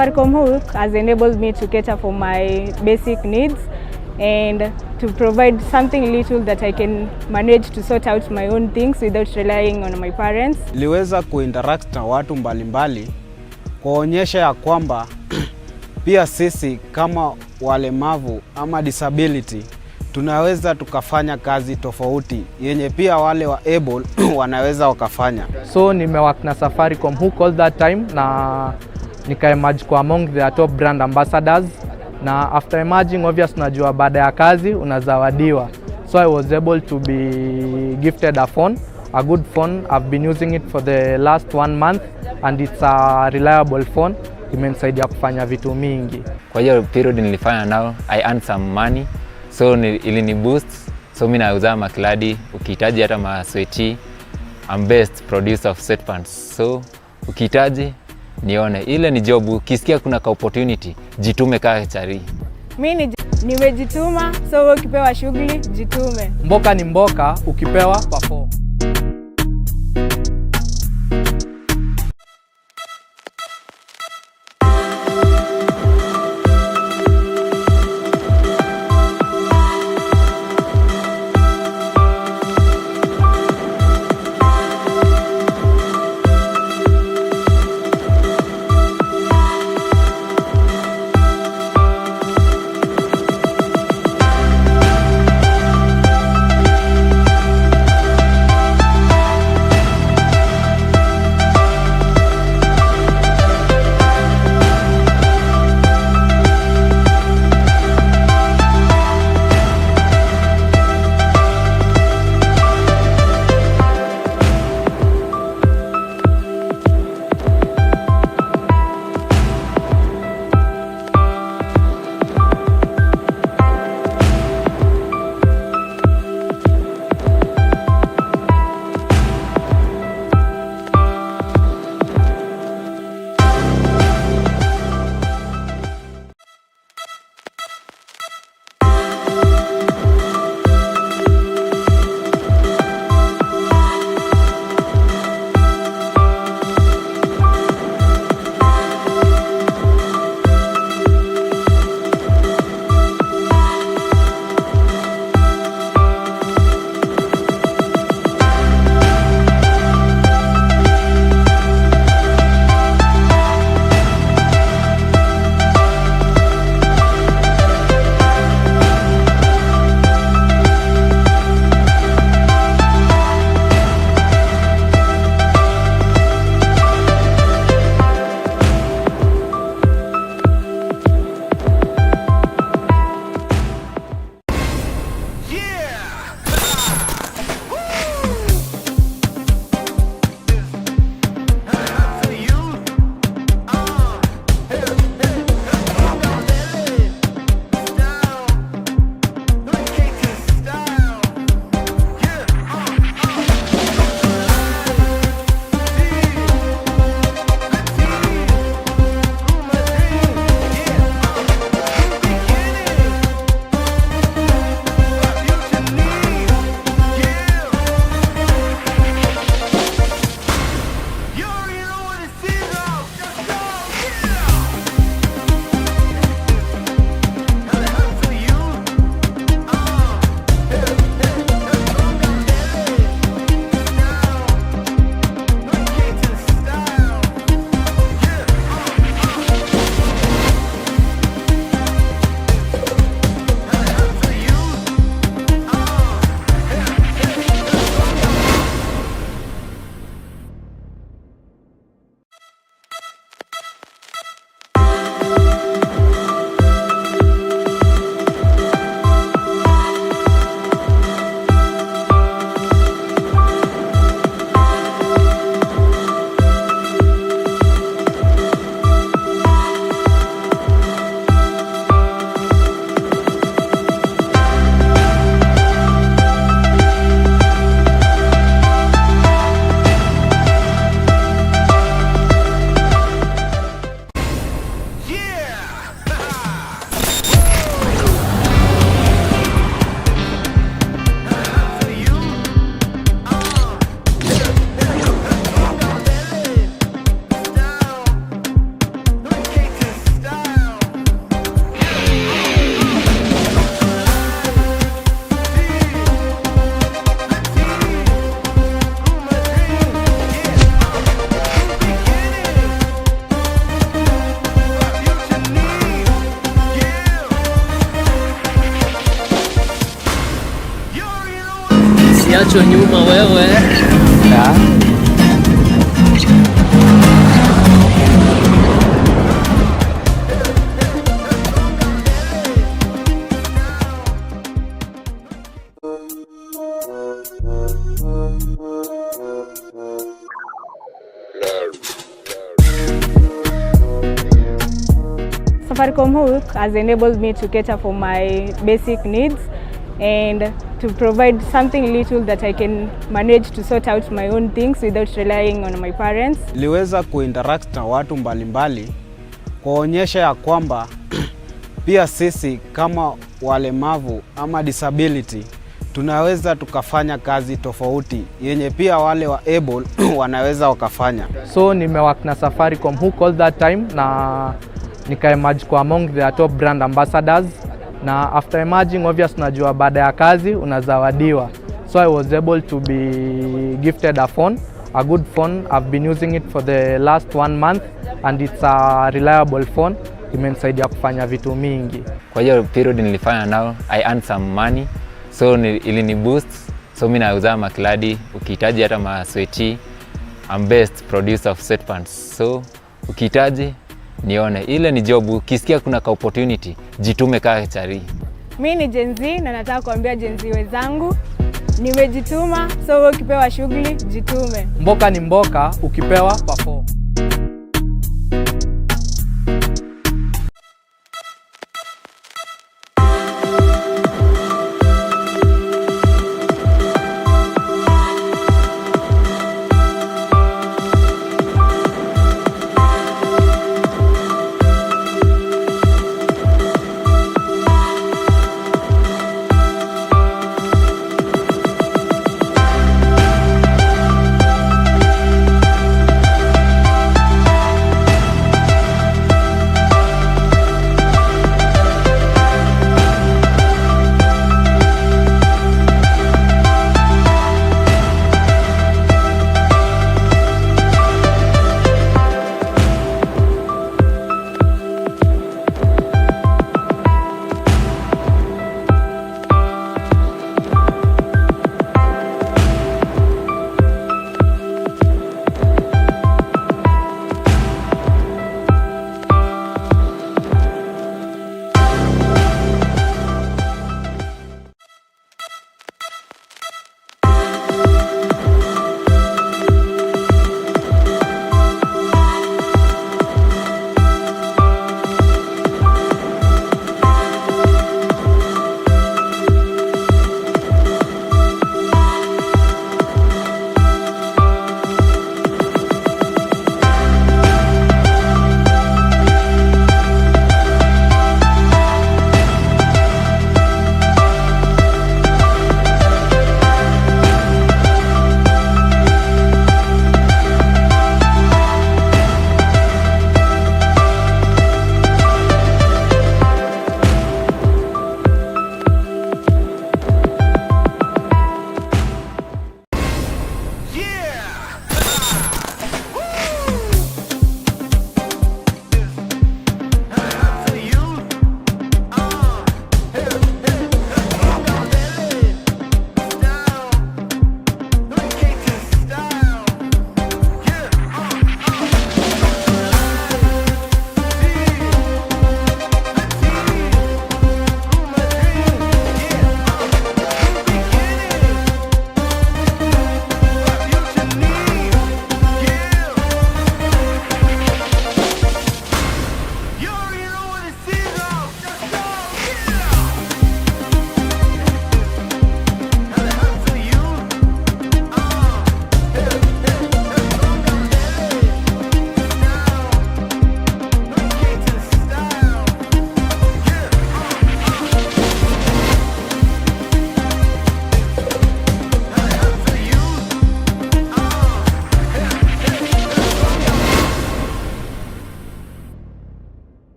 Safaricom hook has enabled me to cater for my basic needs and to provide something little that I can manage to sort out my own things without relying on my parents. Niliweza kuinteract na watu mbalimbali kuonyesha ya kwamba pia sisi kama walemavu ama disability tunaweza tukafanya kazi tofauti yenye pia wale wa able wanaweza wakafanya. So nimework na Safaricom hook all that time na nika-emerge kwa among their top brand ambassadors, na after emerging obvious najua baada ya kazi unazawadiwa. So I was able to be gifted a phone, a good phone. I've been using it for the last 1 month and it's a reliable phone. Imenisaidia kufanya vitu mingi. Kwa hiyo period nilifanya nao, I earned some money. So ilini boost. So mimi nauza makladi, ukihitaji hata masweti. I'm best producer of sweatpants. So ukihitaji nione. Ile ni job, ukisikia kuna ka opportunity, jitume kaa chari. Mimi nimejituma, so ukipewa shughuli jitume. Mboka ni mboka, ukipewa perform. Umeachwa nyuma wewe. Safaricom Hook has enabled me to cater for my basic needs and to provide something little that I can manage to sort out my own things without relying on my parents. Niliweza kuinteract na watu mbalimbali kuonyesha ya kwamba pia sisi kama walemavu ama disability tunaweza tukafanya kazi tofauti yenye pia wale wa able wanaweza wakafanya. So nimework na Safaricom Hook all that time na nika-emerge kwa among the top brand ambassadors, na after emerging obvious najua baada ya kazi unazawadiwa. So I was able to be gifted a phone, a good phone. I've been using it for the last 1 month and it's a reliable phone. Imenisaidia kufanya vitu mingi. Kwa hiyo period nilifanya nao, I earned some money, so ilini boost. So mimi nauza makladi, ukihitaji hata masweti, I'm best producer of set pants. So ukihitaji nione, ile ni job. Ukisikia kuna ka opportunity, jitume kaa chari. Mimi ni Gen Z na nataka kuambia Gen Z wenzangu nimejituma, so ukipewa shughuli jitume. Mboka ni mboka, ukipewa perform.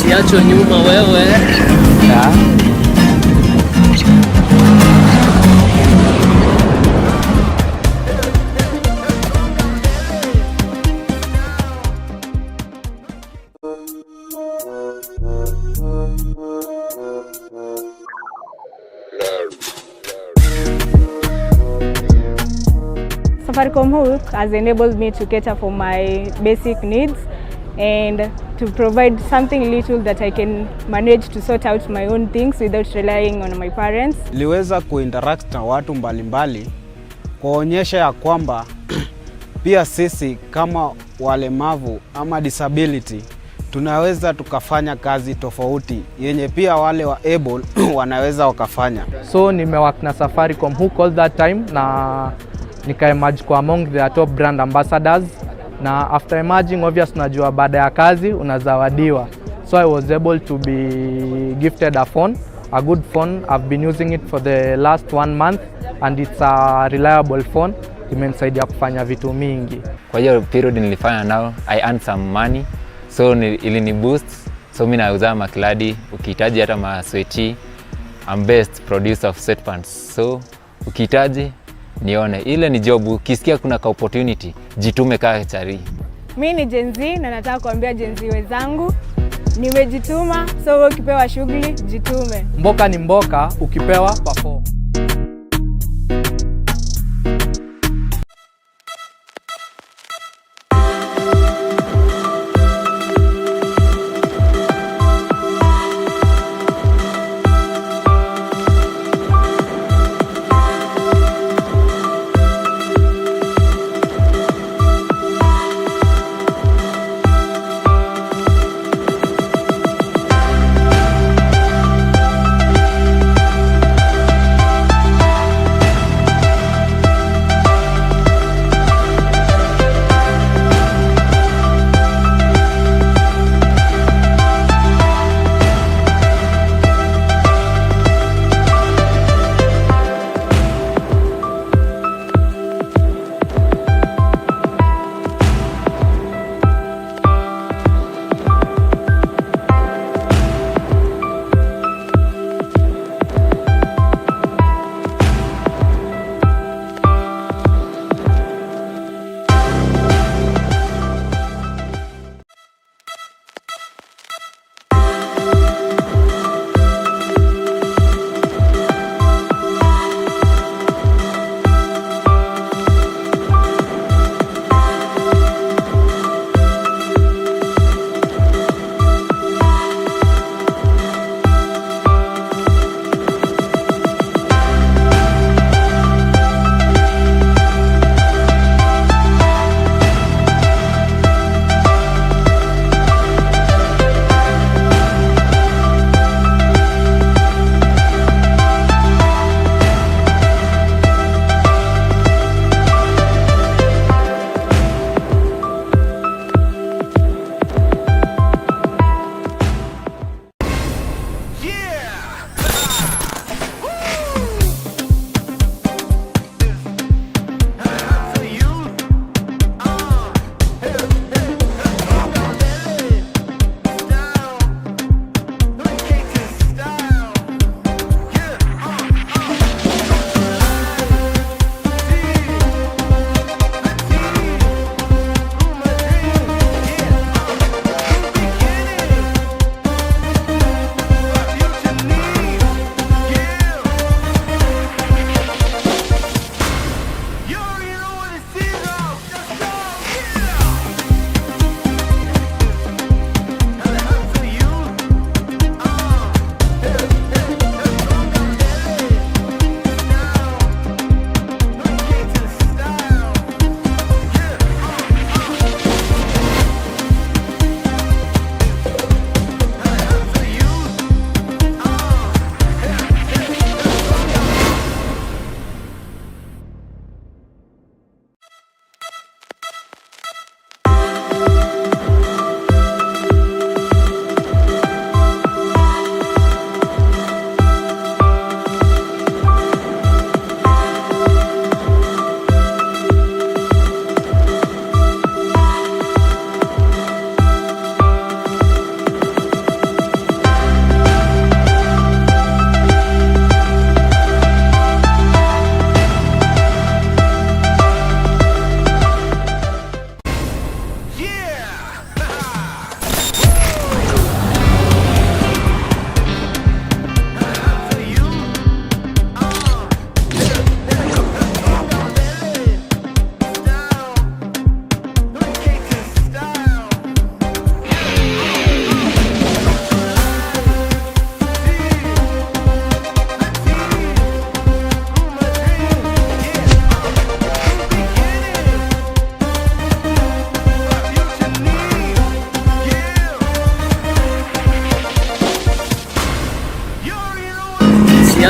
usiachwe nyuma wewe. Safaricom Hook has enabled me to cater for my basic needs and to provide something little that I can manage to sort out my own things without relying on my parents. Niliweza kuinteract na watu mbalimbali kuonyesha ya kwamba pia sisi kama walemavu ama disability tunaweza tukafanya kazi tofauti yenye pia wale wa able wanaweza wakafanya. So nimework na Safaricom Hook all that time na nika-emerge kwa among the top brand ambassadors, na after emerging obvious najua baada ya kazi unazawadiwa. So I was able to be gifted a phone, a good phone. I've been using it for the last 1 month and it's a reliable phone. Imenisaidia kufanya vitu mingi. Kwa hiyo period nilifanya nao, I earned some money. So ilini boost. So mimi nauza makladi, ukihitaji hata masweti. I'm best producer of sweatpants. So ukihitaji nione, ile ni job. Ukisikia kuna ka opportunity, jitume kaa chari. Mimi ni Gen Z na nataka kuambia Gen Z wenzangu, nimejituma. So ukipewa shughuli, jitume. Mboka ni mboka, ukipewa perform.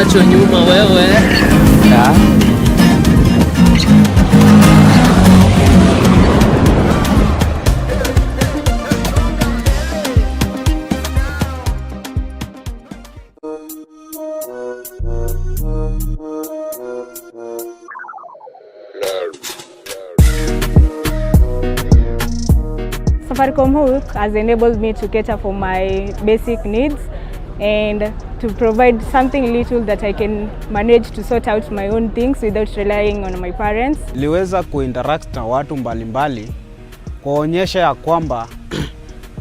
umeachwa nyuma wewe. Safaricom Hook has enabled me to cater for my basic needs and to provide something little that I can manage to sort out my own things without relying on my parents. Niliweza kuinteract na watu mbalimbali kuonyesha ya kwamba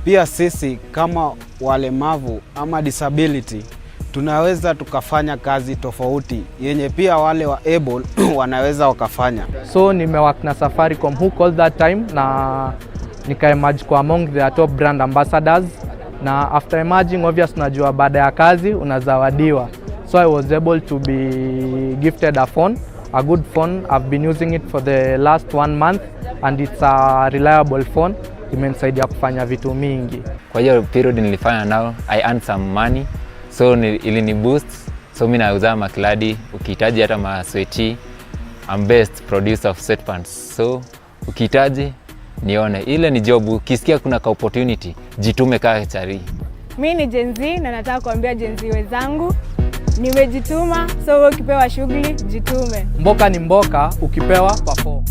pia sisi kama walemavu ama disability tunaweza tukafanya kazi tofauti yenye pia wale wa able wanaweza wakafanya. So nimework na Safaricom Hook all that time na nika-emerge kwa among the top brand ambassadors, na after emerging obvious najua baada ya kazi unazawadiwa. So I was able to be gifted a phone, a good phone. I've been using it for the last 1 month and it's a reliable phone. Imenisaidia kufanya vitu mingi. Kwa hiyo period nilifanya nao, I earned some money, so ilini boost. So mimi nauza makladi, ukihitaji hata masweti. I'm best producer of sweatpants. So ukihitaji nione, ile ni job. Ukisikia kuna ka opportunity, jitume kaa chari. Mimi ni Gen Z na nataka kuambia Gen Z wenzangu nimejituma, so wewe ukipewa shughuli jitume. Mboka ni mboka, ukipewa perform.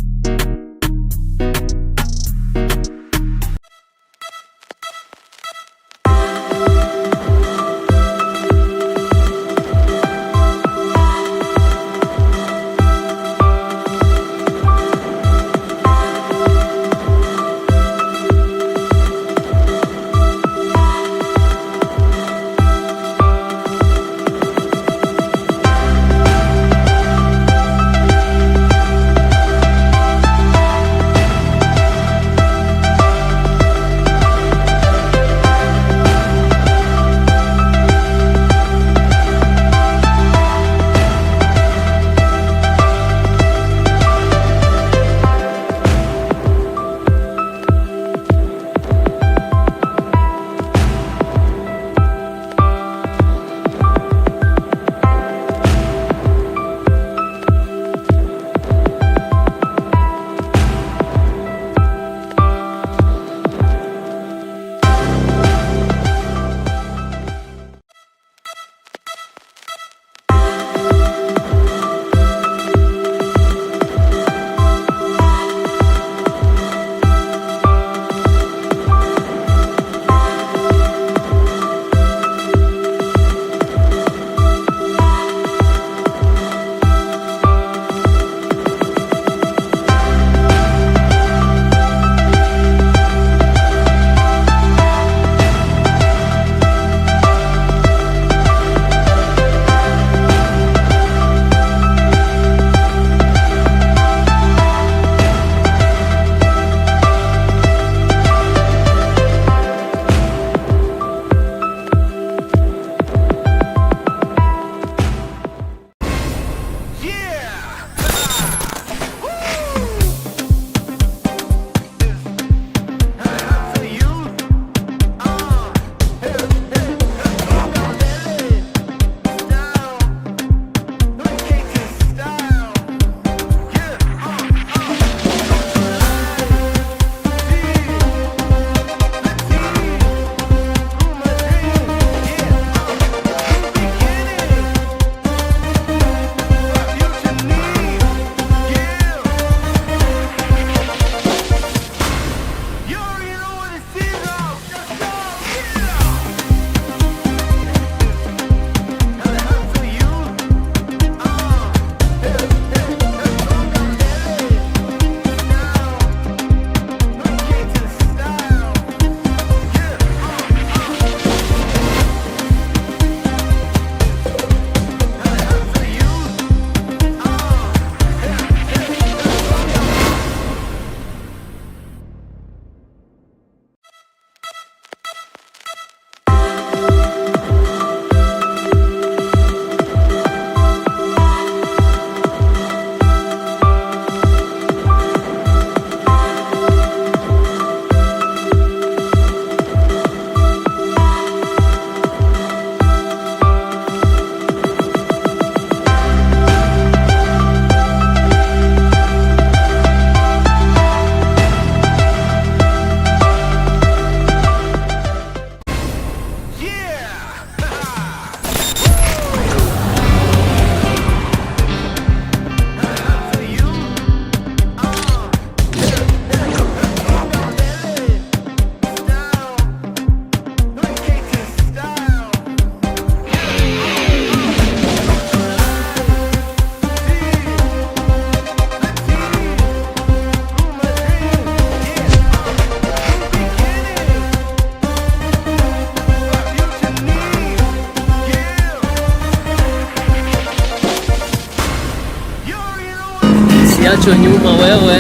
umeachwa nyuma wewe.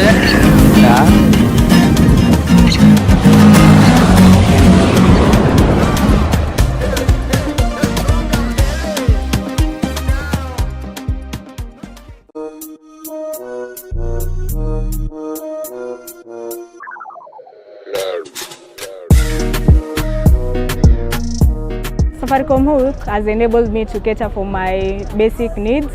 Safaricom Hook has enabled me to cater for my basic needs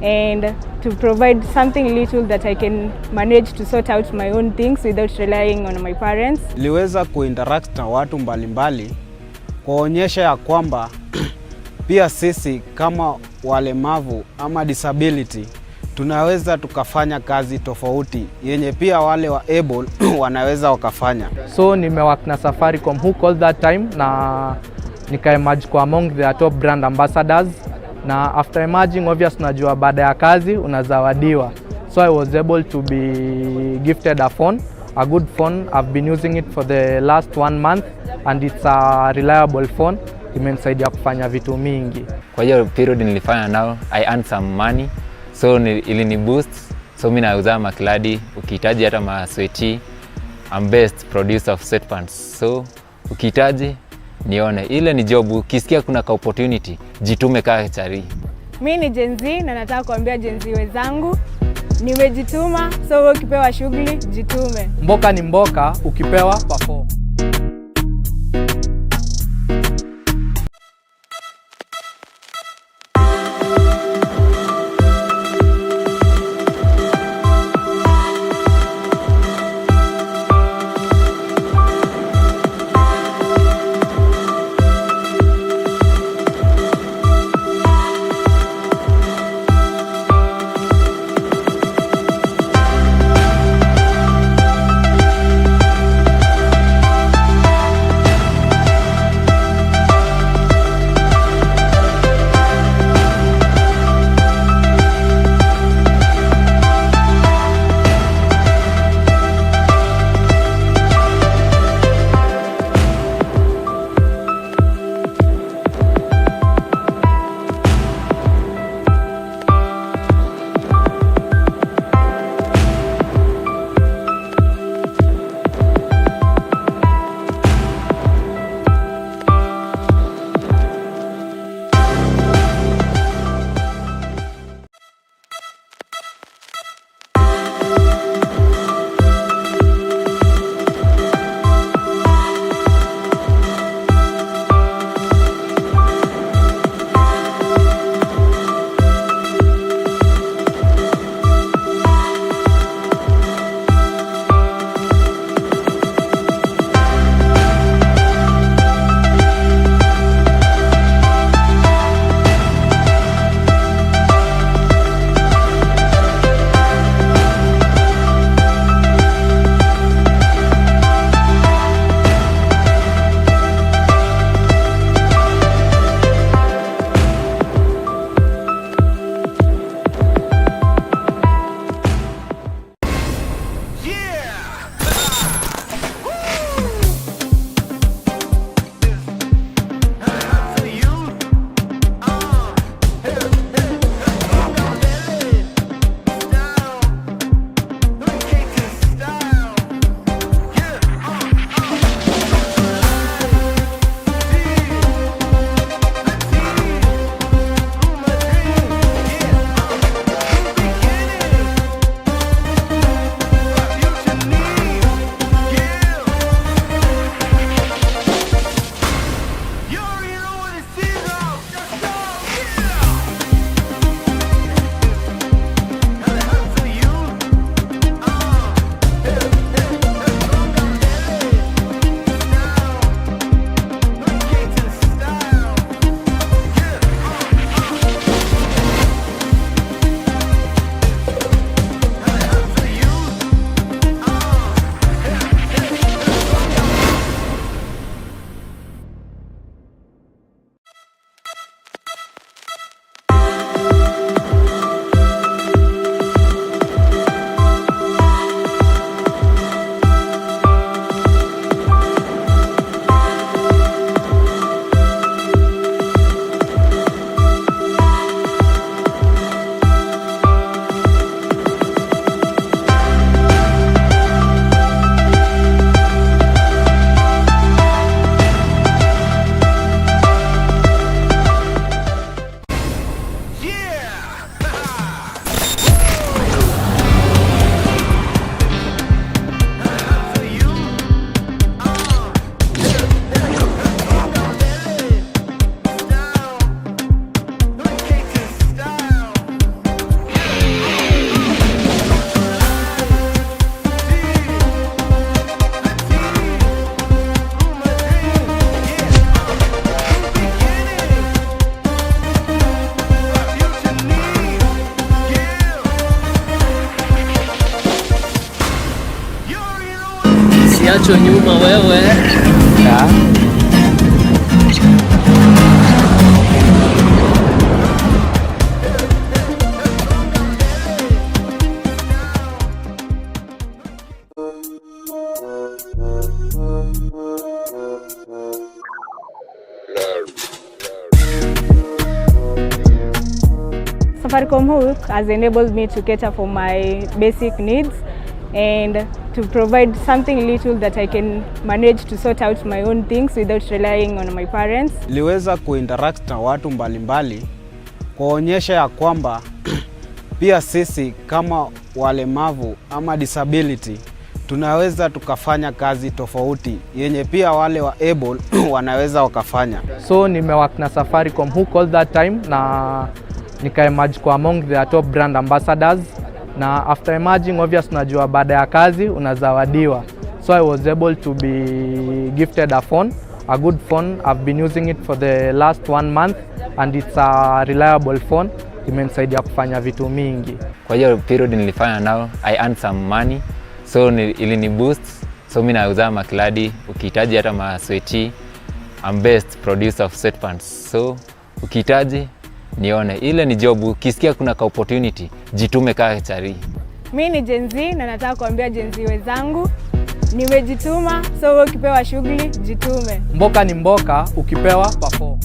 and to provide something little that I can manage to sort out my own things without relying on my parents. Niliweza kuinteract na watu mbalimbali kuonyesha ya kwamba pia sisi kama walemavu ama disability tunaweza tukafanya kazi tofauti yenye pia wale wa able wanaweza wakafanya. So nimework na Safaricom Hook all that time na nika-emerge kwa among the top brand ambassadors, na after emerging obvious najua baada ya kazi unazawadiwa. So I was able to be gifted a phone, a good phone. I've been using it for the last 1 month and it's a reliable phone. Imenisaidia kufanya vitu mingi. Kwa hiyo period nilifanya nao, I earned some money. So ilini boost. So mimi nauza makladi, ukihitaji hata masweti. I'm best producer of sweatpants. So ukihitaji nione, ile ni job. Ukisikia kuna ka opportunity, jitume kaa chari. Mimi ni Gen Z na nataka kuambia Gen Z wenzangu nimejituma, so ukipewa shughuli jitume. Mboka ni mboka, ukipewa perform. Usiachwe nyuma wewe. Yeah. Safaricom Hook has enabled me to cater for my basic needs and to provide something little that I can manage to sort out my own things without relying on my parents. Niliweza kuinteract na watu mbalimbali kuonyesha ya kwamba pia sisi kama walemavu ama disability tunaweza tukafanya kazi tofauti yenye pia wale wa able wanaweza wakafanya. So nimework na Safaricom Hook all that time na nika-emerge kwa among the top brand ambassadors, na after emerging obvious unajua baada ya kazi unazawadiwa. So I was able to be gifted a phone, a good phone. I've been using it for the last 1 month and it's a reliable phone. Imenisaidia kufanya vitu mingi. Kwa hiyo period nilifanya nao, I earned some money, so ilini boost. So mimi nauza makladi, ukihitaji hata masweti, I'm best producer of sweatpants. So ukihitaji nione, ile ni job. Ukisikia kuna ka opportunity, jitume kaa chari. Mimi ni Gen Z na nataka kuambia Gen Z wenzangu nimejituma, so ukipewa shughuli jitume. Mboka ni mboka, ukipewa perform.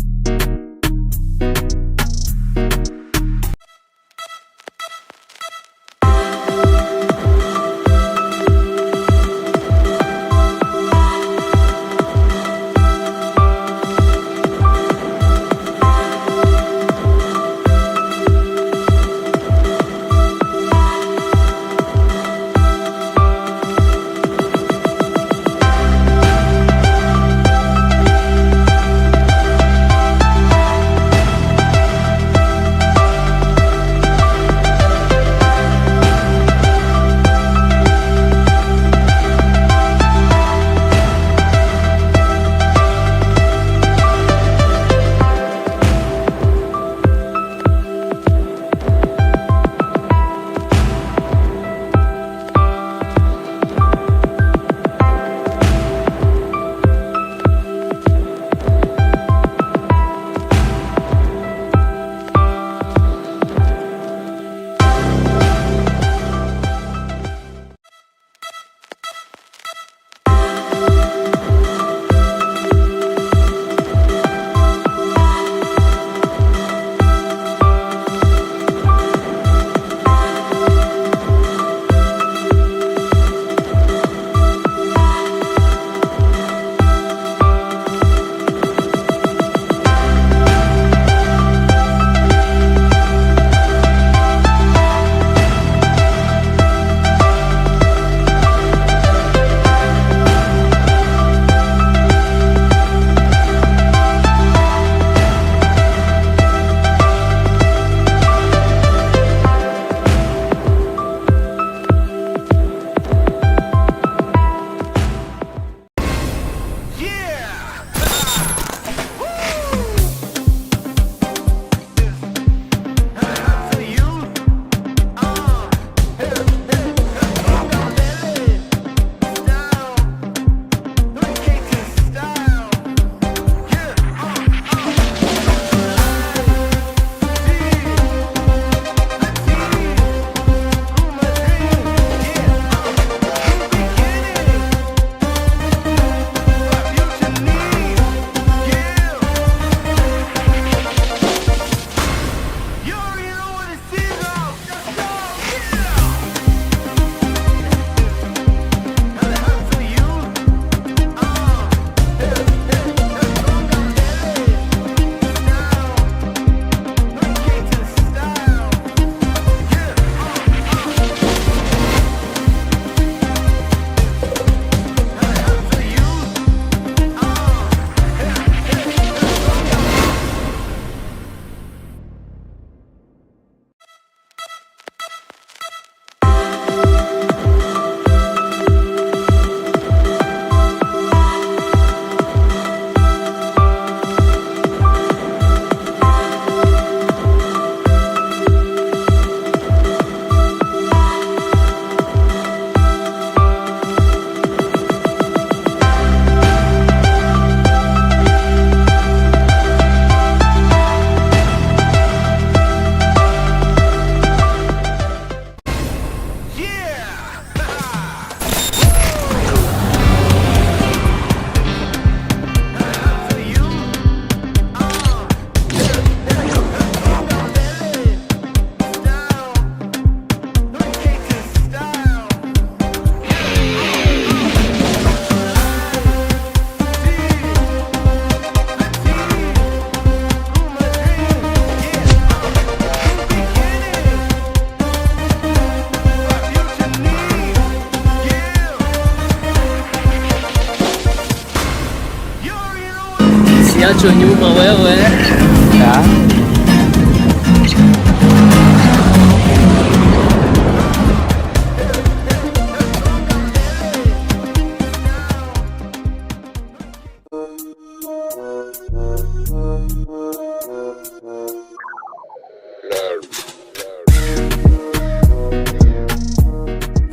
Unajituma wewe.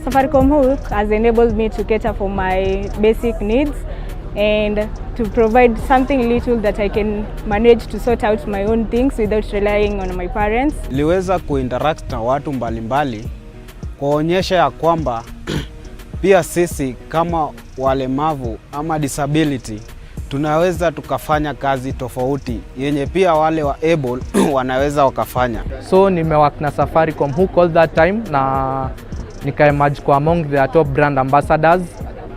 Safaricom Hook has enabled me to cater for my basic needs and to provide something little that I can manage to sort out my own things without relying on my parents. Niliweza kuinteract na watu mbalimbali kuonyesha ya kwamba pia sisi kama walemavu ama disability tunaweza tukafanya kazi tofauti yenye pia wale wa able wanaweza wakafanya. So nimework na Safaricom Hook all that time na nika-emerge kwa among their top brand ambassadors,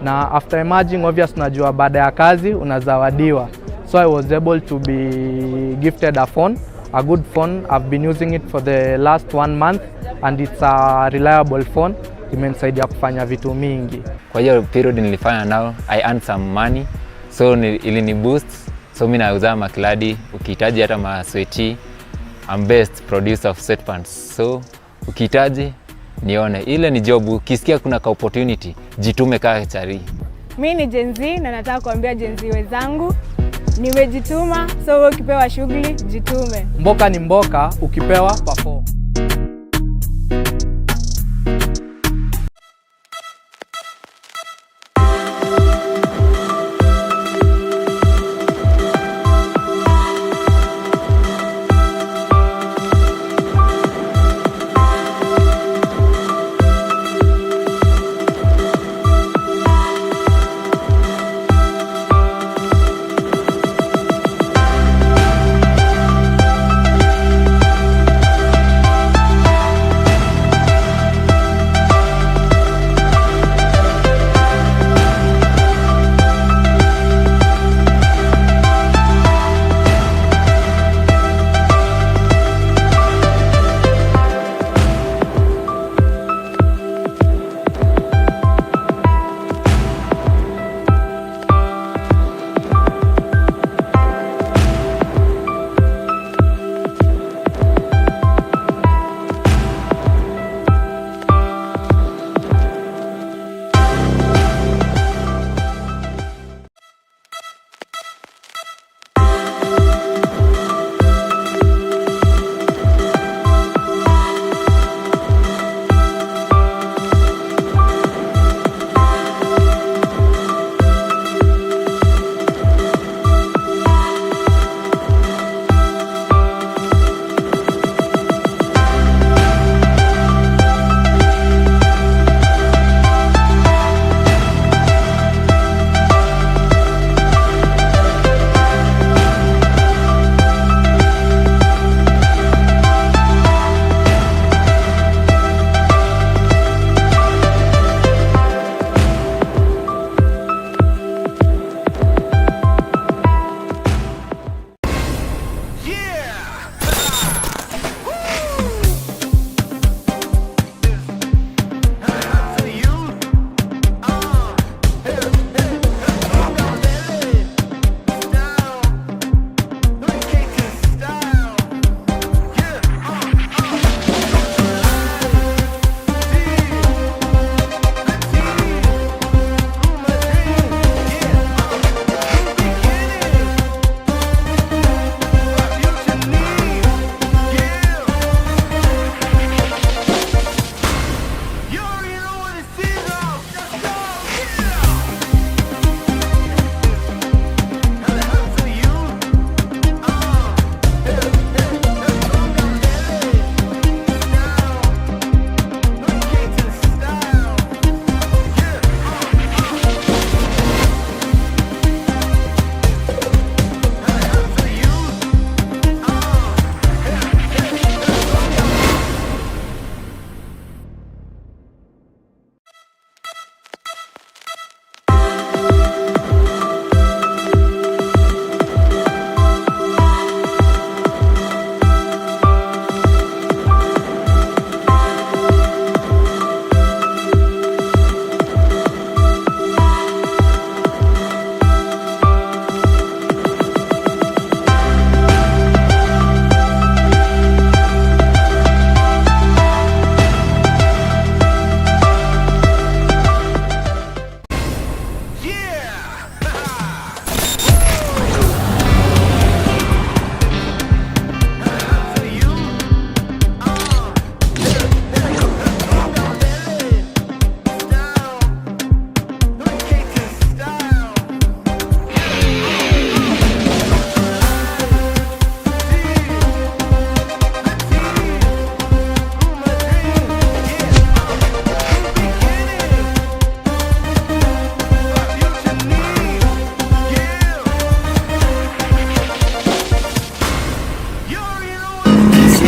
na after emerging obvious unajua baada ya kazi unazawadiwa. So I was able to be gifted a phone, a good phone. I've been using it for the last 1 month and it's a reliable phone. Imenisaidia kufanya vitu mingi. Kwa hiyo period nilifanya nao, I earned some money, so ilini boost. So mimi nauza makladi, ukihitaji hata masweti, I'm best producer of sweatpants. So ukihitaji nione, ile ni job. Ukisikia kuna ka opportunity, jitume kaa chari. Mimi ni Gen Z na nataka kuambia Gen Z wenzangu nimejituma, so ukipewa shughuli jitume. Mboka ni mboka, ukipewa perform.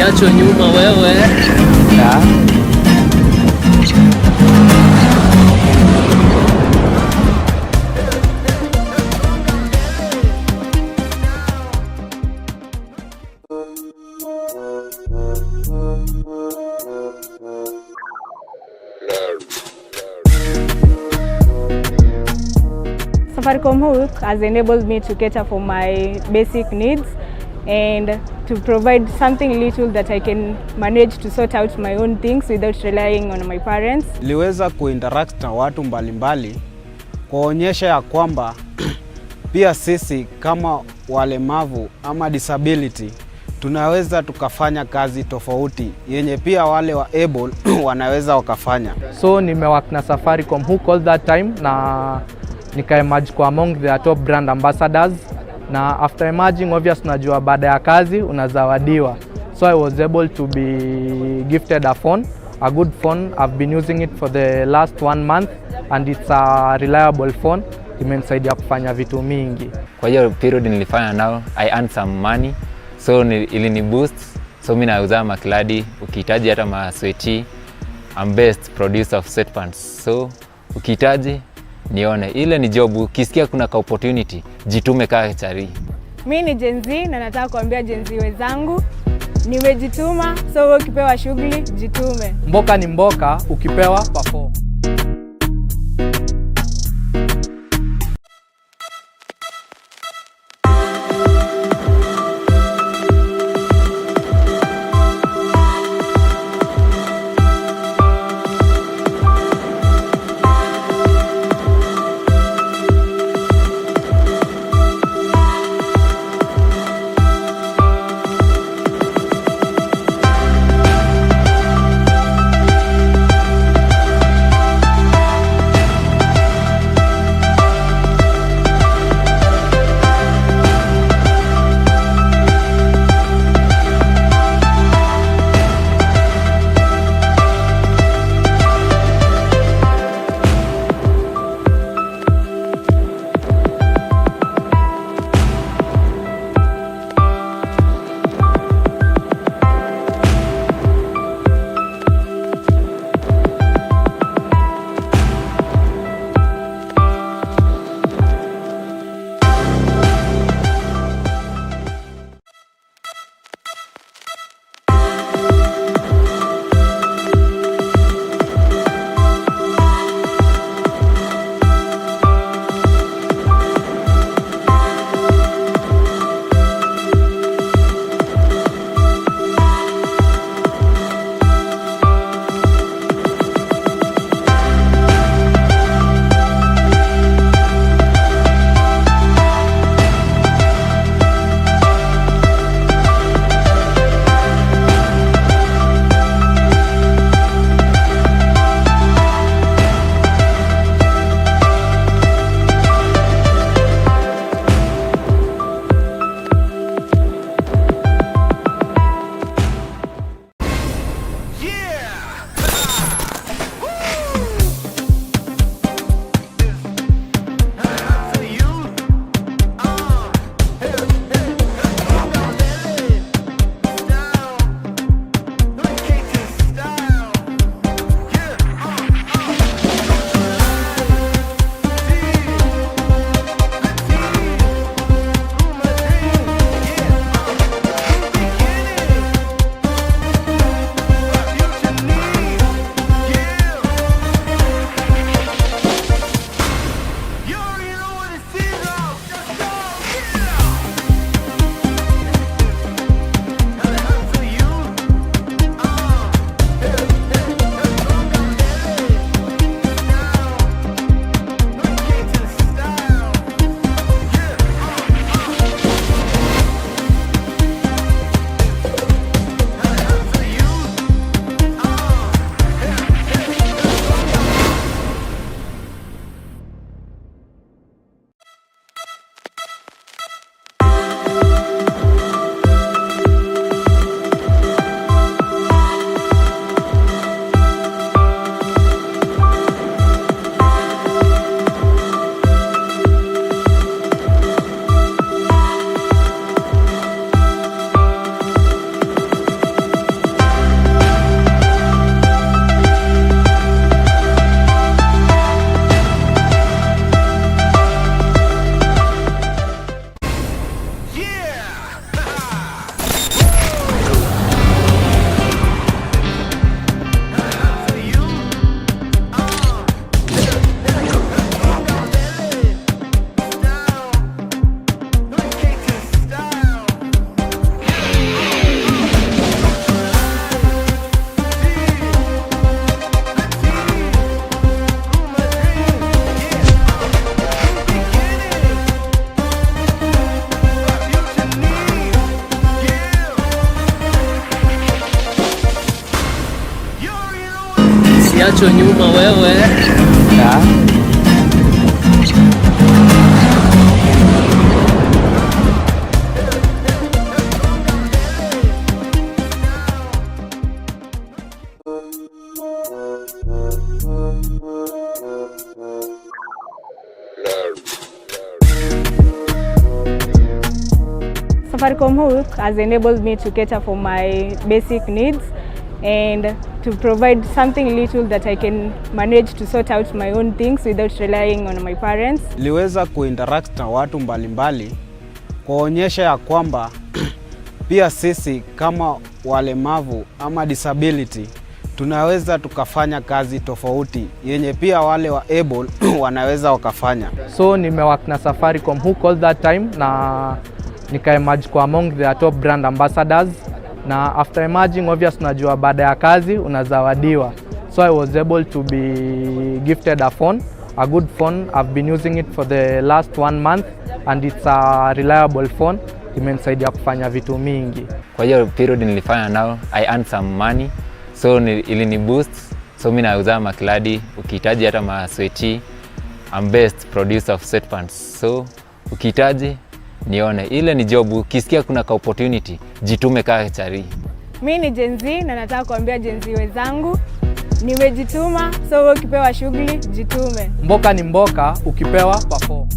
umeachwa nyuma wewe. Safaricom Hook has enabled me to cater for my basic needs and to provide something little that I can manage to sort out my own things without relying on my parents. Niliweza kuinteract na watu mbalimbali kuonyesha ya kwamba pia sisi kama walemavu ama disability tunaweza tukafanya kazi tofauti yenye pia wale wa able wanaweza wakafanya. So nimework na Safaricom Hook all that time na nika-emerge kwa among their top brand ambassadors, na after emerging obvious najua baada ya kazi unazawadiwa. So I was able to be gifted a phone, a good phone. I've been using it for the last 1 month and it's a reliable phone. Imenisaidia kufanya vitu mingi. Kwa hiyo period nilifanya nao, I earned some money, so ilini boost. So mimi nauza makladi, ukihitaji hata masweti, I'm best producer of sweatpants. So ukihitaji nione, ile ni job, ukisikia kuna ka opportunity, jitume kaa chari. Mimi ni Gen Z na nataka kuambia Gen Z wenzangu, nimejituma, so wewe ukipewa shughuli, jitume. Mboka ni mboka, ukipewa perform. umeachwa nyuma wewe. Safaricom Hook has enabled me to cater for my basic needs and to provide something little that I can manage to sort out my own things without relying on my parents. Niliweza kuinteract na watu mbalimbali kuonyesha ya kwamba pia sisi kama walemavu ama disability tunaweza tukafanya kazi tofauti yenye pia wale wa able wanaweza wakafanya. So nimework na Safaricom Hook all that time na nika-emerge kwa among the top brand ambassadors, na after emerging obvious najua baada ya kazi unazawadiwa. So I was able to be gifted a phone, a good phone. I've been using it for the last 1 month and it's a reliable phone. Imenisaidia kufanya vitu mingi. Kwa hiyo period nilifanya nao, I earned some money, so ilini boost. So mimi nauza makladi, ukihitaji hata masweti, I'm best producer of sweatpants. So ukihitaji nione, ile ni job. Ukisikia kuna ka opportunity, jitume kaa chari. Mimi ni Gen Z na nataka kuambia Gen Z wenzangu nimejituma, so ukipewa shughuli jitume. Mboka ni mboka, ukipewa perform.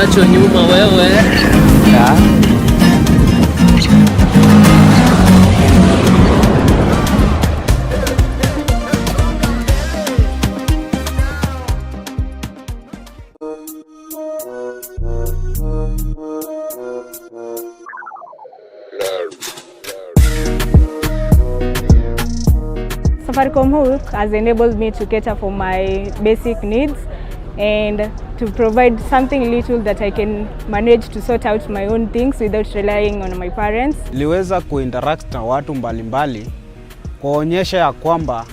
umeachwa nyuma wewe. Yeah. Safaricom Hook has enabled me to cater for my basic needs and to provide something little that I can manage to sort out my own things without relying on my parents. Niliweza kuinteract na watu mbalimbali kuonyesha ya kwamba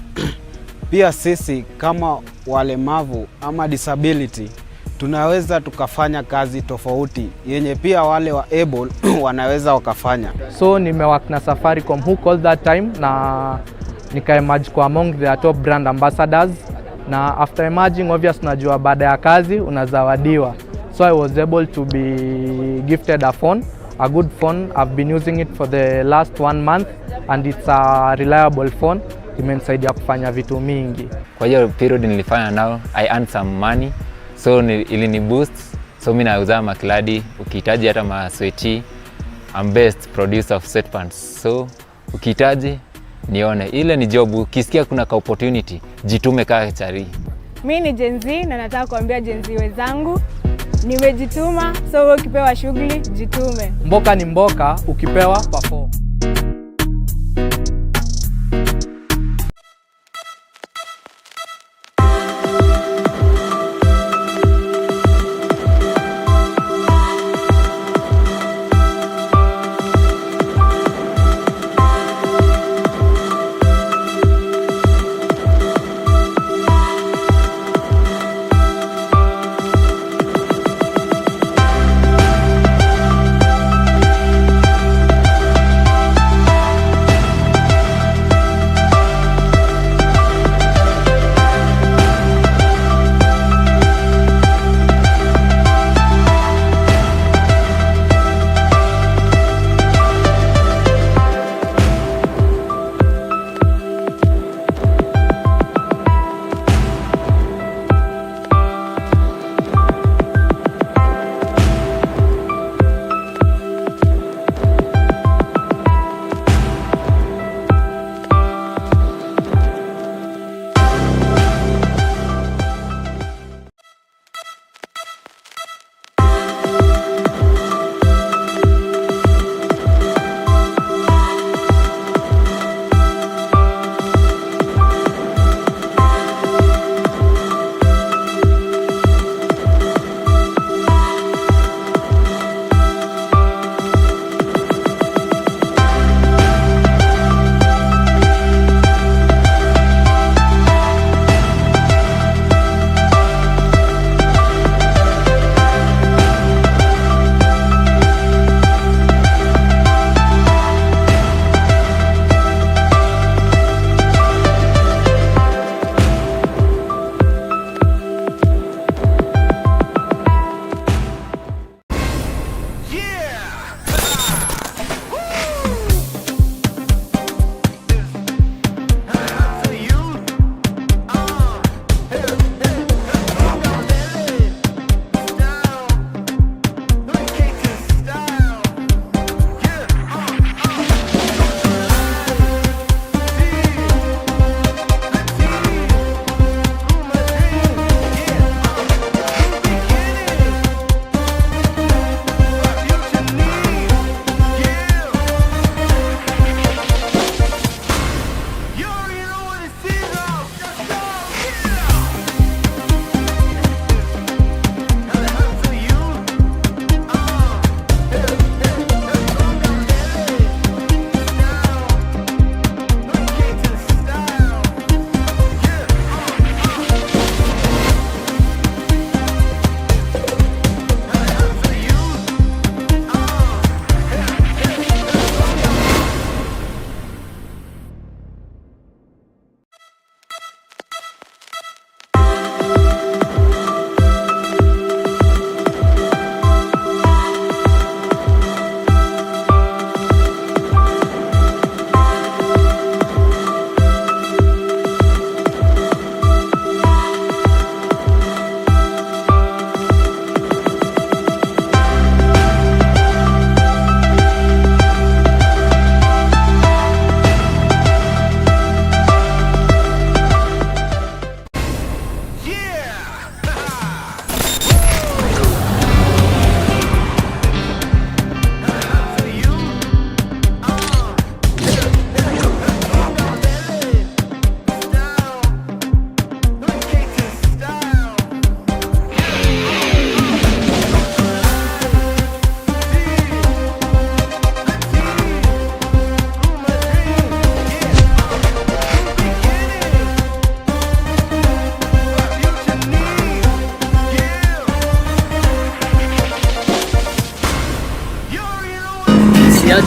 pia sisi kama walemavu ama disability tunaweza tukafanya kazi tofauti yenye pia wale wa able wanaweza wakafanya. So nimework na Safaricom Hook all that time na nika-emerge kwa among the top brand ambassadors, na after emerging obvious najua baada ya kazi unazawadiwa. So I was able to be gifted a phone, a good phone. I've been using it for the last 1 month and it's a reliable phone. Imenisaidia kufanya vitu mingi. Kwa hiyo period nilifanya nao, I earned some money, so ilini boost. So mimi nauza makladi, ukihitaji hata masweti, I'm best producer of sweatpants. So ukihitaji nione, ile ni job. Ukisikia kuna ka opportunity, jitume kaa chari. Mimi ni Gen Z na nataka kuambia Gen Z wenzangu nimejituma, so ukipewa shughuli jitume. Mboka ni mboka, ukipewa perform.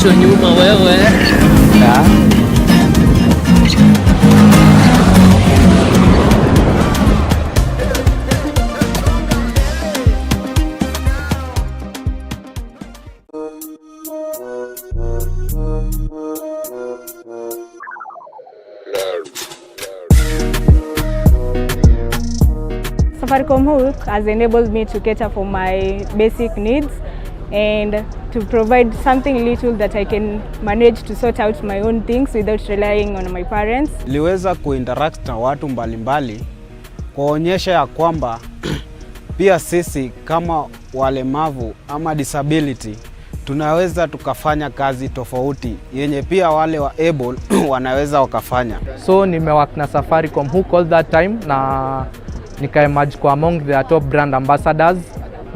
umeachwa nyuma wewe. Safaricom Hook has enabled me to cater for my basic needs and to provide something little that I can manage to sort out my own things without relying on my parents. Niliweza kuinteract na watu mbalimbali kuonyesha ya kwamba pia sisi kama walemavu ama disability tunaweza tukafanya kazi tofauti yenye pia wale wa able wanaweza wakafanya. So nimework na Safaricom Hook all that time na nika-emerge kwa among their top brand ambassadors,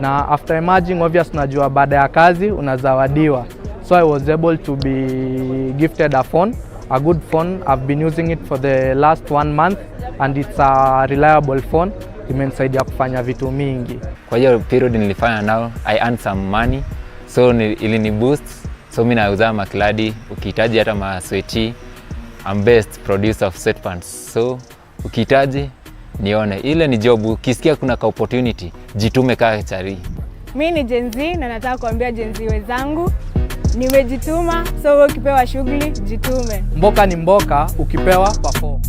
na after emerging obvious najua baada ya kazi unazawadiwa. So I was able to be gifted a phone, a good phone. I've been using it for the last 1 month and it's a reliable phone. Imenisaidia kufanya vitu mingi. Kwa hiyo period nilifanya nao, I earned some money, so ilini boost. So mimi nauza makladi, ukihitaji hata masweti, I'm best producer of set pants. So ukihitaji nione, ile ni job, ukisikia kuna ka opportunity, jitume kaa chari. Mimi ni Gen Z na nataka kuambia Gen Z wenzangu, nimejituma, so wewe ukipewa shughuli, jitume. Mboka ni mboka, ukipewa perform.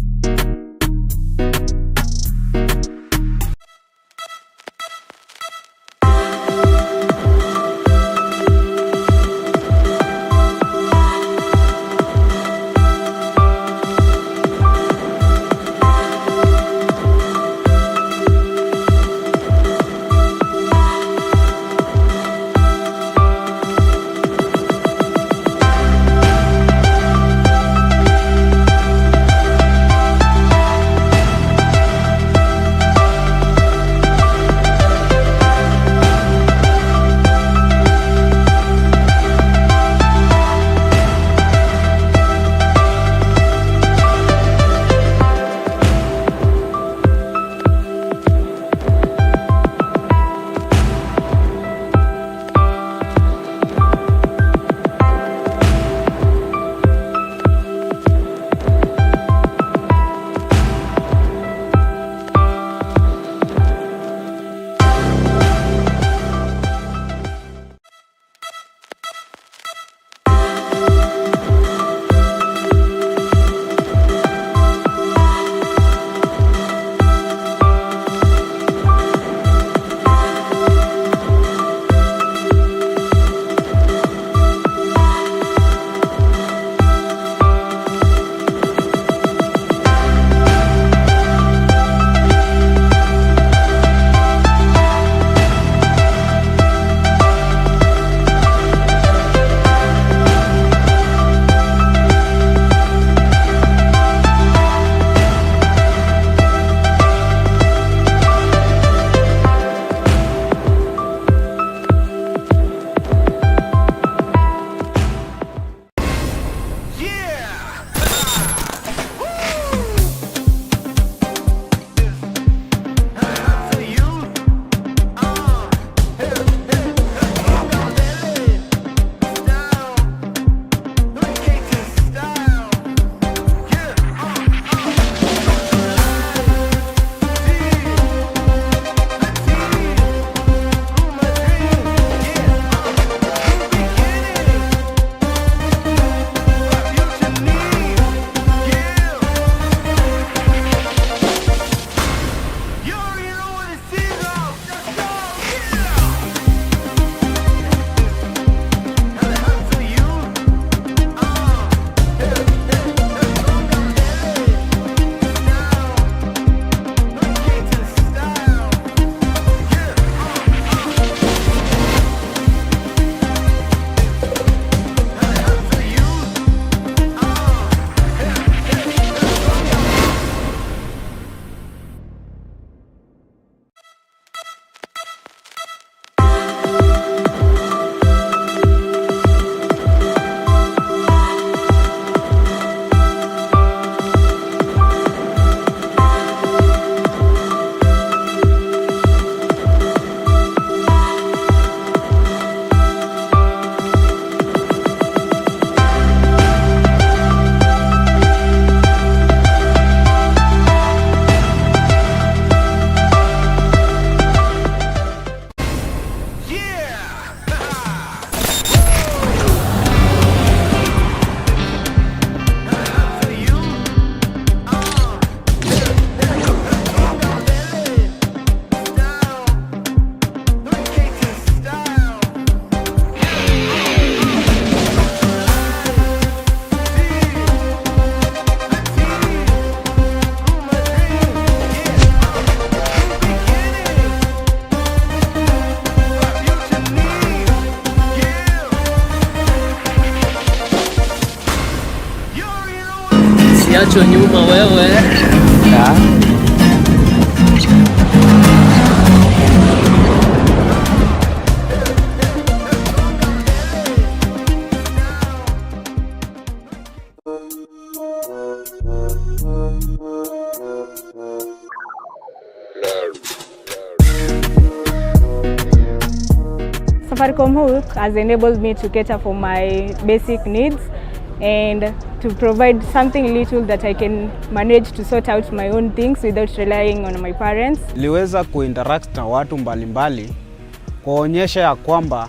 umeachwa nyuma wewe. Safaricom Hook has enabled me to cater for my basic needs and to provide something little that I can manage to sort out my own things without relying on my parents. Niliweza kuinteract na watu mbalimbali kuonyesha ya kwamba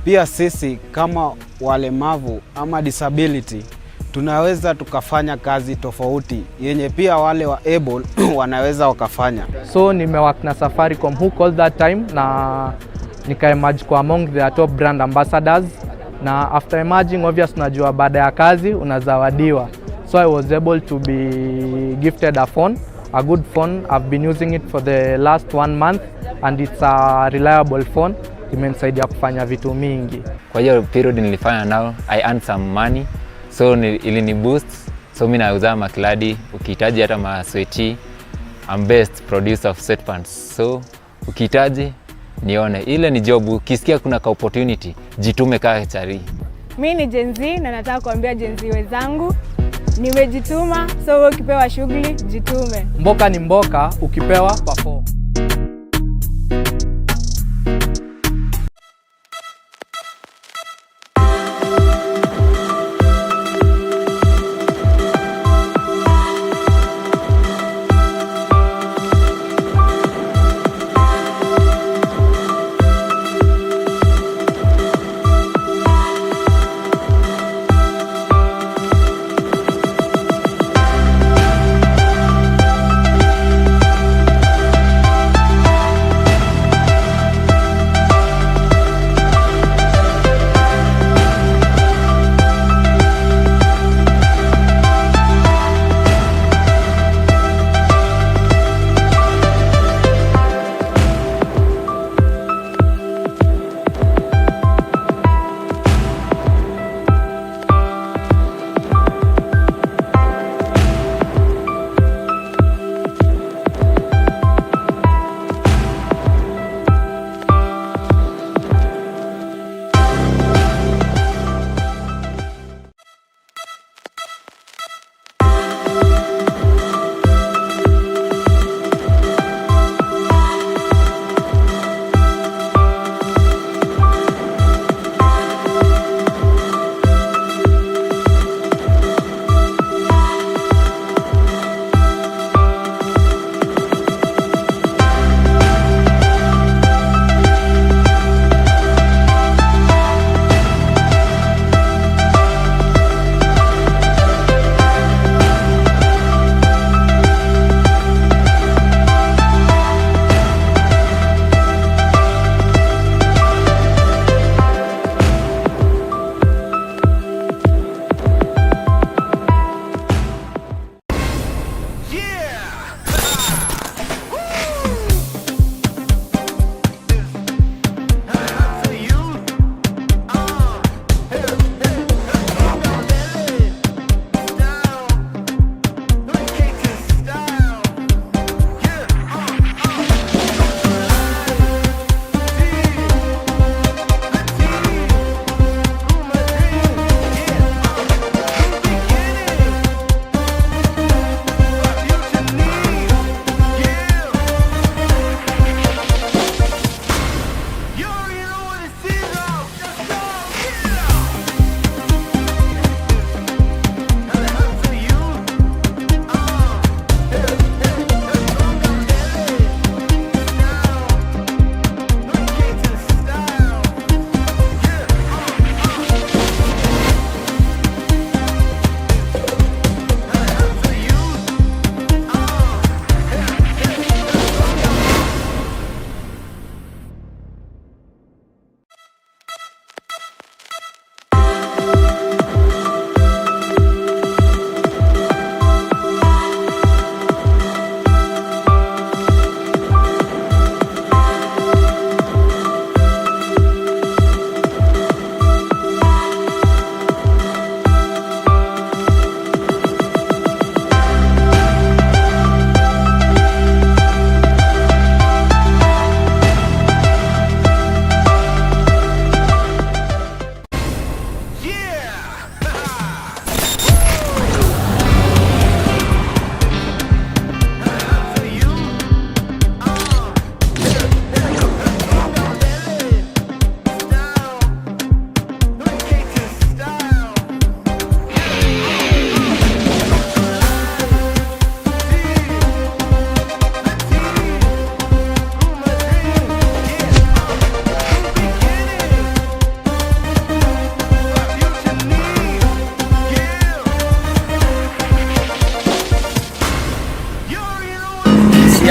pia sisi kama walemavu ama disability tunaweza tukafanya kazi tofauti yenye pia wale wa able wanaweza wakafanya. So nimework na Safaricom Hook all that time na nika-emerge kwa among the top brand ambassadors, na after emerging obvious unajua baada ya kazi unazawadiwa. So I was able to be gifted a phone, a good phone. I've been using it for the last 1 month and it's a reliable phone. Imenisaidia kufanya vitu mingi. Kwa hiyo period nilifanya nao, I earned some money. So ilini boost. So mimi nauza makladi, ukihitaji hata masweti. I'm best producer of sweatpants. So ukihitaji nione, ile ni job. Ukisikia kuna ka opportunity, jitume kaa chari. Mimi ni Gen Z na nataka kuambia Gen Z wenzangu, nimejituma, so ukipewa shughuli jitume. Mboka ni mboka, ukipewa perform.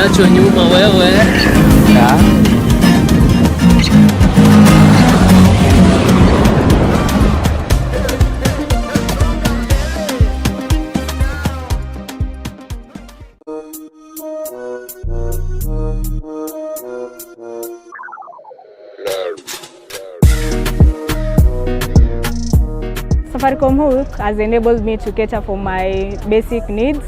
umeachwa nyuma wewe. Safaricom Hook has enabled me to cater for my basic needs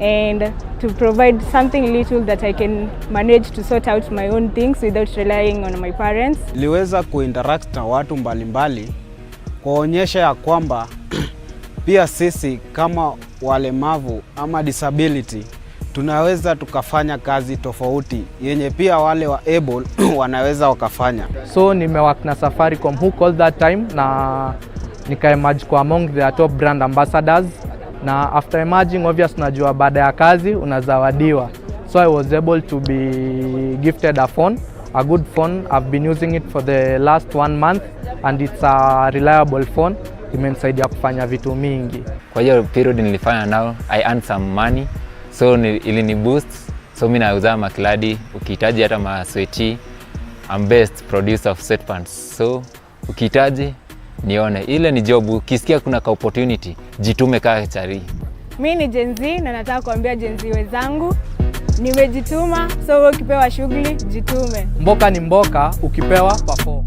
and to provide something little that I can manage to sort out my own things without relying on my parents. Niliweza kuinteract na watu mbalimbali kuonyesha ya kwamba pia sisi kama walemavu ama disability tunaweza tukafanya kazi tofauti yenye pia wale wa able wanaweza wakafanya. So nimework na Safaricom Hook all that time na nika-emerge kwa among their top brand ambassadors, na after emerging obvious najua baada ya kazi unazawadiwa. So I was able to be gifted a phone, a good phone. I've been using it for the last 1 month and it's a reliable phone. Imenisaidia kufanya vitu mingi. Kwa hiyo period nilifanya nao, I earned some money, so ilini boost. So mimi nauza makladi, ukihitaji hata masweti, I'm best producer of sweatpants. So ukihitaji nione, ile ni job. Ukisikia kuna ka opportunity, jitume kaa chari. Mimi ni Gen Z na nataka kuambia Gen Z wenzangu, nimejituma, so wewe ukipewa shughuli jitume. Mboka ni mboka, ukipewa perform.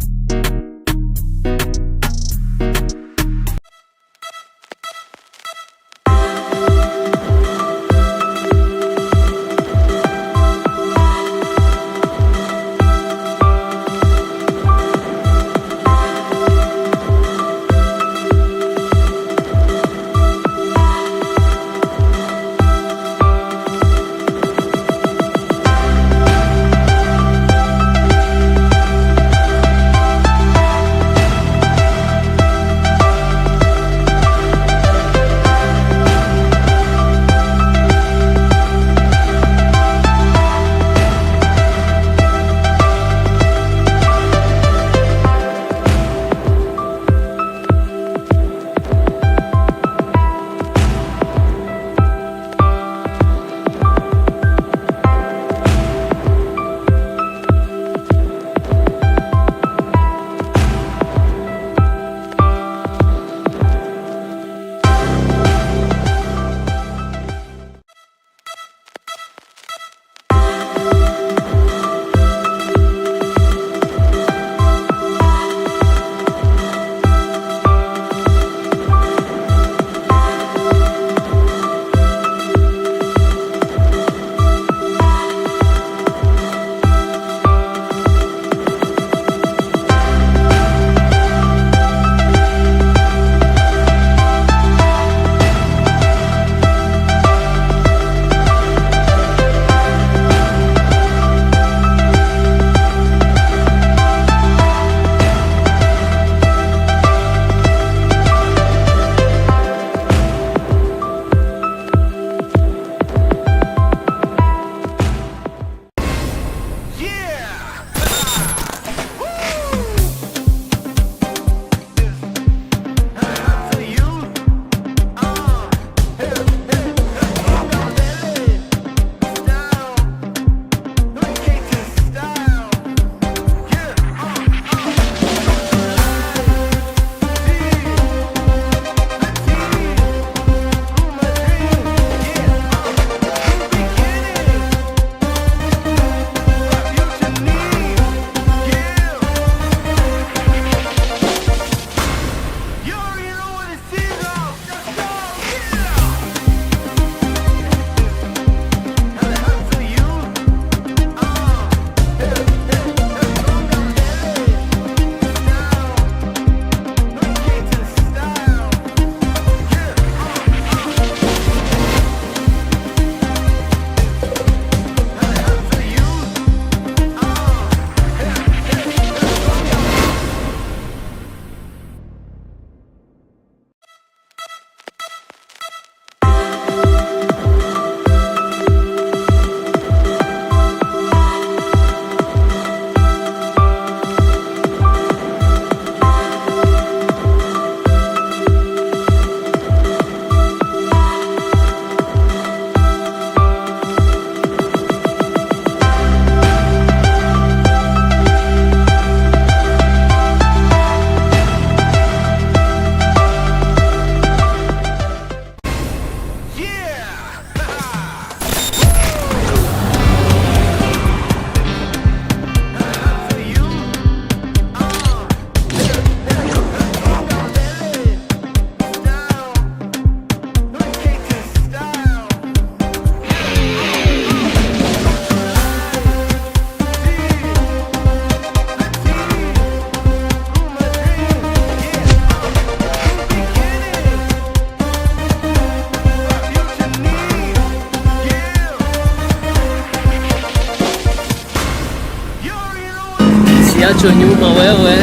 macho nyuma wewe.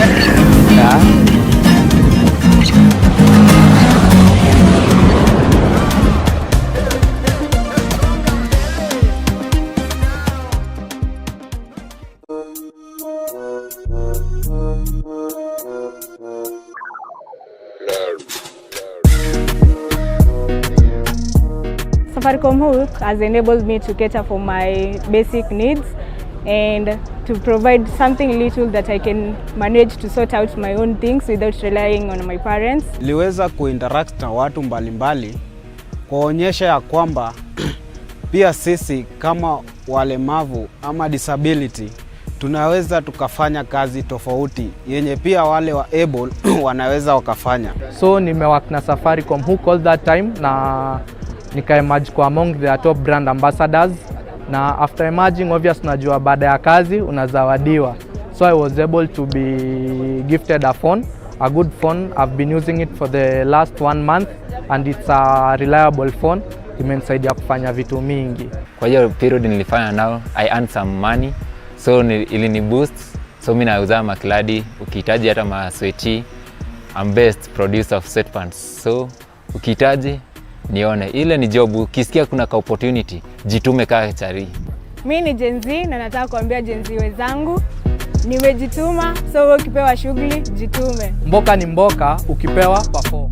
Safaricom Hook has enabled me to cater for my basic needs and to provide something little that I can manage to sort out my own things without relying on my parents. Niliweza kuinteract na watu mbalimbali kuonyesha ya kwamba pia sisi kama walemavu ama disability tunaweza tukafanya kazi tofauti yenye pia wale wa able wanaweza wakafanya. So nimework na Safaricom Hook all that time na nika-emerge kwa among the top brand ambassadors, na after emerging obvious najua baada ya kazi unazawadiwa. So I was able to be gifted a phone, a good phone. I've been using it for the last 1 month and it's a reliable phone. Imenisaidia kufanya vitu mingi. Kwa hiyo period nilifanya nao, I earned some money, so ilini boost. So mimi nauza makladi, ukihitaji hata masweti, I'm best producer of sweatpants. So ukihitaji nione, ile ni job. Ukisikia kuna ka opportunity, jitume kaa chari. Mimi ni Gen Z na nataka kuambia Gen Z wenzangu nimejituma, so ukipewa shughuli jitume. Mboka ni mboka, ukipewa perform.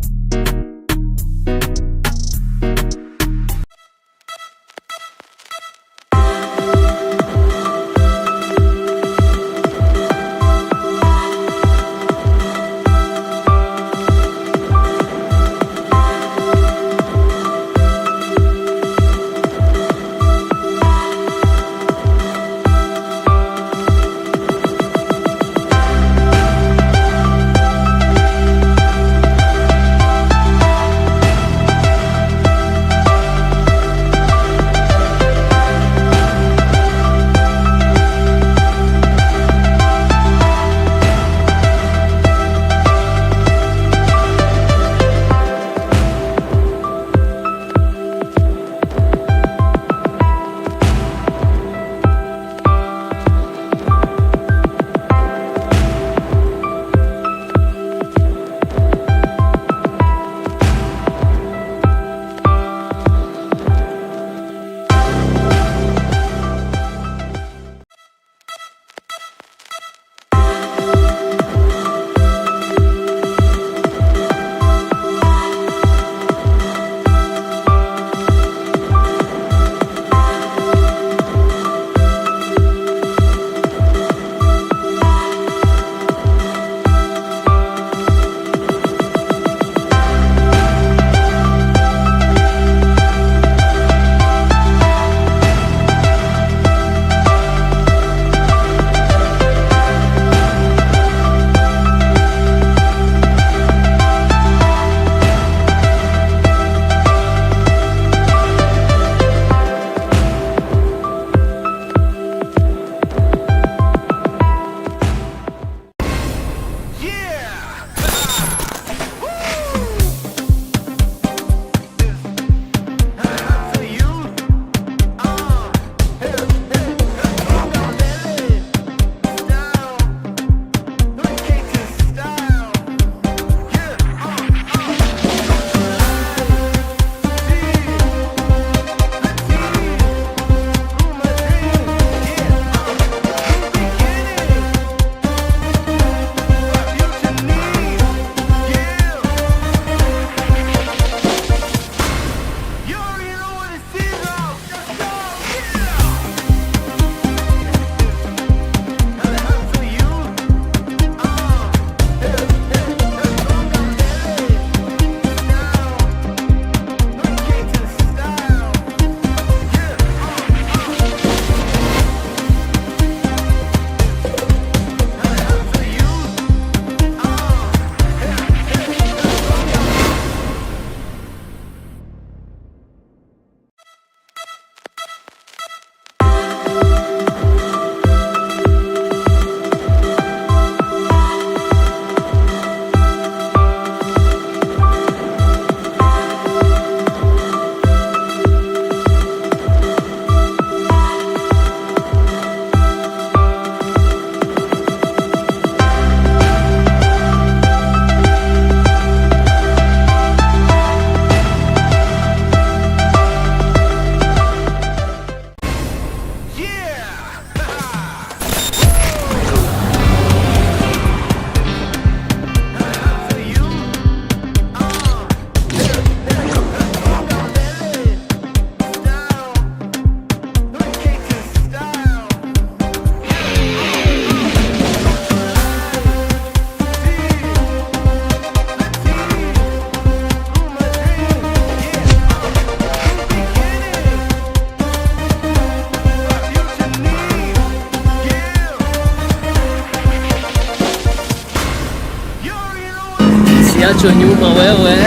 umeachwa nyuma wewe.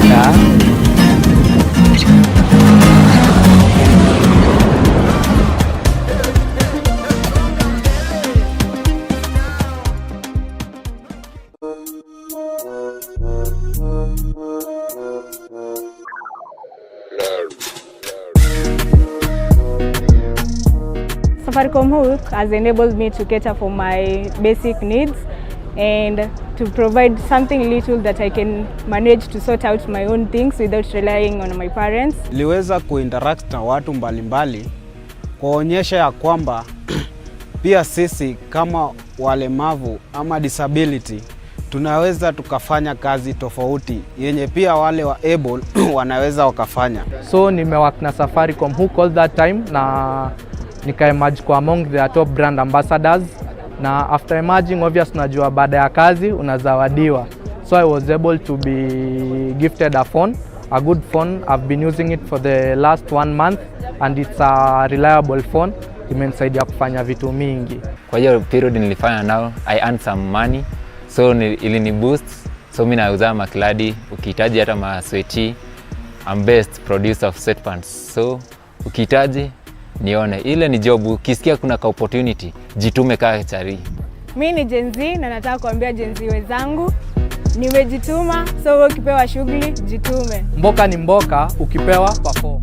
Yeah. Safaricom Hook has enabled me to cater for my basic needs and to provide something little that I can manage to sort out my own things without relying on my parents. Niliweza kuinteract na watu mbalimbali kuonyesha ya kwamba pia sisi kama walemavu ama disability tunaweza tukafanya kazi tofauti yenye pia wale wa able wanaweza wakafanya. So nimework na Safaricom Hook all that time na nika-emerge kwa among their top brand ambassadors, na after emerging obvious unajua baada ya kazi unazawadiwa. So I was able to be gifted a phone, a good phone. I've been using it for the last 1 month and it's a reliable phone. Imenisaidia kufanya vitu mingi. Kwa hiyo period nilifanya nao, I earned some money, so ilini boost. So mimi nauza makladi, ukihitaji hata masweti. I'm best producer of sweatpants. So ukihitaji nione, ile ni job. Ukisikia kuna ka opportunity, jitume kaa chari. Mimi ni Gen Z na nataka kuambia Gen Z wenzangu nimejituma, so wewe ukipewa shughuli jitume. Mboka ni mboka, ukipewa perform.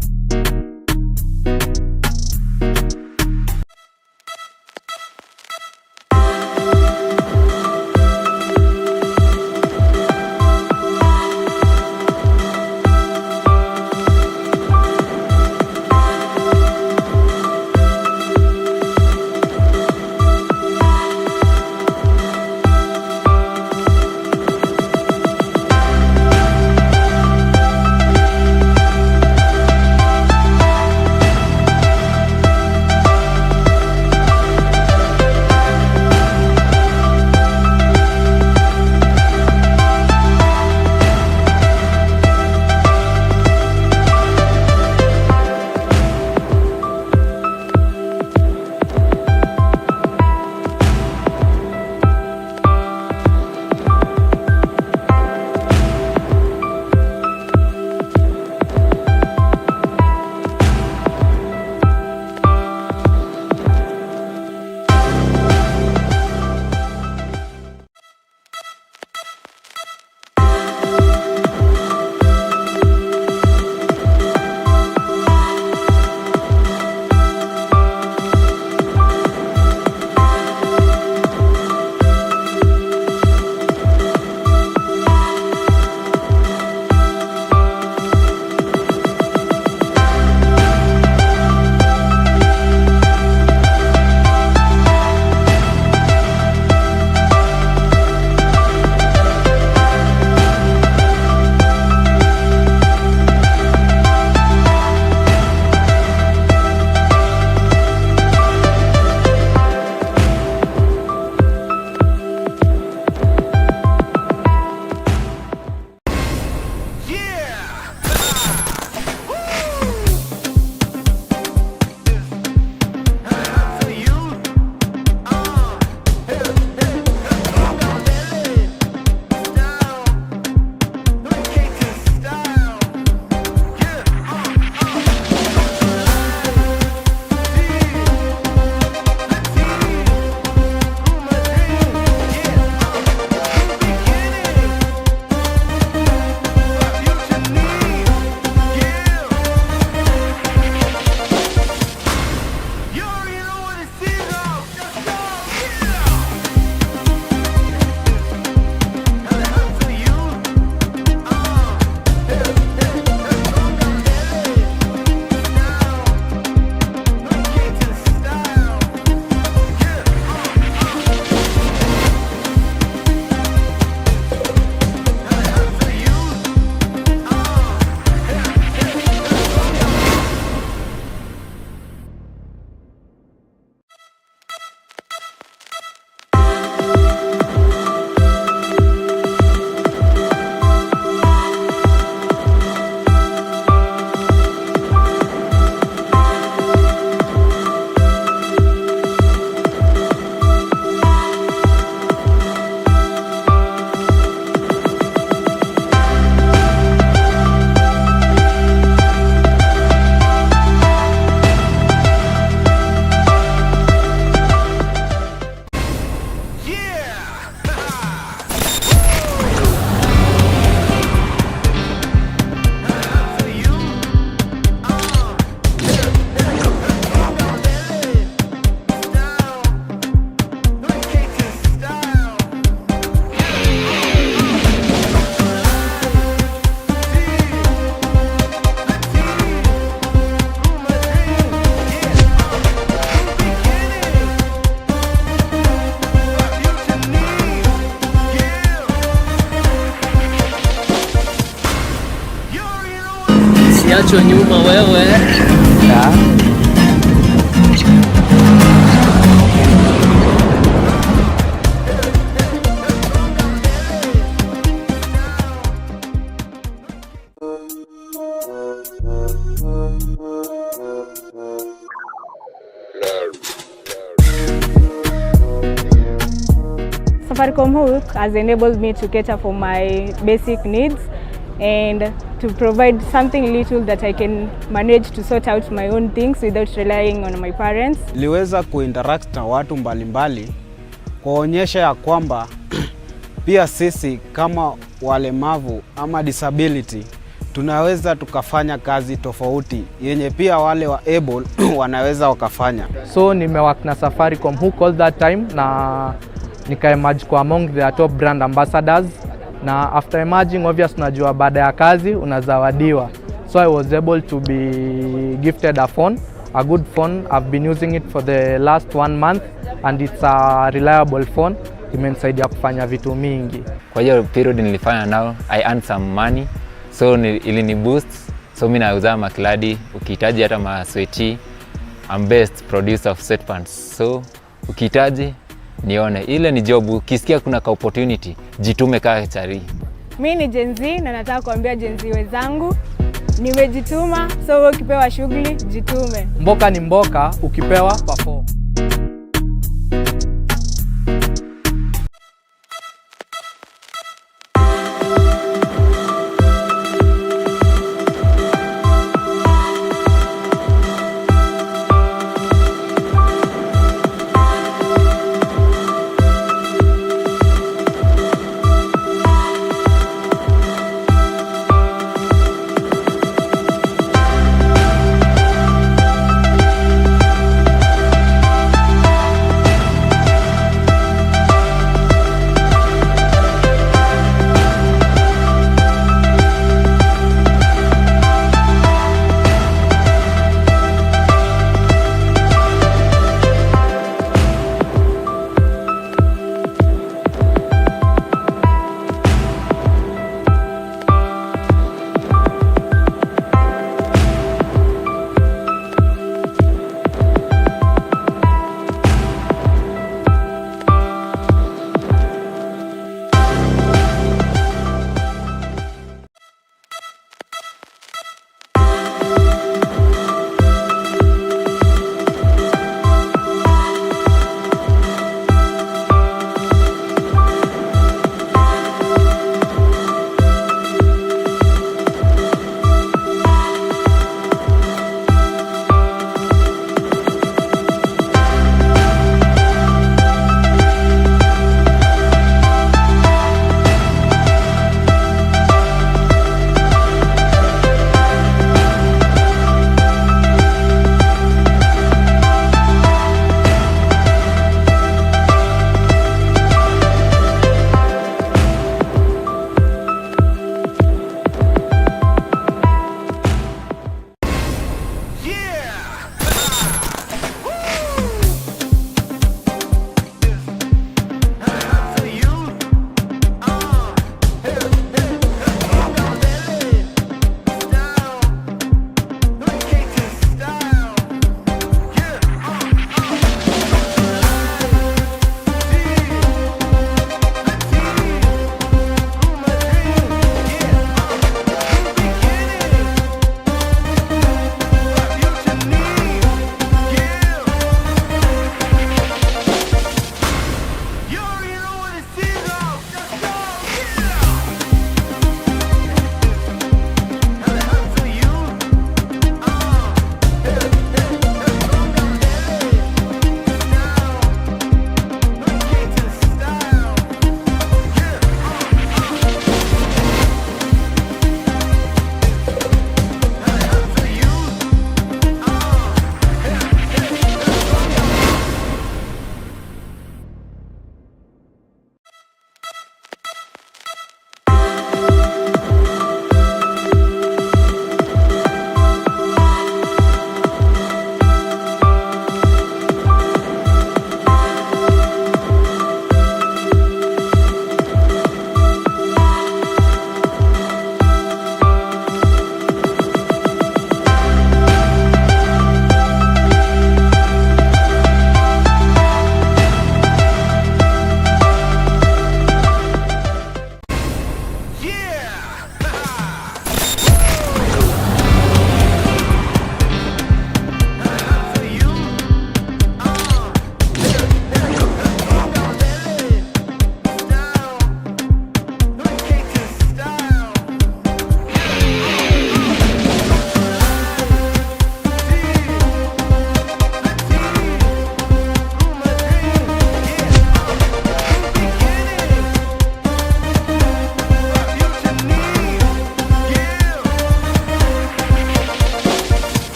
usiachwe nyuma wewe. Safaricom Hook has enabled me to cater for my basic needs and to provide something little that I can manage to sort out my own things without relying on my parents. Niliweza kuinteract na watu mbalimbali kuonyesha ya kwamba pia sisi kama walemavu ama disability tunaweza tukafanya kazi tofauti yenye pia wale wa able wanaweza wakafanya. So nimework na Safaricom Hook all that time na nika-emerge kwa among the top brand ambassadors, na after emerging obvious unajua baada ya kazi unazawadiwa. So I was able to be gifted a phone, a good phone. I've been using it for the last 1 month and it's a reliable phone. Imenisaidia kufanya vitu mingi. Kwa hiyo period nilifanya nao, I earned some money. So ilini boost. So mimi nauza makladi, ukihitaji hata masweti. I'm best producer of sweatpants. So ukihitaji nione, ile ni job. Ukisikia kuna ka opportunity, jitume kaa chari. Mimi ni Gen Z na nataka kuambia Gen Z wenzangu nimejituma, so ukipewa shughuli jitume. Mboka ni mboka, ukipewa perform.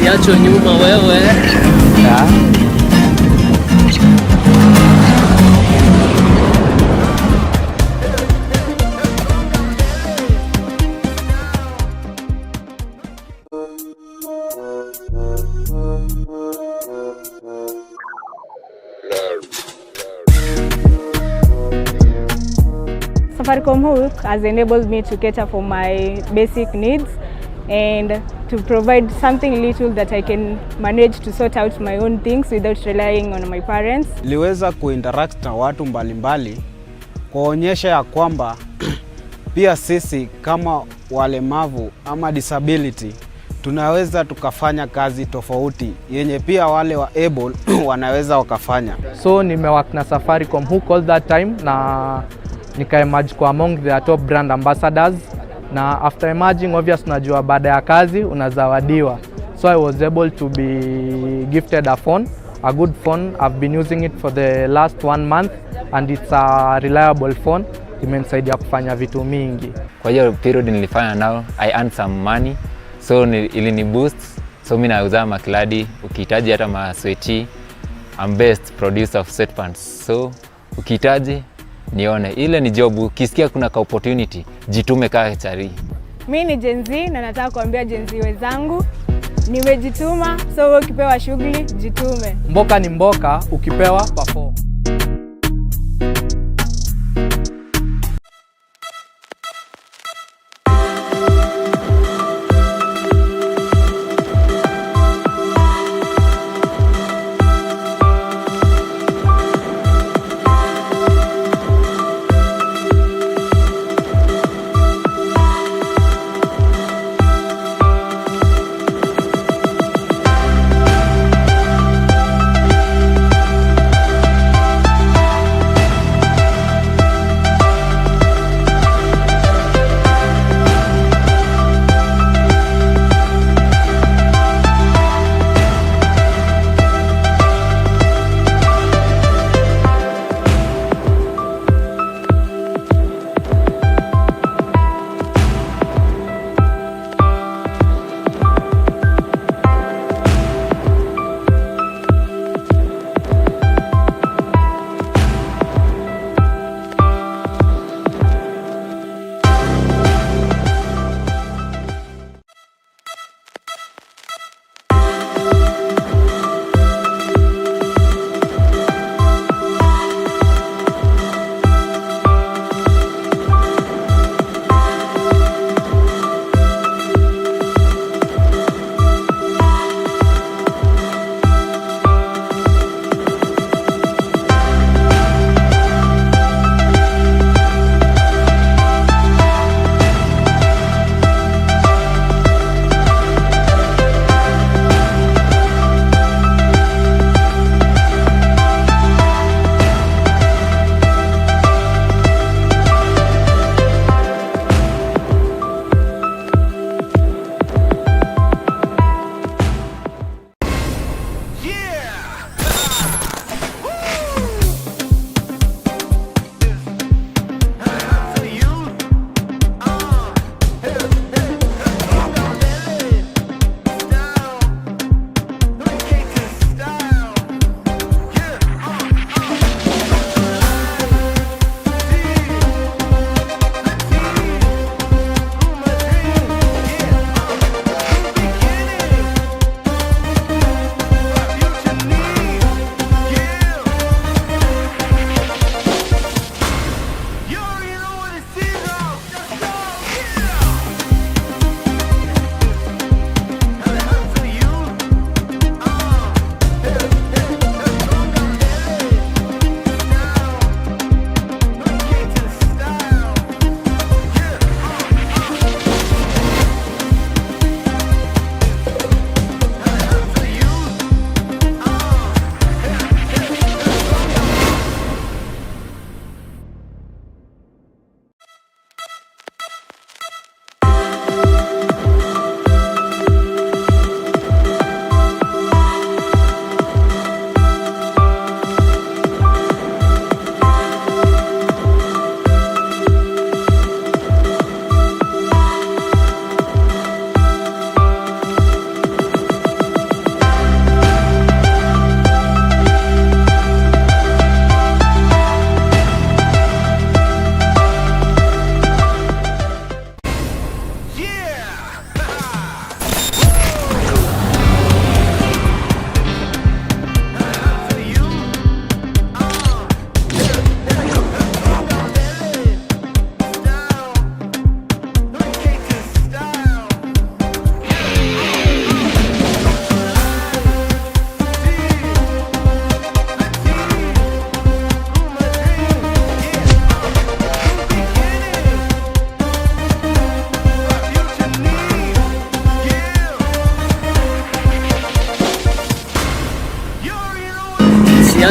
usiachwe nyuma wewe. Safaricom Hook has enabled me to cater for my basic needs and to provide something little that I can manage to sort out my own things without relying on my parents. Niliweza kuinteract na watu mbalimbali kuonyesha ya kwamba pia sisi kama walemavu ama disability tunaweza tukafanya kazi tofauti yenye pia wale wa able wanaweza wakafanya. So nimework na Safaricom Hook all that time na nika-emerge kwa among the top brand ambassadors, na after emerging obvious unajua baada ya kazi unazawadiwa. So I was able to be gifted a phone, a good phone. I've been using it for the last 1 month and it's a reliable phone. Imenisaidia kufanya vitu mingi. Kwa hiyo period nilifanya nao, I earned some money. So ilini boost. So mimi nauza makladi, ukihitaji hata masweti. I'm best producer of sweatpants. So ukihitaji nione, ile ni job. Ukisikia kuna ka opportunity, jitume kaa chari. Mimi ni Gen Z na nataka kuambia Gen Z wenzangu nimejituma, so ukipewa shughuli jitume. Mboka ni mboka, ukipewa perform.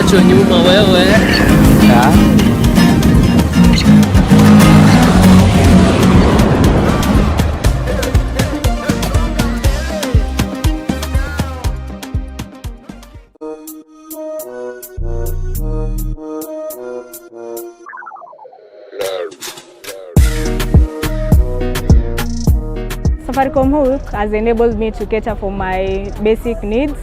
Usiachwe nyuma wewe. Safaricom Hook has enabled me to cater for my basic needs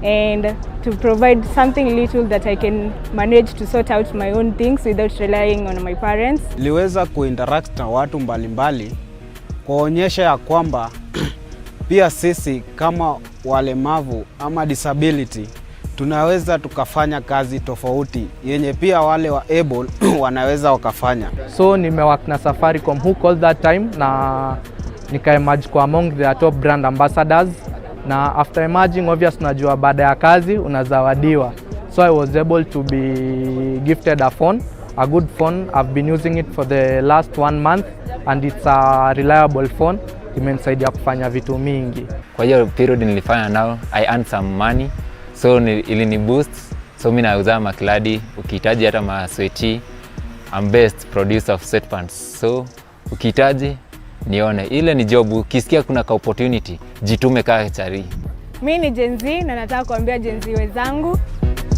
and to provide something little that I can manage to sort out my own things without relying on my parents. Niliweza kuinteract na watu mbalimbali kuonyesha ya kwamba pia sisi kama walemavu ama disability tunaweza tukafanya kazi tofauti yenye pia wale wa able wanaweza wakafanya. So nimework na Safaricom Hook all that time na nika-emerge kwa among the top brand ambassadors, na after emerging obvious unajua baada ya kazi unazawadiwa. So I was able to be gifted a phone, a good phone. I've been using it for the last 1 month and it's a reliable phone. Imenisaidia kufanya vitu mingi. Kwa hiyo period nilifanya nao, I earned some money. So ilini boost. So mimi nauza makladi, ukihitaji hata masweti. I'm best producer of sweatpants. So ukihitaji nione, ile ni job. Ukisikia kuna ka opportunity, jitume kaa chari. Mimi ni Gen Z na nataka kuambia Gen Z wenzangu,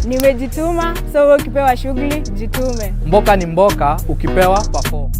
nimejituma, so ukipewa shughuli jitume. Mboka ni mboka, ukipewa perform.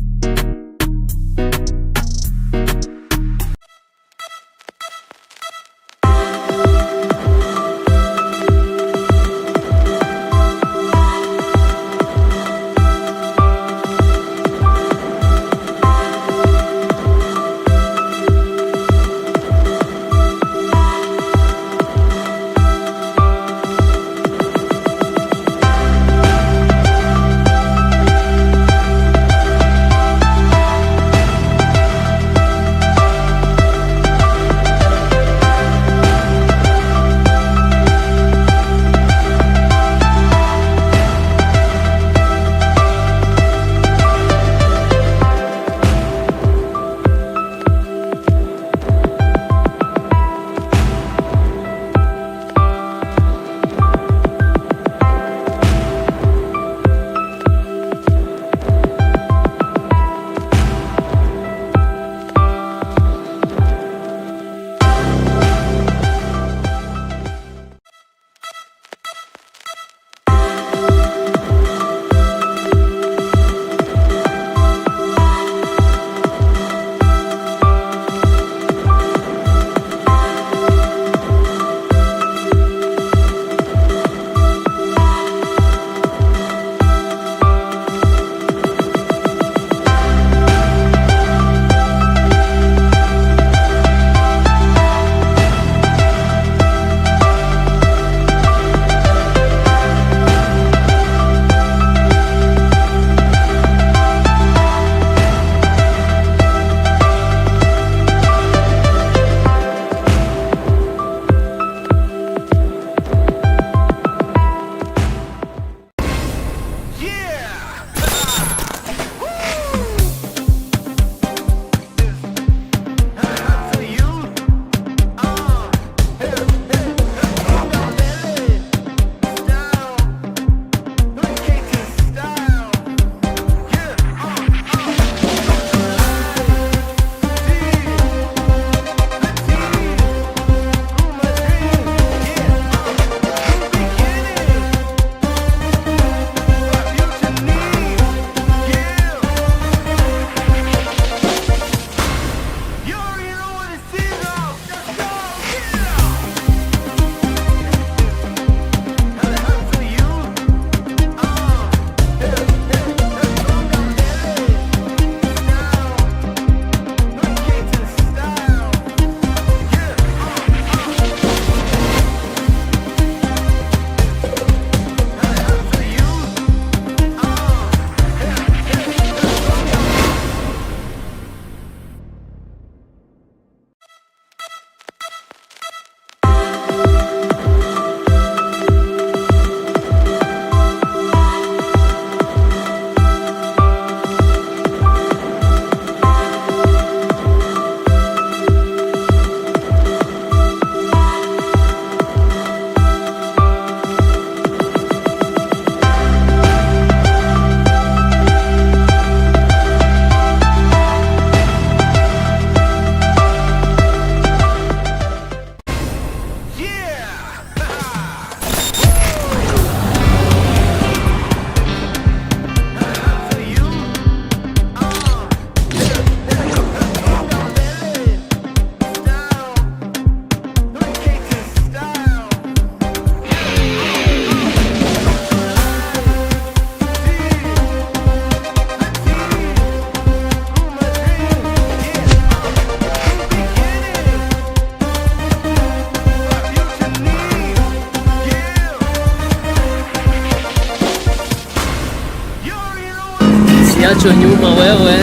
Umeachwa nyuma wewe.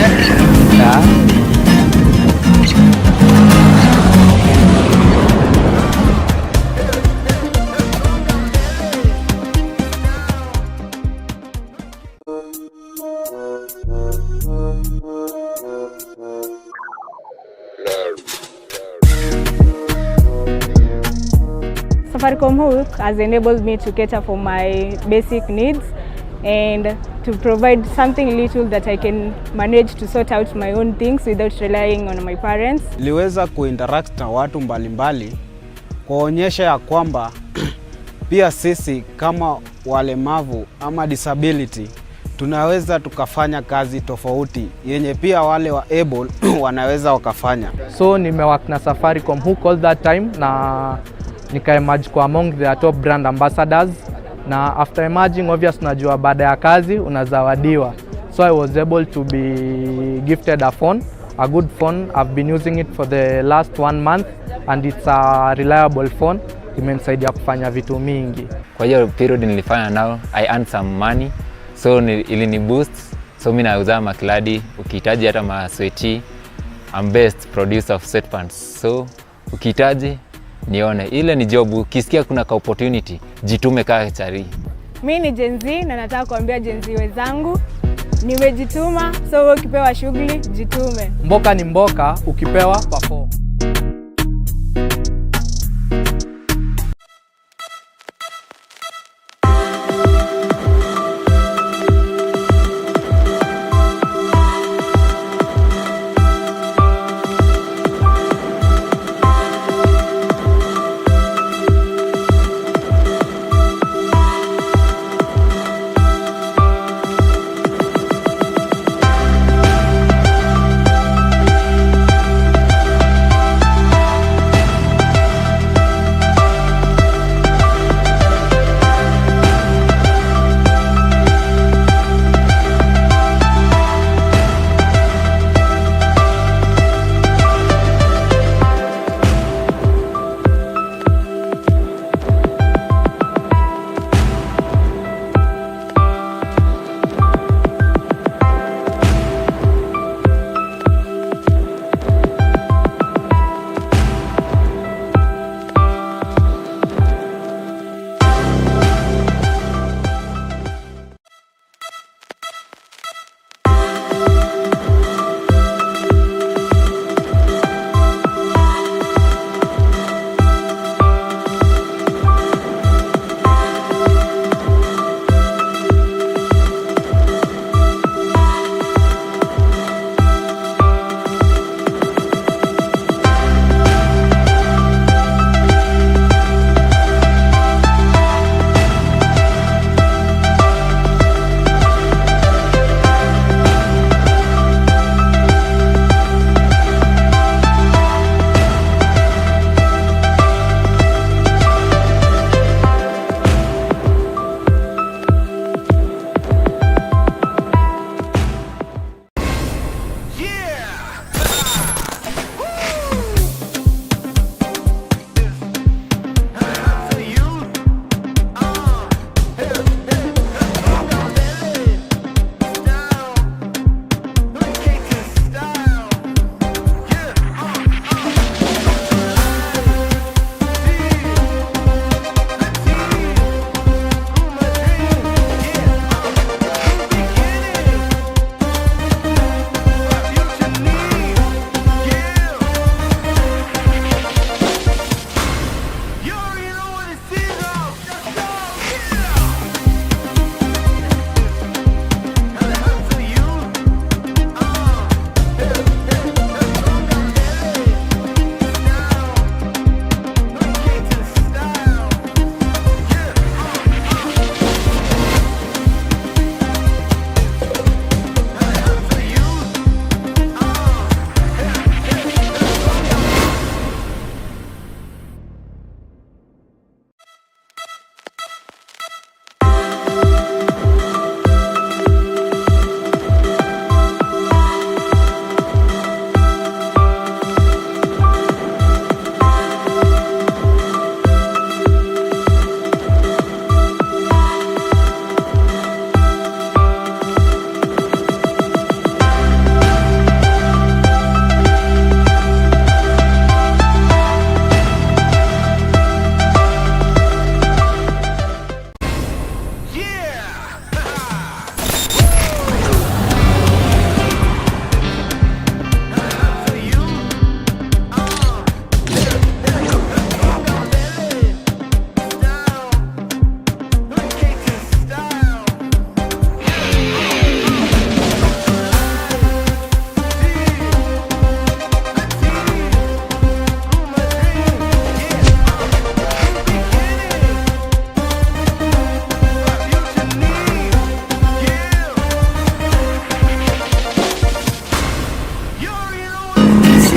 Safaricom Hook has enabled me to cater for my basic needs and to provide something little that I can manage to sort out my own things without relying on my parents. Niliweza kuinteract na watu mbalimbali kuonyesha ya kwamba pia sisi kama walemavu ama disability tunaweza tukafanya kazi tofauti yenye pia wale wa able wanaweza wakafanya. So nimework na Safaricom Hook all that time na nika-emerge kwa among the top brand ambassadors, na after emerging obvious unajua baada ya kazi unazawadiwa. So I was able to be gifted a phone, a good phone. I've been using it for the last 1 month and it's a reliable phone. Imenisaidia kufanya vitu mingi. Kwa hiyo period nilifanya nao, I earned some money. So ilini boost. So mimi nauza makladi, ukihitaji hata masweti. I'm best producer of sweatpants. So ukihitaji nione, ile ni job. Ukisikia kuna ka opportunity, jitume kaa chari. Mimi ni Gen Z na nataka kuambia Gen Z wenzangu nimejituma, so ukipewa shughuli jitume. Mboka ni mboka, ukipewa perform.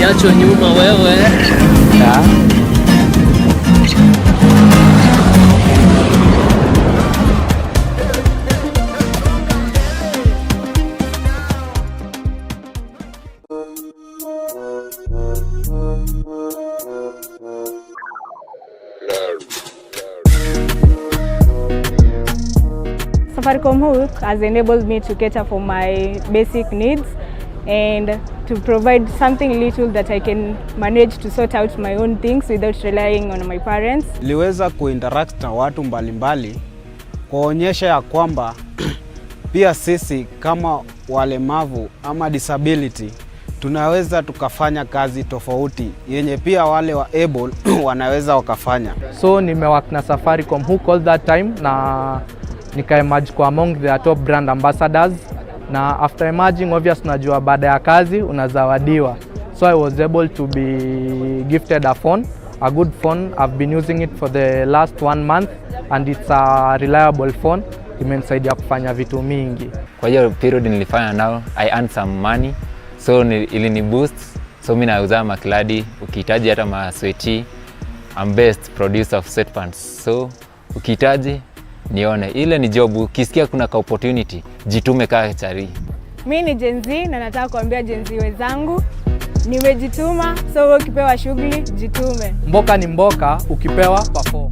usiachwe nyuma wewe. Safaricom Hook has enabled me to cater for my basic needs and to provide something little that I can manage to sort out my own things without relying on my parents. Niliweza kuinteract na watu mbalimbali kuonyesha ya kwamba pia sisi kama walemavu ama disability tunaweza tukafanya kazi tofauti yenye pia wale wa able wanaweza wakafanya. So nimework na Safaricom Hook all that time na nika-emerge kwa among the top brand ambassadors, na after emerging obvious unajua baada ya kazi unazawadiwa. So I was able to be gifted a phone, a good phone. I've been using it for the last 1 month and it's a reliable phone. Imenisaidia kufanya vitu mingi. Kwa hiyo period nilifanya nao, I earned some money. So ilini boost. So mimi nauza makladi, ukihitaji hata masweti. I'm best producer of sweatpants. So ukihitaji nione, ile ni job. Ukisikia kuna ka opportunity, jitume kaa chari. Mimi ni Gen Z na nataka kuambia Gen Z wenzangu, nimejituma, so ukipewa shughuli jitume. Mboka ni mboka, ukipewa perform.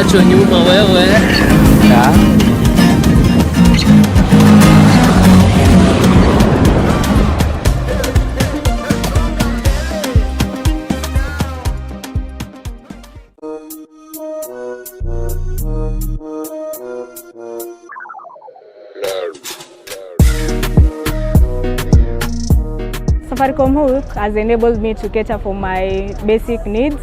umeachwa nyuma wewe. Safaricom Hook has enabled me to cater for my basic needs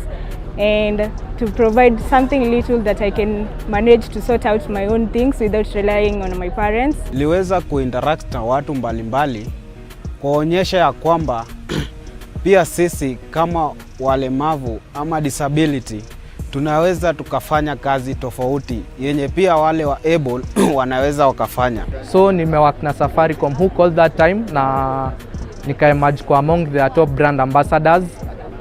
and to provide something little that I can manage to sort out my own things without relying on my parents. Niliweza kuinteract na watu mbalimbali kuonyesha ya kwamba pia sisi kama walemavu ama disability tunaweza tukafanya kazi tofauti yenye pia wale wa able wanaweza wakafanya. So nimework na Safaricom Hook all that time na nika-emerge kwa among the top brand ambassadors,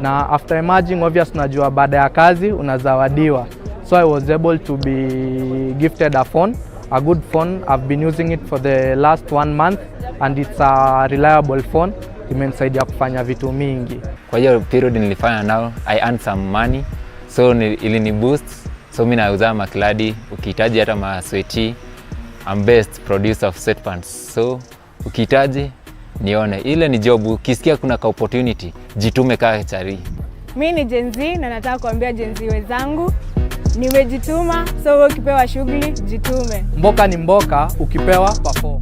na after emerging obvious najua baada ya kazi unazawadiwa. So I was able to be gifted a phone, a good phone. I've been using it for the last 1 month and it's a reliable phone. Imenisaidia kufanya vitu mingi. Kwa hiyo period nilifanya nao, I earned some money. So ilini boost. So mimi nauza makladi, ukihitaji hata masweti. I'm best producer of sweatpants. So ukihitaji nione, ile ni job. Ukisikia kuna ka opportunity, jitume kaa chari. Mimi ni Gen Z na nataka kuambia Gen Z wenzangu nimejituma, so ukipewa shughuli jitume. Mboka ni mboka, ukipewa perform.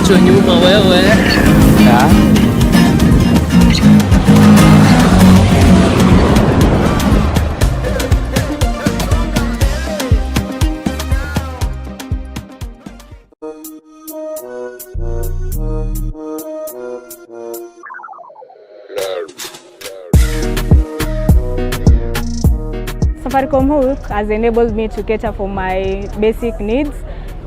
Umeachwa nyuma wewe. Safaricom Hook has enabled me to cater for my basic needs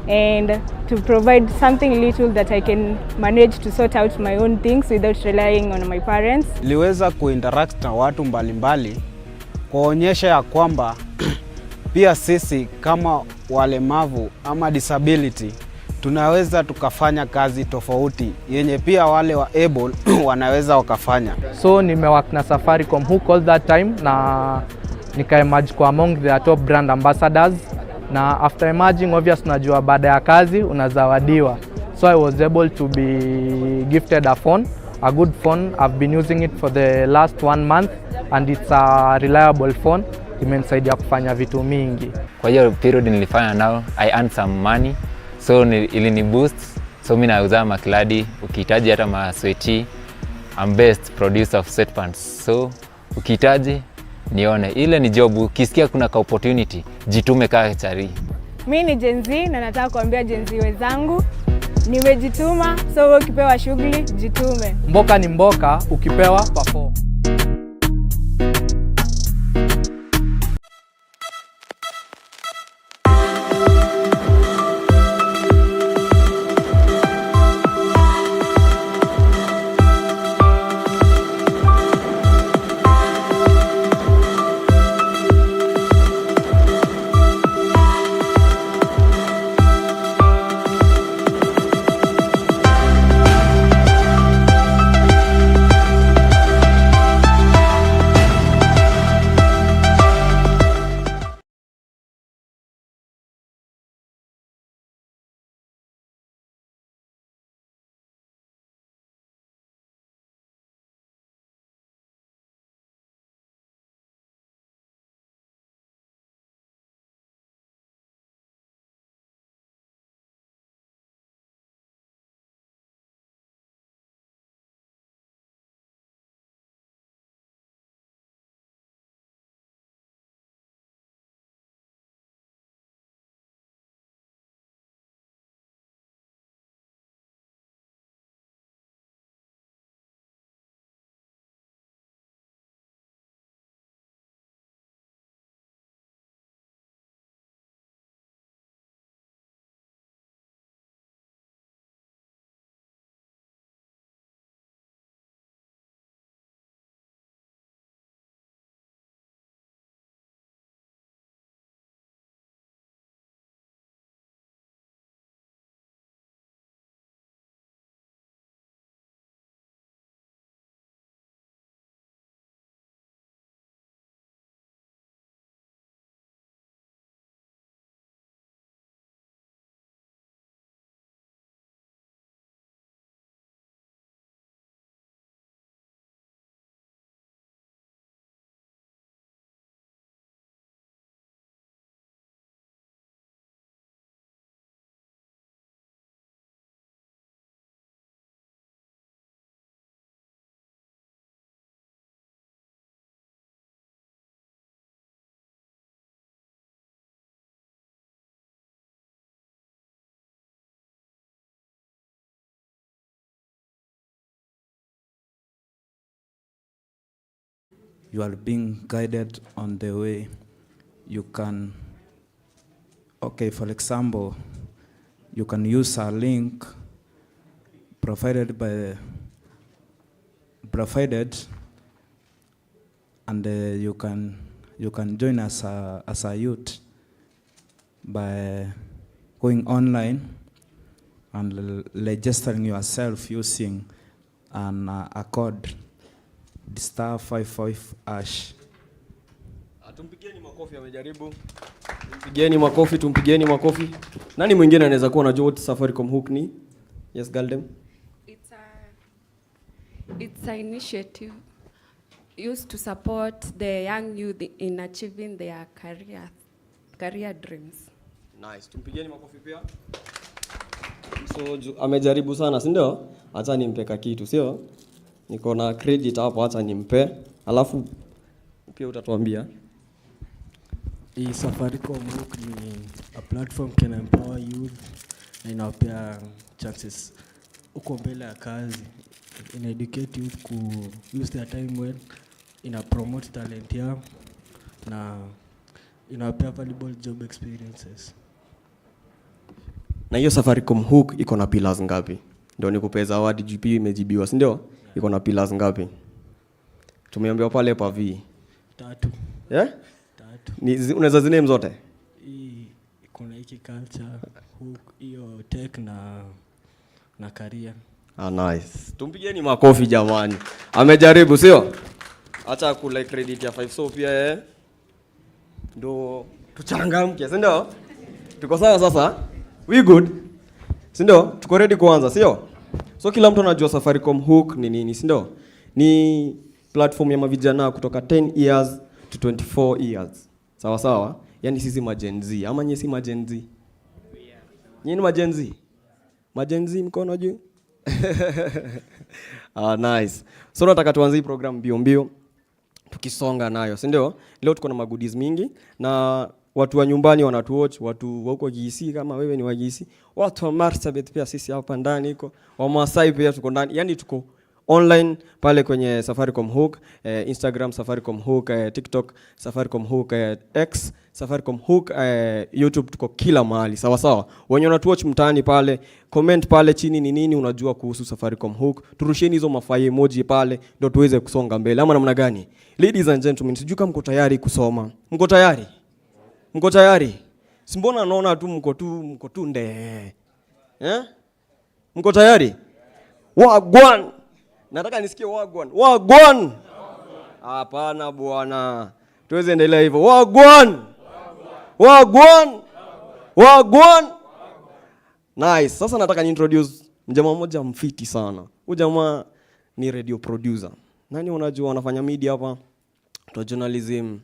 and to provide something little that I can manage to sort out my own things without relying on my parents. Niliweza kuinteract na watu mbalimbali kuonyesha ya kwamba pia sisi kama walemavu ama disability tunaweza tukafanya kazi tofauti yenye pia wale wa able wanaweza wakafanya. So nimework na Safaricom Hook all that time na nika-emerge kwa among the top brand ambassadors, na after emerging obvious unajua baada ya kazi unazawadiwa. So I was able to be gifted a phone, a good phone. I've been using it for the last 1 month and it's a reliable phone. Imenisaidia kufanya vitu mingi. Kwa hiyo period nilifanya nao, I earned some money. So ilini boost. So mimi nauza makladi, ukihitaji hata masweti. I'm best producer of sweatpants. So ukihitaji nione, ile ni job. Ukisikia kuna ka opportunity, jitume kaa chari. Mimi ni Gen Z na nataka kuambia Gen Z wenzangu nimejituma, so ukipewa shughuli jitume. Mboka ni mboka, ukipewa perform. You are being guided on the way. You can, okay, for example, you can use a link provided and you can join as a youth by going online and registering yourself using a code *55#. Tumpigieni makofi, amejaribu. Tumpigieni makofi. Nani mwingine anaweza kuwa anajua what Safaricom Hook ni? Yes, Galdem. It's an initiative used to support the young youth in achieving their career dreams. Nice. Tumpigieni makofi pia. So amejaribu sana, si ndio? Acha nimpe kitu, sio? Niko na credit hapo, acha nimpe. Alafu pia utatuambia. Hii Safaricom ni a platform can empower youth na inawapea chances uko mbele ya kazi. Ina educate youth ku use their time well, ina promote talent yao na inawapea valuable job experiences. Na hiyo Safaricom Hook iko na pillars ngapi? Ndio nikupe zawadi, GP imejibiwa, si ndio? Iko na pillars ngapi? Tumeambiwa pale pa V. 3. Yeah? 3. Unaweza ziname zote? Hii iko na hiki culture, hook, hiyo tech na career. Nice. Tumpigeni makofi jamani. Amejaribu, sio? Acha kula credit ya 5 so pia ndo tuchangamke, si ndio? Tuko sawa sasa? We good? Si ndio? Tuko ready kuanza, sio? So kila mtu anajua Safaricom Hook ni nini, si ndio? Ni platform ya mavijana kutoka 10 years to 24 years. Sawa sawa? Yaani sisi majenzi, ama nyinyi si majenzi? Nyinyi majenzi? Majenzi mkono juu? Nice. So nataka tuanze hii program mbio tukisonga nayo, si ndio? Leo tuko na magoodies mingi na watu wa nyumbani wanatuwatch, watu wa huko GC kama wewe ni wa GC, watu wa Marsabit pia sisi hapa ndani iko, wa Masai pia tuko ndani. Yaani tuko online pale kwenye Safaricom Hook, Instagram Safaricom Hook, TikTok Safaricom Hook, X Safaricom Hook, YouTube, tuko kila mahali. Sawa sawa. Wenye unatuwatch mtaani pale, comment pale chini ni nini unajua kuhusu Safaricom Hook. Turusheni hizo mafai emoji pale ndio tuweze kusonga mbele. Ama namna gani? Ladies and gentlemen, sijui kama mko tayari kusoma. Mko tayari? Mko tayari? Simbona naona tu mko tu nde. Mko tayari? Wagwan. Nataka nisikie wagwan. Wagwan. Hapana bwana. Tuweze endelea hivyo. Wagwan. Wagwan. Wagwan. Nice. Sasa nataka ni introduce mjamaa mmoja mfiti sana. Huyu jamaa ni radio producer. Nani unajua wanafanya media hapa? To journalism.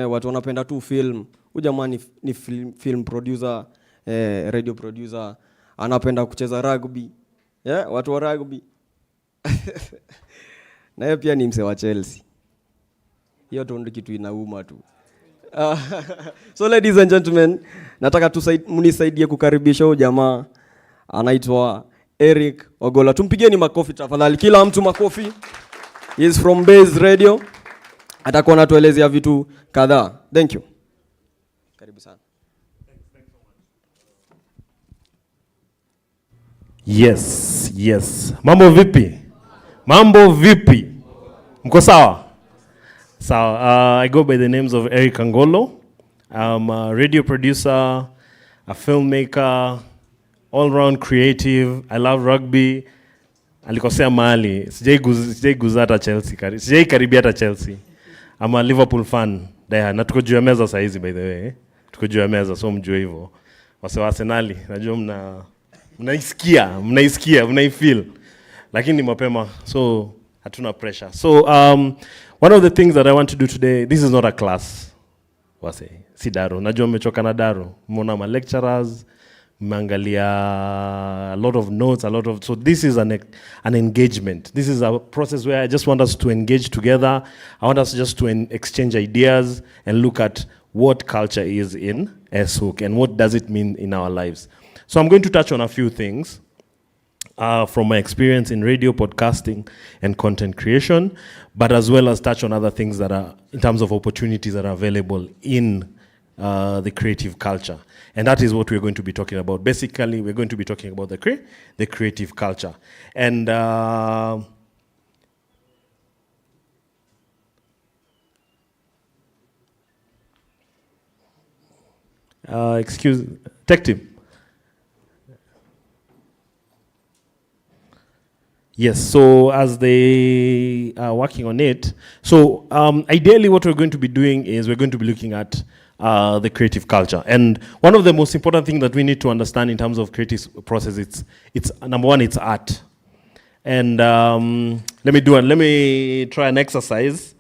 Watu wanapenda tu film. Huyu jamaa ni film producer, radio producer. Anapenda kucheza rugby. Watu wa rugby. Na yeye pia ni mse wa Chelsea. Hiyo ndio kitu inauma tu. So ladies and gentlemen, nataka mnisaidie kukaribisha huyu jamaa. Anaitwa Eric Ogolla. Tumpigeni makofi tafadhali. Kila mtu makofi. He is from Base Radio. Atakuwa anatuelezea vitu kadhaa. Thank you. Karibu sana. Yes. Mambo vipi? Mambo vipi? Mko sawa? Sawa. I go by the names of Eric Angolo. I'm a radio producer, a filmmaker, all-round creative. I love rugby. Alikosea mahali. Sijaiguza hata Chelsea. Sijaikaribia hata Chelsea. I'm a Liverpool fan. Na tuko juu ya meza saa hizi by the way. Tuko juu ya meza, so mjue hivyo. Wase wa Arsenali, najua mnaifeel. Lakini ni mapema, so hatuna pressure. So one of the things that I want to do today, this is not a class. Wase, si daru. Najua mmechoka na daru. Mmeona ma lecturers, mmeangalia a lot of notes, so this is an engagement. This is a process where I just want us to engage together. I want us just to exchange ideas and look at what culture is in S-Hook and what does it mean in our lives. So I'm going to touch on a few things from my experience in radio, podcasting, and content creation, but as well as touch on other things that are, in terms of opportunities that are available in the creative culture. And that is what we're going to be talking about. Basically, we're going to be talking about the creative culture. And tech team. Yes, so as they are working on it, so ideally what we're going to be doing is we're going to be looking at the creative culture. And one of the most important things that we need to understand in terms of creative process, it's number one, it's art. And let me try an exercise.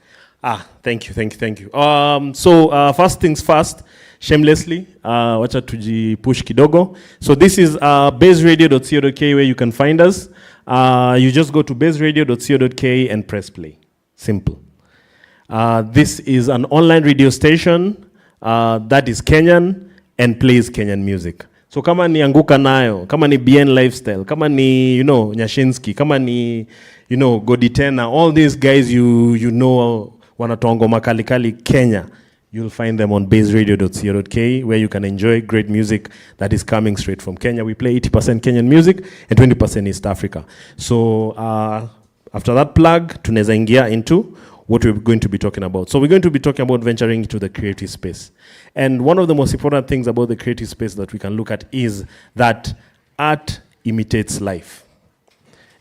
Thank you. So first things first, shamelessly, wacha tujipush kidogo. So this is baseradio.co.ke where you can find us. You just go to baseradio.co.ke and press play. Simple. This is an online radio station that is Kenyan and plays Kenyan music. So kama ni Anguka Nayo, kama ni BN Lifestyle, kama ni, Nyashinsky, kama ni, Goditena, all these guys you know wanatongo makalikali Kenya, you'll find them on baseradio.co.ke where you can enjoy great music that is coming straight from Kenya. We play 80% Kenyan music and 20% East Africa. So after that plug, tunaweza ingia into what we're going to be talking about. So we're going to be talking about venturing into the creative space. And one of the most important things about the creative space that we can look at is that art imitates life.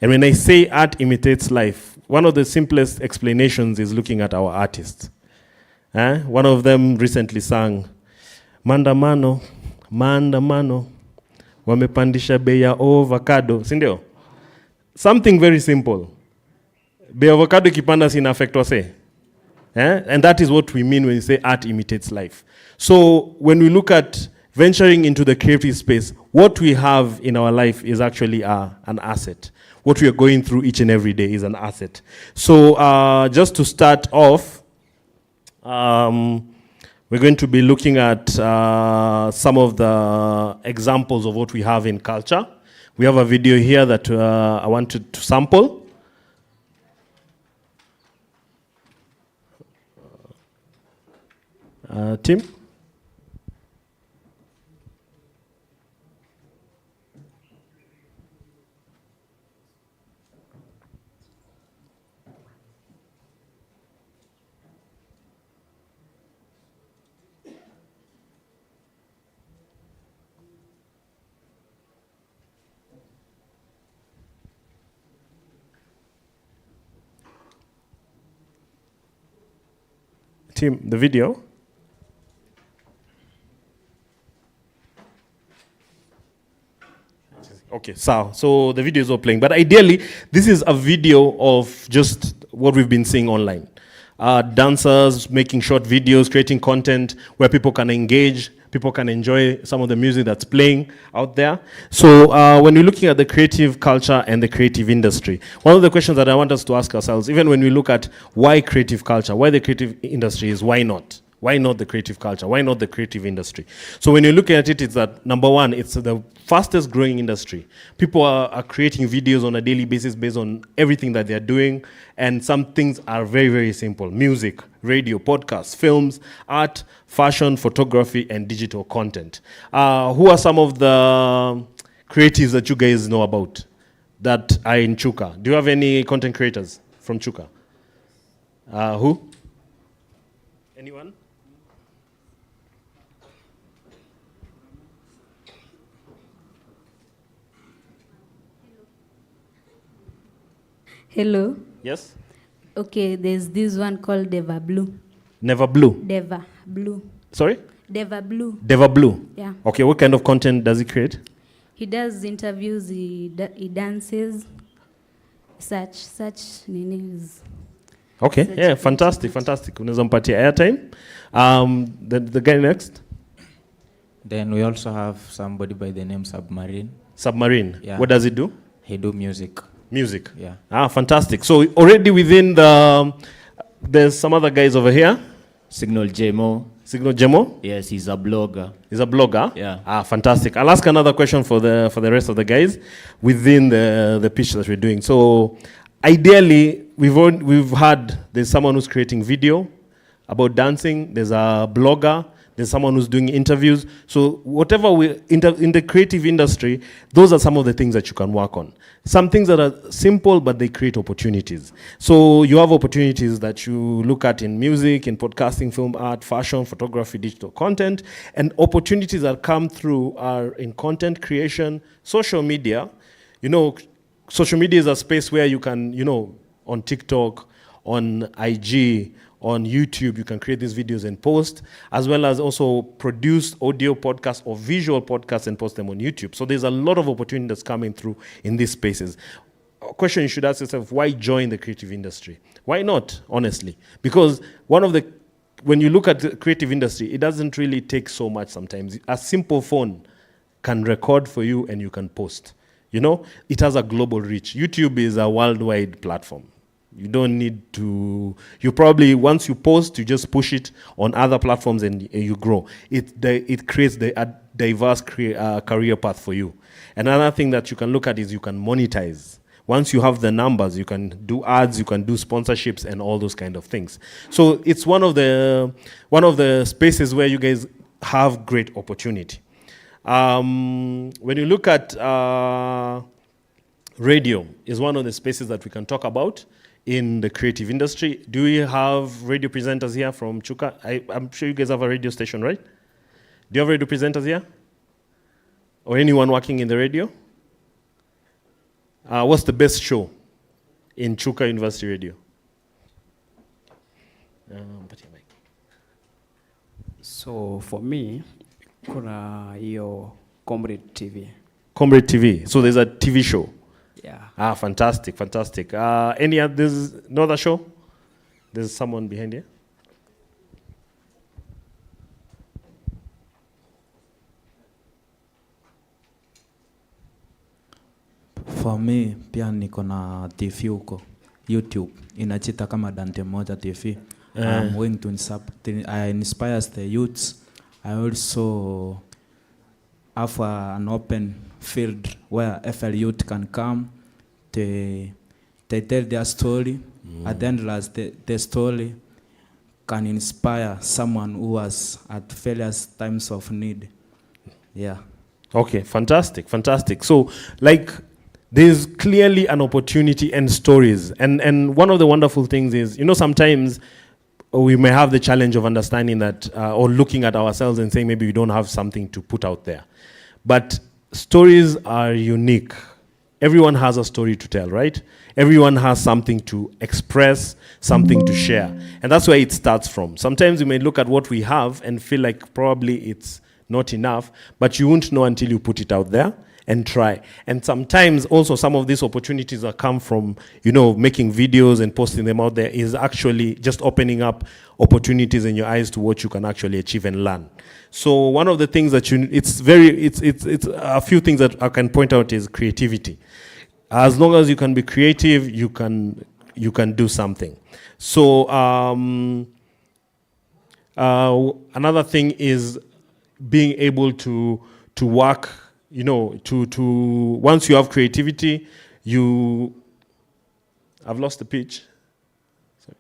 And when I say art imitates life, one of the simplest explanations is looking at our artists. One of them recently sang, Maandamano, wamepandisha bei ya avocado, si ndio? Something very simple. Bei avocado ikipanda si affect wase. And that is what we mean when we say art imitates life. So when we look at venturing into the creative space, what we have in our life is actually an asset. What we are going through each and every day is an asset. So just to start off, we're going to be looking at some of the examples of what we have in culture. We have a video here that I wanted to sample. Tim? Tim, the video. Okay, so the video is all playing. But ideally, this is a video of just what we've been seeing online. Dancers making short videos, creating content where people can engage, people can enjoy some of the music that's playing out there. So when we're looking at the creative culture and the creative industry, one of the questions that I want us to ask ourselves, even when we look at why creative culture, why the creative industry is, why not? Why not the creative culture? Why not the creative industry? So when you're looking at it, it's that, number one, it's the fastest growing industry. People are creating videos on a daily basis based on everything that they're doing. And some things are very, very simple. Music, radio, podcasts, films, art, fashion, photography, and digital content. Who are some of the creatives that you guys know about that are in Chuka? Do you have any content creators from Chuka? Who? Anyone? Hello. Yes? Okay, there's this one called Deva Blue. Never Blue? Deva Blue. Sorry? Deva Blue. Deva Blue? Yeah. Okay, what kind of content does he create? He does interviews, he dances, such news. Okay, Such yeah, fantastic. Unaweza mpatia airtime. The guy next? Then we also have somebody by the name Submarine. Submarine? Yeah. What does he do? He do music. Music? Yeah. Fantastic. So already within there's some other guys over here. Signal Jemo. Signal Jemo? Yes, he's a blogger. He's a blogger? Yeah. Fantastic. I'll ask another question for the rest of the guys within the pitch that we're doing. So ideally, there's someone who's creating video about dancing, there's a blogger, there's someone who's doing interviews. So whatever in the creative industry, those are some of the things that you can work on. Some things that are simple, but they create opportunities. So you have opportunities that you look at in music, in podcasting, film, art, fashion, photography, digital content, and opportunities that come through are in content creation, social media. Social media is a space where you can, on TikTok, on IG, on YouTube, you can create these videos and post, as well as also produce audio podcasts or visual podcasts and post them on YouTube. So there's a lot of opportunity that's coming through in these spaces. question you should ask yourself, why join the creative industry? Why not, honestly? Because when you look at the creative industry, it doesn't really take so much sometimes. A simple phone can record for you and you can post. You know, it has a global reach. YouTube is a worldwide platform. You don't need to, you probably, once you post, you just push it on other platforms and you grow. It creates a diverse career path for you. Another thing that you can look at is you can monetize. Once you have the numbers, you can do ads, you can do sponsorships and all those kind of things. So it's one of the spaces where you guys have great opportunity. When you look at radio, is one of the spaces that we can talk about in the creative industry. Do we have radio presenters here from Chuka? I'm sure you guys have a radio station, right? Do you have radio presenters here? Or anyone working in the radio? What's the best show in Chuka University Radio? So for me, kuna hiyo Comrade TV. Comrade TV. So there's a TV show. Yeah. Fantastic. Any other? There's no other show? There's someone behind here. For me, pia niko na TV huko YouTube inachita kama Dante Moja TV. I'm going to inspire the youths. I also have an open field where FL youth can come. They tell their story. At the end, the story can inspire someone who was at various times of need. Yeah. Okay, fantastic. So, like, there's clearly an opportunity and stories. And one of the wonderful things is, sometimes we may have the challenge of understanding that, or looking at ourselves and saying maybe we don't have something to put out there. But stories are unique. Everyone has a story to tell, right? Everyone has something to express, something to share. And that's where it starts from. Sometimes you may look at what we have and feel like probably it's not enough, but you won't know until you put it out there and try. And sometimes also some of these opportunities that come from, making videos and posting them out there is actually just opening up opportunities in your eyes to what you can actually achieve and learn. So one of the things that it's a few things that I can point out is creativity. As long as you can be creative, you can do something. So another thing is being able to work, once you have creativity, I've lost the pitch. Sorry.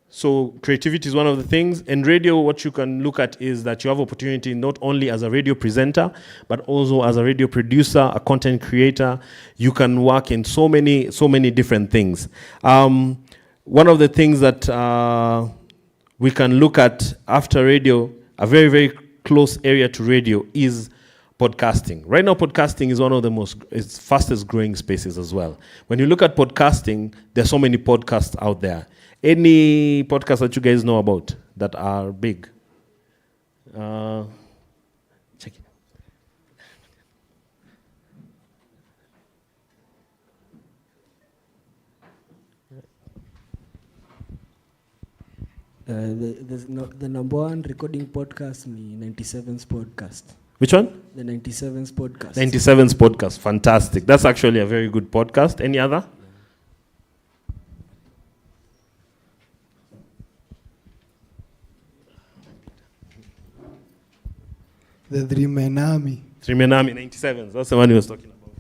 So creativity is one of the things. In radio, what you can look at is that you have opportunity not only as a radio presenter, but also as a radio producer, a content creator. You can work in so many different things. One of the things that we can look at after radio, a very, very close area to radio, is podcasting. Right now, podcasting is one of the fastest growing spaces as well. When you look at podcasting, there's so many podcasts out there. Any podcasts that you guys know about that are big? Check it. The number one recording podcast ni 97's podcast. Which one? The 97's podcast. 97's podcast, fantastic. That's actually a very good podcast. Any other? The Three Men Army. 97's. That's the one he was talking about.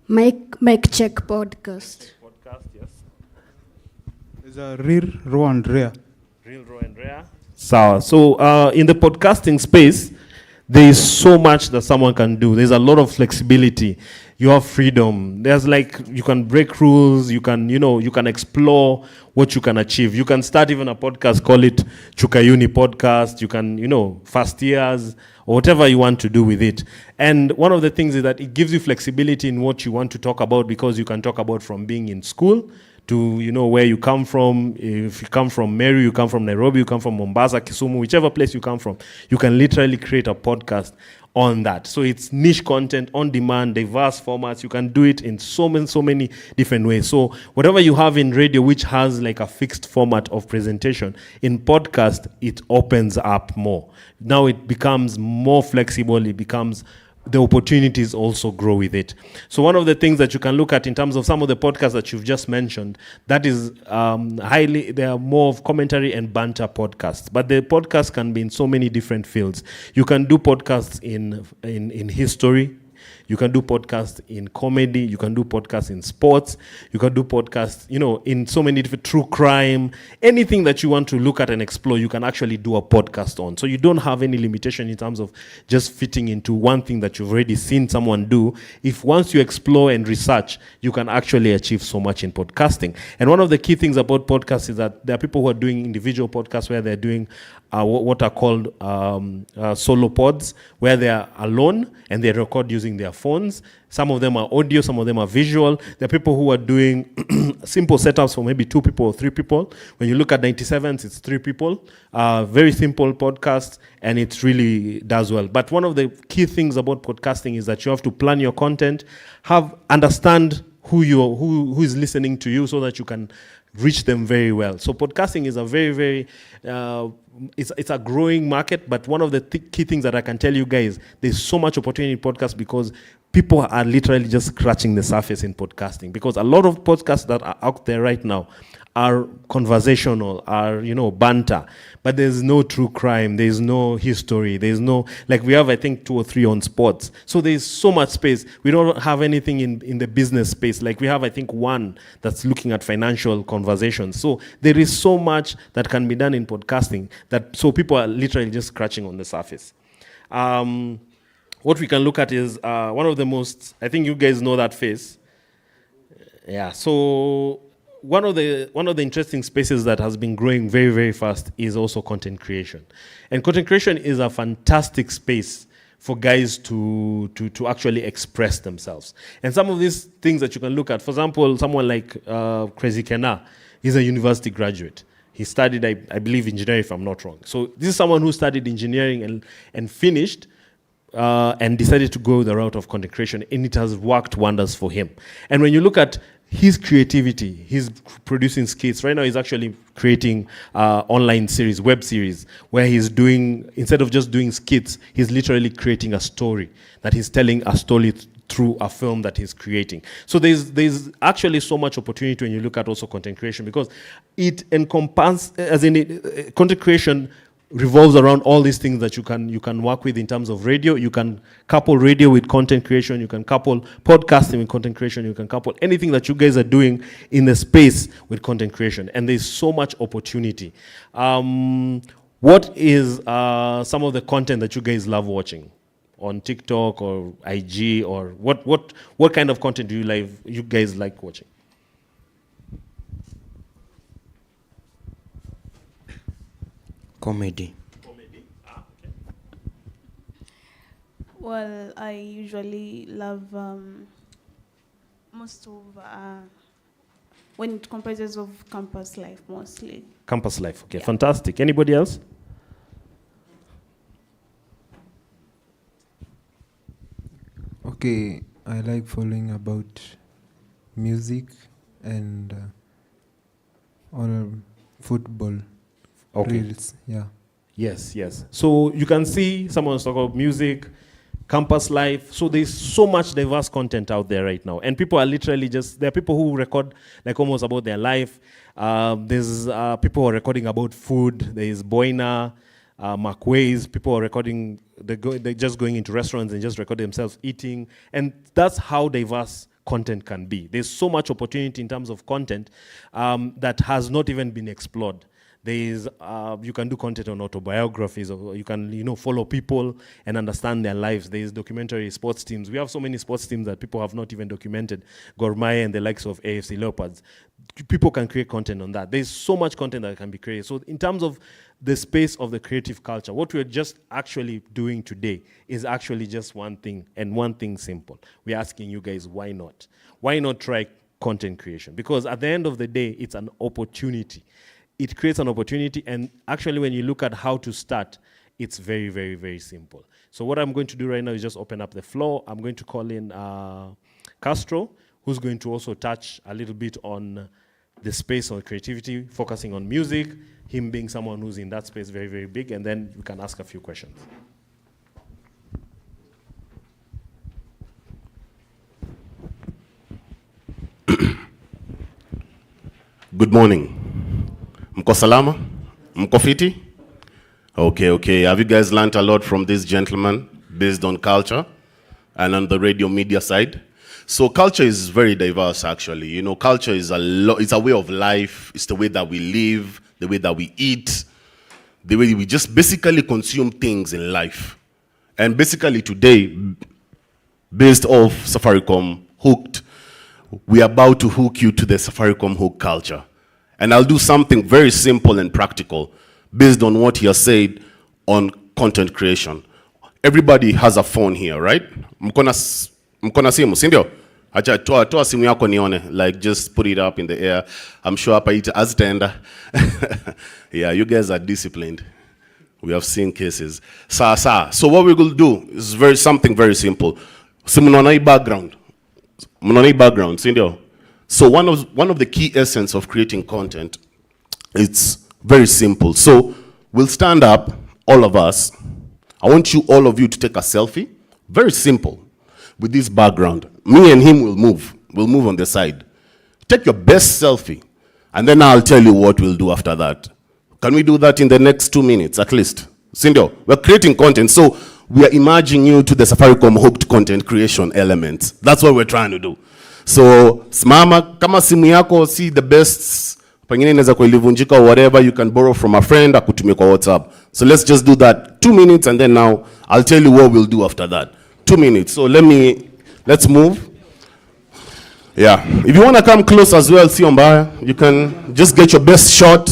Mic Check podcast. Podcast, yes. There's a Real, Raw and Rare. Real, Raw and Rare. So in the podcasting space, there is so much that someone can do. There's a lot of flexibility. You have freedom. There's you can break rules. You can explore what you can achieve. You can start even a podcast, call it Chuka Uni podcast. You can, first years or whatever you want to do with it. And one of the things is that it gives you flexibility in what you want to talk about, because you can talk about from being in school to, you know, where you come from. If you come from Meru, you come from Nairobi, you come from Mombasa, Kisumu, whichever place you come from, you can literally create a podcast on that. So it's niche content, on demand, diverse formats. You can do it in so many different ways. So whatever you have in radio, which has like a fixed format of presentation, in podcast, it opens up more. Now it becomes more flexible. It becomes, the opportunities also grow with it. So one of the things that you can look at in terms of some of the podcasts that you've just mentioned, that is they are more of commentary and banter podcasts. But the podcast can be in so many different fields. You can do podcasts in history. You can do podcasts in comedy. You can do podcasts in sports. You can do podcasts, you know, in so many different, true crime. Anything that you want to look at and explore, you can actually do a podcast on. So you don't have any limitation in terms of just fitting into one thing that you've already seen someone do. If once you explore and research, you can actually achieve so much in podcasting. And one of the key things about podcasts is that there are people who are doing individual podcasts where they're doing what are called solo pods, where they are alone and they record using their phones. Some of them are audio, some of them are visual. There are people who are doing simple setups for maybe 2 people or 3 people. When you look at 97s, it's 3 people. Very simple podcast, and it really does well. But one of the key things about podcasting is that you have to plan your content, understand who is listening to you so that you can reach them very well. So podcasting is a very it's a growing market, but one of the key things that I can tell you guys, there's so much opportunity in podcasts because people are literally just scratching the surface in podcasting, because a lot of podcasts that are out there right now are conversational, are, you know, banter, but there's no true crime, there's no history, there's no, like we have I think 2 or 3 on sports. So there's so much space. We don't have anything in the business space. Like we have I think 1 that's looking at financial conversations. So there is so much that can be done in podcasting that, so people are literally just scratching on the surface. What we can look at is one of the most, I think you guys know that face. Yeah, so one of the interesting spaces that has been growing very fast is also content creation. And content creation is a fantastic space for guys to actually express themselves. And some of these things that you can look at, for example, someone like Crazy Kena, he's a university graduate. He studied, I believe, engineering, if I'm not wrong. So this is someone who studied engineering and finished and decided to go the route of content creation, and it has worked wonders for him. And when you look at his creativity, he's producing skits. Right now he's actually creating online series, web series, where he's doing, instead of just doing skits, he's literally creating a story, that he's telling a story through a film that he's creating. So there's actually so much opportunity when you look at also content creation, because it encompasses, as in content creation revolves around all these things that you can work with in terms of radio. You can couple radio with content creation. You can couple podcasting with content creation. You can couple anything that you guys are doing in the space with content creation. And there's so much opportunity. What is some of the content that you guys love watching on TikTok or IG, or what kind of content do you guys like watching? Comedy. Okay. Well, I usually love most of when it comprises of campus life mostly. Campus life, okay, yeah. Fantastic. Anybody else? Okay, I like following about music and or football. Okay. Reels, yeah. Yes. So you can see someone's talking about music, campus life. So there's so much diverse content out there right now. And people are literally there are people who record like almost about their life. There's people who are recording about food. There's Boina, Markways. People are recording, they're just going into restaurants and just record themselves eating. And that's how diverse content can be. There's so much opportunity in terms of content that has not even been explored. There's you can do content on autobiographies, or you can follow people and understand their lives. There's documentary sports teams. We have so many sports teams that people have not even documented. Gor Mahia and the likes of AFC Leopards. People can create content on that. There's so much content that can be created. So in terms of the space of the creative culture, what we're just actually doing today is actually just one thing, and one thing simple. We're asking you guys, why not? Why not try content creation, because at the end of the day, it's an opportunity. It creates an opportunity, and actually when you look at how to start, it's very, very, very simple. So what I'm going to do right now is just open up the floor. I'm going to call in Castro, who's going to also touch a little bit on the space on creativity, focusing on music, him being someone who's in that space very, very big, and then we can ask a few questions. Good morning. Mko salama? Mko fiti? Okay. Have you guys learned a lot from this gentleman based on culture and on the radio media side? So culture is very diverse, actually. You know, culture is it's a way of life. It's the way that we live, the way that we eat, the way we just basically consume things in life. And basically today, based off Safaricom Hooked, we are about to hook you to the Safaricom Hook culture. And I'll do something very simple and practical based on what he has said on content creation. Everybody has a phone here, right? Mkona simu, sindio? Acha toa simu yako nione, like just put it up in the air. I'm sure hapa ita azitenda. Yeah, you guys are disciplined. We have seen cases. So what we will do is something very simple. So mnaona background. Sindio? So one of the key essence of creating content, it's very simple. So we'll stand up, all of us. I want all of you to take a selfie. Very simple. With this background. Me and him will move. We'll move on the side. Take your best selfie. And then I'll tell you what we'll do after that. Can we do that in the next 2 minutes at least? Sindio, we're creating content. So we are imaging you to the Safaricom Hooked content creation elements. That's what we're trying to do. So simama, kama simu yako, see the best, pengine inaweza kuilivunjika or whatever, you can borrow from a friend, akutumie kwa WhatsApp. So let's just do that 2 minutes, and then now I'll tell you what we'll do after that. 2 minutes. So let's move. Yeah. If you want to come close as well, see mbaya, you can just get your best shot.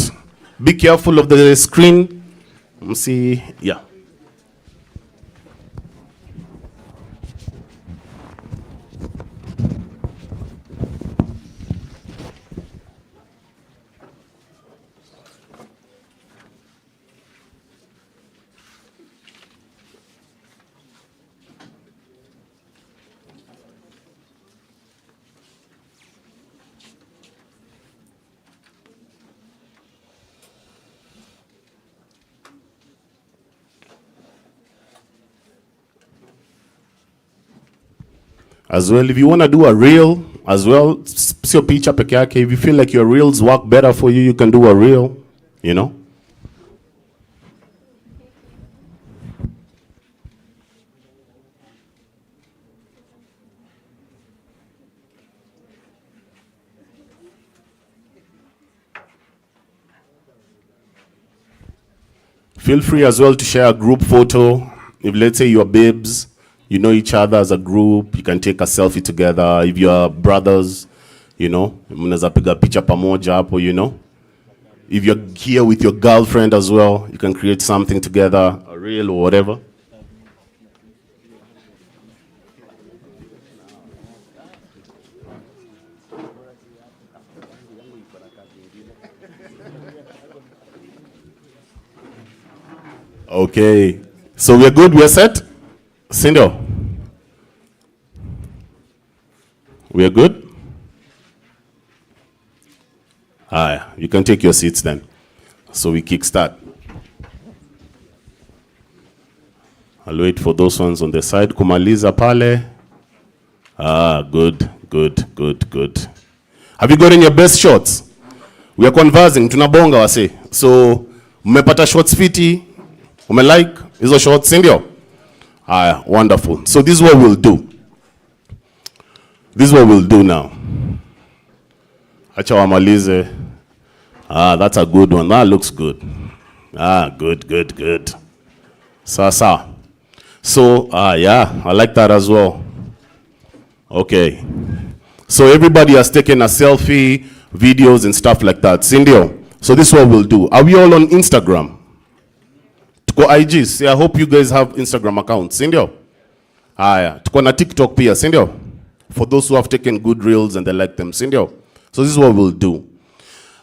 Be careful of the screen. See, yeah. As well, if you want to do a reel as well, sio picha peke yake. If you feel like your reels work better for you, you can do a reel, you know. Feel free as well to share a group photo. If let's say you're babes, you know each other as a group, you can take a selfie together. If you're brothers, you know, mnaweza piga picha pamoja hapo, you know. If you're here with your girlfriend as well, you can create something together, a reel or whatever. Okay, so we're good, we're set? Sindio? We're good? You can take your seats then. So we kickstart. I'll wait for those ones on the side. Kumaliza pale. Good. Have you gotten your best shots? We are conversing, tunabonga wase. So, mmepata shots fiti? Umelike hizo shots, sindio? Wonderful. So this is what we'll do. This is what we'll do now. Acha wamalize. That's a good one. That looks good. Good. Sasa. So, yeah, I like that as well. Okay. So everybody has taken a selfie, videos and stuff like that. Sindio? So this is what we'll do. Are we all on Instagram? Tuko IGs. Yeah, I hope you guys have Instagram accounts. Sindio? Tuko na TikTok pia. Sindio? for those who have taken good reels and they like them. Sindio? So this is what we'll do.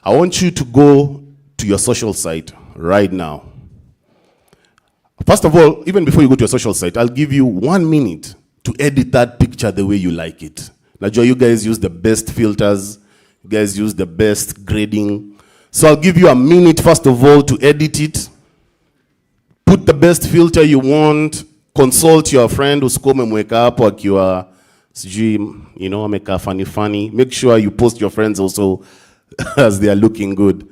I want you to go to your social site right now. First of all, even before you go to your social site, I'll give you 1 minute to edit that picture the way you like it. Najua, you guys use the best filters, you guys use the best grading. So I'll give you a minute, first of all, to edit it. Put the best filter you want. Consult your friend who's come and wake up or your, you know, make a funny. Make sure you post your friends also as they are looking good,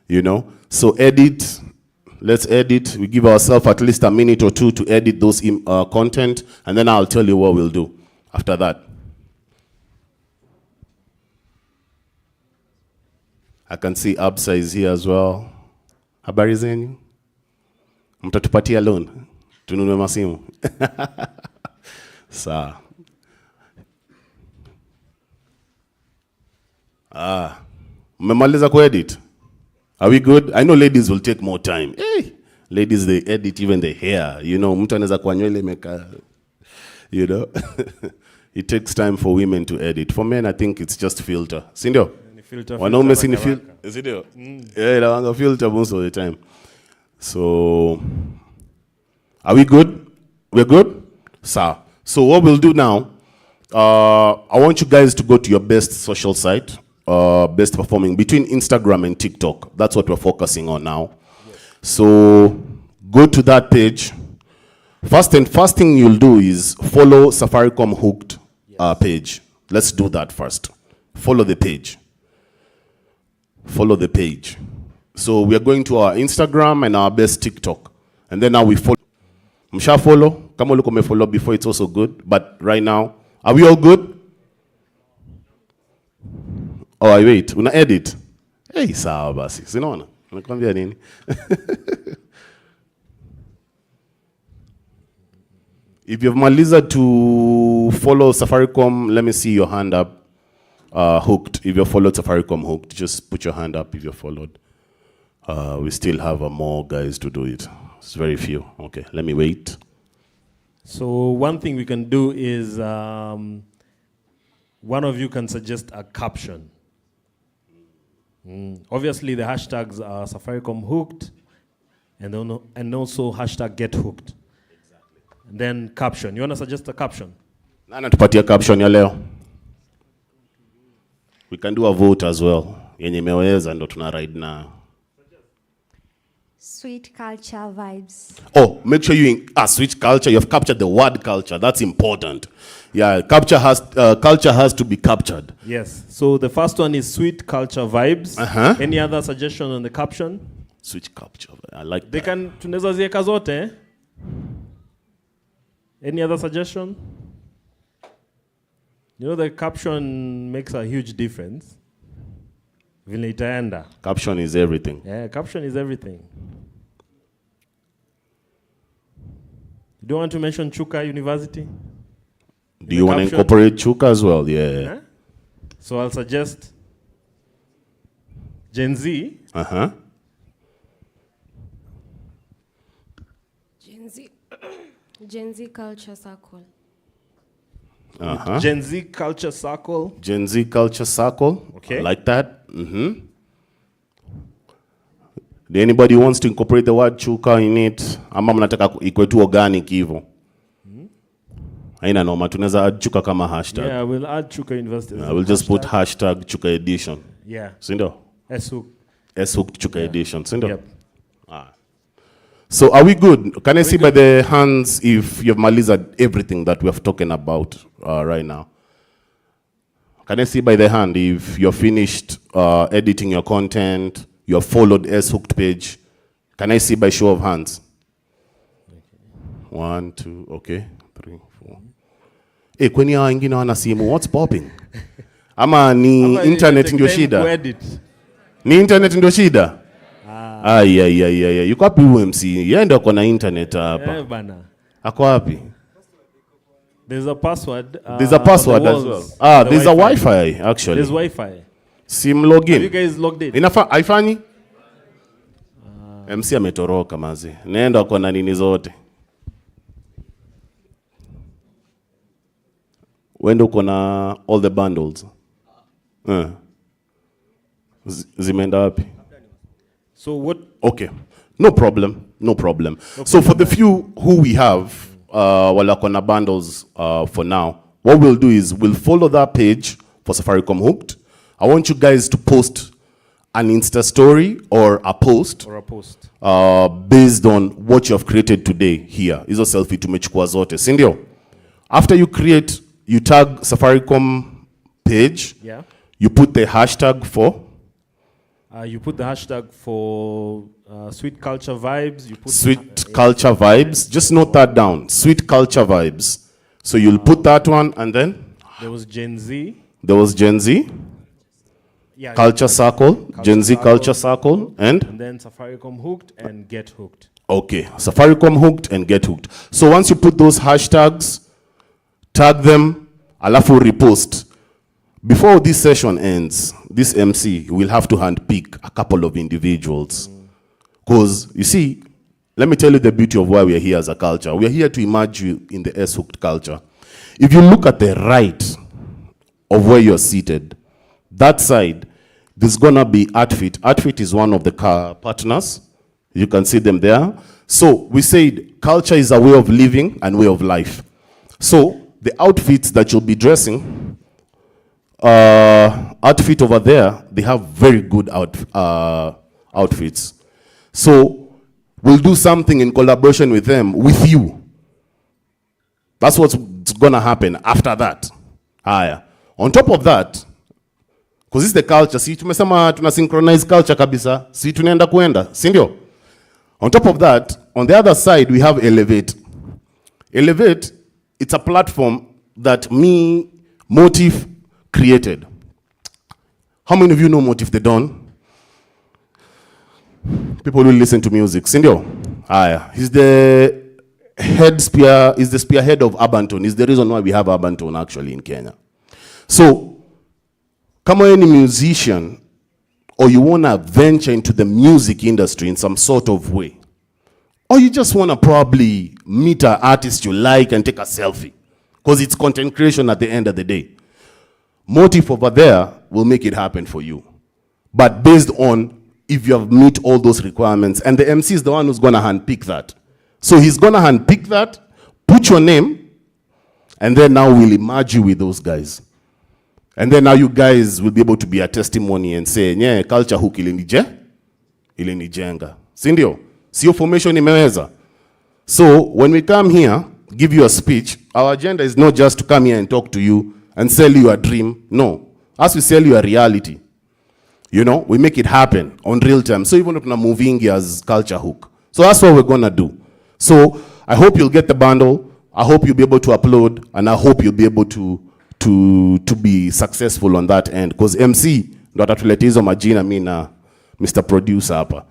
you know. So edit. Let's edit. We give ourselves at least a minute or two to edit those content, and then I'll tell you what we'll do after that. I can see Absa is here as well. Habari zenyu? Mtatupatia loan? Tununue masimu? Sawa. Mmemaliza kuedit? Are we good? I know ladies will take more time. Hey, ladies, they edit even the hair. You know, mtu anaweza kwa nywele meka, you know. It takes time for women to edit. For men, I think it's just filter. Sindio? Wanaume si ni filter. Sindio? Yeah, inawanga filter most of the time. So, are we good? We're good? So what we'll do now, I want you guys to go to your best social site. Best performing between Instagram and TikTok. That's what we're focusing on now. Yes. So go to that page. First thing you'll do is follow Safaricom Hooked page. Let's do that first. Follow the page. Follow the page. So we are going to our Instagram and our best TikTok. And then now we follow. Msha follow. Kama uliko me follow before, it's also good. But right now, are we all good? Oh, I wait. Una edit. Hey, sawa basi. Sinaona? Nakwambia nini? If you've maliza to follow Safaricom, let me see your hand up. Hooked. If you followed Safaricom Hooked, just put your hand up if you're followed. We still have more guys to do it. It's very few. Okay, let me wait. So one thing we can do is one of you can suggest a caption. Obviously, the hashtags are Safaricom Hooked and also hashtag Get Hooked. Exactly. And then caption. You want to suggest a caption? Nana tupatia caption ya leo. We can do a vote as well. Yenye meweza ndo tuna ride now. Sweet culture vibes. Oh, make sure sweet culture. You have captured the word culture. That's important. Yeah, culture has to be captured. Yes. So the first one is sweet culture vibes. Any other suggestion on the caption? Sweet culture. I like they that. Can tunaweza ziweka zote, eh? Any other suggestion? You know the caption makes a huge difference. Vile itaenda. Caption is everything. Yeah, caption is everything. You don't want to mention Chuka University? Do you want to incorporate Chuka as well? Yeah. Huh? So I'll suggest Gen Z. Gen Z culture circle. Gen Z culture circle. Gen Z culture circle. Okay. I like that. Do anybody wants to incorporate the word Chuka in it? Ama mnataka ikuwe tu organic hivyo? Haina noma, tunaweza add Chuka kama hashtag. Yeah, we'll add Chuka University. We'll just put hashtag Chuka edition. Yeah. Sindo? S-hooked Chuka edition. Sindo? Yep. So are we good? Can I see by the hands if you've malized everything that we have talking about right now? Can I see by the hand if you're finished editing your content, you have followed S-hooked page? Can I see by show of hands? 1, 2, okay, 3, 4. Hey, kwenye hawa wengine wana simu, what's popping? Ama ni internet ndio shida? Ni internet ndio shida? Yuko wapi UMC? Yeye ndio ako na internet hapa. Bana. Ako wapi? There's a password. There's a password as well. There's a Wi-Fi actually. There's Wi-Fi. Sim login. Have you guys logged in? Haifanyi? MC ametoroka mazi. Nenda kwa na nini zote. When uko na all the bundles. Zimeenda wapi? So what? Okay, no problem. So for the few who we have, wala kona bundles for now, what we'll do is we'll follow that page for Safaricom Hooked. I want you guys to post an Insta story or a post. Based on what you have created today here. Hizo selfie tumechukua zote, si ndio? After you create, you tag Safaricom page. Yeah. You put the hashtag for? You put the hashtag for sweet culture vibes. You put sweet culture vibes. Just note that down. Sweet culture vibes. So you'll put that one, and then? There was Gen Z. Yeah, Culture Circle, Gen Z Culture Circle, and then Safaricom Hooked and Get Hooked. Okay, Safaricom Hooked and Get Hooked. So once you put those hashtags, tag them, alafu repost. Before this session ends, this MC will have to handpick a couple of individuals. Because, you see, let me tell you the beauty of why we are here as a culture. We are here to immerse you in the S-hooked culture. If you look at the right of where you're seated, that side, there's gonna be Outfit. Outfit is one of the car partners. You can see them there. So we said culture is a way of living and way of life. So the outfits that you'll be dressing, Outfit over there, they have very good outfits. So we'll do something in collaboration with them, with you. That's what's gonna happen after that. On top of that, because this is the culture, si tumesema tuna synchronize culture kabisa, si tunaenda kuenda, si ndio? On top of that, on the other side, we have Elevate. Elevate, it's a platform that me, Motive, created. How many of you know Motive the Don? People who listen to music, si ndio? He's the spearhead of Urbanton. He's the reason why we have Urbanton actually in Kenya. So, come on, any musician, or you want to venture into the music industry in some sort of way, or you just want to probably meet an artist you like and take a selfie, because it's content creation at the end of the day. Motive over there will make it happen for you. But based on if you have meet all those requirements, and the MC is the one who's going to handpick that. So he's going to handpick that, put your name, and then now we'll merge you with those guys. And then now you guys will be able to be a testimony and say, yeah, culture hook ilinijenga. Sindio? Sio formation imeweza. So when we come here, give you a speech, our agenda is not just to come here and talk to you and sell you a dream. No. As we sell you a reality, you know, we make it happen on real time. So even if we're moving as culture hook. So that's what we're going to do. So I hope you'll get the bundle. I hope you'll be able to upload, and I hope you'll be able to be successful on that end. Because MC, ndo atatuletea hizo majina mimi na Mr. Producer hapa.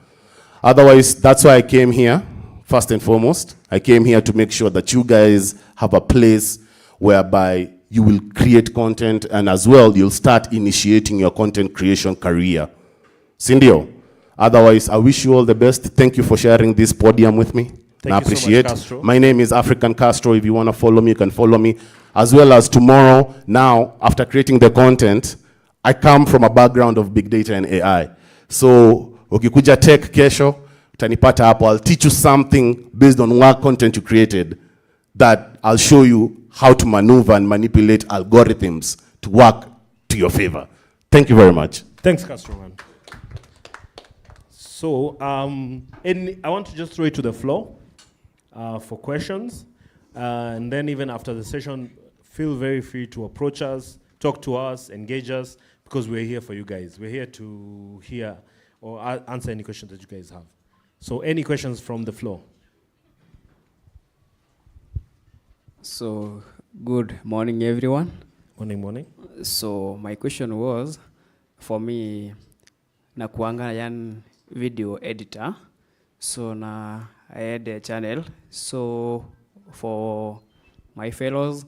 Otherwise, that's why I came here, first and foremost. I came here to make sure that you guys have a place whereby you will create content, and as well, you'll start initiating your content creation career. Sindio? Otherwise, I wish you all the best. Thank you for sharing this podium with me. I appreciate it. So my name is African Castro. If you want to follow me, you can follow me. As well as tomorrow, now, after creating the content, I come from a background of big data and AI. So, ukikuja tech kesho, utanipata hapo. I'll teach you something based on what content you created that I'll show you how to maneuver and manipulate algorithms to work to your favor. Thank you very much. Thanks, Castro, man. So, I want to just throw it to the floor for questions. And then even after the session, feel very free to approach us, talk to us, engage us, because we're here for you guys. We're here to hear or answer any questions that you guys have. So any questions from the floor? So, good morning, everyone. Morning. So, my question was, for me, nakuanga yan video editor. So, I had a channel. So, for my fellows,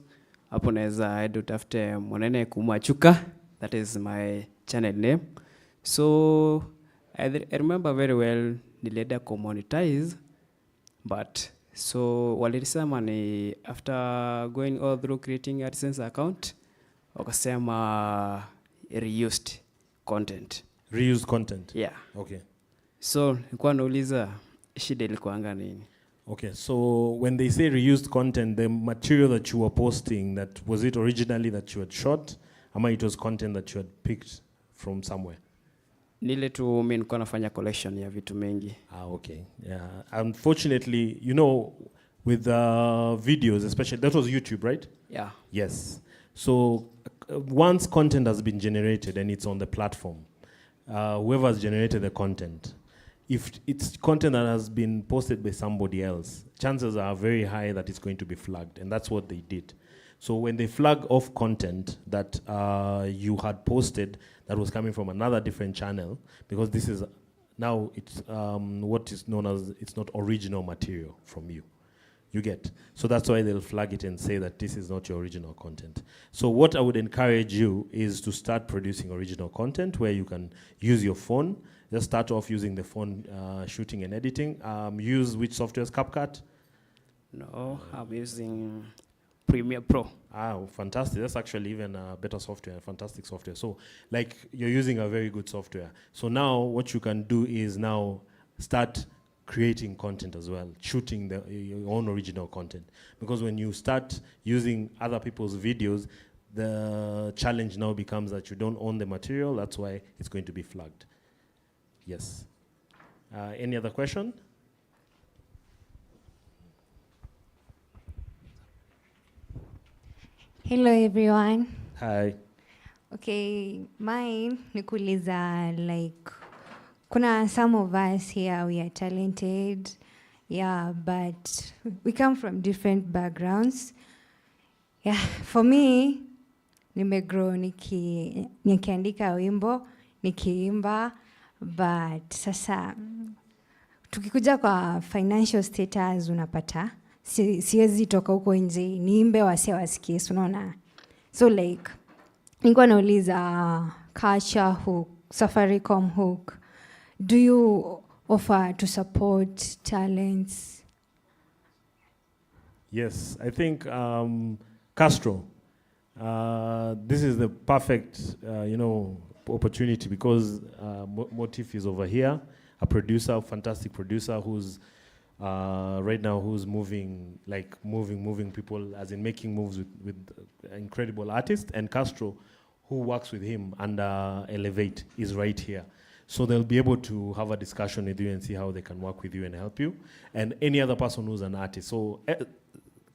hapo naweza head utafute Monene Kumachuka. That is my channel name. So, I remember very well, nilienda kumonetize, but So walisema ni after going all through creating AdSense account, wakasema reused content. Reused content? Yeah. Okay. So nilikuwa nauliza shida ilikuanga nini? Okay, so when they say reused content, the material that you were posting, that was it originally that you had shot, ama it was content that you had picked from somewhere? Nile tu mimi nilikuwa nafanya collection ya vitu mengi. Okay. Yeah. Unfortunately, you know, with videos, especially, that was YouTube, right? Yeah. Yes. So once content has been generated and it's on the platform, whoever has generated the content, if it's content that has been posted by somebody else, chances are very high that it's going to be flagged, and that's what they did. So when they flag off content that you had posted that was coming from another different channel, because this is now it's what is known as, it's not original material from you. You get? So that's why they'll flag it and say that this is not your original content. So what I would encourage you is to start producing original content where you can use your phone. Just start off using the phone shooting and editing. Use which softwares? CapCut? No, I'm using Premiere Pro. Ah, fantastic. That's actually even a better software, fantastic software. So like you're using a very good software. So now what you can do is now start creating content as well, shooting your own original content. Because when you start using other people's videos, the challenge now becomes that you don't own the material. That's why it's going to be flagged. Yes. Any other question? Hello everyone. Hi. Okay, mine ni kuuliza like kuna some of us here we are talented, yeah, but we come from different backgrounds. Yeah, for me nimegrow nikiandika wimbo, nikiimba, but sasa tukikuja kwa financial status unapata siwezi toka huko nje niimbe wase wasikie, unaona. So like nilikuwa nauliza culture hook, Safaricom hook, do you offer to support talents? Yes, I think Castro, this is the perfect, opportunity because Motif is over here, a producer, fantastic producer who's right now who's moving people, as in making moves with incredible artists, and Castro, who works with him under Elevate, is right here. So they'll be able to have a discussion with you and see how they can work with you and help you, and any other person who's an artist. So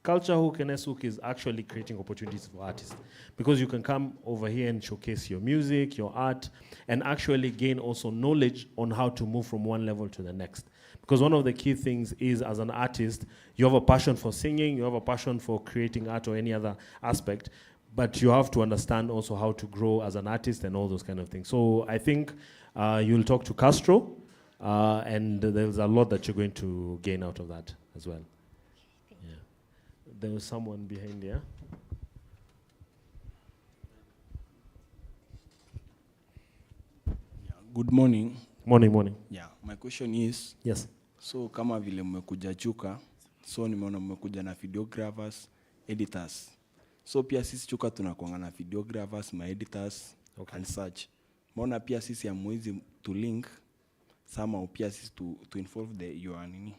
Culture Hook and S-Hook is actually creating opportunities for artists, because you can come over here and showcase your music, your art, and actually gain also knowledge on how to move from one level to the next. Because one of the key things is, as an artist, you have a passion for singing, you have a passion for creating art or any other aspect, but you have to understand also how to grow as an artist and all those kind of things. So I think you'll talk to Castro, and there's a lot that you're going to gain out of that as well. Yeah. There was someone behind there. Good morning. Morning. Yeah, my question is, yes. So kama vile mmekuja Chuka, so nimeona mmekuja na videographers, editors. So pia sisi Chuka tunakuanga na videographers, ma editors, okay, and such. Mbona pia sisi hamwezi to link somehow pia sisi to involve your nini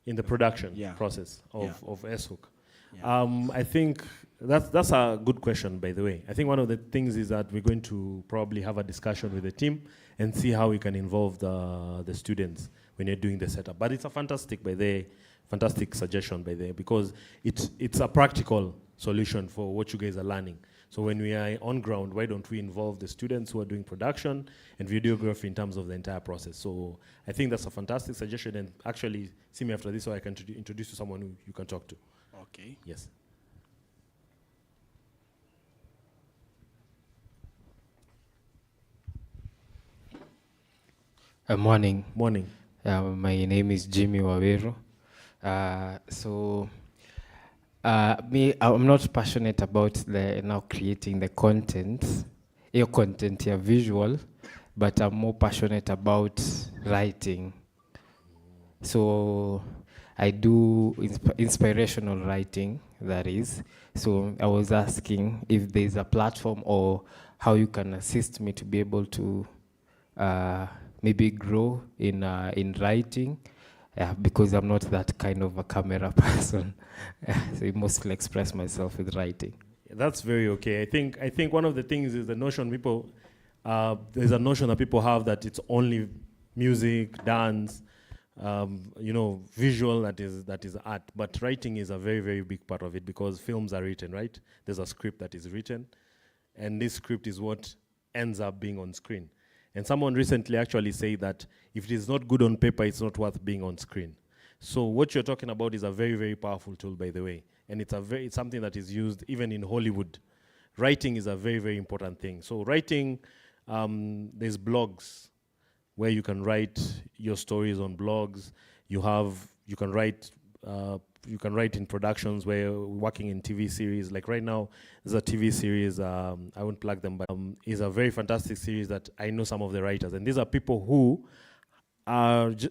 in the production process of S-Hook. Yeah. I think that's a good question, by the way. I think one of the things is that we're going to probably have a discussion with the team and see how we can involve the students when you're doing the setup. But it's a fantastic suggestion by there, because it's a practical solution for what you guys are learning. So when we are on ground, why don't we involve the students who are doing production and videography in terms of the entire process? So I think that's a fantastic suggestion, and actually see me after this so I can introduce you to someone who you can talk to. Okay. Yes. Morning. Morning. My name is Jimmy Waweru. I'm not passionate about now creating the content, your content, your visual, but I'm more passionate about writing. So I do inspirational writing, that is. So I was asking if there's a platform or how you can assist me to be able to maybe grow in writing, because I'm not that kind of a camera person. So I mostly express myself with writing. That's very okay. I think one of the things is the notion people, there's a notion that people have that it's only music, dance, visual that is art. But writing is a very, very big part of it, because films are written, right? There's a script that is written, and this script is what ends up being on screen. And someone recently actually said that if it is not good on paper, it's not worth being on screen. So what you're talking about is a very, very powerful tool, by the way. And it's something that is used even in Hollywood. Writing is a very, very important thing. So writing, there's blogs where you can write your stories on blogs. You can write in productions where you're working in TV series. Like right now, there's a TV series, I won't plug them, but is a very fantastic series that I know some of the writers. And these are people who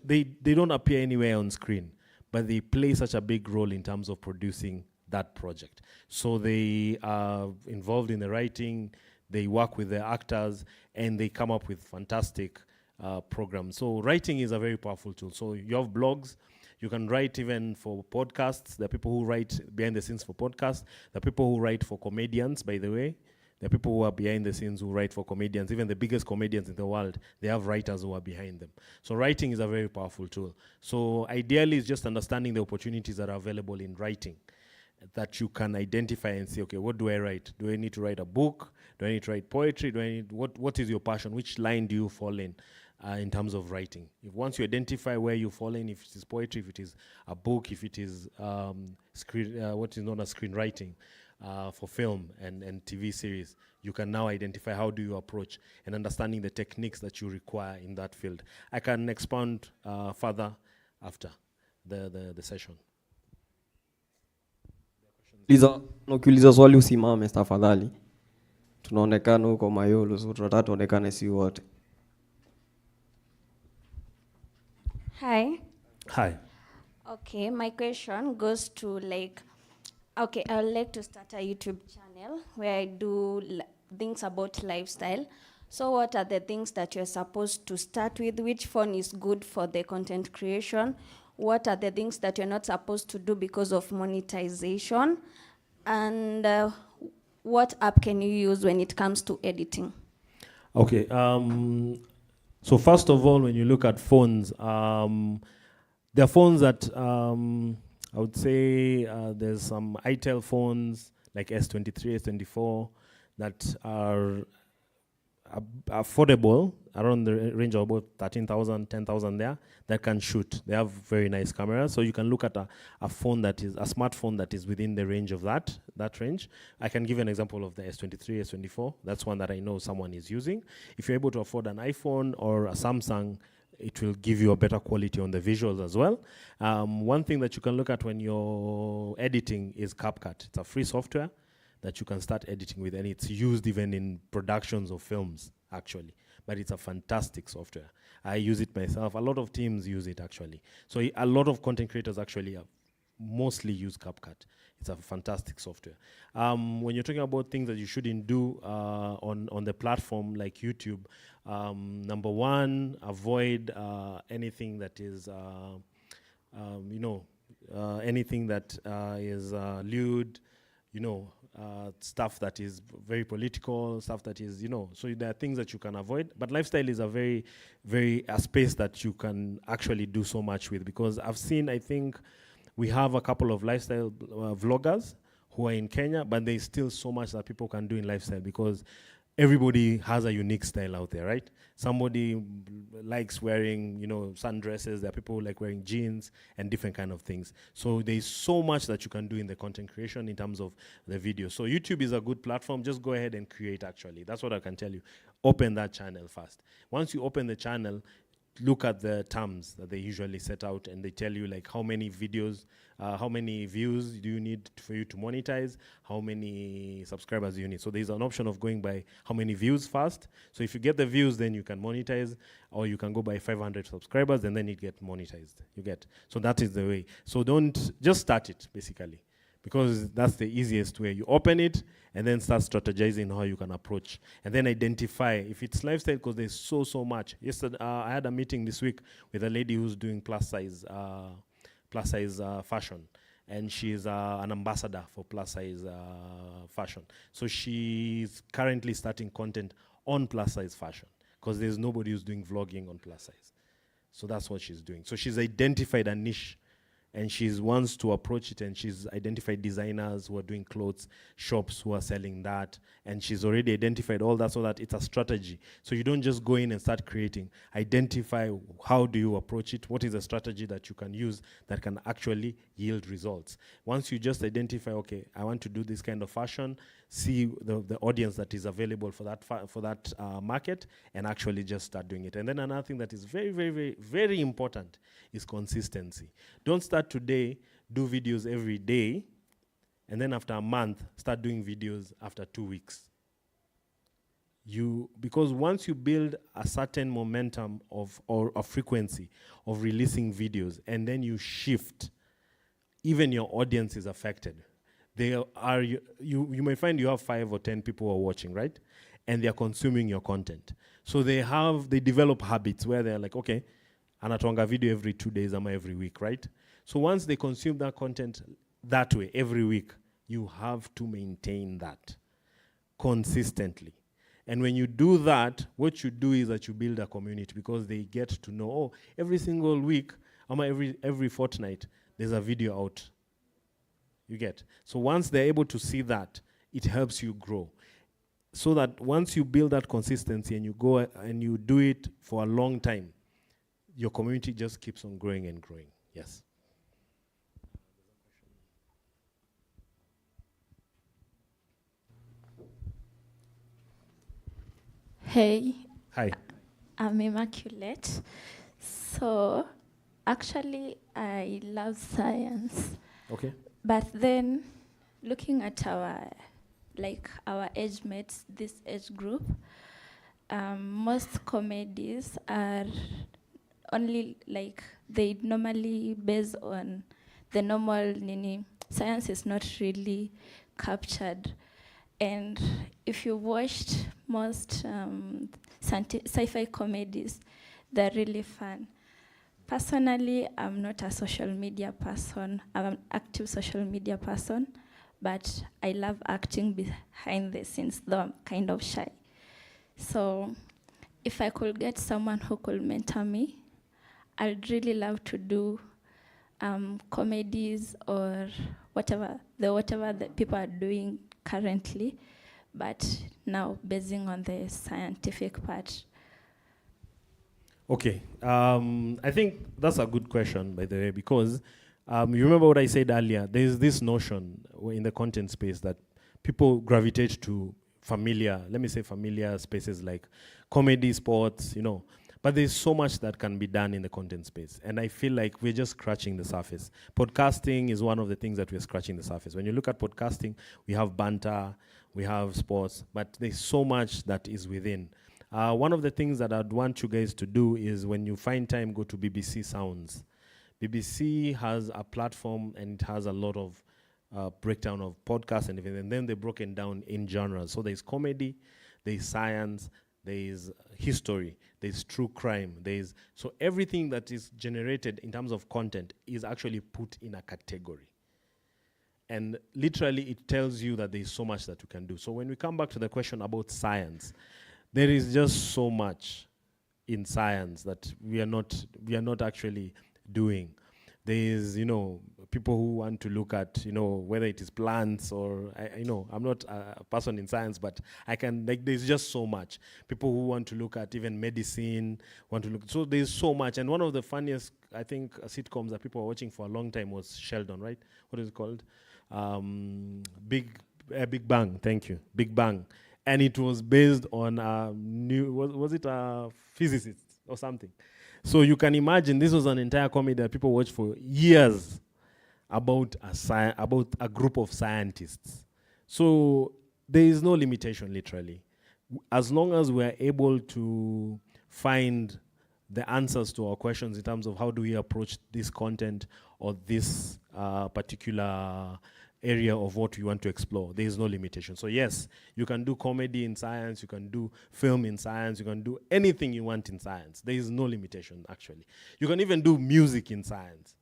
they don't appear anywhere on screen, but they play such a big role in terms of producing that project. So they are involved in the writing, they work with the actors, and they come up with fantastic programs. So writing is a very powerful tool. So you have blogs, you can write even for podcasts. There are people who write behind the scenes for podcasts. There are people who write for comedians, by the way. There are people who are behind the scenes who write for comedians. Even the biggest comedians in the world, they have writers who are behind them. So writing is a very powerful tool. So ideally, it's just understanding the opportunities that are available in writing, that you can identify and say, okay, what do I write? Do I need to write a book? Do I need to write poetry? What is your passion? Which line do you fall in terms of writing? Once you identify where you fall in, if it is poetry, if it is a book, if it is what is known as screenwriting for film and TV series, you can now identify how do you approach and understanding the techniques that you require in that field. I can expand further after the session. Ukiuliza swali usimame tafadhali. Tunaonekana huko Mayolo, so tunataka tuonekane si wote. Hi. Hi. Okay, my question goes to okay, I would like to start a YouTube channel where I do things about lifestyle. So what are the things that you're supposed to start with? Which phone is good for the content creation? What are the things that you're not supposed to do because of monetization? And what app can you use when it comes to editing? Okay. So first of all, when you look at phones, there are phones that I would say there's some itel phones like S23, S24 that are affordable, around the range of about 13,000, 10,000 there, that can shoot. They have very nice cameras. So you can look at a phone that is, a smartphone that is within the range of that range. I can give an example of the S23, S24. That's one that I know someone is using. If you're able to afford an iPhone or a Samsung, it will give you a better quality on the visuals as well. One thing that you can look at when you're editing is CapCut. It's a free software that you can start editing with, and it's used even in productions of films, actually. But it's a fantastic software. I use it myself. A lot of teams use it, actually. So a lot of content creators actually mostly use CapCut. It's a fantastic software. When you're talking about things that you shouldn't do on the platform like YouTube, number one, avoid anything that is, anything that is lewd, stuff that is very political, stuff that is, so there are things that you can avoid. But lifestyle is a very, very space that you can actually do so much with, because I've seen, I think, we have a couple of lifestyle vloggers who are in Kenya, but there's still so much that people can do in lifestyle, because everybody has a unique style out there, right? Somebody likes wearing, sundresses. There are people who like wearing jeans and different kind of things. So there's so much that you can do in the content creation in terms of the video. So YouTube is a good platform. Just go ahead and create, actually. That's what I can tell you. Open that channel first. Once you open the channel, look at the terms that they usually set out, and they tell you like how many videos, how many views do you need for you to monetize, how many subscribers you need. So there's an option of going by how many views first. So if you get the views, then you can monetize, or you can go by 500 subscribers and then it get monetized. You get. So that is the way. So don't just start it basically, because that's the easiest way. You open it and then start strategizing how you can approach, and then identify if it's lifestyle, because there's so much. Yesterday, I had a meeting this week with a lady who's doing plus size fashion, and she's an ambassador for plus size fashion. So she's currently starting content on plus size fashion, because there's nobody who's doing vlogging on plus size. So that's what she's doing. So she's identified a niche, and she wants to approach it, and she's identified designers who are doing clothes, shops who are selling that, and she's already identified all that, so that it's a strategy. So you don't just go in and start creating. Identify how do you approach it, what is a strategy that you can use that can actually yield results. Once you just identify, okay, I want to do this kind of fashion, see the audience that is available for that market, and actually just start doing it. And then another thing that is very important is consistency. Don't start today, do videos every day, and then after a month, start doing videos after 2 weeks. Because once you build a certain momentum or a frequency of releasing videos, and then you shift, even your audience is affected. You may find you have 5 or 10 people who are watching, right? And they're consuming your content. So they develop habits where they're like, okay, anatwanga video every 2 days, ama every week, right? So once they consume that content that way, every week, you have to maintain that consistently. And when you do that, what you do is that you build a community, because they get to know, oh, every single week, ama every fortnight, there's a video out. You get. So once they're able to see that, it helps you grow. So that once you build that consistency and you go and you do it for a long time, your community just keeps on growing and growing. Yes. Hey. Hi. I'm Immaculate. So, actually, I love science. Okay. But then, looking at our age mates, this age group, most comedies are only they normally based on the normal science is not really captured. And if you watched most sci-fi comedies, they're really fun. Personally, I'm not a social media person. I'm an active social media person, but I love acting behind the scenes, though I'm kind of shy. So if I could get someone who could mentor me, I'd really love to do comedies or whatever that people are doing currently, but now basing on the scientific part. Okay, I think that's a good question, by the way, because you remember what I said earlier. There's this notion in the content space that people gravitate to familiar spaces like comedy, sports, but there's so much that can be done in the content space. And I feel like we're just scratching the surface. Podcasting is one of the things that we're scratching the surface. When you look at podcasting, we have banter, we have sports, but there's so much that is within. One of the things that I'd want you guys to do is when you find time, go to BBC Sounds. BBC has a platform and it has a lot of breakdown of podcasts and everything, and then they're broken down in genres. So there's comedy, there's science, there's history, there's true crime, so everything that is generated in terms of content is actually put in a category. And literally it tells you that there's so much that you can do. So when we come back to the question about science, there is just so much in science that we are not actually doing. There is, people who want to look at, whether it is plants or, I'm not a person in science, but there's just so much. People who want to look at even medicine, so there's so much. And one of the funniest, I think, sitcoms that people were watching for a long time was Sheldon, right? What is it called? Big Bang, thank you, Big Bang. And it was based on was it a physicist or something? So you can imagine this was an entire comedy that people watched for years about a group of scientists. So there is no limitation, literally. As long as we are able to find the answers to our questions in terms of how do we approach this content or this particular area of what we want to explore, there is no limitation. So yes, you can do comedy in science, you can do film in science, you can do anything you want in science. There is no limitation, actually. You can even do music in science.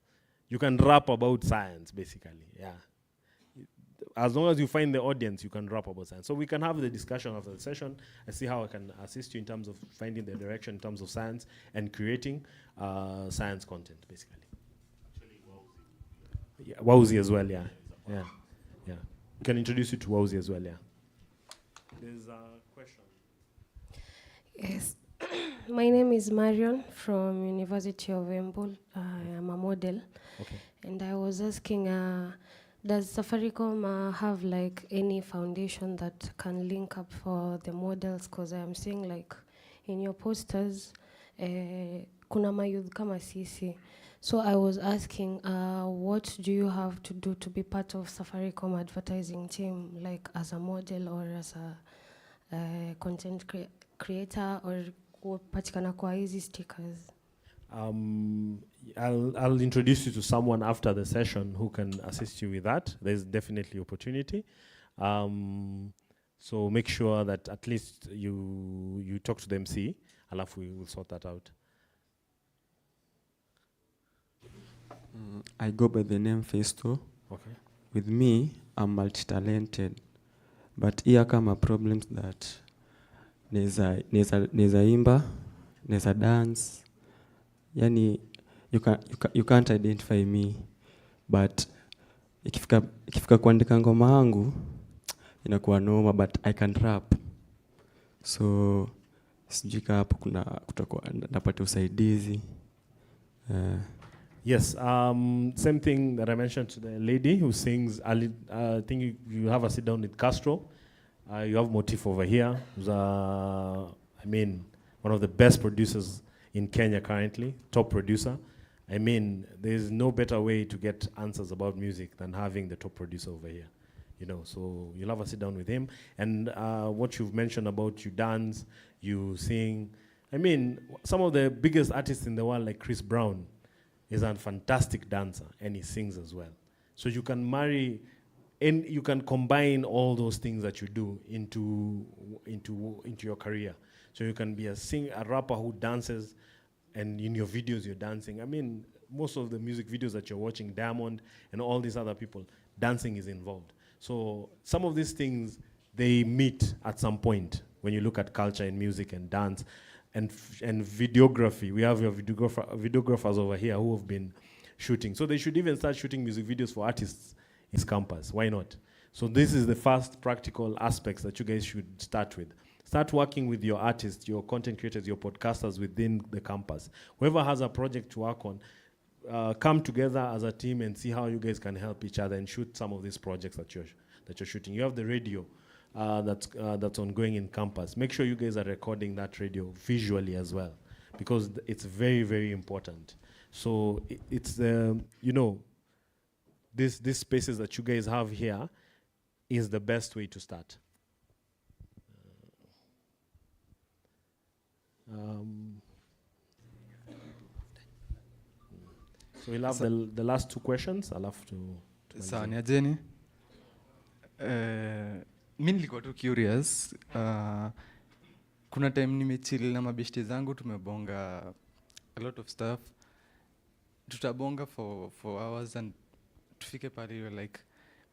You can rap about science, basically, yeah. As long as you find the audience, you can rap about science. So we can have the discussion after the session. I see how I can assist you in terms of finding the direction in terms of science and creating science content, basically. Yeah, Wowzy as well, yeah. Yeah, yeah. We can introduce you to Wowzy as well, yeah. There's a question. Yes. My name is Marion from University of Embol. I am a model. Okay. And I was asking, does Safaricom have like any foundation that can link up for the models? Because I'm seeing like in your posters, kuna mayouth kama sisi. So I was asking, what do you have to do to be part of Safaricom advertising team, like as a model or as a content creator, or kupatikana kwa hizi stickers? I'll introduce you to someone after the session who can assist you with that. There's definitely opportunity. So make sure that at least you talk to the MC, alafu we will sort that out. I go by the name Festo. Okay. With me, I'm multi-talented. But here come a problems that neza imba, neza dance. Yani, you can't identify me. But ikifika kuandika ngoma yangu, inakuwa noma, but I can rap. So, sijui hapo kutakuwa napata usaidizi. Yes, same thing that I mentioned to the lady who sings. I think you have a sit down with Castro. You have Motif over here, who's one of the best producers in Kenya currently, top producer. I mean, there's no better way to get answers about music than having the top producer over here. You know, so you'll have a sit down with him. And what you've mentioned about you dance, you sing. I mean, some of the biggest artists in the world, like Chris Brown, is a fantastic dancer, and he sings as well. So you can marry, and you can combine all those things that you do into your career. So you can be a rapper who dances, and in your videos you're dancing. I mean, most of the music videos that you're watching, Diamond and all these other people, dancing is involved. So some of these things, they meet at some point when you look at culture and music and dance. And videography. We have your videographers over here who have been shooting. So they should even start shooting music videos for artists in campus. Why not? So this is the first practical aspects that you guys should start with. Start working with your artists, your content creators, your podcasters within the campus. Whoever has a project to work on, come together as a team and see how you guys can help each other and shoot some of these projects that you're shooting. You have the radio. That's ongoing in campus. Make sure you guys are recording that radio visually as well, because it's very, very important. So it's these spaces that you guys have here is the best way to start. So we'll have the last two questions. I'll have to. Sawa, ni ajeni. Mi nilikuwa tu curious. Kuna time nimechill na mabeshte zangu, tumebonga a lot of stuff. Tutabonga for hours and tufike pale like,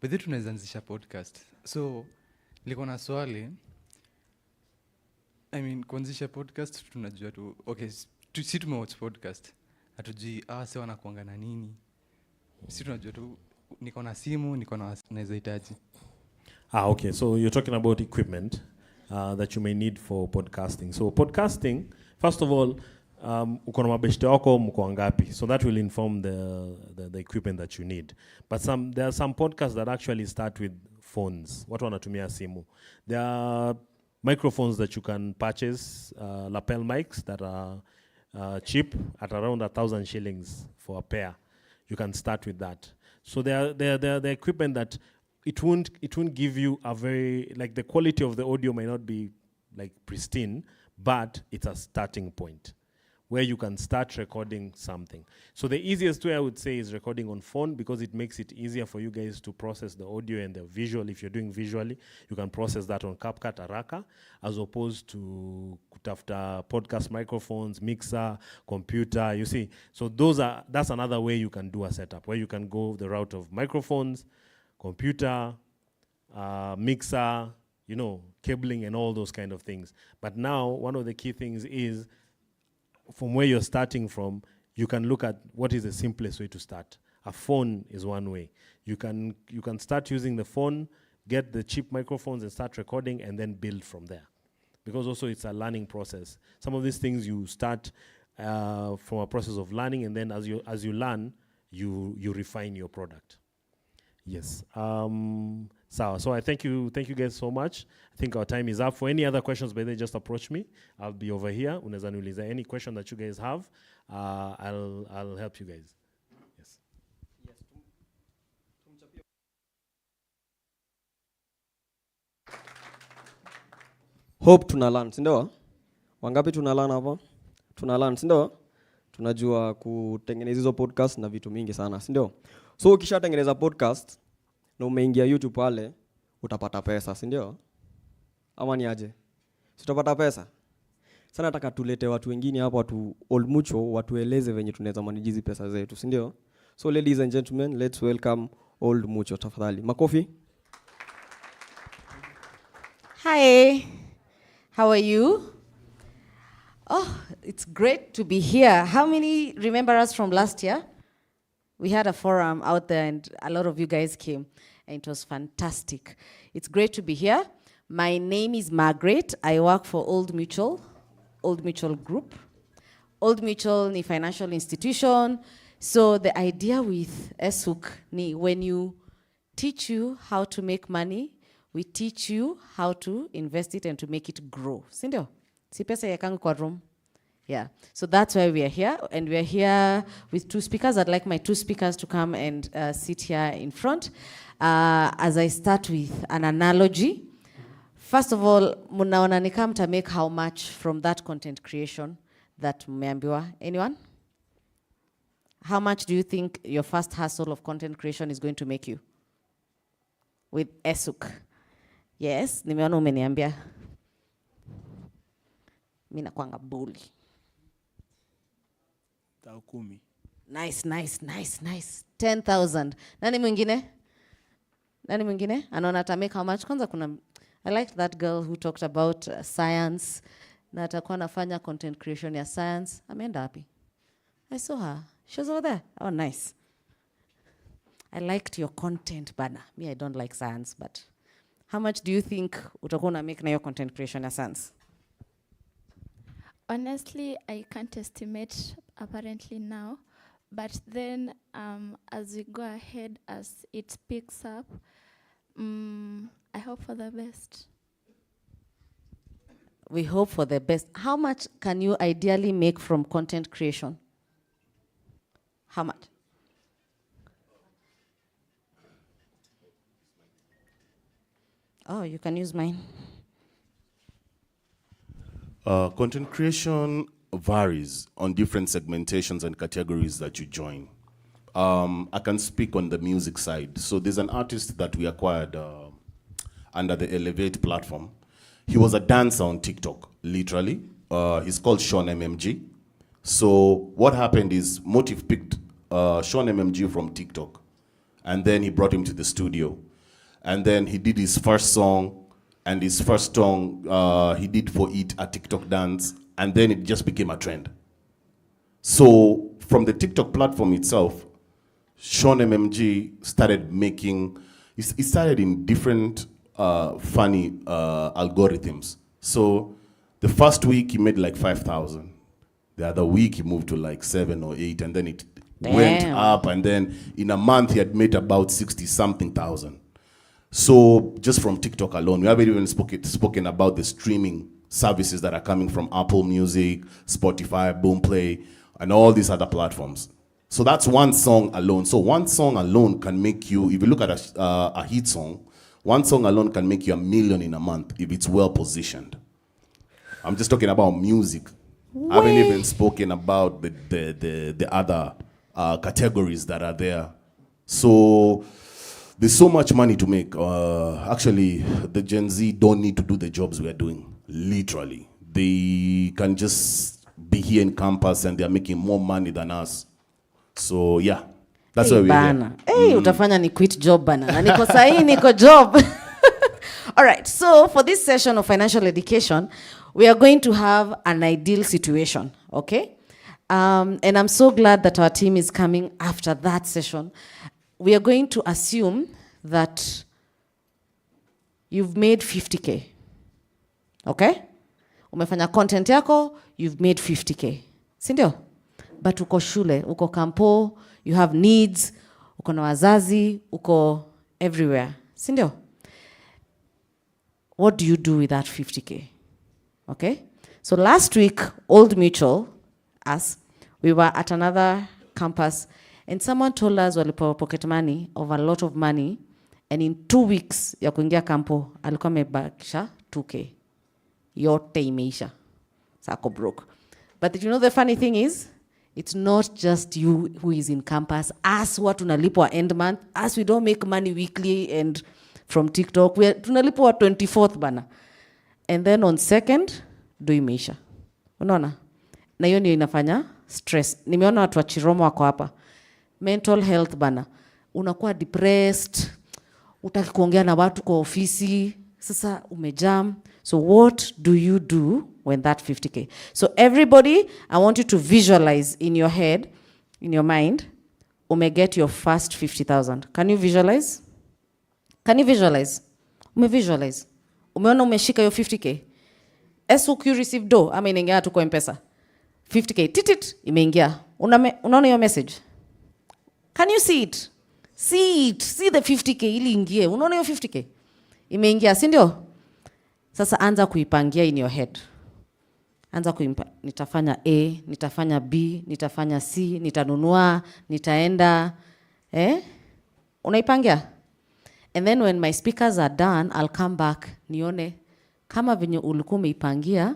but then tunaweza anzisha podcast. So nilikuwa na swali. I mean, kuanzisha podcast tunajua tu, okay, si tumewatch podcast. Hatujui se wanakuanga na nini. Si tunajua tu niko na simu, niko na naweza hitaji. Okay. So you're talking about equipment that you may need for podcasting. So podcasting, first of all, uko na mabeshte wako mko wangapi? So that will inform the equipment that you need. But there are some podcasts that actually start with phones. Watu wanatumia simu. There are microphones that you can purchase, lapel mics that are cheap at around 1,000 shillings for a pair. You can start with that. So they're the equipment that it won't give you a very, like, the quality of the audio may not be like pristine, but it's a starting point where you can start recording something. So the easiest way I would say is recording on phone, because it makes it easier for you guys to process the audio and the visual. If you're doing visually, you can process that on CapCut haraka, as opposed to kutafuta podcast microphones, mixer, computer, you see. So that's another way you can do a setup, where you can go the route of microphones, computer, mixer, you know, cabling and all those kind of things. But now, one of the key things is, from where you're starting from, you can look at what is the simplest way to start. A phone is one way. You can start using the phone, get the cheap microphones and start recording, and then build from there. Because also it's a learning process. Some of these things you start from a process of learning, and then as you learn, you refine your product. Yes. So I thank you guys so much. I think our time is up. For any other questions, by the way, just approach me. I'll be over here. Unaweza niuliza any question that you guys have. I'll help you guys. Yes. Hope tuna learn, si ndio? Wangapi tuna learn hapa? Tuna learn, si ndio? Tunajua kutengeneza hizo podcast na vitu mingi sana, si ndio? So ukishatengeneza podcast na umeingia YouTube pale, utapata pesa, si ndio? Ama ni aje? Si utapata pesa? Sana nataka tulete watu wengine hapa, watu old mucho, watueleze venye tunaweza manage hizi pesa zetu, si ndio? So ladies and gentlemen, let's welcome old mucho tafadhali. Makofi. Hi. How are you? Oh, it's great to be here. How many remember us from last year? We had a forum out there and a lot of you guys came and it was fantastic. It's great to be here. My name is Margaret. I work for Old Mutual Group. Old Mutual ni financial institution. So the idea with ESUK ni when you teach you how to make money, we teach you how to invest it and to make it grow. Sindio? Si pesa yakangu kwa room. Yeah, so that's why we are here, and we are here with two speakers. I'd like my two speakers to come and sit here in front. As I start with an analogy, first of all, munaona ni kama mta make how much from that content creation that mmeambiwa? Anyone? How much do you think your first hustle of content creation is going to make you? With ESUK. Yes, nimeona umeniambia. Mimi nakuanga bully. Nice. 10,000. Nani mwingine? Anaona ata make how much? Kwanza I liked that girl who talked about science. Na atakuwa anafanya content creation ya science. Ameenda wapi? I saw her. She was over there. Oh, nice. I liked your content, bana. Me, I don't like science, but how much do you think utakuwa una make na your content creation ya science? Honestly, I can't estimate apparently now, but then as we go ahead, as it picks up, I hope for the best. We hope for the best. How much can you ideally make from content creation? How much? Oh, you can use mine. Content creation varies on different segmentations and categories that you join. I can speak on the music side. So there's an artist that we acquired under the Elevate platform. He was a dancer on TikTok, literally. He's called Sean MMG. So what happened is Motive picked Sean MMG from TikTok, and then he brought him to the studio. And then he did his first song, and his first song he did for it a TikTok dance, and then it just became a trend. So from the TikTok platform itself, Sean MMG started making, he started in different funny algorithms. So the first week he made like 5,000. The other week he moved to like 7 or 8, and then it went up, and then in a month he had made about 60-something thousand. So just from TikTok alone, we haven't even spoken about the streaming services that are coming from Apple Music, Spotify, Boomplay, and all these other platforms. So that's one song alone. So one song alone can make you, if you look at a hit song, one song alone can make you $1 million in a month if it's well positioned. I'm just talking about music. I haven't even spoken about the other categories that are there. So there's so much money to make. Actually, the Gen Z don't need to do the jobs we are doing, literally. They can just be here in campus and they're making more money than us. So yeah, that's why we're here. Hey, utafanya ni quit job bana. Na niko sahi niko job. All right, so for this session of financial education, we are going to have an ideal situation, okay? And I'm so glad that our team is coming after that session. We are going to assume that you've made 50K, okay? Umefanya content yako, you've made 50K, sindio? But uko shule, uko kampo, you have needs, uko na wazazi, uko everywhere, sindio? What do you do with that 50K? Okay? So last week, Old Mutual, us, we were at another campus, and someone told us walipo pocket money of a lot of money, and in 2 weeks ya kuingia kampo, alikuwa amebakisha 2K. Yote imeisha. Sako broke. But you know the funny thing is, it's not just you who is in campus. Us who tunalipwa end month, us we don't make money weekly and from TikTok, we tunalipwa 24th bana. And then on 2nd, do imeisha. Unaona? Na hiyo ndio inafanya stress. Nimeona watu wa Chiromo wako hapa. Mental health bana. Unakuwa depressed. Utaki kuongea na watu kwa ofisi. Sasa umejam. So what do you do when that 50K? So everybody, I want you to visualize in your head, in your mind, get your first 50,000. Can you visualize? Can you visualize? Visualize. Umeona umeshika your 50K. SOQ receive do, ama inaingia tu kwa M-Pesa. 50K, titit, imeingia. Unaona your message? Can you see it? See it. See the 50K ili ingie. Unaona your 50K? Imeingia, si ndio? Sasa anza kuipangia in your head. Anza nitafanya A, nitafanya B, nitafanya C, nitanunua, nitaenda. Unaipangia? And then when my speakers are done, I'll come back, nione, kama venye ulikuwa umeipangia,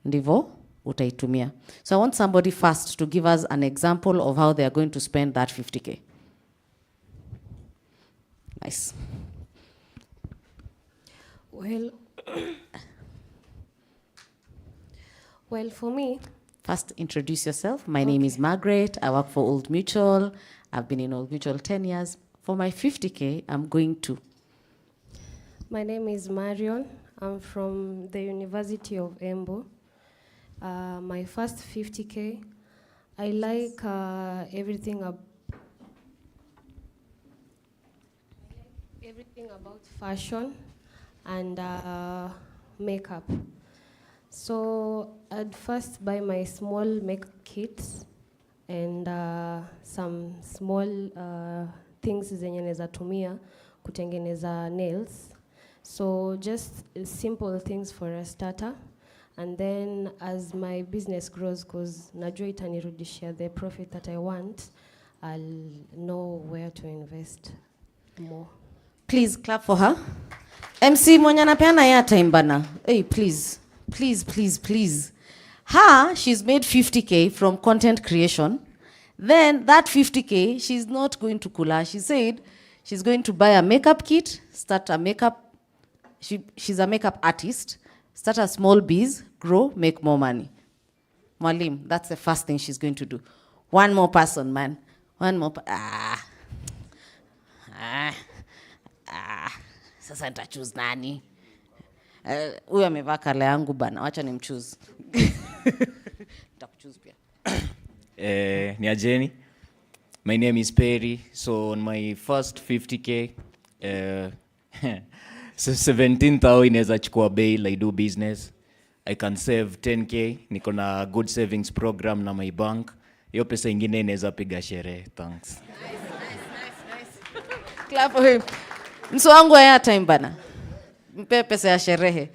ndivo utaitumia. So I want somebody first to give us an example of how they are going to spend that 50K. Nice. Well, for me, first introduce yourself. My name is Margaret. I work for Old Mutual. I've been in Old Mutual 10 years. For my 50K, I'm going to. My name is Marion. I'm from the University of Embu. My first 50K, I like everything about fashion and makeup. So I'd first buy my small makeup kits and some small things zenye neza tumia kutengeneza nails. So just simple things for a starter. And then as my business grows, because najua itanirudishia the profit that I want, I'll know where to invest more. Please clap for her. MC mwenye anapeana airtime bana. Hey, please. Please, please, please. Her, she's made 50K from content creation. Then that 50K, she's not going to kula. She said she's going to buy a makeup kit, start a makeup. She's a makeup artist. Start a small biz, grow, make more money. Mwalim, that's the first thing she's going to do. One more person, man. One more. Sasa nitachoose nani? Huyu amevaa kala yangu bana, wacha nimchoose. Nitakuchoose pia. Ni ajeni. My name is Perry. So on my first 50K, so 17,000 inaweza chukua bail. I do business. I can save 10K. Niko na good savings program na my bank. Hiyo pesa ingine inaweza piga sherehe. Thanks. Nice. Clap for him. Mso wangu ya time bana. Mpe pesa ya sherehe.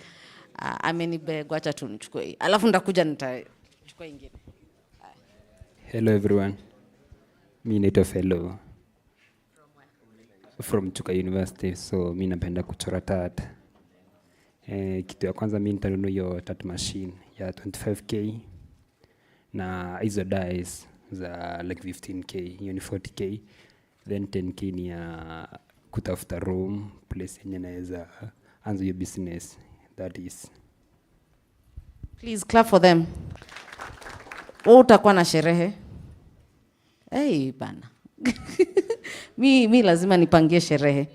Amenibeg, wacha tu nichukue hii. Alafu nitakuja nitachukua ingine. Hello everyone. Mi naitwa Fellow. From Chuka University. So mi napenda kuchora tat. Kitu ya kwanza mi nitanunua hiyo tat machine ya 25k. Na hizo dies za like 15k, hiyo ni 40k. Then 10k ni ya kutafuta room, place yenye naweza anza hiyo business. That is. Please clap for them. Utakuwa na sherehe. Hey bana. mi lazima nipangie sherehe.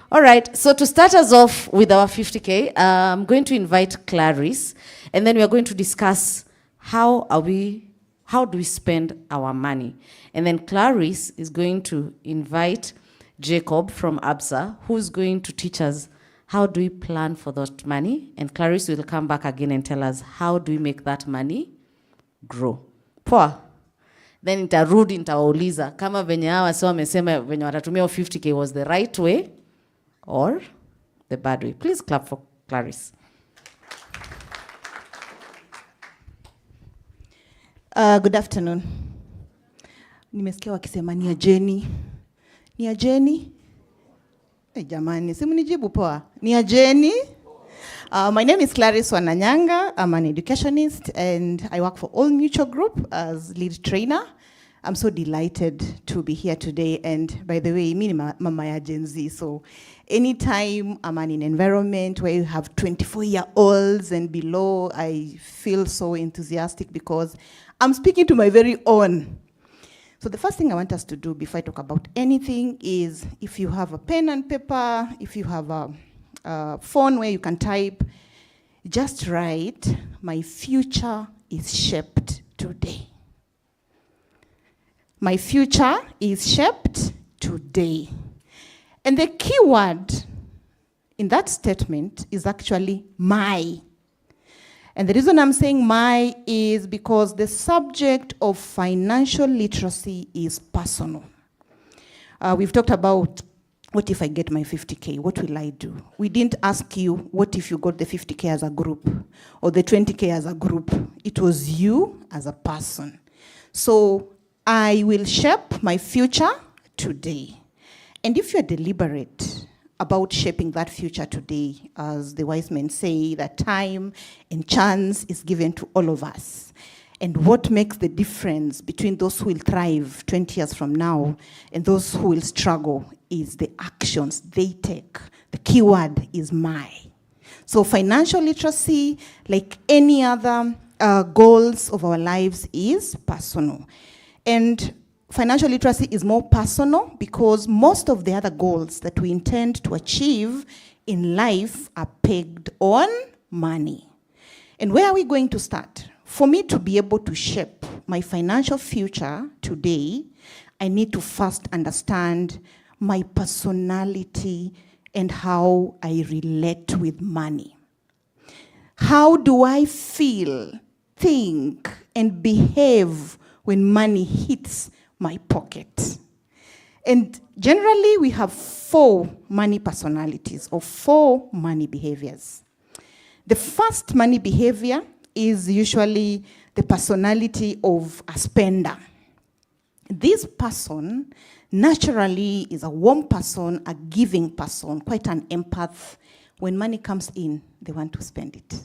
All right, so to start us off with our 50k, I'm going to invite Clarice, and then we are going to discuss how do we spend our money. And then Clarice is going to invite Jacob from ABSA, who's going to teach us how do we plan for that money. And Clarice will come back again and tell us how do we make that money grow. Poa. Then nitarudi nitawauliza kama venye hawa sio wamesema venye watatumia 50k was the right way or the bad way. Please clap for Clarice. Good afternoon. Nimesikia wakisema ni ajeni. Ni ajeni? Jamani, simu nijibu poa. Ni ajeni? My name is Clarice Wananyanga. I'm an educationist and I work for All Mutual Group as lead trainer. I'm so delighted to be here today. And by the way, me mama ya Gen Z. So anytime I'm in an environment where you have 24-year-olds and below, I feel so enthusiastic because I'm speaking to my very own. So the first thing I want us to do before I talk about anything is if you have a pen and paper, if you have a phone where you can type, just write, my future is shaped today. My future is shaped today. And the key word in that statement is actually my. And the reason I'm saying my is because the subject of financial literacy is personal. We've talked about what if I get my 50k, what will I do? We didn't ask you what if you got the 50k as a group or the 20k as a group. It was you as a person. So I will shape my future today. And if you're deliberate about shaping that future today, as the wise men say, that time and chance is given to all of us. And what makes the difference between those who will thrive 20 years from now and those who will struggle is the actions they take. The key word is my. So financial literacy, like any other goals of our lives, is personal. And financial literacy is more personal because most of the other goals that we intend to achieve in life are pegged on money. And where are we going to start? For me to be able to shape my financial future today, I need to first understand my personality and how I relate with money. How do I feel, think, and behave when money hits my pocket? And generally, we have 4 money personalities or 4 money behaviors. The first money behavior is usually the personality of a spender. This person naturally is a warm person, a giving person, quite an empath. When money comes in, they want to spend it.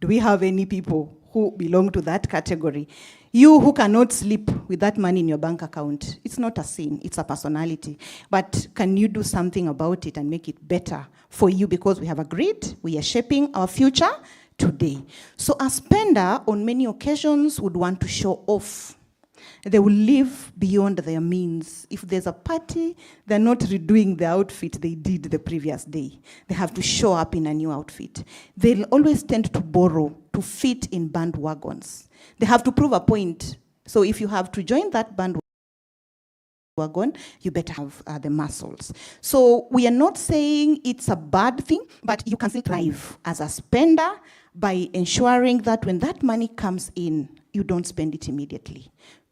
Do we have any people who belong to that category? You who cannot sleep with that money in your bank account, it's not a sin, it's a personality. But can you do something about it and make it better for you? Because we have agreed, we are shaping our future today. So a spender on many occasions would want to show off. They will live beyond their means. If there's a party, they're not redoing the outfit they did the previous day. They have to show up in a new outfit. They'll always tend to borrow to fit in bandwagons. They have to prove a point. So if you have to join that bandwagon, you better have the muscles. So we are not saying it's a bad thing, but you can still thrive as a spender by ensuring that when that money comes in, you don't spend it immediately.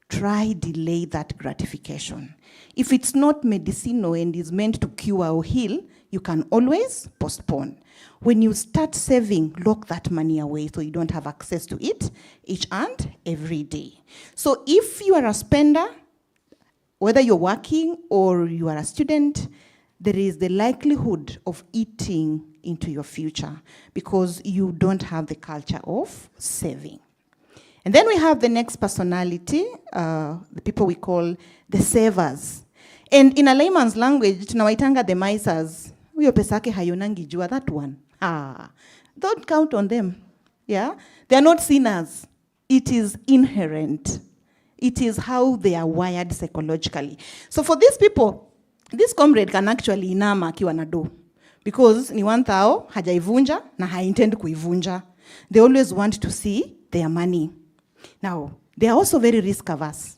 try delay that gratification. If it's not medicinal and is meant to cure or heal, you can always postpone. When you start saving, lock that money away so you don't have access to it each and every day. So if you are a spender, whether you're working or you are a student, there is the likelihood of eating into your future because you don't have the culture of saving. And then we have the next personality, the people we call the savers. And in a layman's language, tunawaitanga the misers. Huyo pesake hayonangi jua, that one. Don't count on them. Yeah? They are not sinners. It is inherent. It is how they are wired psychologically. So for these people, this comrade can actually inama akiwa na do. Because ni wantao hajaivunja na haintend kuivunja. They always want to see their money. Now, they are also very risk averse.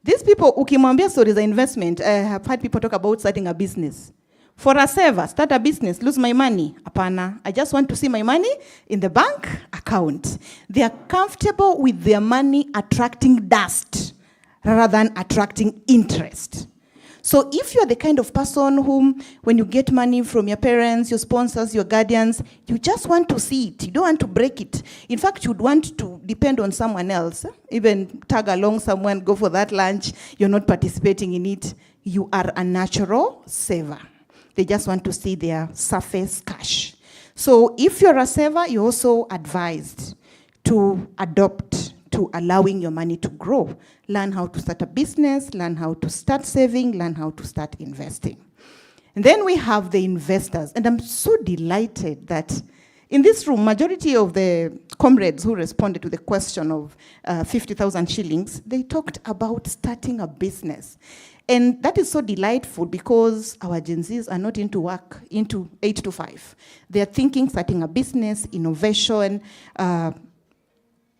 These people, ukimwambia stories of investment, I have had people talk about starting a business. For a saver, start a business, lose my money. Apana, I just want to see my money in the bank account. They are comfortable with their money attracting dust rather than attracting interest. So if you're the kind of person whom, when you get money from your parents, your sponsors, your guardians, you just want to see it. You don't want to break it. In fact, you'd want to depend on someone else. Even tag along someone, go for that lunch. You're not participating in it. You are a natural saver. They just want to see their surface cash. So if you're a saver, you're also advised to adopt to allowing your money to grow. Learn how to start a business, learn how to start saving, learn how to start investing. And then we have the investors. And I'm so delighted that in this room, majority of the comrades who responded to the question of 50,000 shillings, they talked about starting a business. And that is so delightful because our Gen Zs are not into work, into 8 to 5. They are thinking starting a business, innovation,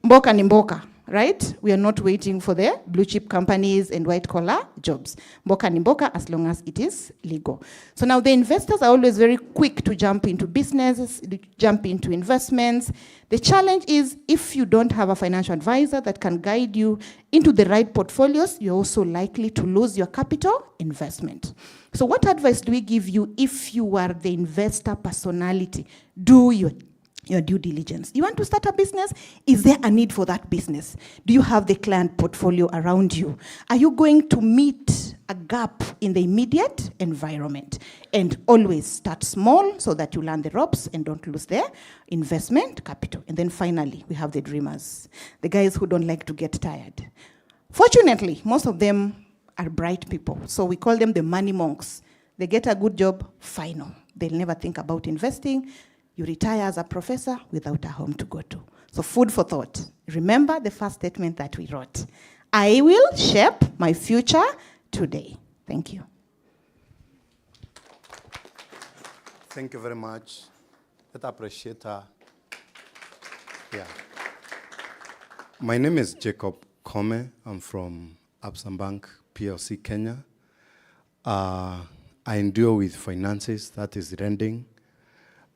mboka ni mboka, right? We are not waiting for the blue chip companies and white collar jobs. Mboka ni mboka as long as it is legal. So now the investors are always very quick to jump into businesses, jump into investments. The challenge is if you don't have a financial advisor that can guide you into the right portfolios, you're also likely to lose your capital investment. So what advice do we give you if you are the investor personality? Do your due diligence. You want to start a business? Is there a need for that business? Do you have the client portfolio around you? Are you going to meet a gap in the immediate environment? And always start small so that you learn the ropes and don't lose their investment capital. And then finally, we have the dreamers, the guys who don't like to get tired. Fortunately, most of them are bright people. So we call them the money monks. They get a good job, final. They'll never think about investing. You retire as a professor without a home to go to. So food for thought. Remember the first statement that we wrote. I will shape my future today. Thank you. Thank you very much. I appreciate her. Yeah. My name is Jacob Kome. I'm from Absa Bank, PLC, Kenya. I deal with finances, that is lending.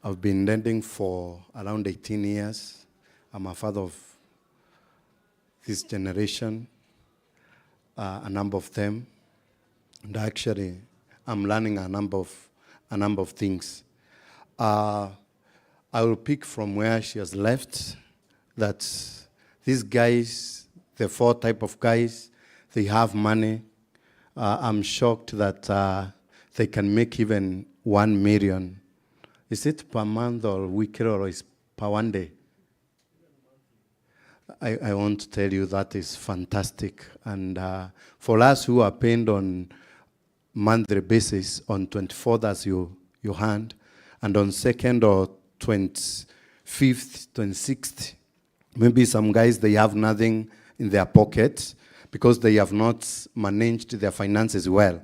I've been lending for around 18 years. I'm a father of this generation, a number of them. And actually, I'm learning a number of things. I will pick from where she has left, that these guys, the 4 type of guys, they have money. I'm shocked that they can make even 1 million. Is it per month or weekly or is per one day? I want to tell you that is fantastic. And for us who are paid on monthly basis, on 24th as you hand, and on 2nd or 25th, 26th, maybe some guys, they have nothing in their pockets because they have not managed their finances well.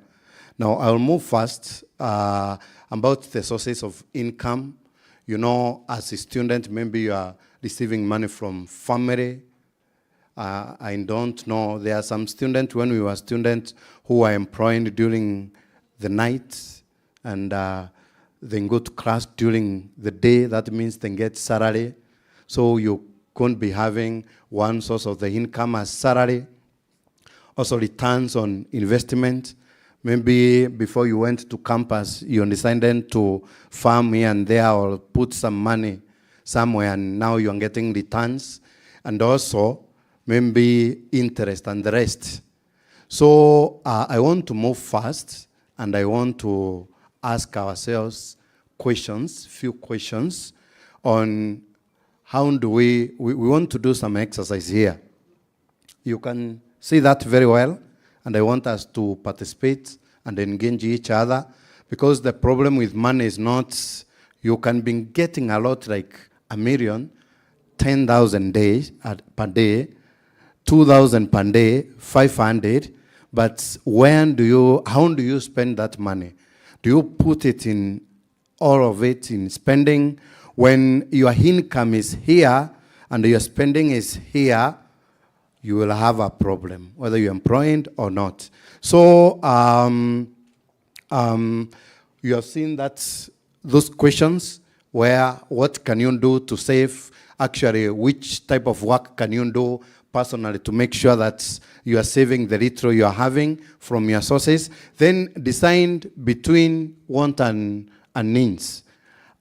Now, I'll move fast about the sources of income. You know, as a student, maybe you are receiving money from family. I don't know. There are some students, when we were students, who are employed during the night and then go to class during the day. That means they get salary. So you couldn't be having one source of the income as salary. also returns on investment. Maybe before you went to campus, you decided to farm here and there or put some money somewhere, and now you are getting returns, and also maybe interest and the rest. So I want to move fast, and I want to ask ourselves few questions on how do we want to do some exercise here. You can see that very well, and I want us to participate and engage each other, because the problem with money is not, you can be getting a lot like a million, 10,000 per day, 2,000 per day, 500, but how do you spend that money? Do you put it in, all of it in spending? When your income is here and your spending is here, you will have a problem, whether you're employed or not. So you have seen those questions where what can you do to save? Actually, which type of work can you do personally to make sure that you are saving the little you are having from your sources? Then decide between want and needs.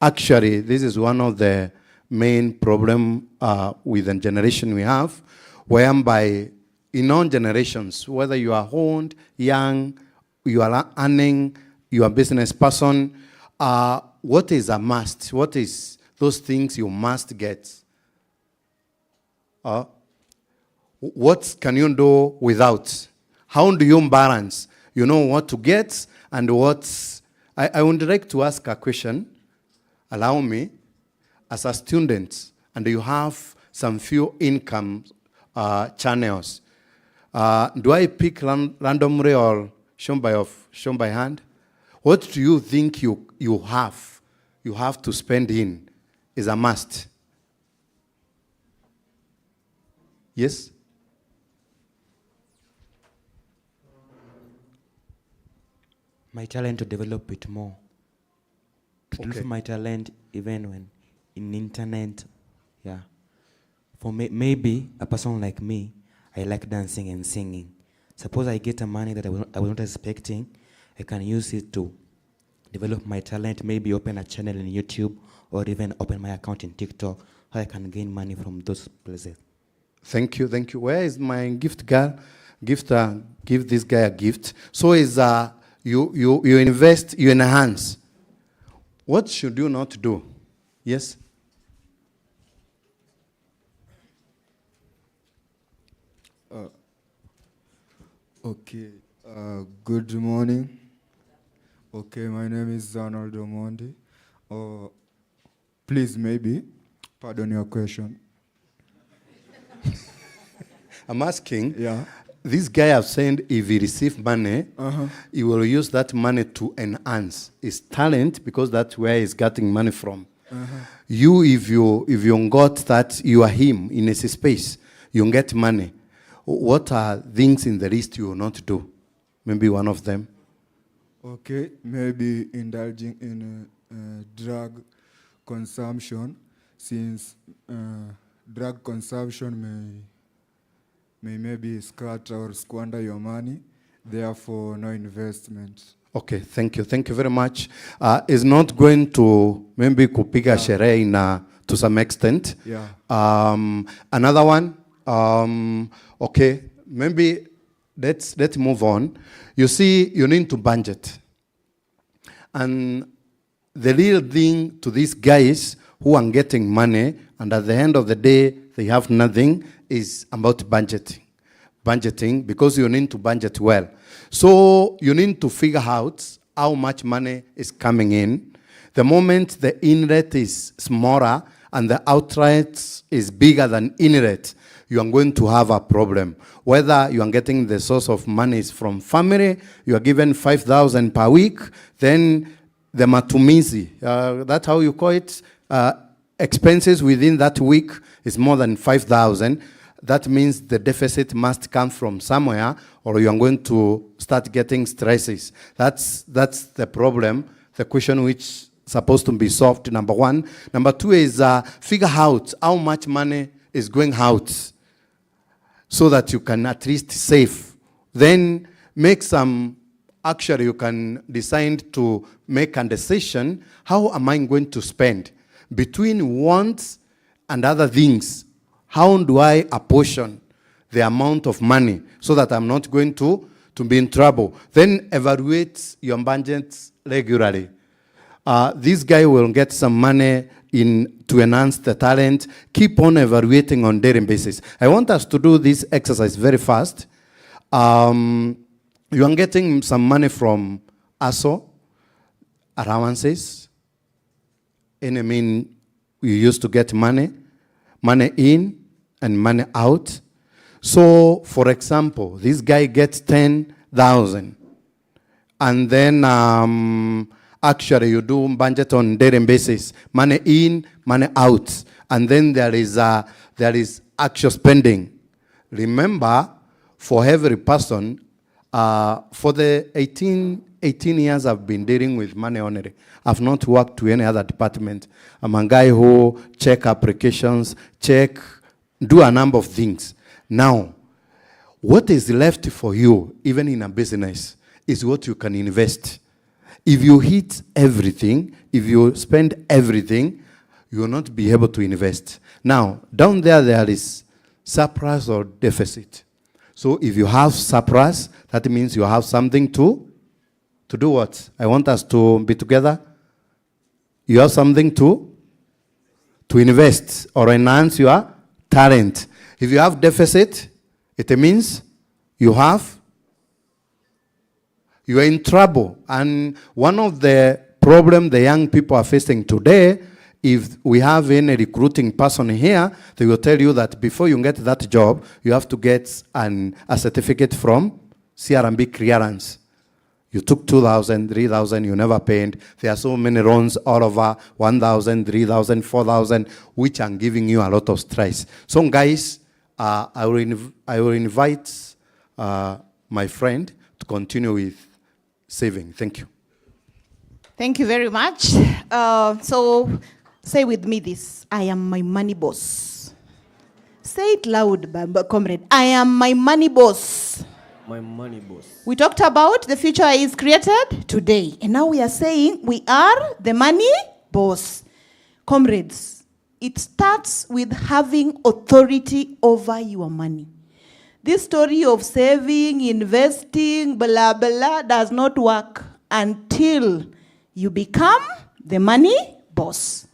Actually, this is one of the main problem with the generation we have, whereby in all generations, whether you are old, young, you are earning, you are a business person, what is a must? What is those things you must get? What can you do without? How do you balance? You know what to get and what... I would like to ask a question. Allow me, as a student, and you have some few income channels, do I pick randomly or shown by hand? What do you think you have to spend in is a must? Yes? My talent to develop it more. To Okay. develop my talent even when in internet, yeah. For maybe a person like me, I like dancing and singing. Suppose I get a money that I was not expecting, I can use it to develop my talent, maybe open a channel in YouTube or even open my account in TikTok, so I can gain money from those places. Thank you, thank you. Where is my gift girl? Give this guy a gift. So is you invest, you enhance. What should you not do? Yes? Okay, good morning. Okay, my name is Arnold Omondi. Please, maybe, pardon your question. I'm asking, yeah. This guy have said if he receive money, he will use that money to enhance his talent, because that's where he's getting money from. You, if you got that, you are him in his space, you get money. What are things in the list you will not do? Maybe one of them. Okay, maybe indulging in drug consumption, since drug consumption may maybe scatter or squander your money, therefore no investment. Okay, thank you. Thank you very much. It's not going to maybe kupiga sherehe to some extent. Yeah. Another one, okay, maybe let's move on. You see, you need to budget. And the real thing to these guys who are getting money, and at the end of the day, they have nothing, is about budgeting. Budgeting, because you need to budget well. So you need to figure out how much money is coming in. The moment the inlet is smaller and the outright is bigger than inlet, you are going to have a problem. Whether you are getting the source of money is from family, you are given 5,000 per week, then the matumizi, that's how you call it, expenses within that week is more than 5,000. That means the deficit must come from somewhere, or you are going to start getting stresses. That's the problem, the question which is supposed to be solved, number one. Number two is figure out how much money is going out, so that you can at least save Then make some, actually you can decide to make a decision, how am I going to spend? Between wants and other things, how do I apportion the amount of money so that I'm not going to be in trouble? Then evaluate your budgets regularly. This guy will get some money to enhance the talent. Keep on evaluating on daily basis. I want us to do this exercise very fast. You are getting some money from ASO, allowances. And I mean, you used to get money in and money out. So, for example, this guy gets 10,000. And then actually you do budget on daily basis. Money in, money out. And then there is actual spending. Remember, for every person, for the 18 years I've been dealing with money only. I've not worked to any other department. I'm a guy who check applications, do a number of things. Now, what is left for you, even in a business, is what you can invest. If you hit everything, if you spend everything, you will not be able to invest. Now, down there is surplus or deficit. So if you have surplus, that means you have something to do what? I want us to be together. You have something to invest or enhance your talent. If you have deficit, it means you are in trouble. And one of the problems the young people are facing today, if we have any recruiting person here, they will tell you that before you get that job, you have to get a certificate from CRMB clearance. You took 2,000, 3,000, you never paid. There are so many loans all over 1,000, 3,000, 4,000, which are giving you a lot of stress. So guys, I will invite my friend to continue with saving. Thank you. Thank you very much. So say with me this: I am my money boss. Say it loud, comrade. I am my money boss. My money boss. We talked about the future is created today. And now we are saying we are the money boss. Comrades, it starts with having authority over your money. This story of saving, investing, blah, blah, does not work until you become the money boss.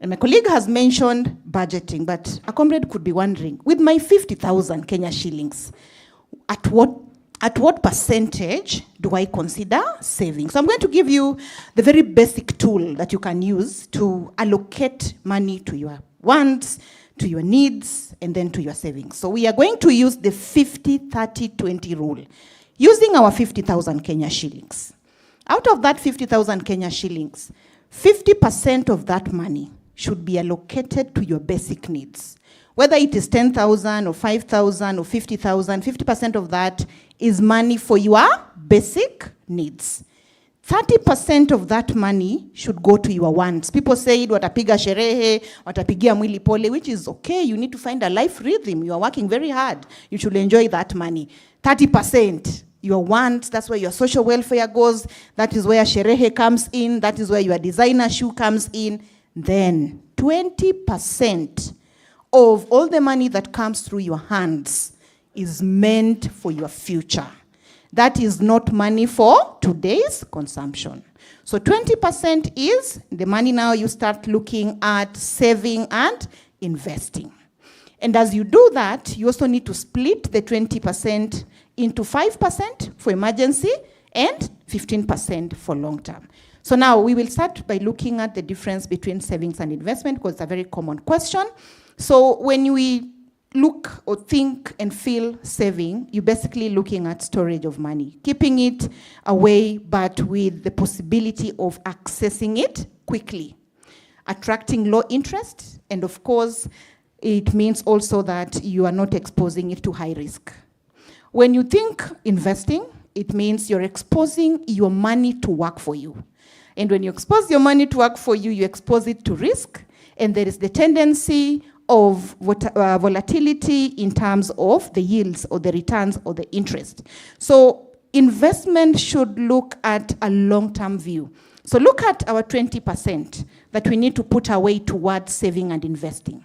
And my colleague has mentioned budgeting, but a comrade could be wondering, with my 50,000 Kenya shillings, at what percentage do I consider saving? So I'm going to give you the very basic tool that you can use to allocate money to your wants, to your needs, and then to your savings. So we are going to use the 50-30-20 rule, using our 50,000 Kenya shillings. Out of that 50,000 Kenya shillings, 50% of that money should be allocated to your basic needs. Whether it is 10,000 or 5,000 or 50,000, 50% of that is money for your basic needs. 30% of that money should go to your wants. People say, watapiga sherehe, watapigia mwili pole, which is okay. You need to find a life rhythm. You are working very hard. You should enjoy that money. 30%, your wants, that's where your social welfare goes. That is where sherehe comes in. That is where your designer shoe comes in. Then 20% of all the money that comes through your hands is meant for your future. That is not money for today's consumption. So 20% is the money now you start looking at saving and investing. And as you do that, you also need to split the 20% into 5% for emergency and 15% for long term. So now we will start by looking at the difference between savings and investment, because it's a very common question. So when we look or think and feel saving, you're basically looking at storage of money, keeping it away, but with the possibility of accessing it quickly, attracting low interest, and of course, it means also that you are not exposing it to high risk. When you think investing, it means you're exposing your money to work for you. And when you expose your money to work for you, you expose it to risk, and there is the tendency of volatility in terms of the yields or the returns or the interest. So investment should look at a long-term view. So look at our 20% that we need to put away towards saving and investing.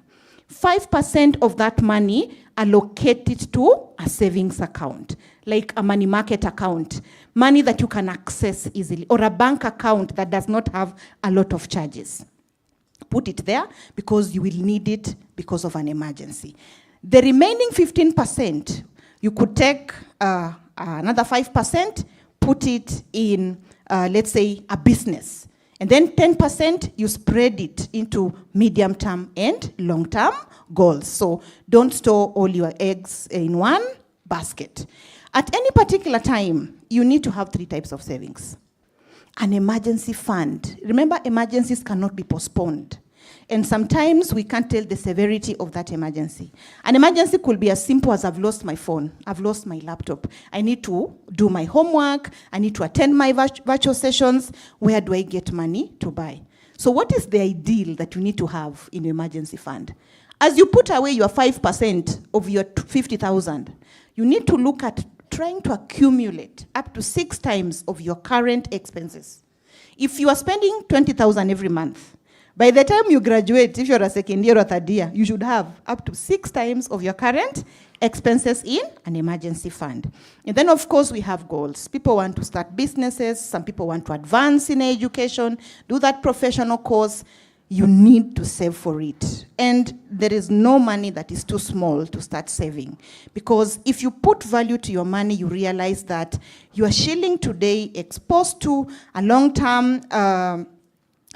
5% of that money, allocate it to a savings account, like a money market account, money that you can access easily, or a bank account that does not have a lot of charges. Put it there because you will need it because of an emergency. The remaining 15%, you could take another 5%, put it in, let's say, a business. And then 10%, you spread it into medium-term and long-term goals. So don't store all your eggs in one basket. At any particular time, you need to have 3 types of savings. An emergency fund. Remember, emergencies cannot be postponed. And sometimes we can't tell the severity of that emergency. An emergency could be as simple as I've lost my phone, I've lost my laptop. I need to do my homework, I need to attend my virtual sessions. Where do I get money to buy? So what is the ideal that you need to have in your emergency fund? As you put away your 5% of your 50,000, you need to look at trying to accumulate up to 6 times of your current expenses. If you are spending 20,000 every month, by the time you graduate, if you're a second year or third year, you should have up to 6 times of your current expenses in an emergency fund. And then, of course, we have goals. People want to start businesses. Some people want to advance in education, do that professional course. You need to save for it. And there is no money that is too small to start saving. Because if you put value to your money, you realize that your shilling today exposed to a long-term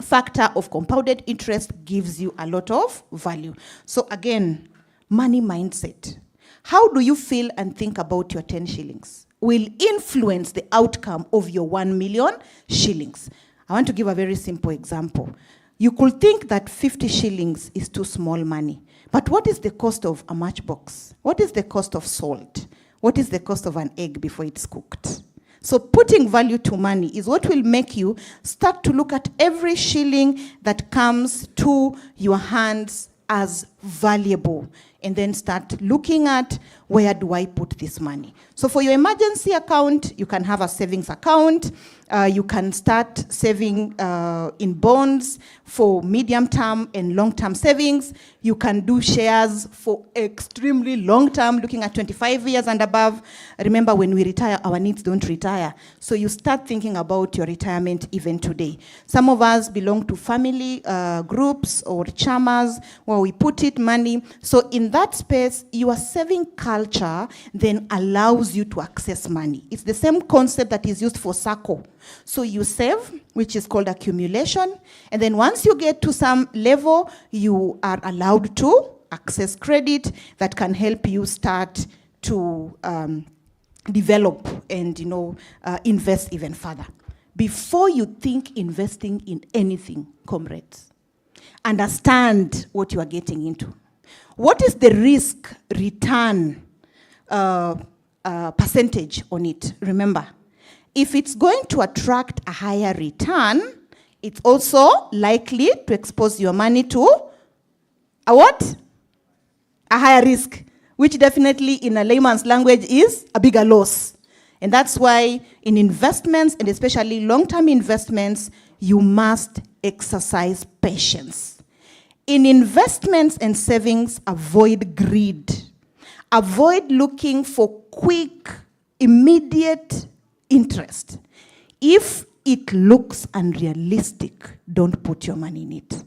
factor of compounded interest gives you a lot of value. So again, money mindset. How do you feel and think about your 10 shillings? Will influence the outcome of your 1 million shillings. I want to give a very simple example. You could think that 50 shillings is too small money. But what is the cost of a matchbox? What is the cost of salt? What is the cost of an egg before it's cooked? So putting value to money is what will make you start to look at every shilling that comes to your hands as valuable, and then start looking at, where do I put this money? So for your emergency account, you can have a savings account. You can start saving in bonds for medium-term and long-term savings. You can do shares for extremely long-term, looking at 25 years and above. Remember, when we retire, our needs don't retire. So you start thinking about your retirement even today. Some of us belong to family groups or chamas where we put it money. So in that space, your saving culture then allows you to access money. It's the same concept that is used for SACCO. So you save, which is called accumulation, and then once you get to some level, you are allowed to access credit that can help you start to develop and invest even further. Before you think investing in anything, comrades, understand what you are getting into. What is the risk return percentage on it? Remember, if it's going to attract a higher return, it's also likely to expose your money to a what? A higher risk, which definitely in a layman's language is a bigger loss. And that's why in investments, and especially long-term investments, you must exercise patience. In investments and savings, avoid greed. Avoid looking for quick, immediate interest. If it looks unrealistic, don't put your money in it.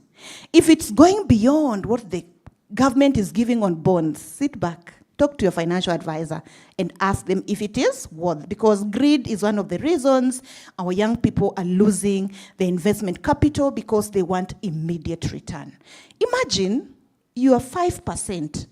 If it's going beyond what the government is giving on bonds, sit back, talk to your financial advisor and ask them if it is worth, because greed is one of the reasons our young people are losing their investment capital, because they want immediate return. Imagine you are 5%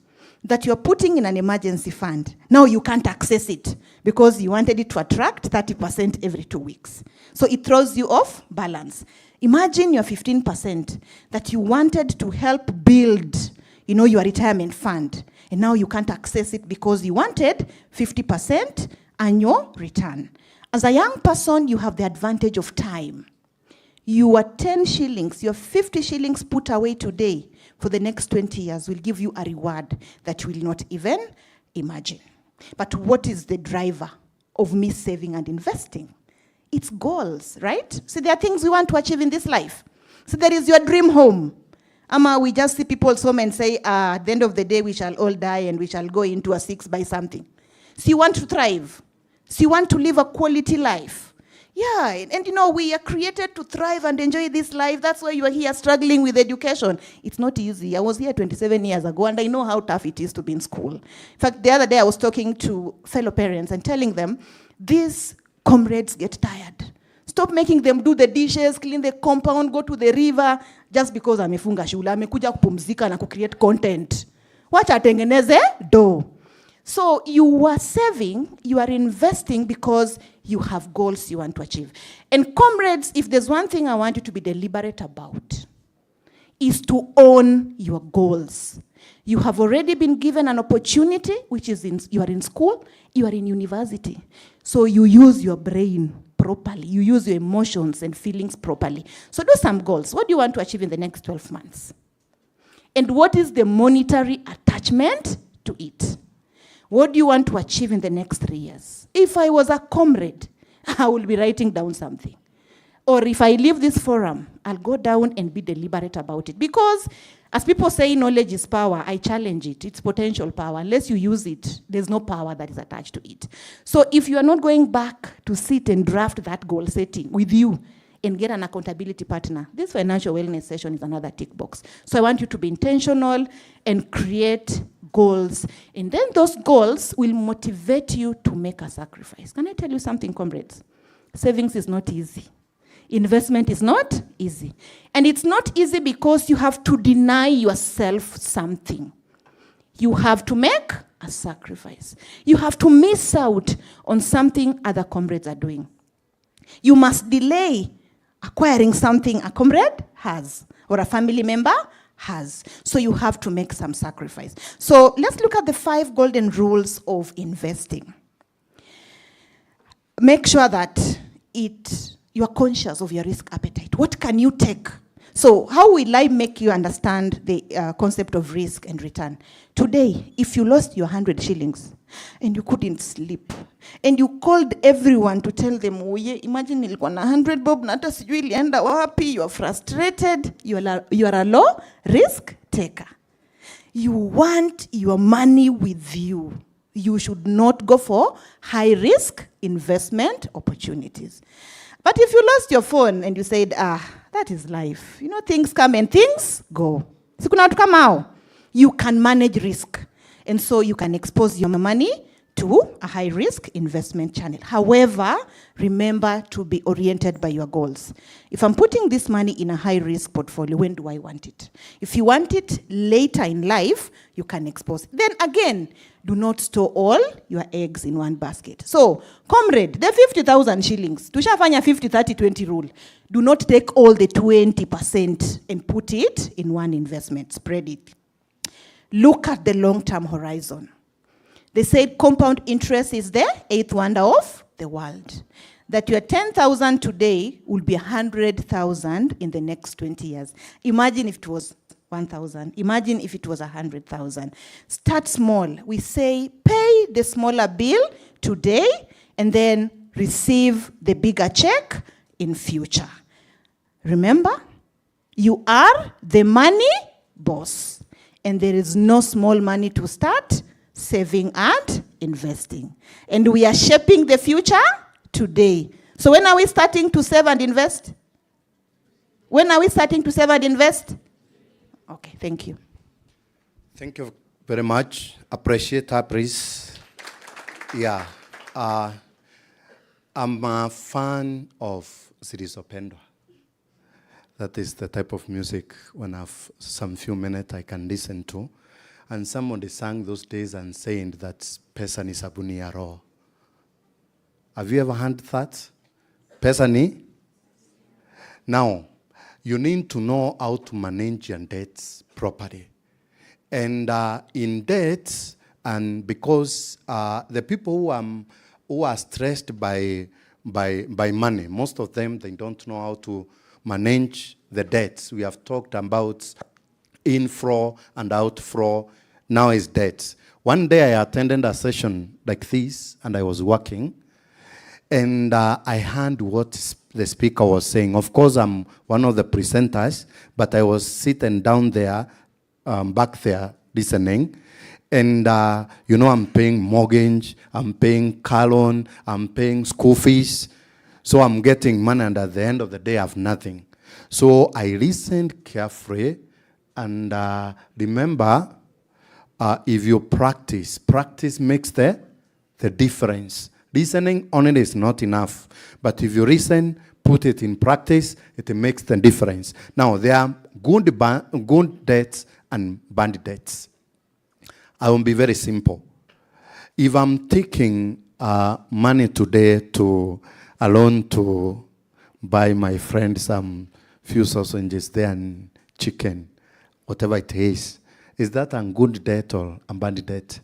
that you're putting in an emergency fund. Now you can't access it because you wanted it to attract 30% every 2 weeks. So it throws you off balance. Imagine your 15% that you wanted to help build, your retirement fund. And now you can't access it because you wanted 50% annual return. As a young person, you have the advantage of time. Your 10 shillings, your 50 shillings put away today for the next 20 years will give you a reward that you will not even imagine. But what is the driver of me saving and investing? It's goals, right? So there are things we want to achieve in this life. So there is your dream home. Ama, we just see people's home and say, at the end of the day, we shall all die and we shall go into a 6 by something. So you want to thrive. So you want to live a quality life. Yeah, and you know, we are created to thrive and enjoy this life. That's why you are here struggling with education. It's not easy. I was here 27 years ago, and I know how tough it is to be in school. In fact, the other day I was talking to fellow parents and telling them, these comrades get tired. Stop making them do the dishes, clean the compound, go to the river, just because amefunga shule, amekuja kupumzika na create content. Wacha atengeneze do. So you are saving, you are investing because you have goals you want to achieve. And comrades, if there's one thing I want you to be deliberate about, is to own your goals. You have already been given an opportunity, which is you are in school, you are in university. So you use your brain properly. You use your emotions and feelings properly. So do some goals. What do you want to achieve in the next 12 months? And what is the monetary attachment to it? What do you want to achieve in the next 3 years? If I was a comrade, I will be writing down something. Or if I leave this forum, I'll go down and be deliberate about it. Because as people say, knowledge is power, I challenge it. It's potential power. Unless you use it, there's no power that is attached to it. So if you are not going back to sit and draft that goal setting with you and get an accountability partner, this financial wellness session is another tick box. So I want you to be intentional and create goals. And then those goals will motivate you to make a sacrifice. Can I tell you something, comrades? Savings is not easy. Investment is not easy. And it's not easy because you have to deny yourself something. You have to make a sacrifice. You have to miss out on something other comrades are doing. You must delay acquiring something a comrade has or a family member has. So you have to make some sacrifice. So let's look at the 5 golden rules of investing. Make sure that you are conscious of your risk appetite. What can you take? So how will I make you understand the concept of risk and return? Today, if you lost your 100 shillings and you couldn't sleep, and you called everyone to tell them, oh yeah, imagine nilikuwa na 100 bob na hata sijui ilienda wapi, you are frustrated, you are a low risk taker. You want your money with you. You should not go for high risk investment opportunities. But if you lost your phone and you said, that is life. You know, things come and things go. You can manage risk. And so you can expose your money to a high risk investment channel. However, remember to be oriented by your goals. If I'm putting this money in a high risk portfolio, when do I want it? If you want it later in life, you can expose it. Then again, do not store all your eggs in one basket. So, comrade, the 50,000 shillings, tushafanya 50-30-20 rule. Do not take all the 20% and put it in one investment. Spread it. Look at the long-term horizon. They said compound interest is the 8th wonder of the world. That your 10,000 today will be 100,000 in the next 20 years. Imagine if it was 1,000. Imagine if it was 100,000. Start small. We say pay the smaller bill today and then receive the bigger check in future. Remember, you are the money boss. And there is no small money to start saving and investing. And we are shaping the future today. So when are we starting to save and invest? When are we starting to save and invest? Okay, thank you. Thank you very much. Appreciate her, please. Yeah. I'm a fan of Series Opendo. That is the type of music when I have some few minutes I can listen to. And somebody sang those days and saying that pesa ni sabuni ya roho. Have you ever heard that? Pesa ni? Now, you need to know how to manage your debts properly. And in debts, and because the people who are stressed by money, most of them, they don't know how to manage the debts. We have talked about inflow and outflow. Now is debt. One day I attended a session like this, and I was working, and I heard what the speaker was saying. Of course, I'm one of the presenters, but I was sitting down there, back there, listening. And, I'm paying mortgage, I'm paying car loan, I'm paying school fees. So I'm getting money, and at the end of the day, I have nothing. So I listened carefully, and remember, if you practice makes the difference. Listening only is not enough. But if you listen, put it in practice, it makes the difference. Now, there are good debts and bad debts. I will be very simple. If I'm taking money today to buy my friend some few sausages there and chicken, whatever it is that a good debt or a bad debt?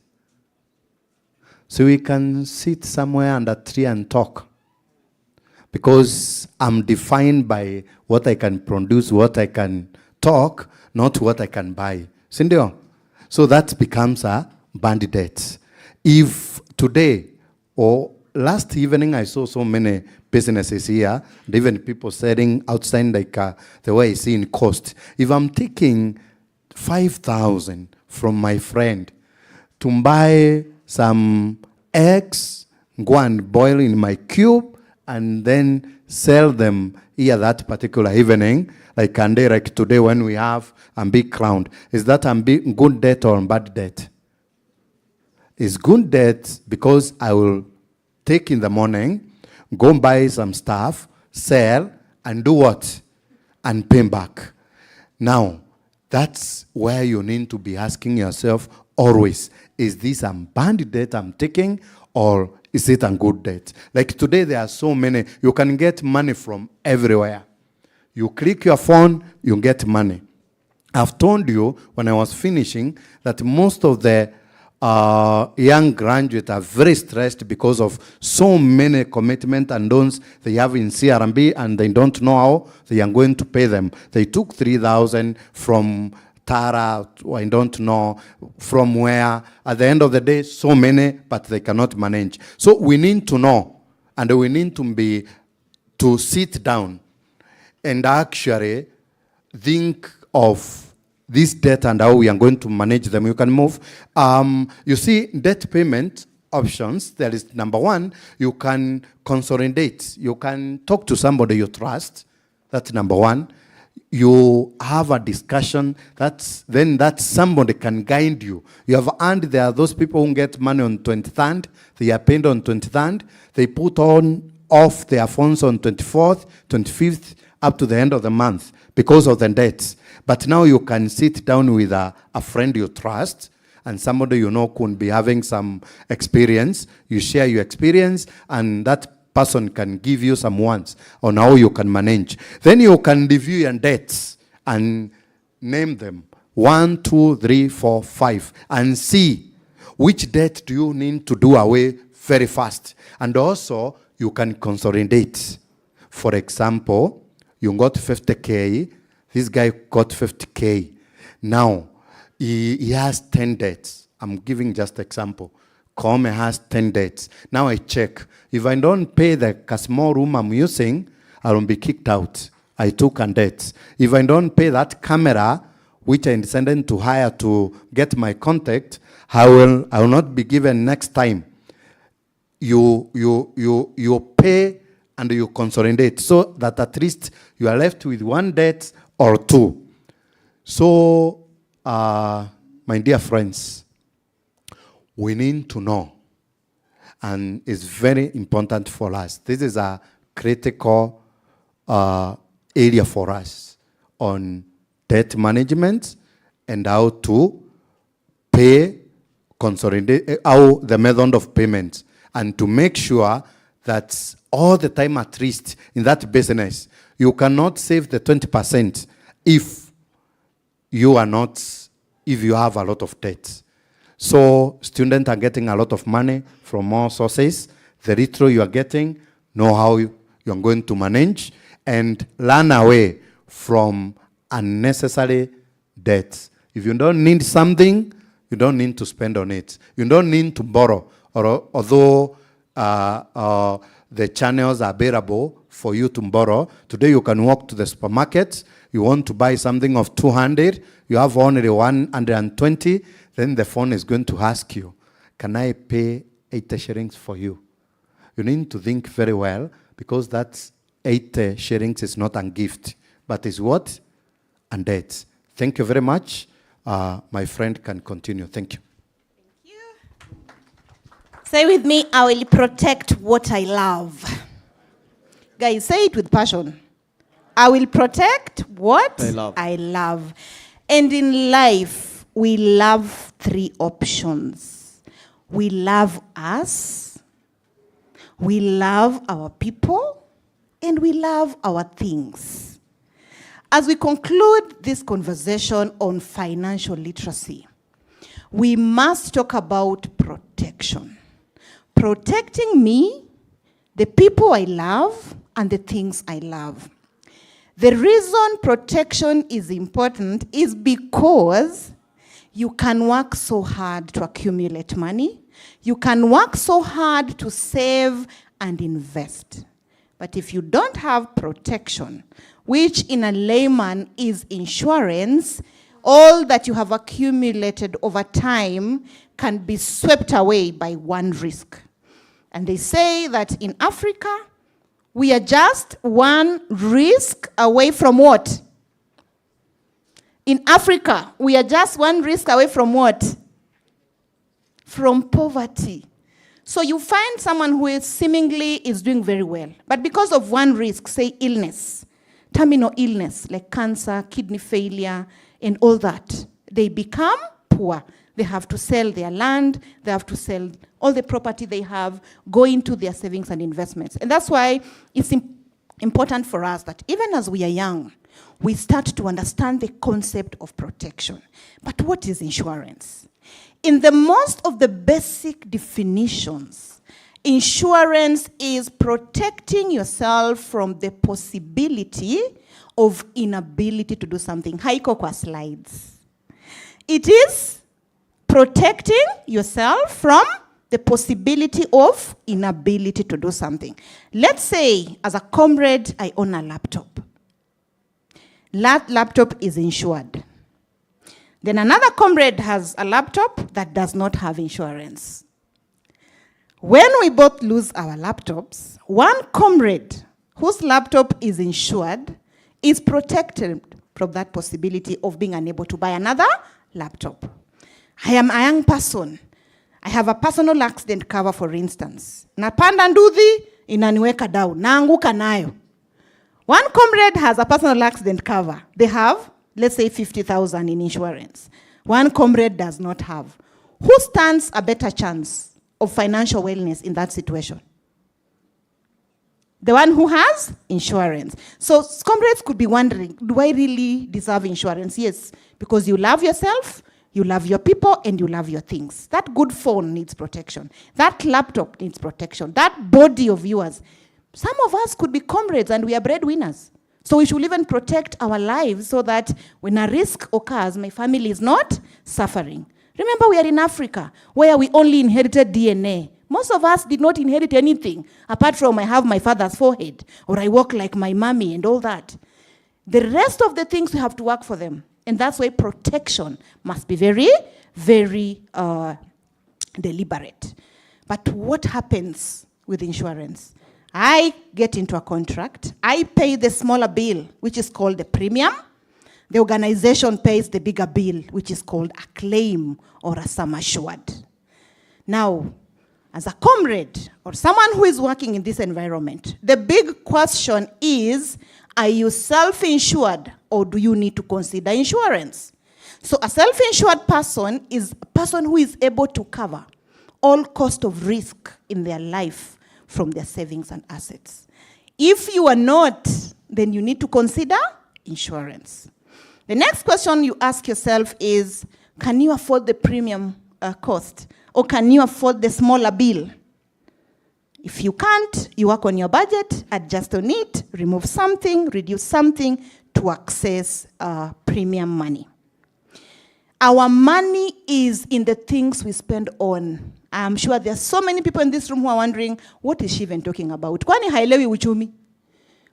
So we can sit somewhere under a tree and talk. Because I'm defined by what I can produce, what I can talk, not what I can buy. Sindio? So that becomes a bad debt. If today or last evening I saw so many businesses here, and even people selling outside like the way I see in cost. If I'm taking 5,000 from my friend to buy some eggs, go and boil in my cube, and then sell them here that particular evening, like today when we have a big crowd. Is that a good debt or bad debt? It's good debt because I will take in the morning, go buy some stuff, sell, and do what? And pay back. Now, that's where you need to be asking yourself always, is this a bad debt I'm taking, or is it a good debt? Like today, there are so many. You can get money from everywhere. You click your phone, you get money. I've told you when I was finishing that most of the young graduates are very stressed because of so many commitments and loans they have in CRMB, and they don't know how they are going to pay them. They took 3,000 from Tara, I don't know from where. At the end of the day, so many, but they cannot manage. So we need to know, and we need to sit down and actually think of this debt and how we are going to manage them. You can move. You see, debt payment options. There is number one, you can consolidate. You can talk to somebody you trust. That's number one. You have a discussion. Then that somebody can guide you. You have earned, there are those people who get money on 23rd. They are paid on 23rd. They put off their phones on 24th, 25th, up to the end of the month because of the debts. But now you can sit down with a friend you trust and somebody you know could be having some experience. You share your experience, and that person can give you some ones on how you can manage. Then you can review your debts and name them 1, 2, 3, 4, 5, and see which debt do you need to do away very fast. And also you can consolidate. For example, you got 50K, this guy got 50K. Now, he has 10 debts. I'm giving just example. Come has 10 debts. Now I check. If I don't pay the small room I'm using, I will be kicked out. I took a debt. If I don't pay that camera, which I intended to hire to get my contact, I will not be given next time. You pay and you consolidate so that at least you are left with one debt or two. So, my dear friends, we need to know, and it's very important for us. This is a critical area for us on debt management and how to pay, consolidate, how the method of payment, and to make sure that all the time, at least in that business, you cannot save the 20% if you have a lot of debt. So students are getting a lot of money from more sources. The retro you are getting, know how you're going to manage, and learn away from unnecessary debts. If you don't need something, you don't need to spend on it. You don't need to borrow, although the channels are available for you to borrow. Today you can walk to the supermarket, you want to buy something of 200, you have only 120, then the phone is going to ask you, can I pay 80 shillings for you? You need to think very well, because that's 80 shillings is not a gift, but is what? A debt. Thank you very much. My friend can continue. Thank you. Say with me, I will protect what I love. Guys, say it with passion. I will protect what I love. And in life, we love 3 options. We love us, we love our people, and we love our things. As we conclude this conversation on financial literacy, we must talk about protection. Protecting me, the people I love, and the things I love. The reason protection is important is because you can work so hard to accumulate money. You can work so hard to save and invest. But if you don't have protection, which in a layman is insurance, all that you have accumulated over time can be swept away by one risk. And they say that in Africa, we are just one risk away from what? In Africa, we are just one risk away from what? From poverty. So you find someone who is seemingly is doing very well, but because of one risk, say illness, terminal illness like cancer, kidney failure, and all that, they become poor. They have to sell their land, they have to sell all the property they have, go into their savings and investments. And that's why it's important for us that even as we are young, we start to understand the concept of protection. But what is insurance? In the most of the basic definitions, insurance is protecting yourself from the possibility of inability to do something. Haiko kwa slides. It is protecting yourself from the possibility of inability to do something. Let's say, as a comrade, I own a laptop. That laptop is insured. Then another comrade has a laptop that does not have insurance. When we both lose our laptops, one comrade whose laptop is insured is protected from that possibility of being unable to buy another laptop. I am a young person. I have a personal accident cover, for instance. Napanda nduthi inaniweka down. Naanguka nayo. One comrade has a personal accident cover. They have, let's say, 50,000 in insurance. One comrade does not have. Who stands a better chance of financial wellness in that situation? The one who has insurance. So comrades could be wondering, do I really deserve insurance? Yes, because you love yourself, you love your people, and you love your things. That good phone needs protection. That laptop needs protection. That body of yours. Some of us could be comrades and we are breadwinners. So we should even protect our lives so that when a risk occurs, my family is not suffering. Remember, we are in Africa, where we only inherited DNA. Most of us did not inherit anything, apart from I have my father's forehead, or I walk like my mommy and all that. The rest of the things, we have to work for them. And that's why protection must be very, very deliberate. But what happens with insurance? I get into a contract. I pay the smaller bill, which is called the premium. The organization pays the bigger bill, which is called a claim or a sum assured. Now, as a comrade or someone who is working in this environment, the big question is, are you self-insured or do you need to consider insurance? So a self-insured person is a person who is able to cover all cost of risk in their life from their savings and assets. If you are not, then you need to consider insurance. The next question you ask yourself is, can you afford the premium cost? Or can you afford the smaller bill? If you can't, you work on your budget, adjust on it, remove something, reduce something to access premium money. Our money is in the things we spend on. I'm sure there are so many people in this room who are wondering, what is she even talking about? Kwani haielewi uchumi?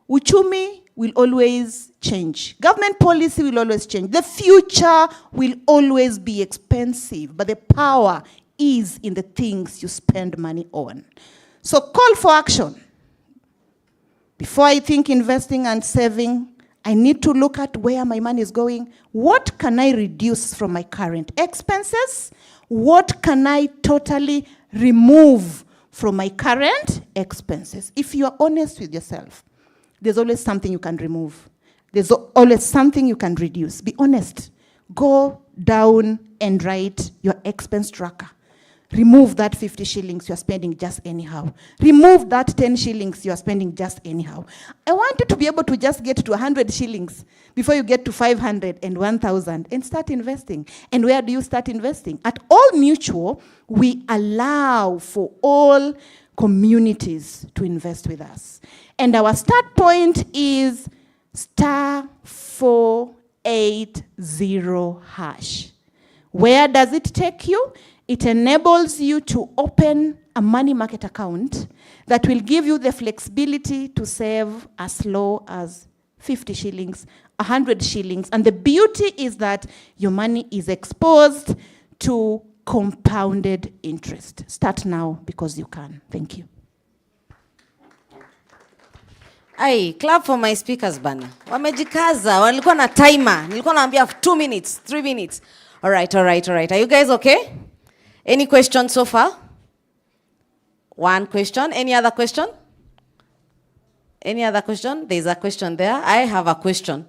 Uchumi will always change. Government policy will always change. The future will always be expensive, but the power is in the things you spend money on. So call for action. Before I think investing and saving, I need to look at where my money is going. What can I reduce from my current expenses? What can I totally remove from my current expenses? If you are honest with yourself, there's always something you can remove. There's always something you can reduce. Be honest. Go down and write your expense tracker. Remove that 50 shillings you are spending just anyhow. Remove that 10 shillings you are spending just anyhow. I want you to be able to just get to 100 shillings before you get to 500 and 1,000 and start investing. And where do you start investing? At All Mutual, we allow for all communities to invest with us. And our start point is *480#. Where does it take you? It enables you to open a money market account that will give you the flexibility to save as low as 50 shillings, 100 shillings. And the beauty is that your money is exposed to compounded interest. Start now because you can. Thank you. Ai, clap for my speakers bana. Wamejikaza, walikuwa na timer. Nilikuwa naambia 2 minutes, 3 minutes. All right. Are you guys okay? Any questions so far? One question. Any other question? Any other question? There's a question there. I have a question.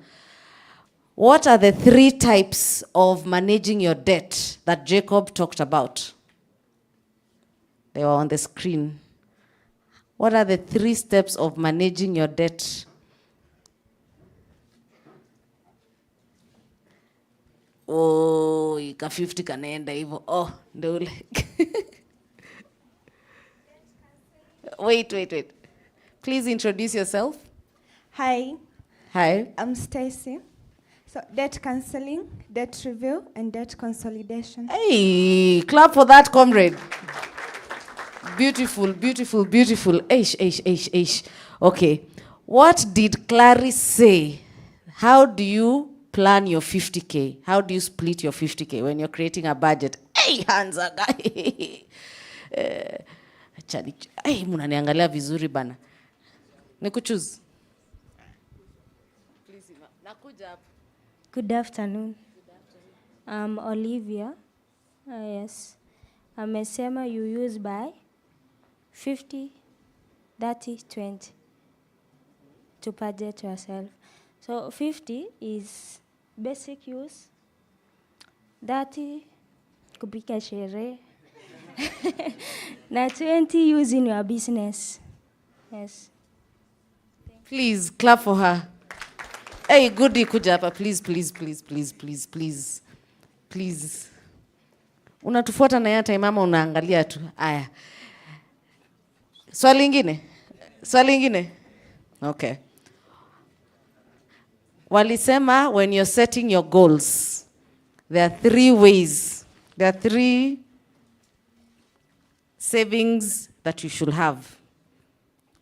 What are the 3 types of managing your debt that Jacob talked about? They were on the screen. What are the 3 steps of managing your debt? Oh, ika 50 kanaenda hivyo. Oh, ndio ule. Wait. Please introduce yourself. Hi. Hi. I'm Stacy. So debt counseling, debt review, and debt consolidation. Hey, clap for that, comrade. Beautiful. Eish. Okay. What did Clarice say? How do you plan your 50K? How do you split your 50K when you're creating a budget? Hey, Hansa guy. Hey, munaniangalia vizuri bana. Nikuchoose. Please, nakuja hapa. Good afternoon. I'm Olivia. Yes. Amesema you use by 50, 30, 20 to budget yourself. So 50 is basic use. 30 kupika sherehe. Na 20 use in your business. Yes. Please clap for her. Hey, goody kuja hapa. Please. Unatufuata na ya time mama unaangalia tu. Aya. Swali lingine? Okay. Walisema when you're setting your goals, there are 3 ways. There are 3 savings that you should have.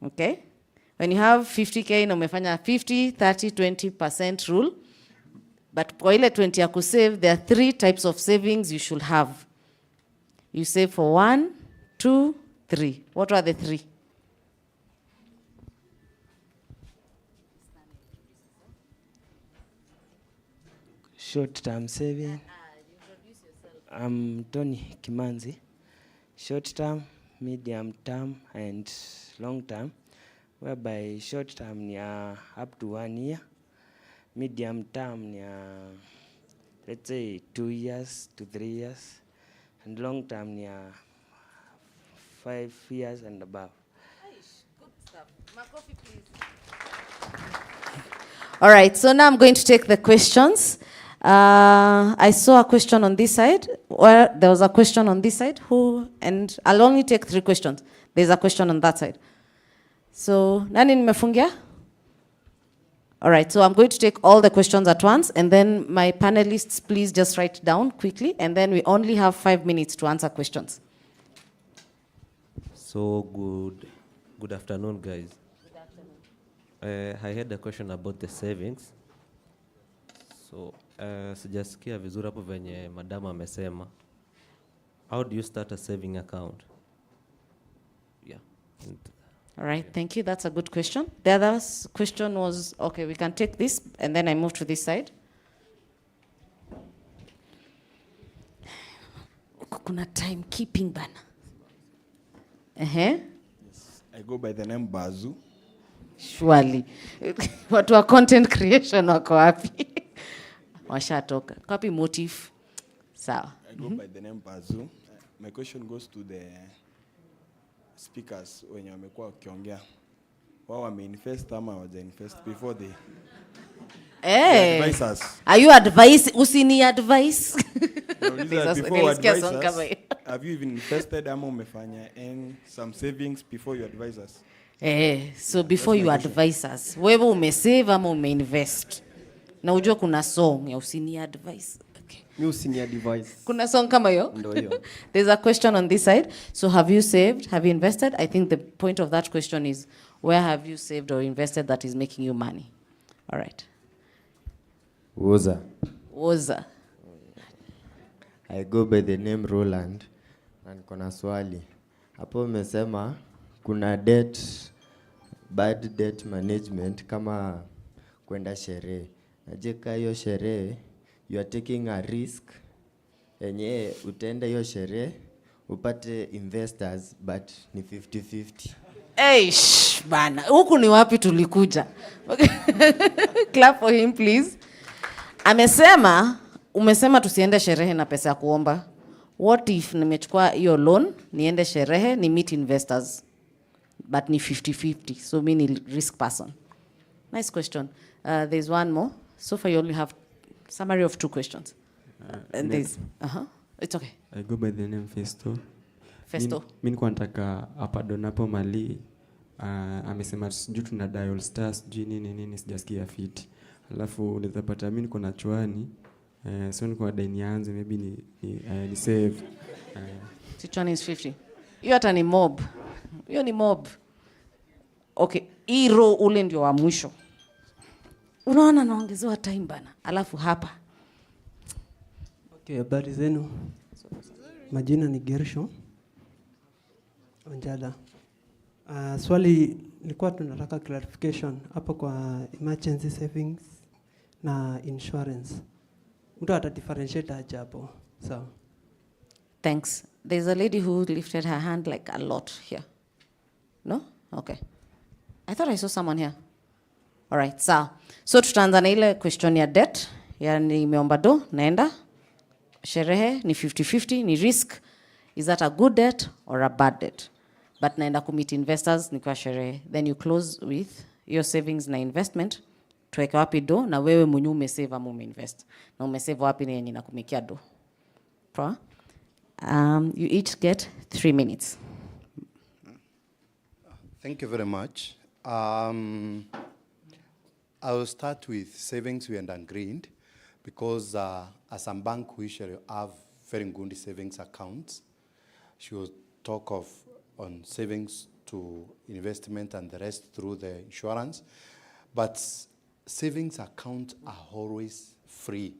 Okay? When you have 50K na umefanya 50, 30, 20% rule. But kwa ile 20 ya kusave, there are 3 types of savings you should have. You save for 1, 2, 3. What are the 3? Short-term saving. I'm Tony Kimanzi. Short-term, medium-term, and long-term. Whereby short-term ni up to 1 year. Medium-term ni let's say 2 years to 3 years. And long-term ni 5 years and above. Good stuff. Makofi, please. All right, so now I'm going to take the questions. I saw a question on this side. There was a question on this side. And I'll only take 3 questions. There's a question on that side. So, nani nimefungia? All right, so I'm going to take all the questions at once, and then my panelists, please just write down quickly, and then we only have 5 minutes to answer questions. So good afternoon, guys. Good afternoon. I had a question about the savings. So sijasikia vizuri hapo venye madam amesema. How do you start a saving account? Yeah. All right, thank you. That's a good question. The other question was, okay, we can take this, and then I move to this side. Kuna timekeeping bana. Yes, I go by the name Bazu. Surely. Watu wa content creation wako wapi? Washatoka. Copy motive. Sawa. I go by the name Bazu. My question goes to the speakers wenye wamekuwa wakiongea. Wao wameinvest ama hawajainvest before they advise us. Are you advice? Usini advice? Before advisors, have you even invested ama umefanya some savings before you advise us? So before you advise us, wewe umesave ama umeinvest? Na ujua kuna song ya usini advice. Mi usini advice. Kuna song kama hiyo? Ndio hiyo. There's a question on this side. So have you saved? Have you invested? I think the point of that question is, where have you saved or invested that is making you money? All right. Woza. Woza. I go by the name Roland. Na niko na swali. Hapo umesema kuna bad debt management kama kwenda sherehe. Najeka hiyo sherehe, you are taking a risk. Enye utenda hiyo sherehe, upate investors, but ni 50-50. Bana, huku ni wapi tulikuja? Clap for him, please. Umesema tusiende sherehe na pesa ya kuomba. What if nimechukua hiyo loan, niende sherehe, ni meet investors, but ni 50-50, so me ni risk person? Nice question. There's one more. So far you only have summary of 2 questions. And there's, it's okay. I go by the name Festo. Festo. Mimi niko nataka hapa donapo mali, amesema sijui tuna dial stars sijui nini sijasikia fit. Alafu unaweza pata mimi niko na chwani, so niko na deni yanze, maybe ni save. Chwani is 50. Hiyo hata ni mob. Hiyo ni mob. Okay, hero ule ndio wa mwisho. Unaona naongezewa time bana. Alafu hapa. Okay, habari zenu. Majina ni Gershon Onjada. Swali nilikuwa tunataka clarification hapo kwa emergency savings na insurance. Mtu atadifferentiate aje hapo? Sawa. Thanks. There's a lady who lifted her hand like a lot here. No? Okay. I thought I saw someone here. All right, so tutaanza na ile question ya debt. Yani nimeomba do, naenda. Sherehe ni 50-50, ni risk. Is that a good debt or a bad debt? But naenda kumit investors ni kwa sherehe. Then you close with your savings na investment. Tuweke wapi do, na wewe mwenyewe umesave ama umeinvest. Na umesave wapi ni yenye nakumikia do. Poa? You each get 3 minutes. Thank you very much. I will start with savings we agreed, because as a bank we usually have very good savings accounts. She will talk of on savings to investment and the rest through the insurance. But savings accounts are always free.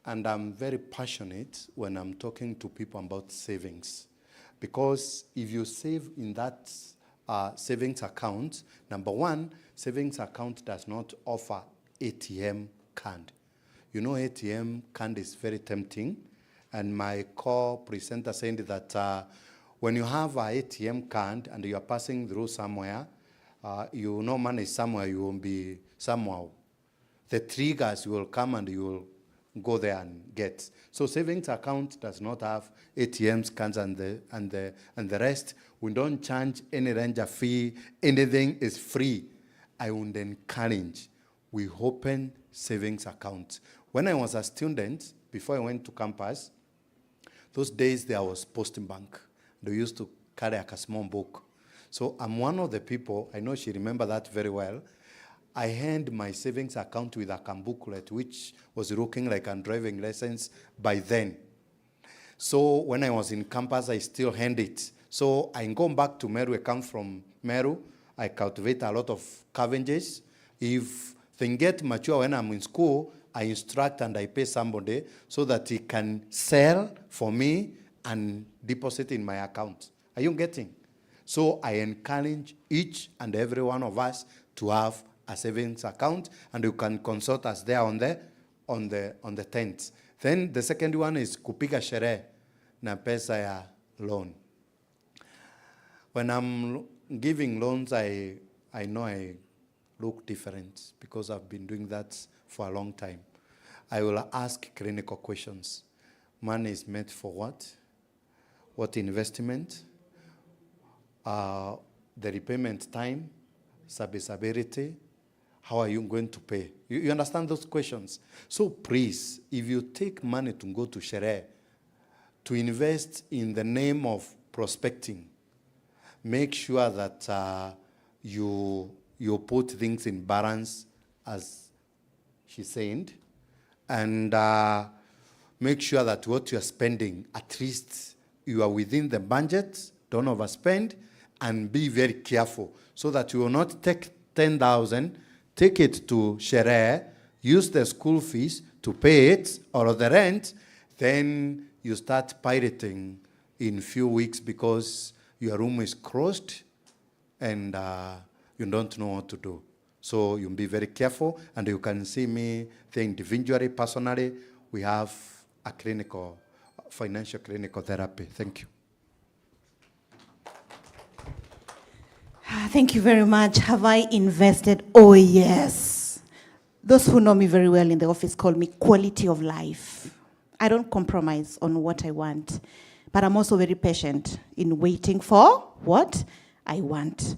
And I'm very passionate when I'm talking to people about savings. Because if you save in that savings account, number one, savings account does not offer ATM card. You know ATM card is very tempting. And my co-presenter said that when you have an ATM card and you are passing through somewhere, you know money somewhere, you will be somehow. The triggers will come and you will go there and get. So savings account does not have ATMs, cards and the rest. We don't charge any ranger fee. Anything is free. I would encourage, we open savings accounts. When I was a student, before I went to campus, those days there was Posting Bank. They used to carry a small book. So I'm one of the people, I know she remember that very well. I hand my savings account with a booklet, which was looking like a driving license by then. So when I was in campus, I still hand it. So I go back to Meru. I come from Meru. I cultivate a lot of cabbages. If they get mature when I'm in school, I instruct and I pay somebody so that he can sell for me and deposit in my account. Are you getting? So I encourage each and every one of us to have a savings account, and you can consult us there on the 10th. Then the second one is kupiga sherehe na pesa ya loan. When I'm giving loans, I know I look different because I've been doing that for a long time. I will ask clinical questions. Money is meant for what? What investment? The repayment time, serviceability, how are you going to pay? You understand those questions? So please, if you take money to go to sherehe, to invest in the name of prospecting, make sure that you put things in balance, as she said, and make sure that what you are spending, at least you are within the budget, don't overspend, and be very careful so that you will not take 10,000, take it to sherehe, use the school fees to pay it or the rent, then you start pirating in few weeks because your room is closed and you don't know what to do. So you be very careful, and you can see me individually, personally. We have a financial clinical therapy. Thank you. Thank you very much. Have I invested? Oh, yes. Those who know me very well in the office call me quality of life. I don't compromise on what I want, but I'm also very patient in waiting for what I want.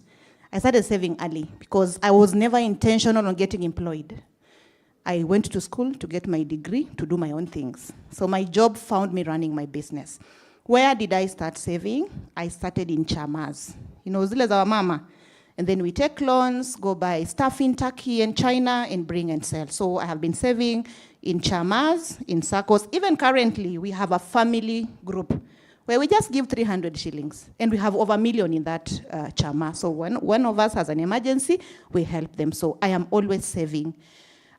I started saving early because I was never intentional on getting employed. I went to school to get my degree, to do my own things. So my job found me running my business. Where did I start saving? I started in chamas. You know, zile za mama. And then we take loans, go buy stuff in Turkey and China, and bring and sell. So I have been saving in chamas, in circles. Even currently, we have a family group where we just give 300 shillings. And we have over 1 million in that chama. So when one of us has an emergency, we help them. So I am always saving.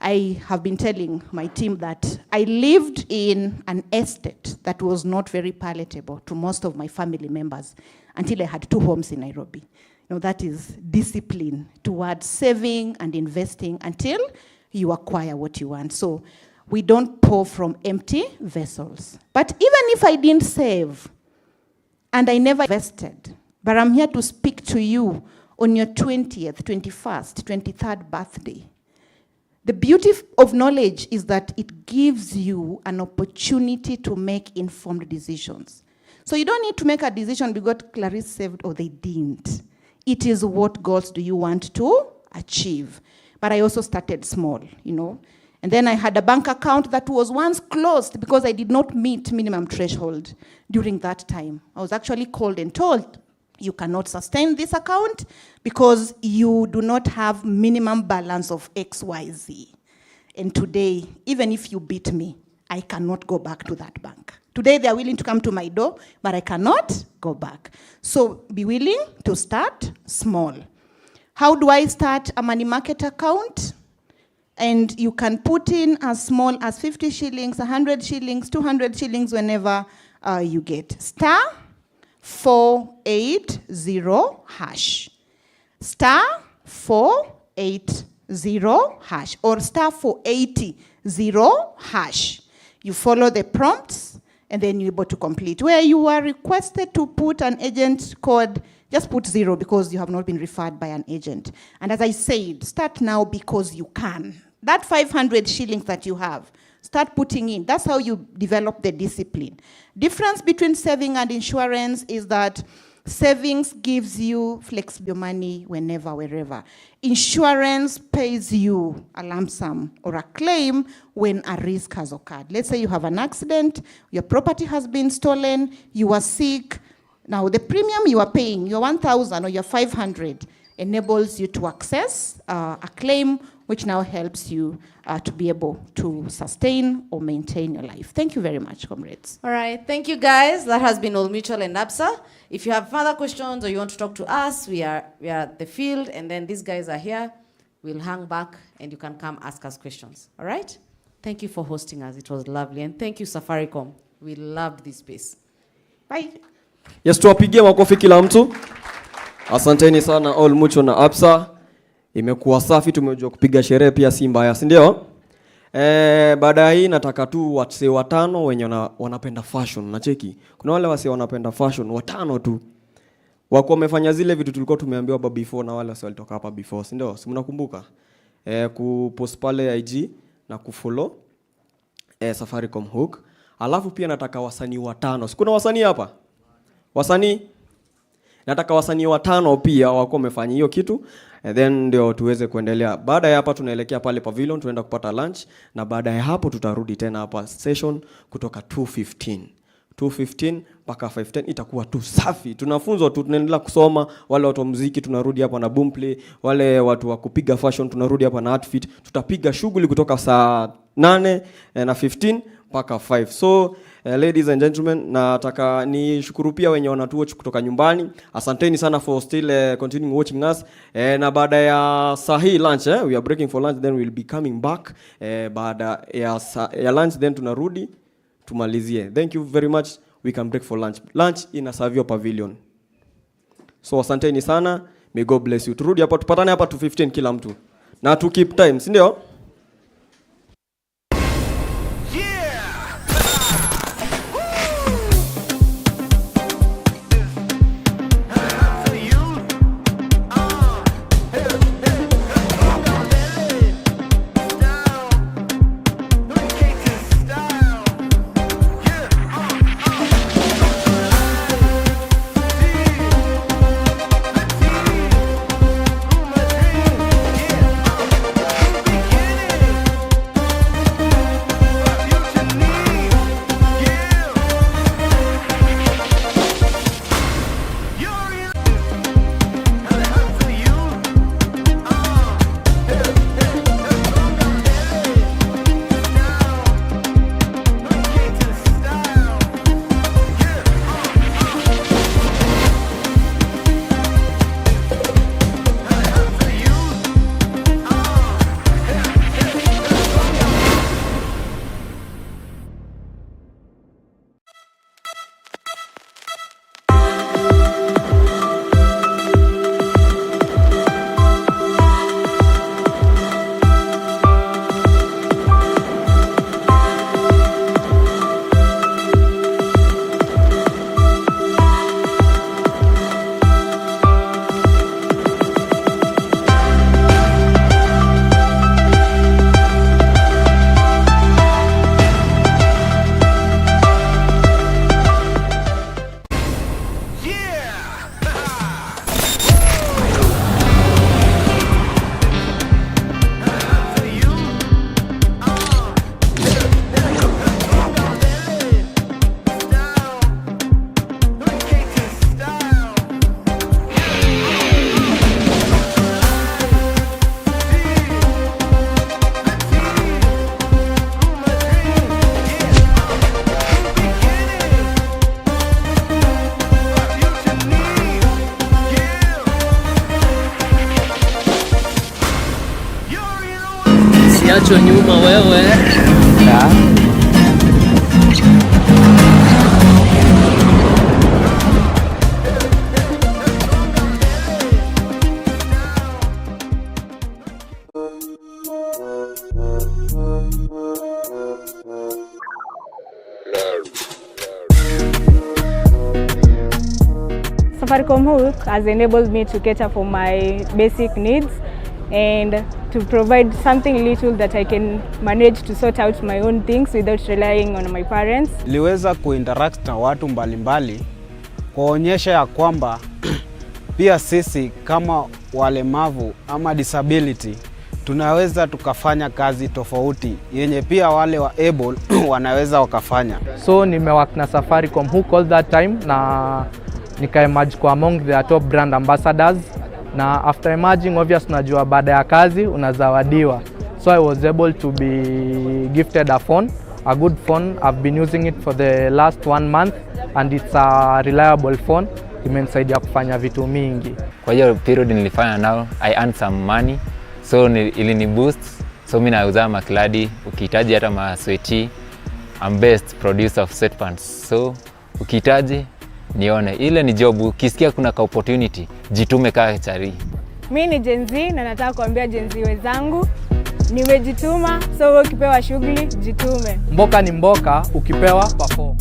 I have been telling my team that I lived in an estate that was not very palatable to most of my family members until I had 2 homes in Nairobi. You know, that is discipline towards saving and investing until you acquire what you want. So we don't pour from empty vessels. But even if I didn't save and I never invested, but I'm here to speak to you on your 20th, 21st, 23rd birthday. The beauty of knowledge is that it gives you an opportunity to make informed decisions. So you don't need to make a decision because Clarice saved or they didn't. It is what goals do you want to achieve. But I also started small, you know. And then I had a bank account that was once closed because I did not meet minimum threshold during that time. I was actually called and told, you cannot sustain this account because you do not have minimum balance of XYZ. And today, even if you beat me, I cannot go back to that bank. Today, they are willing to come to my door, but I cannot go back. So be willing to start small. How do I start a money market account? And you can put in as small as 50 shillings, 100 shillings, 200 shillings whenever you get. Star 480 hash. Star 480 hash or star 480 hash. You follow the prompts and then you're able to complete. Where you are requested to put an agent code, just put 0 because you have not been referred by an agent. And as I said, start now because you can. That 500 shillings that you have, start putting in. That's how you develop the discipline. Difference between saving and insurance is that savings gives you flexible money whenever, wherever. Insurance pays you a lump sum or a claim when a risk has occurred. Let's say you have an accident, your property has been stolen, you are sick. Now the premium you are paying, your 1,000 or your 500, enables you to access a claim, which now helps you to be able to sustain or maintain your life. Thank you very much, comrades. All right, thank you guys. That has been Old Mutual and ABSA. If you have further questions or you want to talk to us, we are at the field, and then these guys are here. We'll hang back and you can come ask us questions. All right? Thank you for hosting us. It was lovely. And thank you, Safaricom. We loved this space. Bye. Yes, tuwapigie makofi kila mtu. Asanteni sana All Mutual na ABSA. Imekuwa safi, tumejua kupiga sherehe pia si mbaya, si ndio? Baada ya hii nataka tu wasee watano wenye wanapenda fashion, nacheki. Kuna wale wasee wanapenda fashion watano tu. Wako wamefanya zile vitu tulikuwa tumeambiwa hapa before na wale wasee walitoka hapa before, si ndio? Si mnakumbuka? Kupost pale IG na kufollow Safaricom hook. Alafu pia nataka wasanii watano. Sikuna wasanii hapa? Wasanii? Nataka wasanii watano pia wako wamefanya hiyo kitu. And then ndio tuweze kuendelea. Baada ya hapa tunaelekea pale pavilion, tunaenda kupata lunch, na baada ya hapo tutarudi tena hapa session kutoka 2:15 mpaka 5:10 itakuwa tu safi. Tunafunzwa tu, tunaendelea kusoma. Wale watu wa muziki tunarudi hapa na boomplay, wale watu wa kupiga fashion tunarudi hapa na outfit. Tutapiga shughuli kutoka saa 8 na 15 mpaka 5. So ladies and gentlemen, nataka ni shukuru pia wenye wanatuwatch kutoka nyumbani. Asanteni sana for still continuing watching us. Na baada ya sahi lunch, we are breaking for lunch, then we'll be coming back. Baada ya lunch then tunarudi tumalizie. Thank you very much. We can break for lunch. Lunch in a Savio pavilion. So asanteni sana. May God bless you. Turudi hapa, tupatane hapa 2:15 kila mtu. Na to keep time, si ndio? Usiachwe nyuma wewe. Safaricom Hook has enabled me to cater for my basic needs and to provide something little that I can manage to sort out my own things without relying on my parents. Niliweza kuinteract na watu mbalimbali kuonyesha ya kwamba pia sisi kama walemavu ama disability tunaweza tukafanya kazi tofauti yenye pia wale wa able wanaweza wakafanya. So nimework na Safaricom Hook all that time na nika emerge kwa among their top brand ambassadors Na after emerging, obviously unajua baada ya kazi unazawadiwa. So I was able to be gifted a phone, a good phone. I've been using it for the last 1 month and it's a reliable phone. Imenisaidia kufanya vitu mingi. Kwa hiyo period nilifanya nao, I earned some money. So ilini boost. So mimi nauza makladi, ukihitaji hata masweaty. I'm best producer of sweatpants. So ukihitaji nione. Ile ni job, ukisikia kuna ka opportunity, jitume kaa chari. Mimi ni Gen Z na nataka kuambia Gen Z wenzangu nimejituma, so wewe ukipewa shughuli jitume. Mboka ni mboka, ukipewa perform.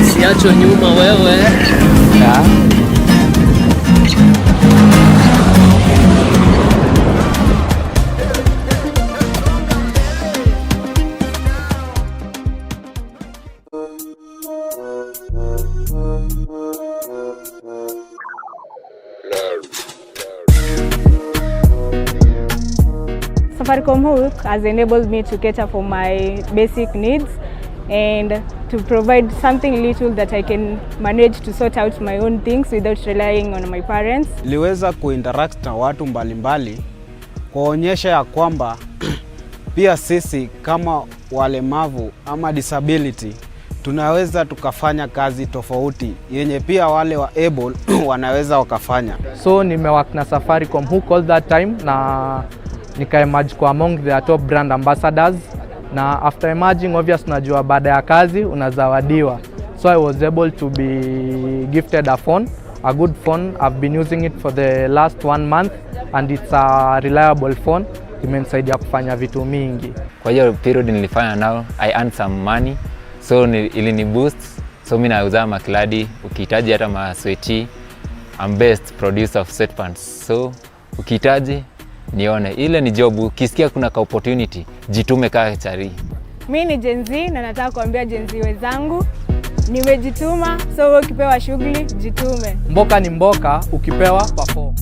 usiachwe nyuma wewe. Safaricom hook has enabled me to cater for my basic needs and to provide something little that I can manage to sort out my own things without relying on my parents. Niliweza kuinteract na watu mbalimbali kuonyesha ya kwamba pia sisi kama walemavu ama disability tunaweza tukafanya kazi tofauti yenye pia wale wa able wanaweza wakafanya. So nimework na Safaricom hook all that time na nika-emerge kwa among their top brand ambassadors, na after emerging obvious najua baada ya kazi unazawadiwa. So I was able to be gifted a phone, a good phone. I've been using it for the last 1 month and it's a reliable phone. Imenisaidia kufanya vitu mingi. Kwa hiyo period nilifanya nao, I earned some money. So ilini boost. So mimi nauza makladi, ukihitaji hata masweti. I'm best producer of sweatpants. So ukihitaji nione, ile ni job. Ukisikia kuna ka opportunity, jitume kaa chari. Mimi ni Gen Z na nataka kuambia Gen Z wenzangu nimejituma, so ukipewa shughuli jitume. Mboka ni mboka, ukipewa perform.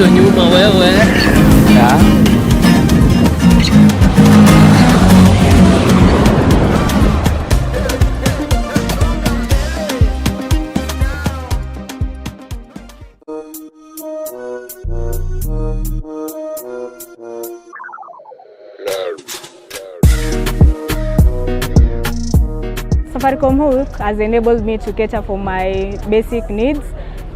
Usiachwe nyuma wewe. Yeah. Safaricom Hook has enabled me to cater for my basic needs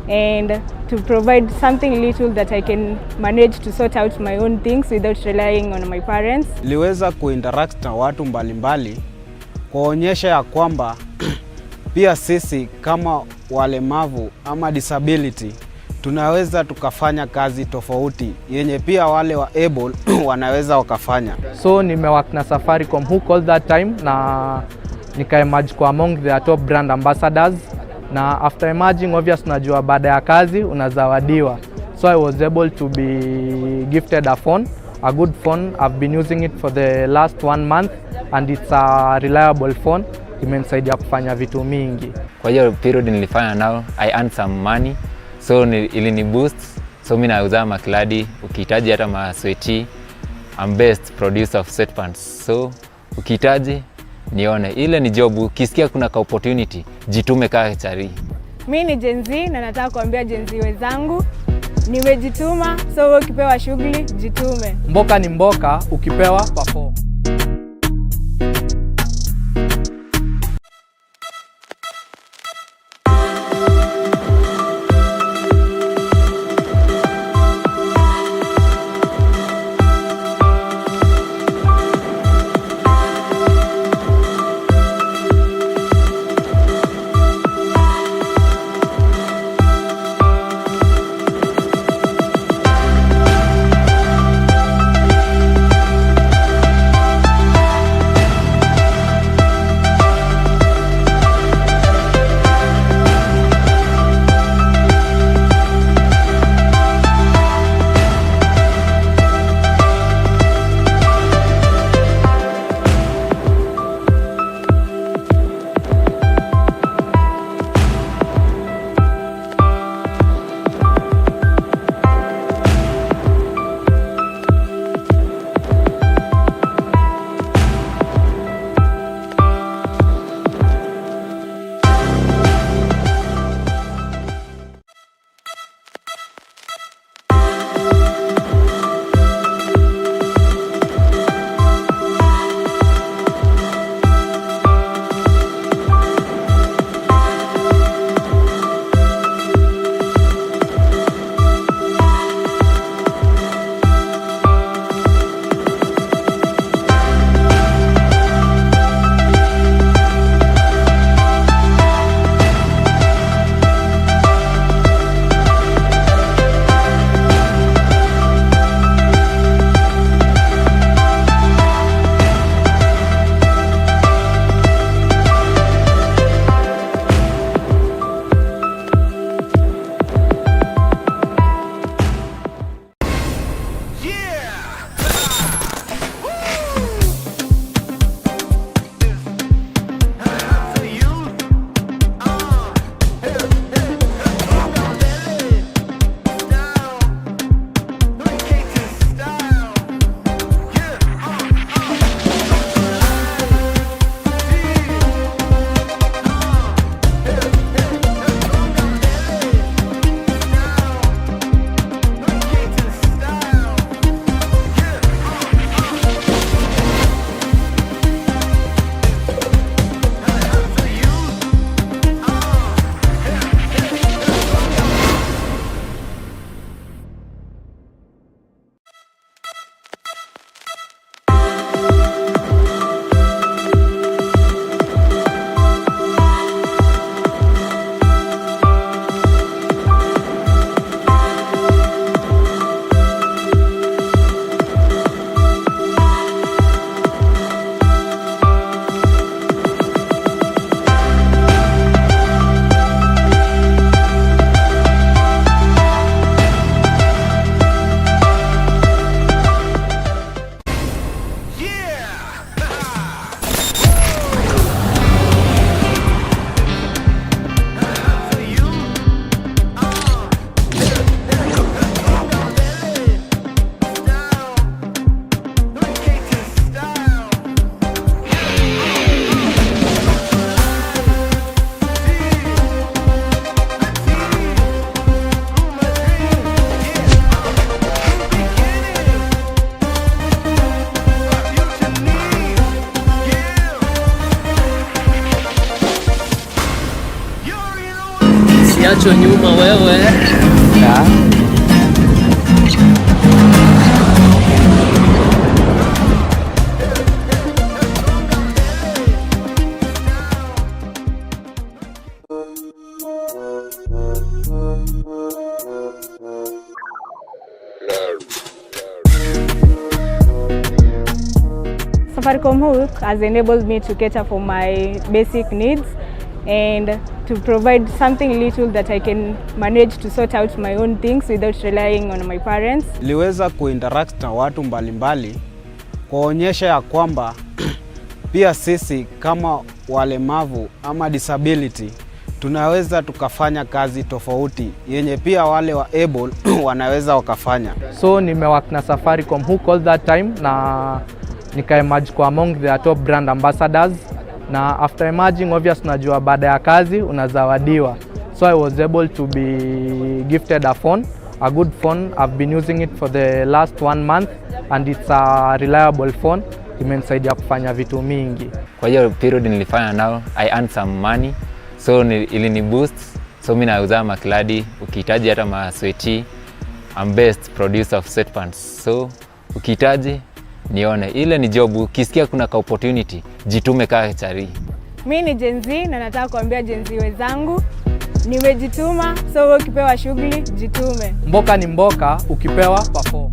and to provide something little that I can manage to sort out my own things without relying on my parents. Niliweza kuinteract na watu mbalimbali kuonyesha ya kwamba pia sisi kama walemavu ama disability tunaweza tukafanya kazi tofauti yenye pia wale wa able wanaweza wakafanya. So nimework na Safaricom Hook all that time na nika-emerge kwa among their top brand ambassadors, na after emerging obvious najua baada ya kazi unazawadiwa. So I was able to be gifted a phone, a good phone. I've been using it for the last 1 month and it's a reliable phone. Imenisaidia kufanya vitu mingi. Kwa hiyo period nilifanya nao, I earned some money. So ilini boost. So mimi nauza makladi, ukihitaji hata masweti. I'm best producer of sweatpants. So ukihitaji nione, ile ni job. Ukisikia kuna ka opportunity, jitume kaa chari. Mimi ni Gen Z na nataka kuambia Gen Z wenzangu nimejituma, so ukipewa shughuli jitume. Mboka ni mboka, ukipewa perform. Usiachwe nyuma wewe. Safaricom Hook has enabled me to cater for my basic needs and to provide something little that I can manage to sort out my own things without relying on my parents. Niliweza kuinteract na watu mbalimbali kuonyesha ya kwamba pia sisi kama walemavu ama disability tunaweza tukafanya kazi tofauti yenye pia wale wa able wanaweza wakafanya. So nimework na Safaricom Hook all that time na nika-emerge kwa among their top brand ambassadors, na after emerging obvious unajua baada ya kazi unazawadiwa. So I was able to be gifted a phone, a good phone. I've been using it for the last 1 month and it's a reliable phone. Imenisaidia kufanya vitu mingi. Kwa hiyo period nilifanya nao, I earned some money. So ilini boost. So mimi nauza makladi, ukihitaji hata masweti. I'm best producer of sweatpants. So ukihitaji nione, ile ni job. Ukisikia kuna ka opportunity, jitume kaa chari. Mimi ni Gen Z na nataka kuambia Gen Z wenzangu, nimejituma, so ukipewa shughuli jitume. Mboka ni mboka, ukipewa perform.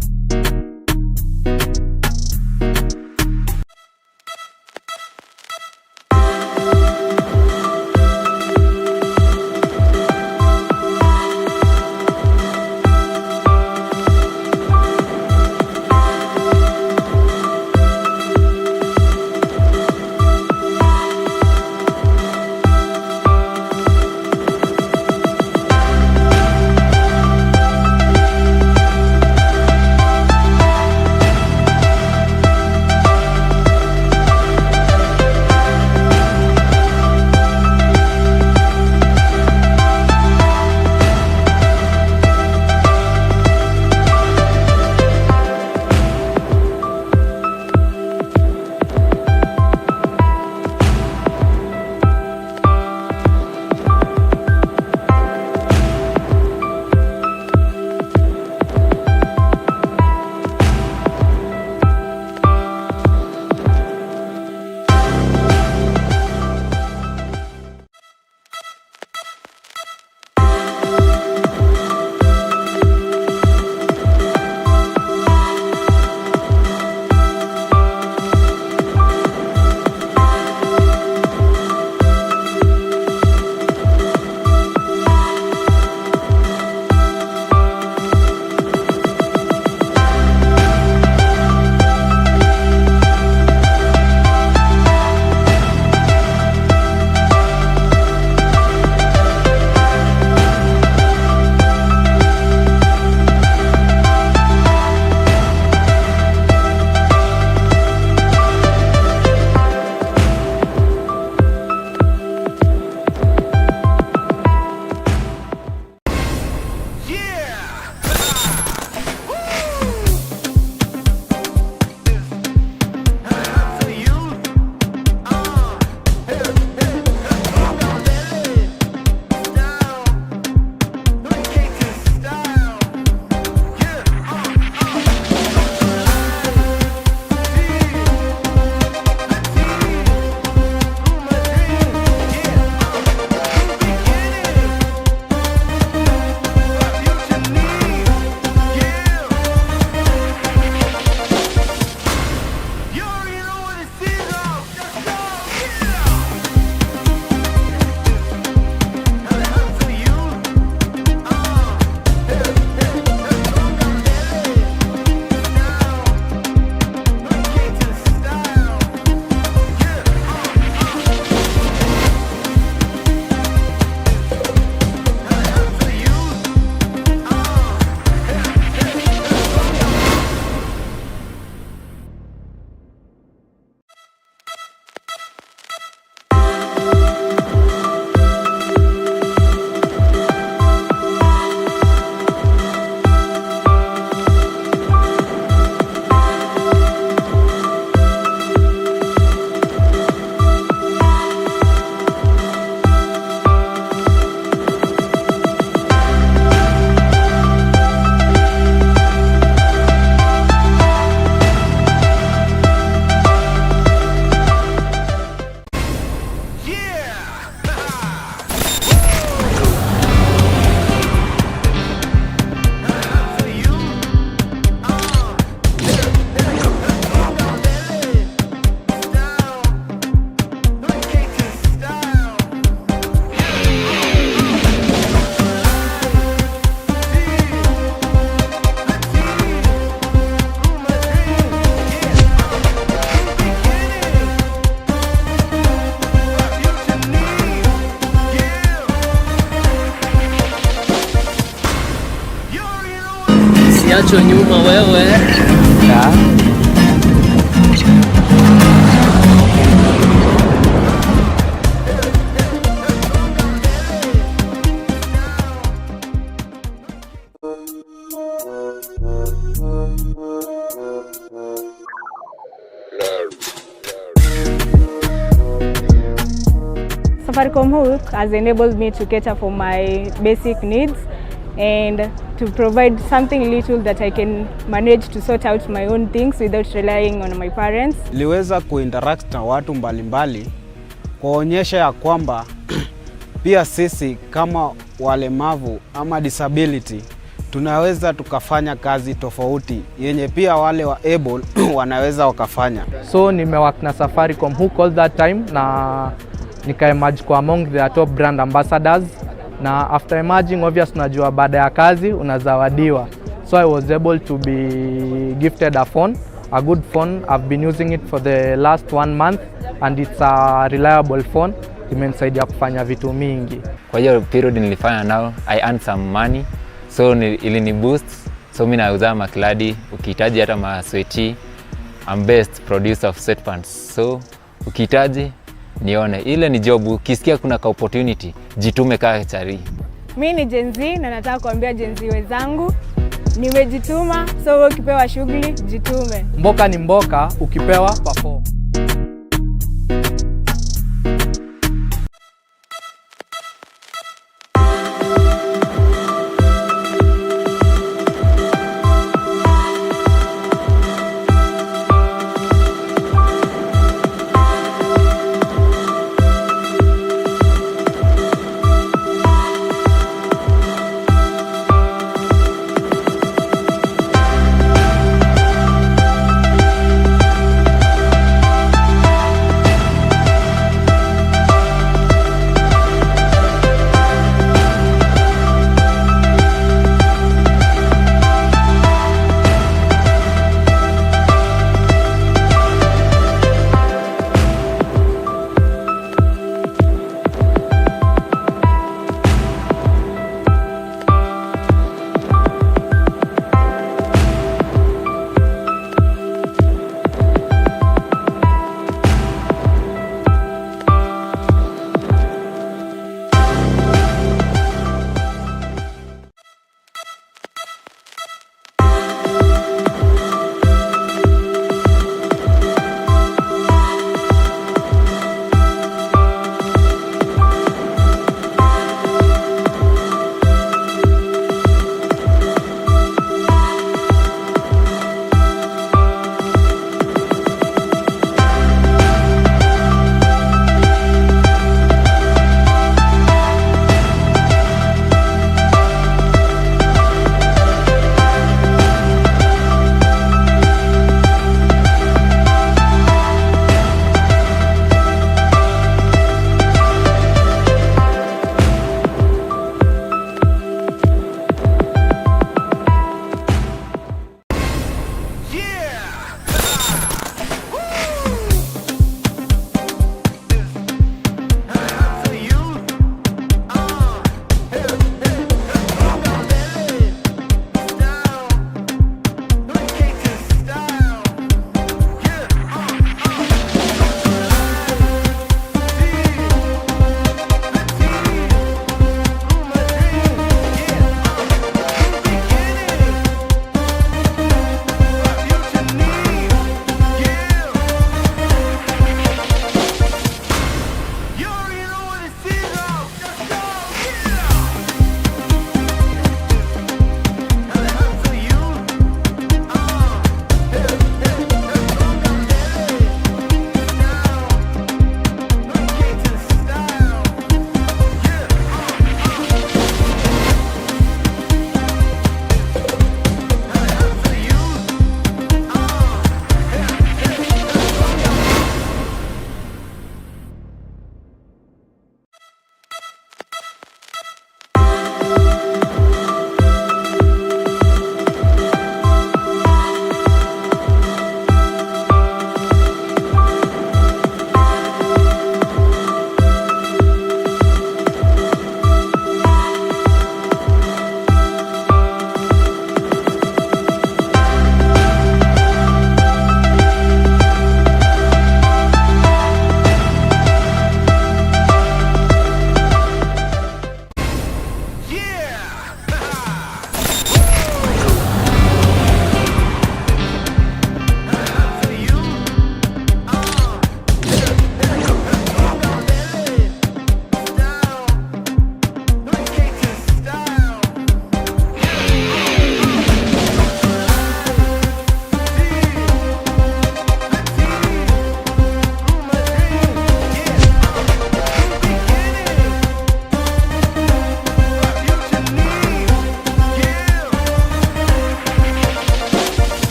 Usiachwe nyuma wewe. Safaricom Hook has enabled me to cater for my basic needs and to provide something little that I can manage to sort out my own things without relying on my parents. Niliweza kuinteract na watu mbalimbali kuonyesha ya kwamba pia sisi kama walemavu ama disability tunaweza tukafanya kazi tofauti yenye pia wale wa able wanaweza wakafanya. So nimework na Safaricom Hook all that time na nika-emerge kwa among their top brand ambassadors, na after emerging obvious unajua baada ya kazi unazawadiwa. So I was able to be gifted a phone, a good phone. I've been using it for the last 1 month and it's a reliable phone. Imenisaidia kufanya vitu mingi. Kwa hiyo period nilifanya nao, I earned some money. So ilini boost. So mimi nauza makladi, ukihitaji hata masweaty. I'm best producer of sweatpants. So ukihitaji nione, ile ni job. Ukisikia kuna ka opportunity, jitume kaa chari. Mimi ni Gen Z na nataka kuambia Gen Z wenzangu nimejituma, so wewe ukipewa shughuli jitume. Mboka ni mboka, ukipewa perform.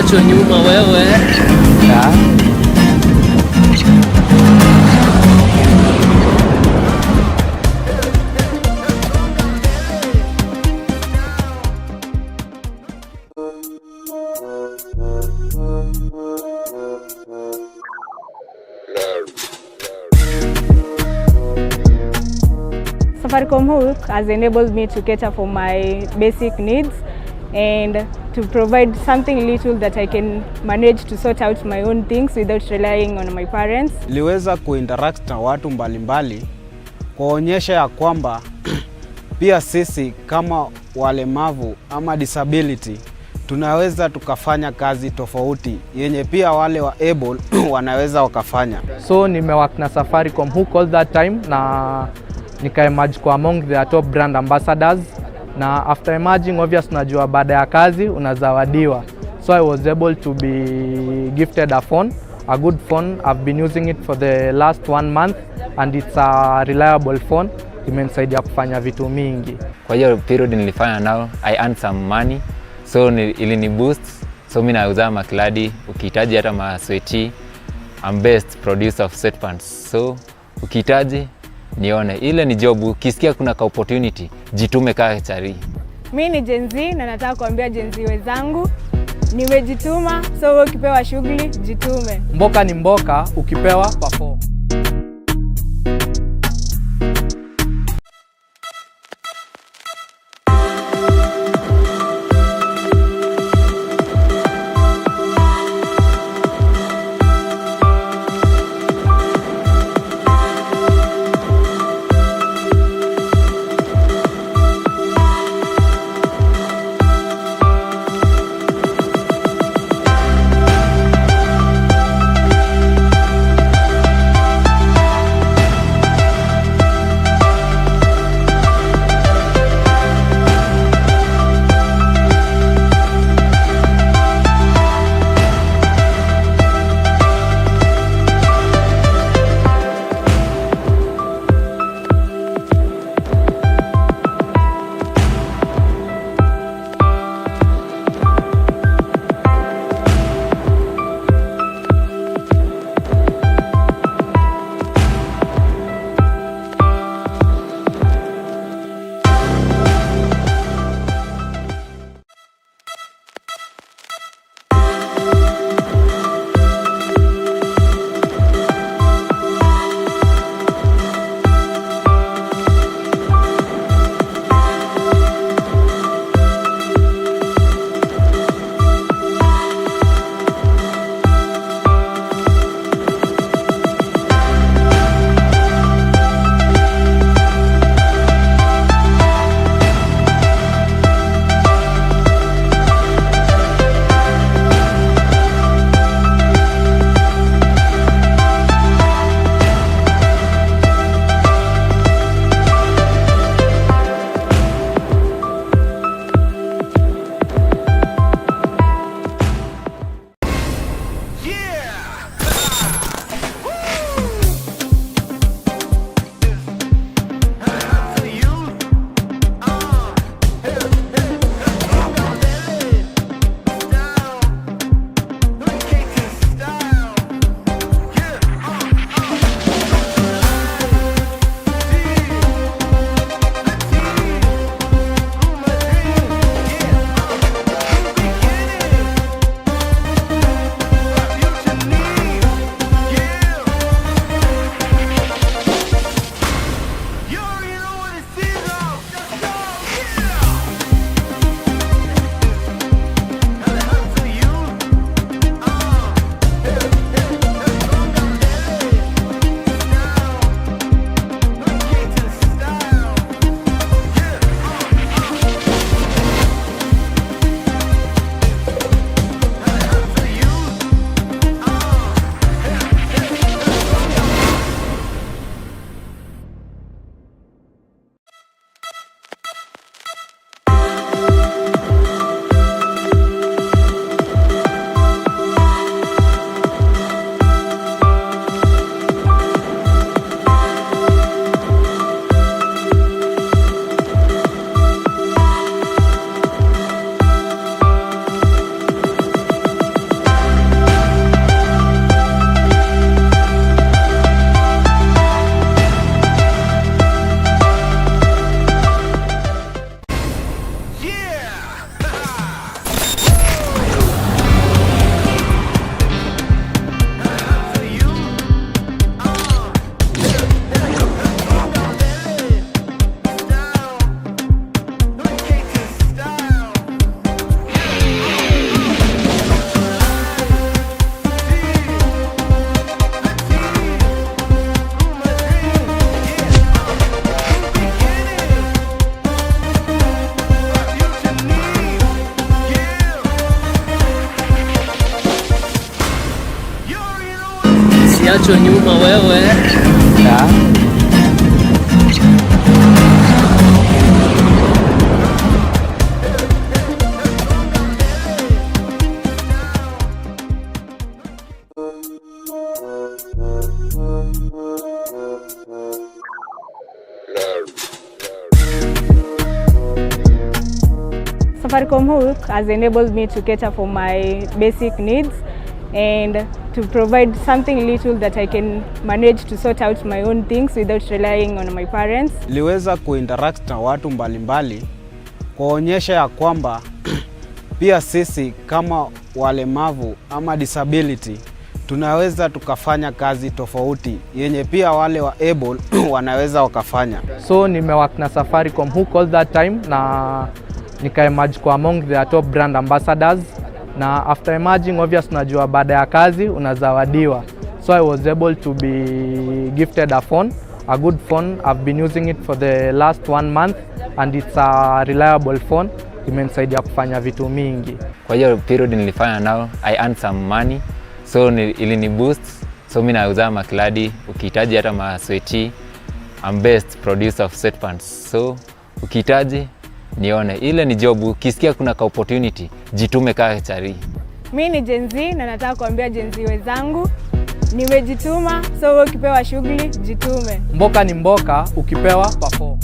Usiachwe nyuma wewe. Safaricom Hook has enabled me to cater for my basic needs and to provide something little that I can manage to sort out my own things without relying on my parents. Niliweza kuinteract na watu mbalimbali kuonyesha ya kwamba pia sisi kama walemavu ama disability tunaweza tukafanya kazi tofauti yenye pia wale wa able wanaweza wakafanya. So nimework na Safaricom Hook all that time na nika-emerge kwa among their top brand ambassadors, na after emerging obvious najua baada ya kazi unazawadiwa. So I was able to be gifted a phone, a good phone. I've been using it for the last 1 month and it's a reliable phone. Imenisaidia kufanya vitu mingi. Kwa hiyo period nilifanya nao, I earned some money. So ilini boost. So mimi nauza makladi, ukihitaji hata masweaty. I'm best producer of sweatpants. So ukihitaji nione, ile ni job. Ukisikia kuna ka opportunity, jitume kaa chari. Mimi ni Gen Z na nataka kuambia Gen Z wenzangu nimejituma, so wewe ukipewa shughuli jitume. Mboka ni mboka, ukipewa perform. Usiachwe nyuma wewe. Safaricom Hook has enabled me to cater for my basic needs and to provide something little that I can manage to sort out my own things without relying on my parents. Liweza kuinteract na watu mbalimbali kuonyesha ya kwamba pia sisi kama walemavu ama disability tunaweza tukafanya kazi tofauti yenye pia wale wa able wanaweza wakafanya. So nimework na Safaricom Hook all that time na nika-emerge kwa among their top brand ambassadors, na after emerging obvious unajua baada ya kazi unazawadiwa. So I was able to be gifted a phone, a good phone. I've been using it for the last 1 month and it's a reliable phone. Imenisaidia kufanya vitu mingi. Kwa hiyo period nilifanya nao, I earned some money. So ilini boost. So mimi nauza makladi, ukihitaji hata masweaty. I'm best producer of sweatpants. So ukihitaji nione, ile ni job. Ukisikia kuna ka opportunity, jitume kaa chari. Mimi ni Gen Z na nataka kuambia Gen Z wenzangu nimejituma, so wewe ukipewa shughuli jitume. Mboka ni mboka, ukipewa perform.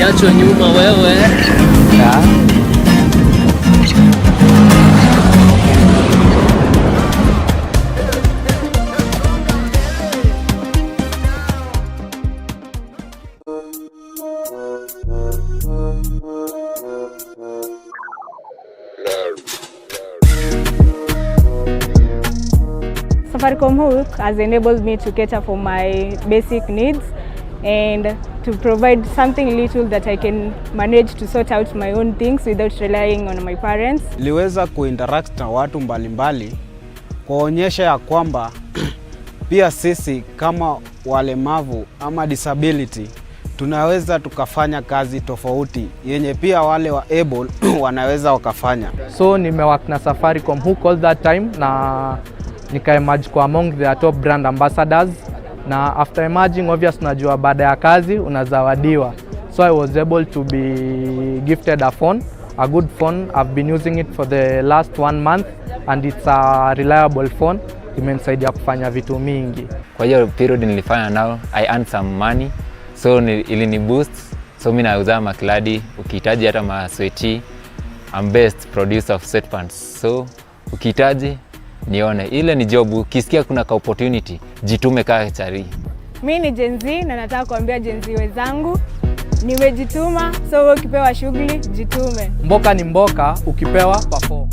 Usiachwe nyuma wewe. Safaricom Hook has enabled me to cater for my basic needs and to provide something little that I can manage to sort out my own things without relying on my parents. Niliweza kuinteract na watu mbalimbali kuonyesha ya kwamba pia sisi kama walemavu ama disability tunaweza tukafanya kazi tofauti yenye pia wale wa able wanaweza wakafanya. So nimework na Safaricom Hook all that time na nika-emerge kwa among their top brand ambassadors, na after emerging obvious najua baada ya kazi unazawadiwa. So I was able to be gifted a phone, a good phone. I've been using it for the last 1 month and it's a reliable phone. Imenisaidia kufanya vitu mingi. Kwa hiyo period nilifanya nao, I earned some money. So ilini boost. So mimi nauza makladi, ukihitaji hata masweti. I'm best producer of sweatpants. So ukihitaji nione, ile ni job. Ukisikia kuna ka opportunity, jitume kaa chari. Mimi ni Gen Z na nataka kuambia Gen Z wenzangu nimejituma, so ukipewa shughuli jitume. Mboka ni mboka, ukipewa perform.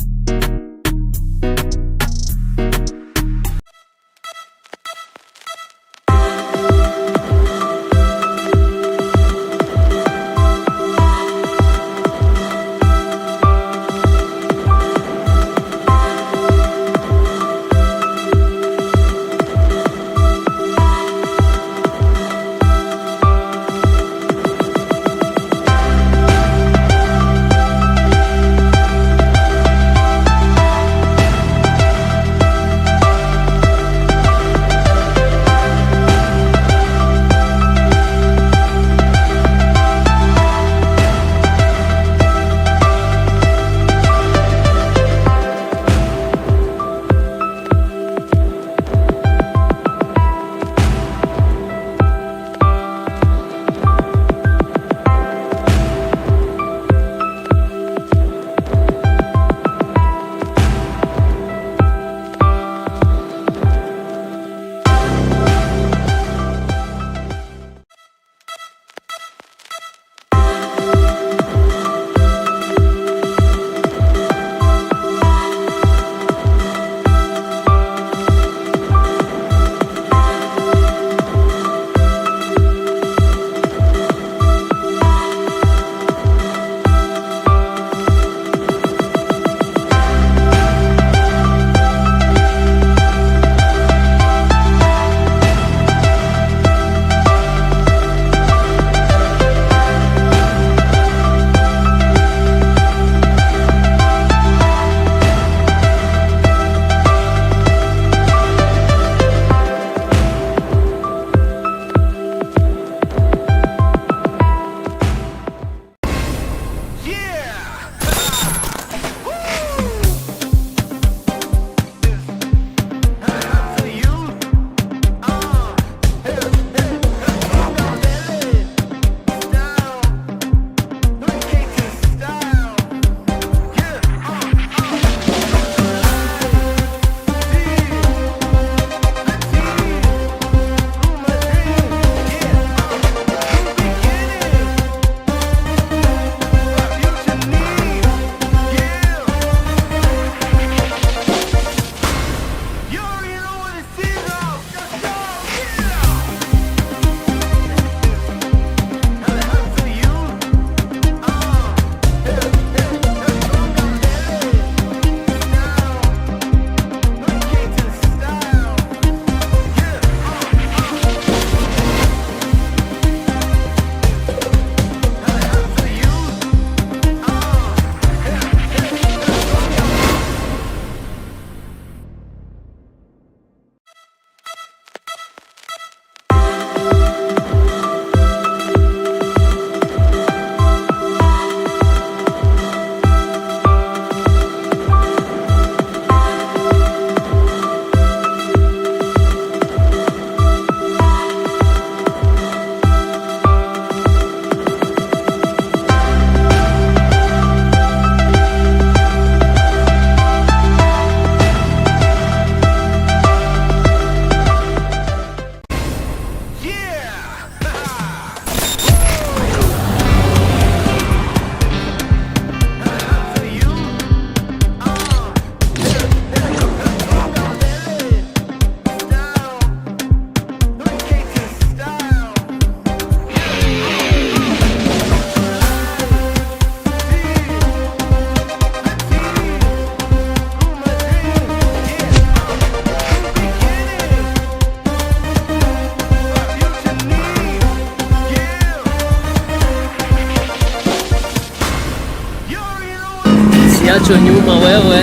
Usiachwe nyuma wewe.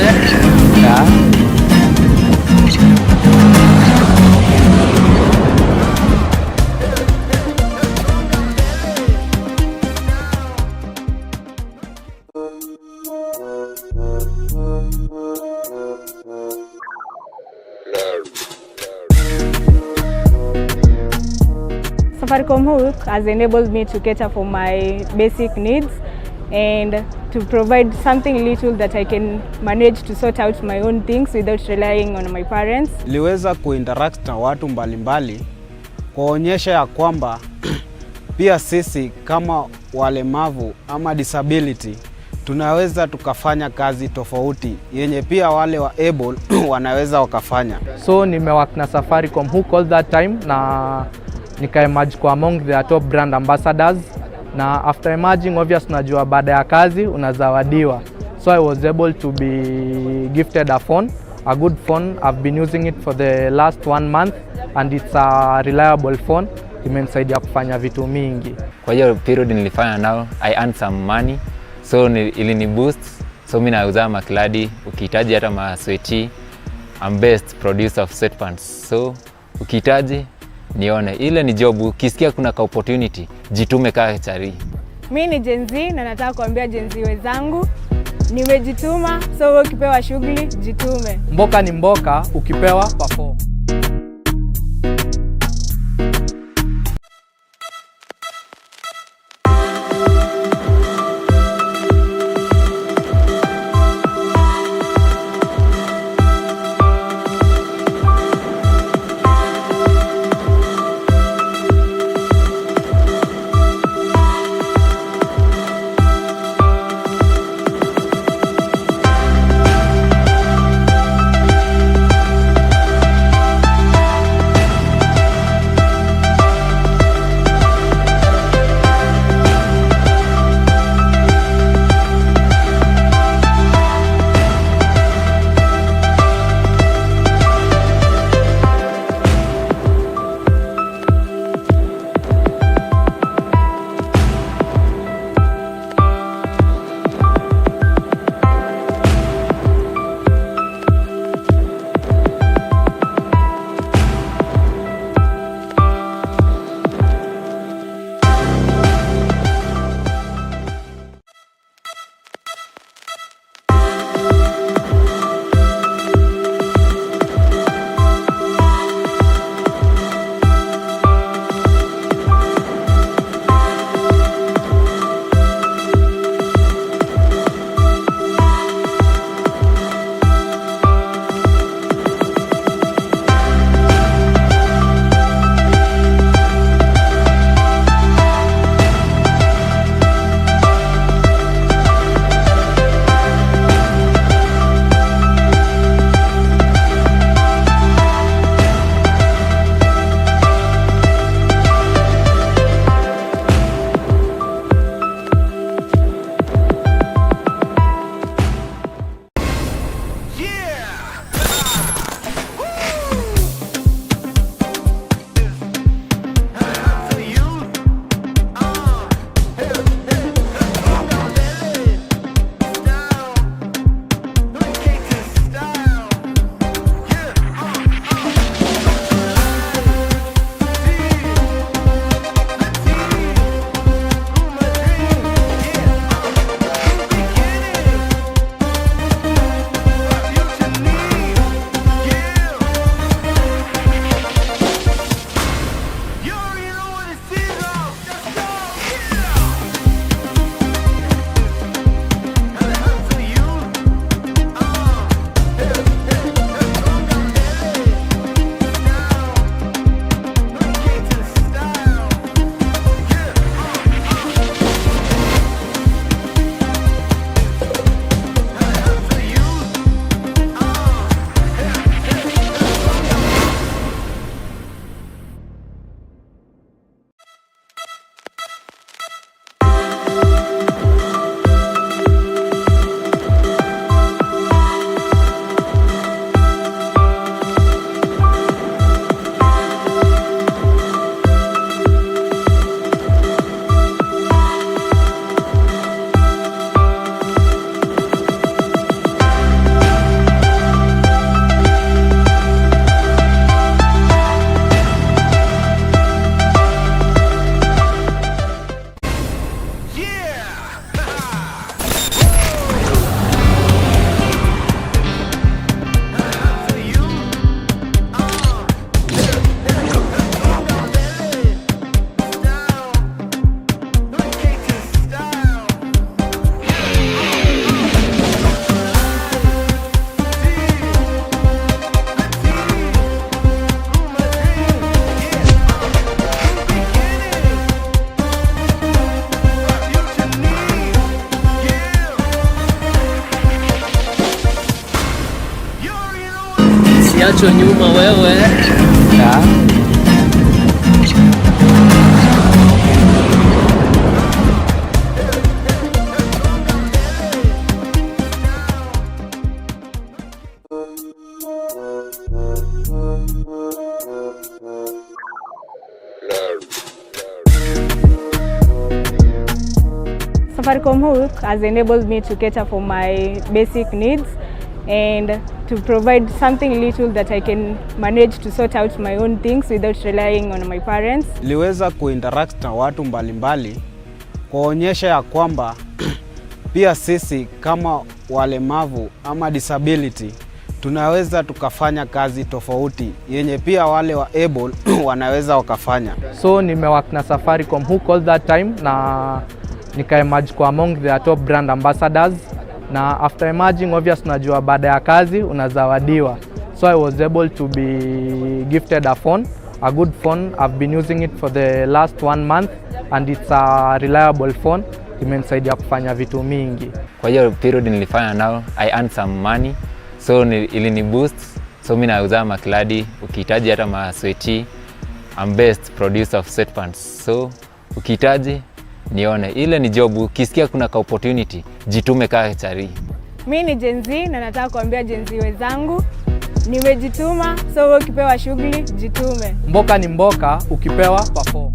Safaricom Hook has enabled me to cater for my basic needs and to provide something little that I can manage to sort out my own things without relying on my parents. Niliweza kuinteract na watu mbalimbali kuonyesha ya kwamba pia sisi kama walemavu ama disability tunaweza tukafanya kazi tofauti yenye pia wale wa able wanaweza wakafanya. So nimework na Safaricom Hook all that time na nika-emerge kwa among their top brand ambassadors, na after emerging obvious najua baada ya kazi unazawadiwa. So I was able to be gifted a phone, a good phone. I've been using it for the last 1 month and it's a reliable phone. Imenisaidia kufanya vitu mingi. Kwa hiyo period nilifanya nao, I earned some money. So ilini boost. So mimi nauza makladi, ukihitaji hata masweaty. I'm best producer of sweatpants. So ukihitaji nione, ile ni job. Ukisikia kuna ka opportunity, jitume kaa chari. Mimi ni Gen Z na nataka kuambia Gen Z wenzangu, nimejituma, so ukipewa shughuli jitume. Mboka ni mboka, ukipewa perform. Usiachwe nyuma wewe. Safaricom Hook has enabled me to cater for my basic needs and to provide something little that I can manage to sort out my own things without relying on my parents. Niliweza kuinteract na watu mbalimbali kuonyesha ya kwamba pia sisi kama walemavu ama disability tunaweza tukafanya kazi tofauti yenye pia wale wa able wanaweza wakafanya. So nimework na Safaricom Hook all that time na nika-emerge kwa among their top brand ambassadors, na after emerging obvious najua baada ya kazi unazawadiwa. So I was able to be gifted a phone, a good phone. I've been using it for the last 1 month and it's a reliable phone. Imenisaidia kufanya vitu mingi. Kwa hiyo period nilifanya nao, I earned some money. So ilini boost. So mimi nauza makladi, ukihitaji hata masweti. I'm best producer of sweatpants. So ukihitaji nione, ile ni job. Ukisikia kuna ka opportunity, jitume kaa chari. Mimi ni Gen Z na nataka kuambia Gen Z wenzangu nimejituma, so ukipewa shughuli jitume. Mboka ni mboka, ukipewa perform.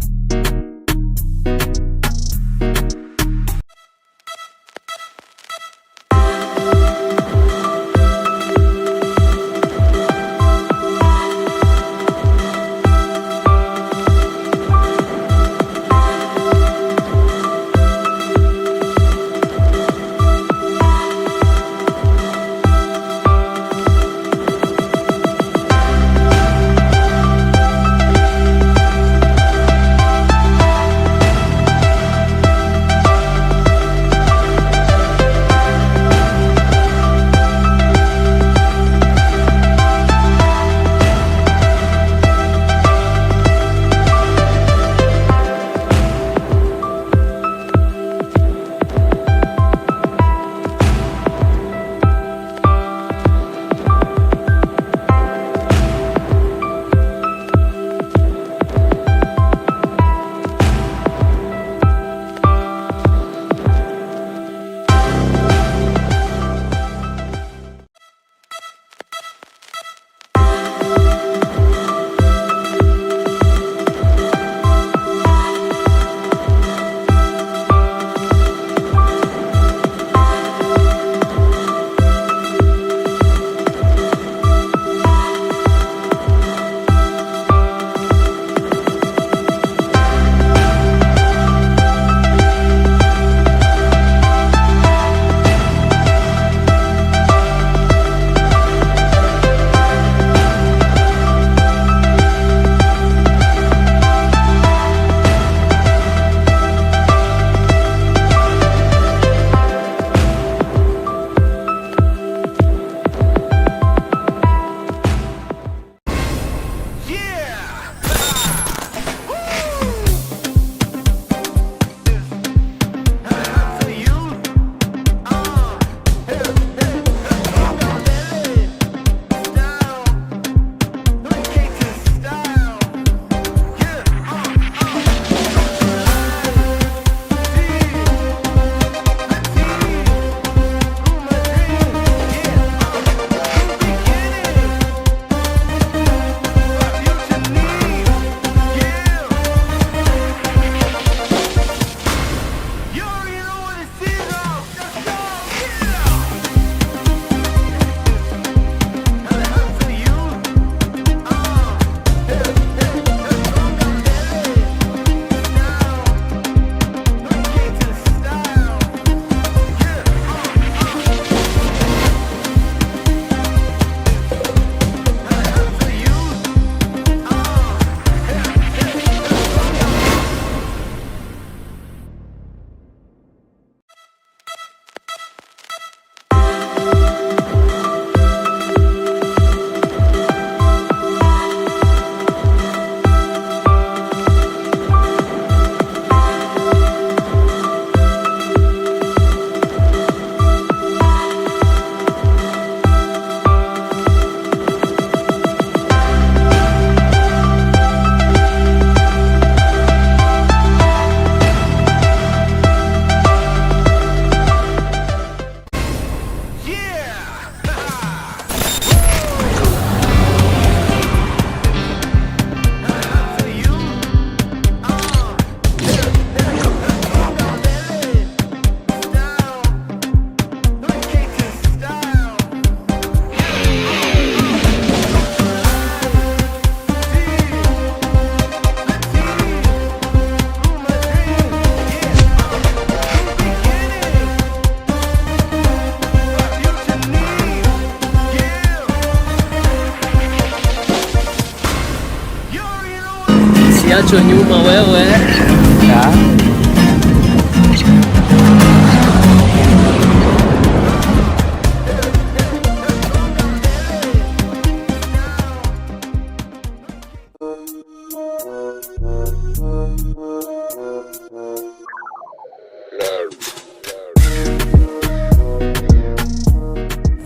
Usiachwe nyuma wewe.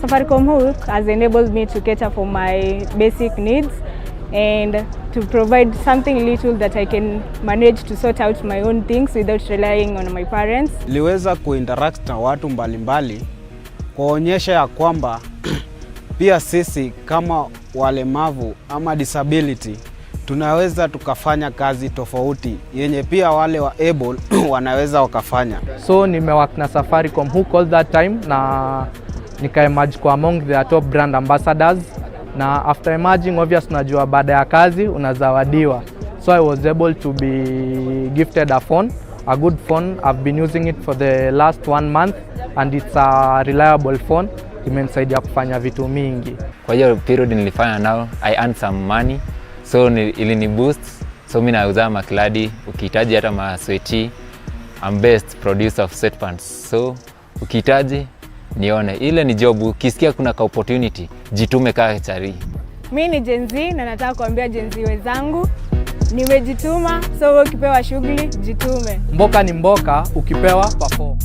Safaricom Hook has enabled me to cater for my basic needs and to provide something little that I can manage to sort out my own things without relying on my parents. Niliweza kuinteract na watu mbalimbali kuonyesha ya kwamba pia sisi kama walemavu ama disability tunaweza tukafanya kazi tofauti yenye pia wale wa able wanaweza wakafanya. So nimework na Safaricom Hook all that time na nika-emerge kwa among their top brand ambassadors, na after emerging obvious najua baada ya kazi unazawadiwa. So I was able to be gifted a phone, a good phone. I've been using it for the last 1 month and it's a reliable phone. Imenisaidia kufanya vitu mingi. Kwa hiyo period nilifanya nao, I earned some money. So ilini boost. So mimi nauza makladi, ukihitaji hata masweti. I'm best producer of sweatpants. So ukihitaji nione, ile ni job. Ukisikia kuna ka opportunity, jitume kaa chari. Mimi ni Gen Z na nataka kuambia Gen Z wenzangu nimejituma, so ukipewa shughuli jitume. Mboka ni mboka, ukipewa perform.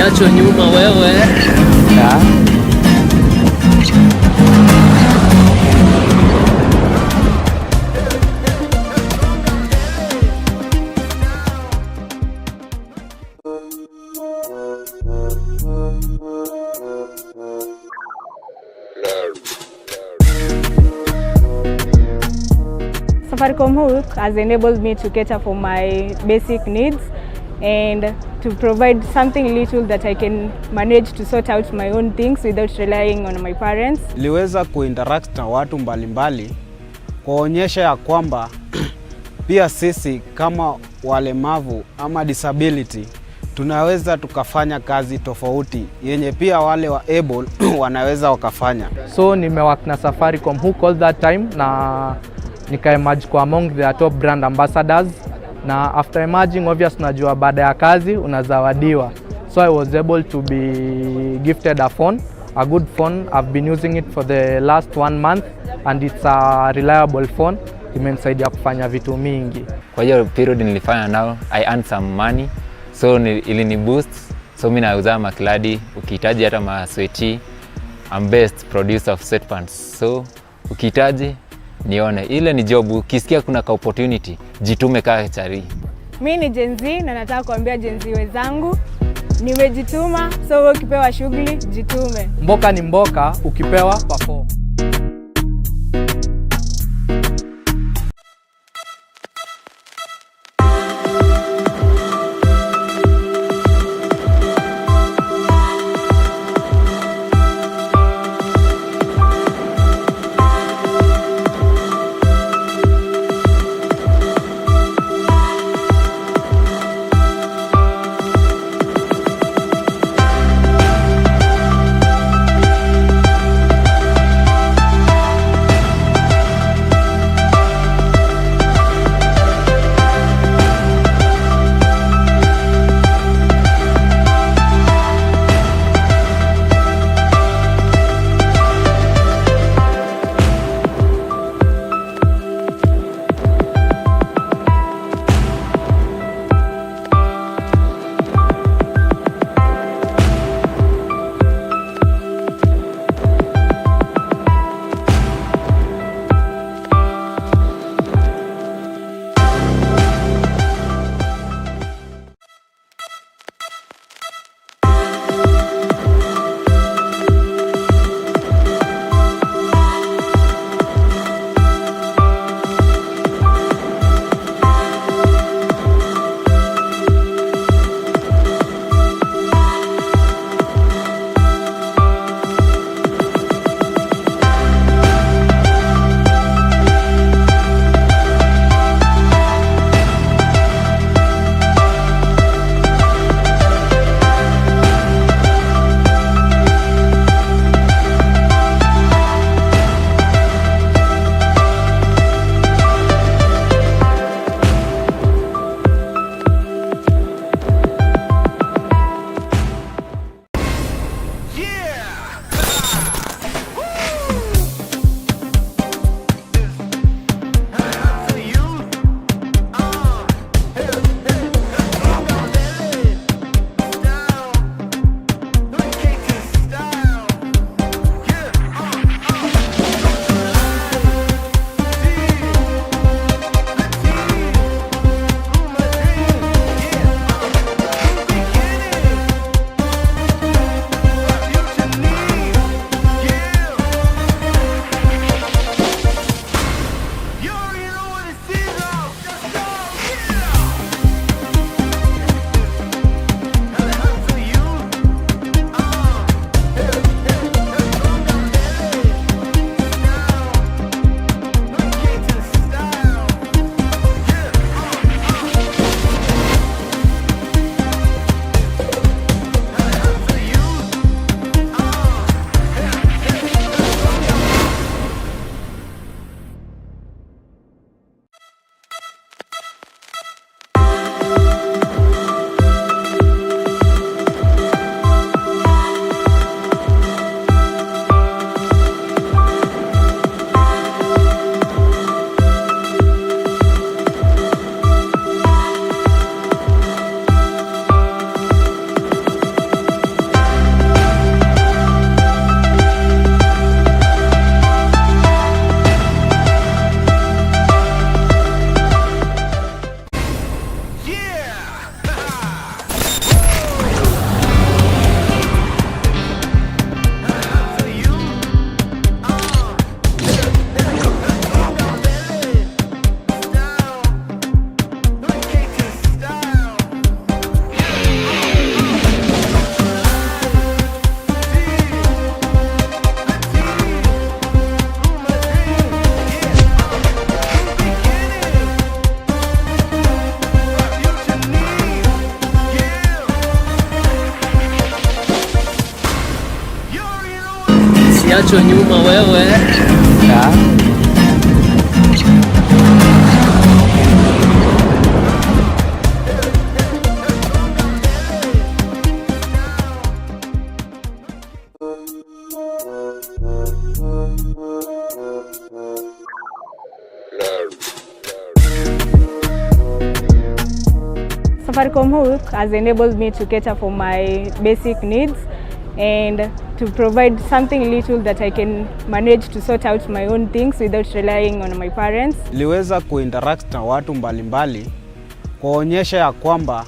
Usiachwe nyuma wewe. Safaricom Hook has enabled me to cater for my basic needs and to provide something little that I can manage to sort out my own things without relying on my parents. Liweza kuinteract na watu mbalimbali kuonyesha ya kwamba pia sisi kama walemavu ama disability tunaweza tukafanya kazi tofauti yenye pia wale wa able wanaweza wakafanya. So nimework na Safaricom Hook all that time na nika-emerge kwa among their top brand ambassadors, na after emerging obvious najua baada ya kazi unazawadiwa. So I was able to be gifted a phone, a good phone. I've been using it for the last 1 month and it's a reliable phone. Imenisaidia kufanya vitu mingi. Kwa hiyo period nilifanya nao, I earned some money. So ilini boost. So mimi nauza makladi, ukihitaji hata masweaty. I'm best producer of sweatpants. So ukihitaji nione, ile ni job. Ukisikia kuna ka opportunity, jitume kaa chari. Mimi ni Gen Z na nataka kuambia Gen Z wenzangu nimejituma, so ukipewa shughuli jitume. Mboka ni mboka, ukipewa perform. Usiachwe nyuma wewe. Safaricom Hook has enabled me to cater for my basic needs and to provide something little that I can manage to sort out my own things without relying on my parents. Niliweza kuinteract na watu mbalimbali kuonyesha ya kwamba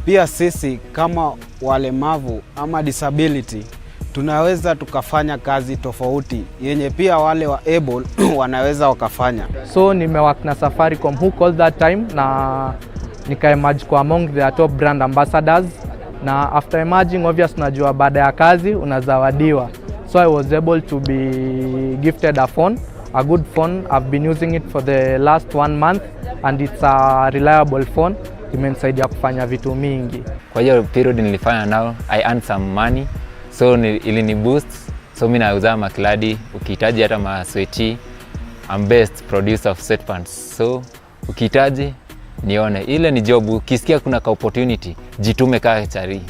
pia sisi kama walemavu ama disability tunaweza tukafanya kazi tofauti yenye pia wale wa able wanaweza wakafanya. So nimework na Safaricom Hook all that time na nika-emerge kwa among their top brand ambassadors, na after emerging obvious unajua baada ya kazi unazawadiwa. So I was able to be gifted a phone, a good phone. I've been using it for the last 1 month and it's a reliable phone. Imenisaidia kufanya vitu mingi. Kwa hiyo period nilifanya nao, I earned some money. So ilini boost. So mimi nauza makladi, ukihitaji hata masweaty. I'm best producer of sweatpants. So ukihitaji nione, ile ni job. Ukisikia kuna ka opportunity, jitume kaa chari.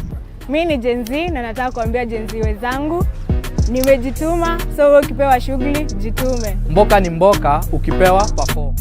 Mimi ni Gen Z na nataka kuambia Gen Z wenzangu, nimejituma, so ukipewa shughuli jitume. Mboka ni mboka, ukipewa perform.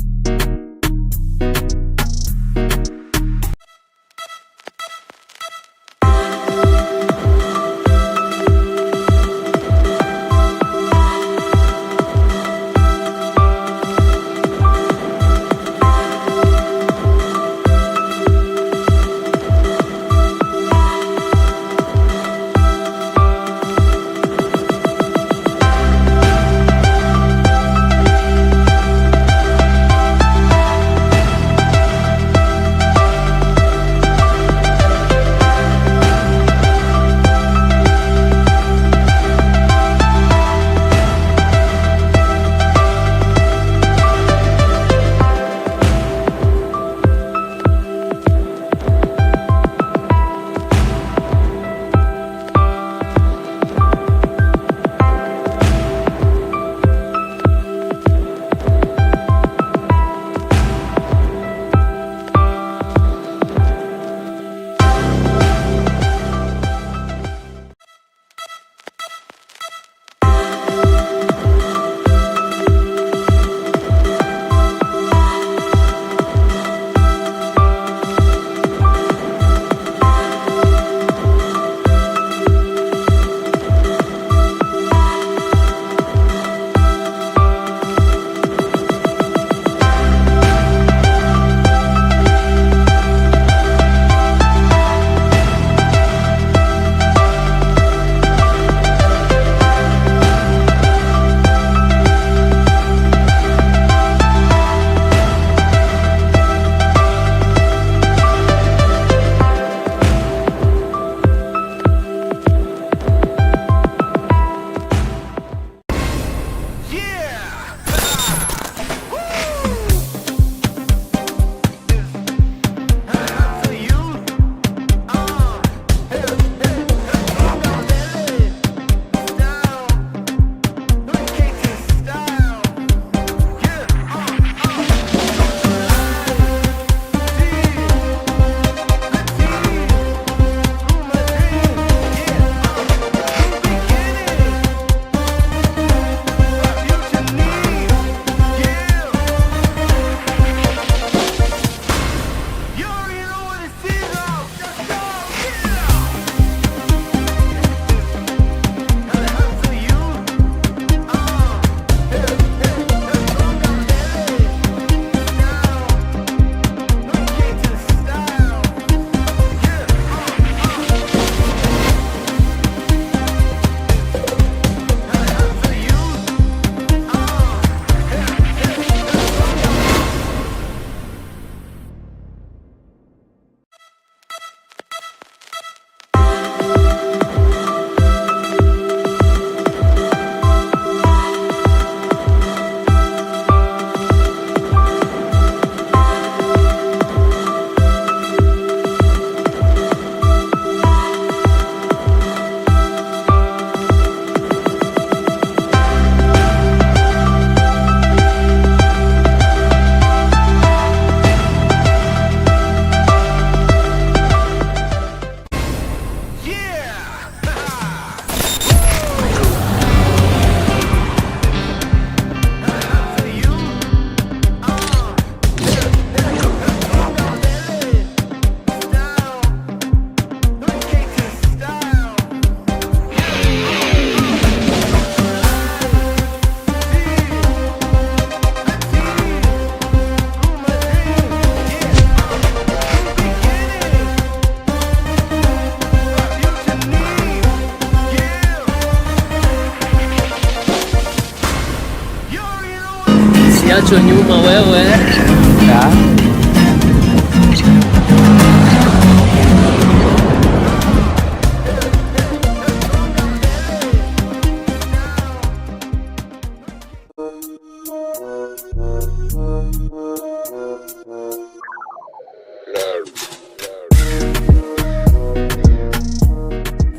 Usiachwe nyuma wewe.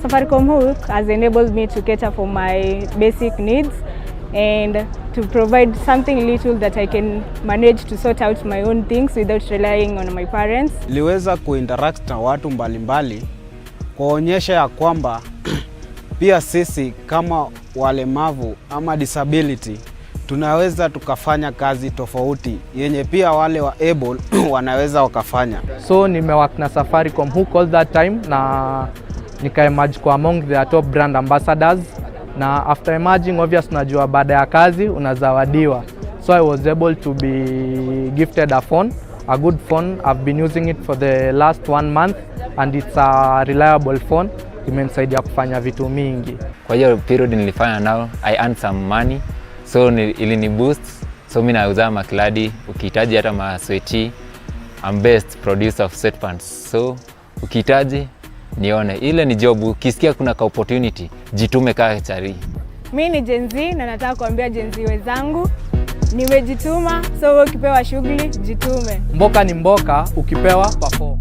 Safaricom Hook has enabled me to cater for my basic needs and to provide something little that I can manage to sort out my own things without relying on my parents. Niliweza kuinteract na watu mbalimbali kuonyesha ya kwamba pia sisi kama walemavu ama disability tunaweza tukafanya kazi tofauti yenye pia wale wa able wanaweza wakafanya. So nimework na Safaricom Hook all that time na nika-emerge kwa among their top brand ambassadors, na after emerging obvious najua baada ya kazi unazawadiwa. So I was able to be gifted a phone, a good phone. I've been using it for the last 1 month and it's a reliable phone. Imenisaidia kufanya vitu mingi. Kwa hiyo period nilifanya nao, I earned some money. So ilini boost. So mimi nauza makladi, ukihitaji hata masweaty. I'm best producer of sweatpants. So ukihitaji nione, ile ni job. Ukisikia kuna ka opportunity, jitume kaa chari. Mimi ni Gen Z na nataka kuambia Gen Z wenzangu nimejituma, so wewe ukipewa shughuli jitume. Mboka ni mboka, ukipewa perform.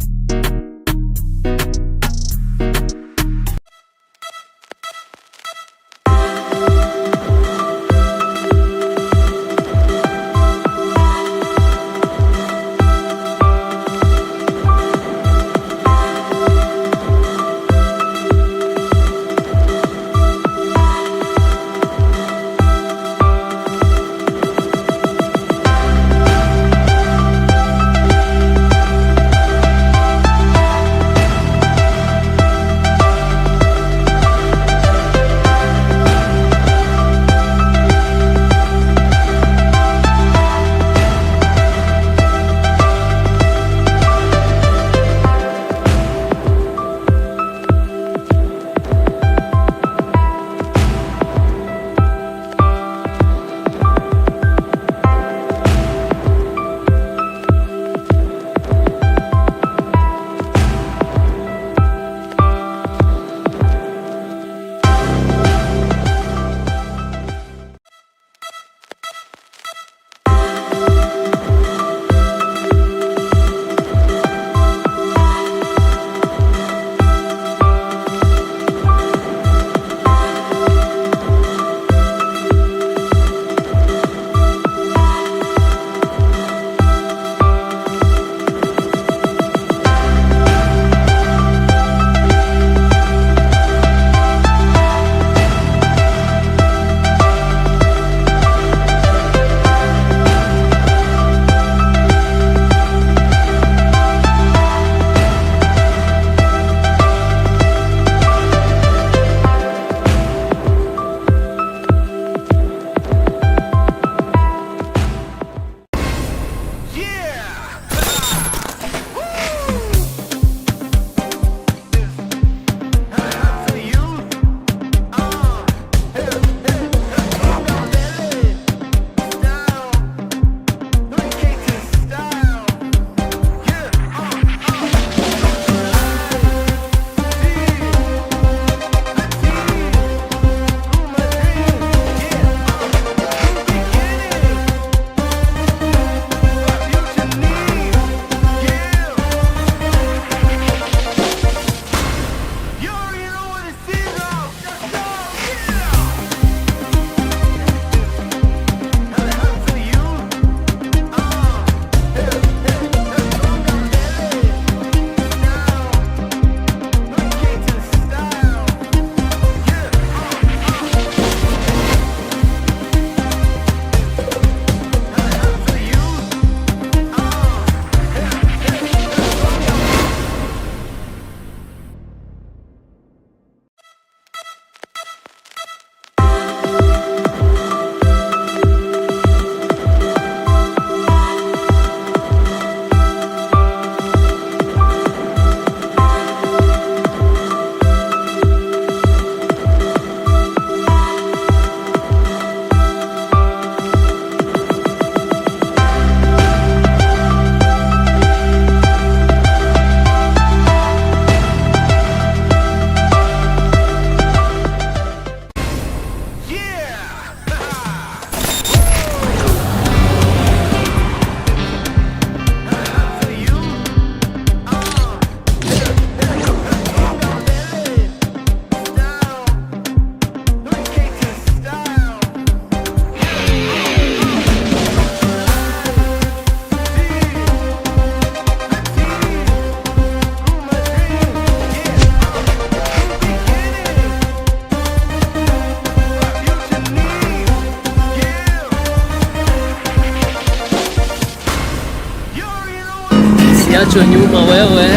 Usiachwe nyuma wewe.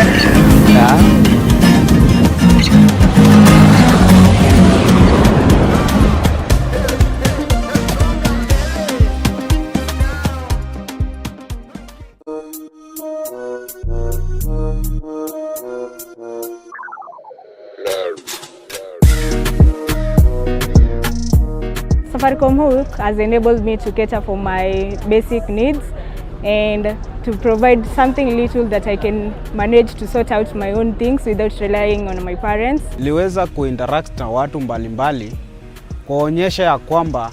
Safaricom Hook has enabled me to cater for my basic needs and to provide something little that I can manage to sort out my own things without relying on my parents. Niliweza kuinteract na watu mbalimbali kuonyesha ya kwamba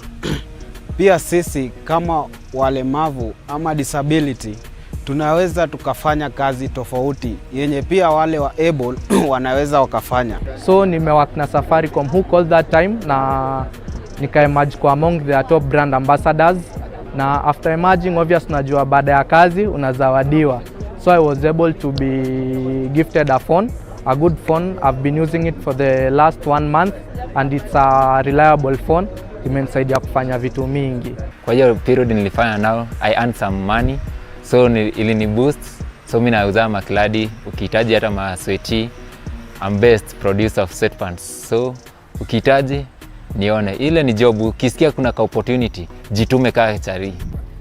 pia sisi kama walemavu ama disability tunaweza tukafanya kazi tofauti yenye pia wale wa able wanaweza wakafanya. So nimework na Safaricom Hook all that time na nika-emerge kwa among their top brand ambassadors, na after emerging obvious najua baada ya kazi unazawadiwa. So I was able to be gifted a phone, a good phone. I've been using it for the last 1 month and it's a reliable phone. Imenisaidia kufanya vitu mingi. Kwa hiyo period nilifanya nao, I earned some money. So ilini boost. So mimi nauza makladi, ukihitaji hata masweti. I'm best producer of sweatpants. So ukihitaji nione, ile ni job. Ukisikia kuna ka opportunity, jitume kaa chari.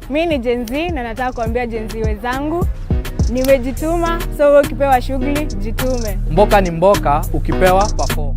Mimi ni Gen Z na nataka kuambia Gen Z wenzangu nimejituma, so ukipewa shughuli jitume. Mboka ni mboka, ukipewa perform.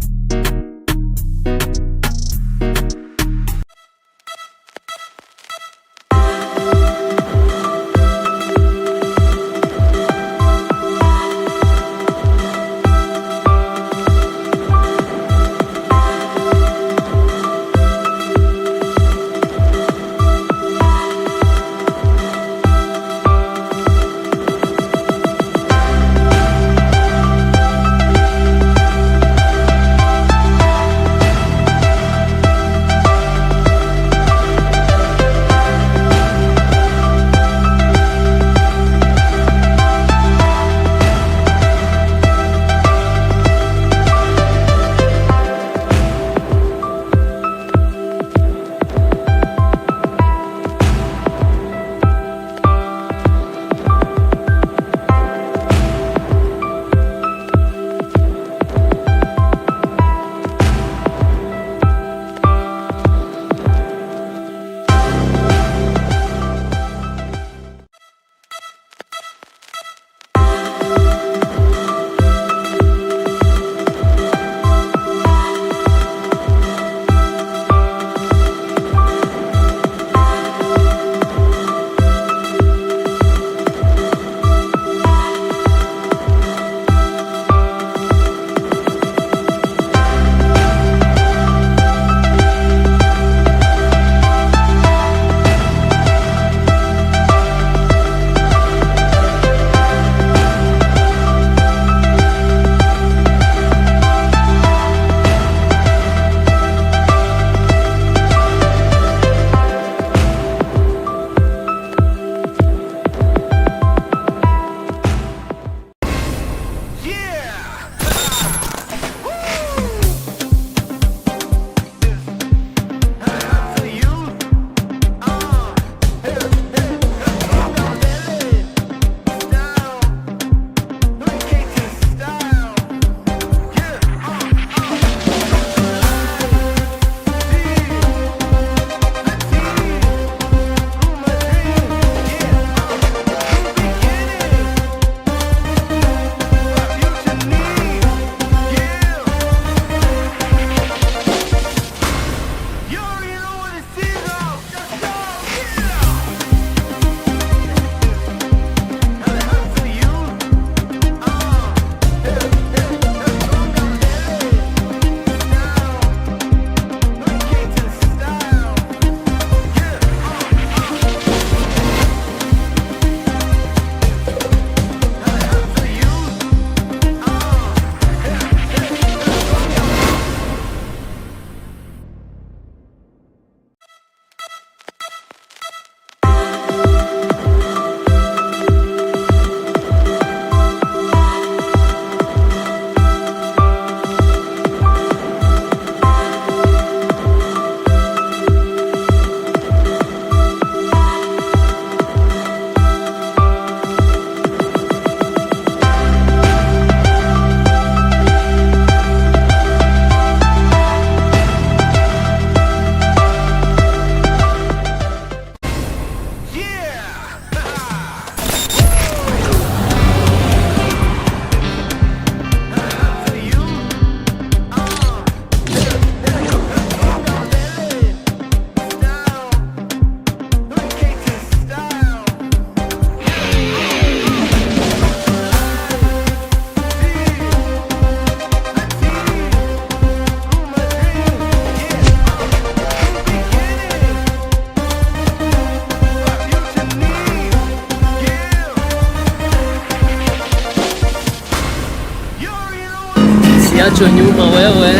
Usiachwe nyuma wewe.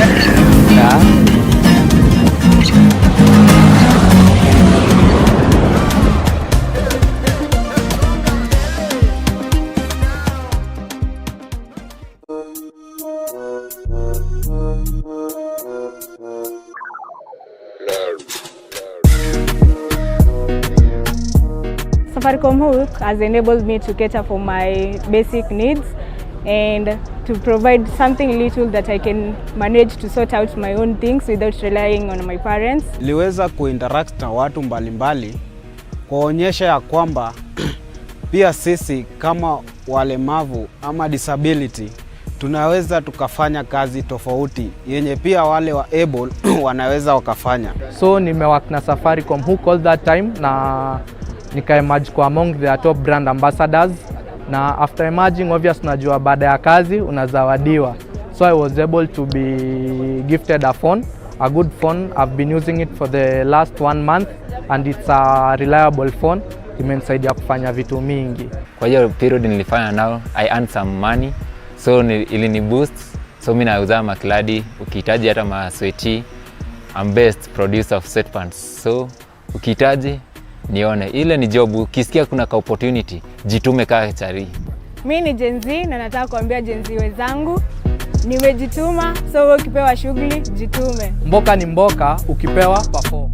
Safaricom Hook has enabled me to cater for my basic needs and to provide something little that I can manage to sort out my own things without relying on my parents. Niliweza kuinteract na watu mbalimbali kuonyesha ya kwamba pia sisi kama walemavu ama disability tunaweza tukafanya kazi tofauti yenye pia wale wa able wanaweza wakafanya. So nimework na Safaricom Hook all that time na nika-emerge kwa among their top brand ambassadors, na after emerging obvious najua baada ya kazi unazawadiwa. So I was able to be gifted a phone, a good phone. I've been using it for the last 1 month and it's a reliable phone. Imenisaidia kufanya vitu mingi. Kwa hiyo period nilifanya nao, I earned some money. So ilini boost. So mimi nauza makladi, ukihitaji hata masweti. I'm best producer of sweatpants. So ukihitaji nione, ile ni job. Ukisikia kuna ka opportunity, jitume kaa chari. Mimi ni Gen Z na nataka kuambia Gen Z wenzangu nimejituma, so wewe ukipewa shughuli jitume. Mboka ni mboka, ukipewa perform.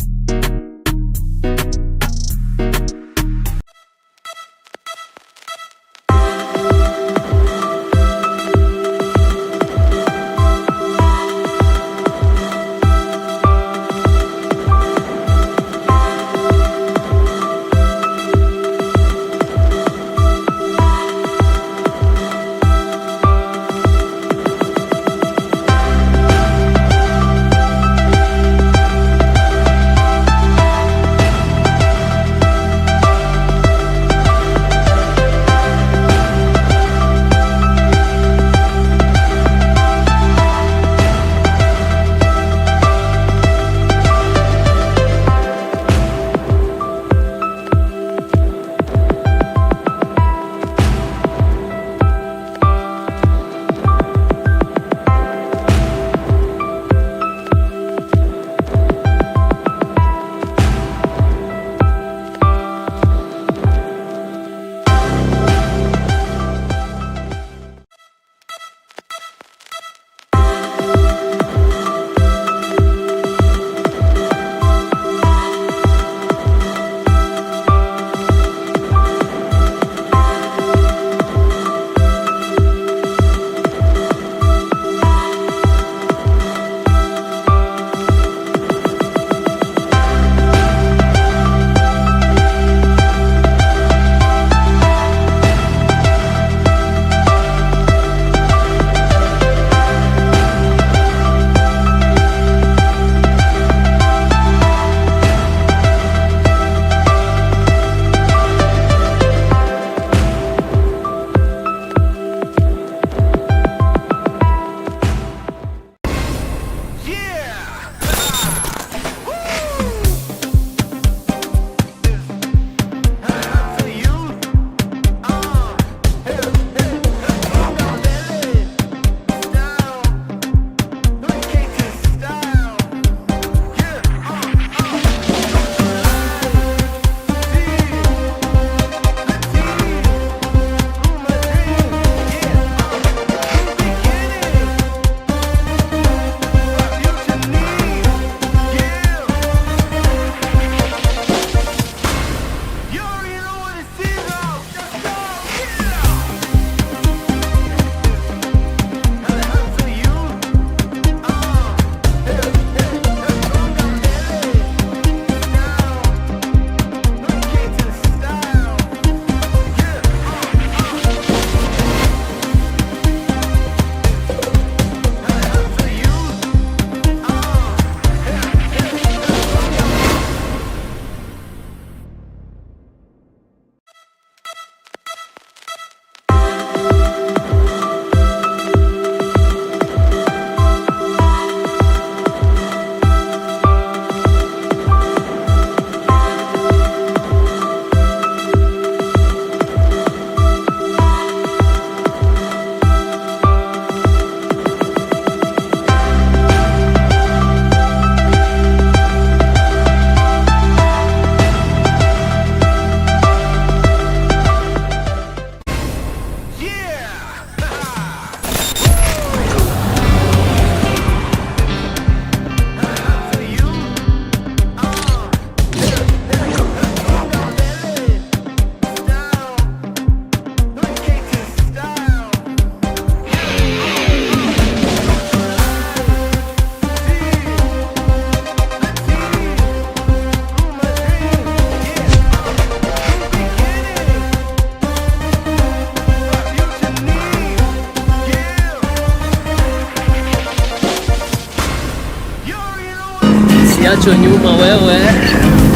Usiachwe nyuma wewe.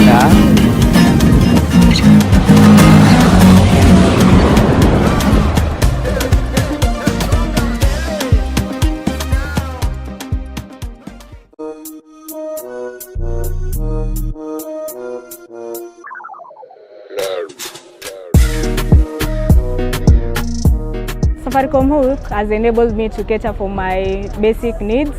Yeah. Safaricom Hook has enabled me to cater for my basic needs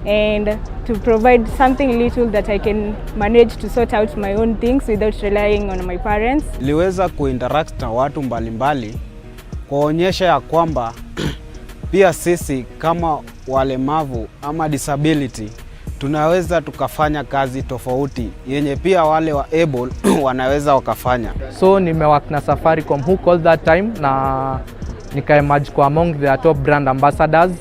and to provide something little that I can manage to sort out my own things without relying on my parents. Niliweza kuinteract na watu mbalimbali kuonyesha ya kwamba pia sisi kama walemavu ama disability tunaweza tukafanya kazi tofauti yenye pia wale wa able wanaweza wakafanya. So nimework na Safaricom Hook all that time na nika-emerge kwa among their top brand ambassadors,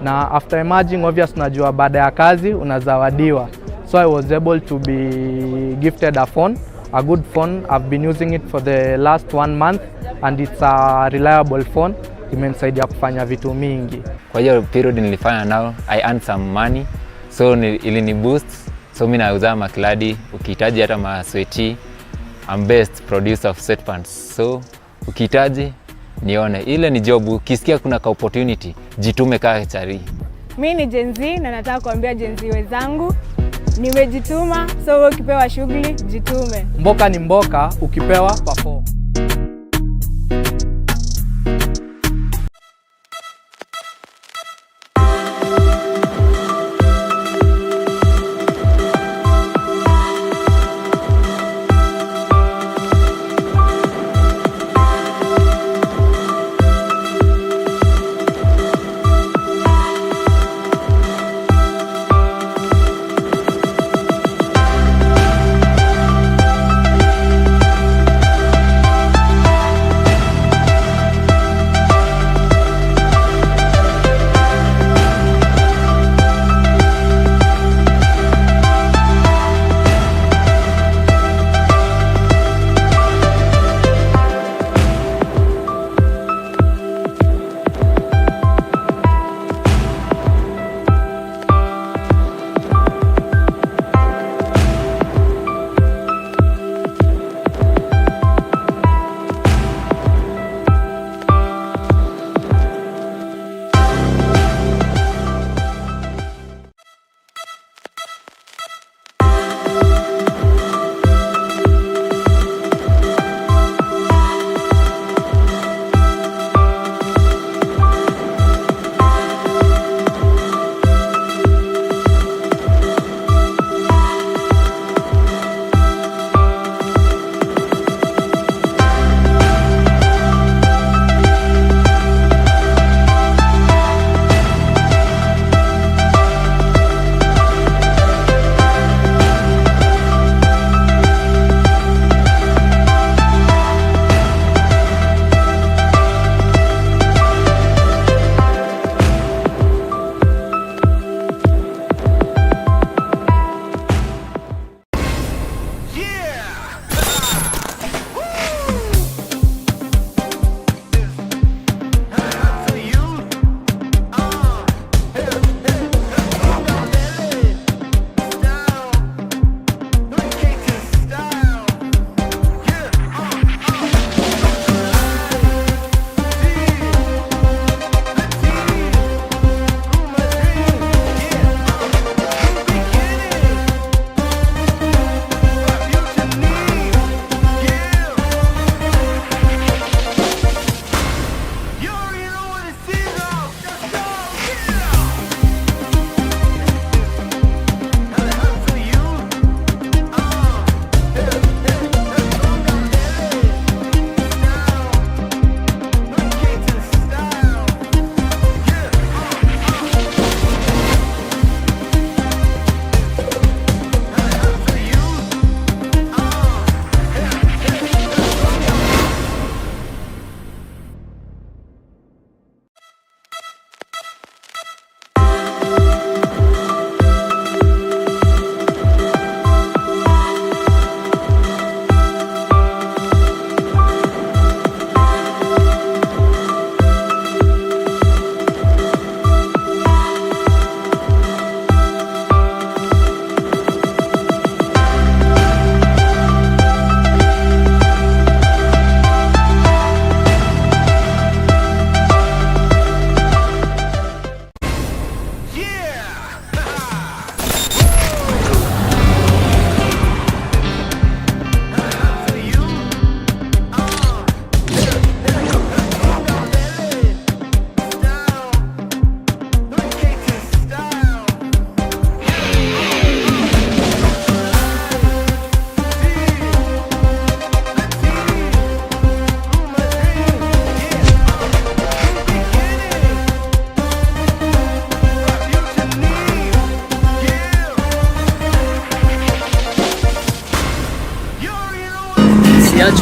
na after emerging obvious unajua baada ya kazi unazawadiwa. So I was able to be gifted a phone, a good phone. I've been using it for the last 1 month and it's a reliable phone. Imenisaidia kufanya vitu mingi. Kwa hiyo period nilifanya nao, I earned some money. So ilini boost. So mimi nauza makladi, ukihitaji hata masweaty. I'm best producer of sweatpants. So ukihitaji nione, ile ni job. Ukisikia kuna ka opportunity, jitume kaa chari. Mimi ni Gen Z na nataka kuambia Gen Z wenzangu nimejituma, so wewe ukipewa shughuli jitume. Mboka ni mboka, ukipewa perform.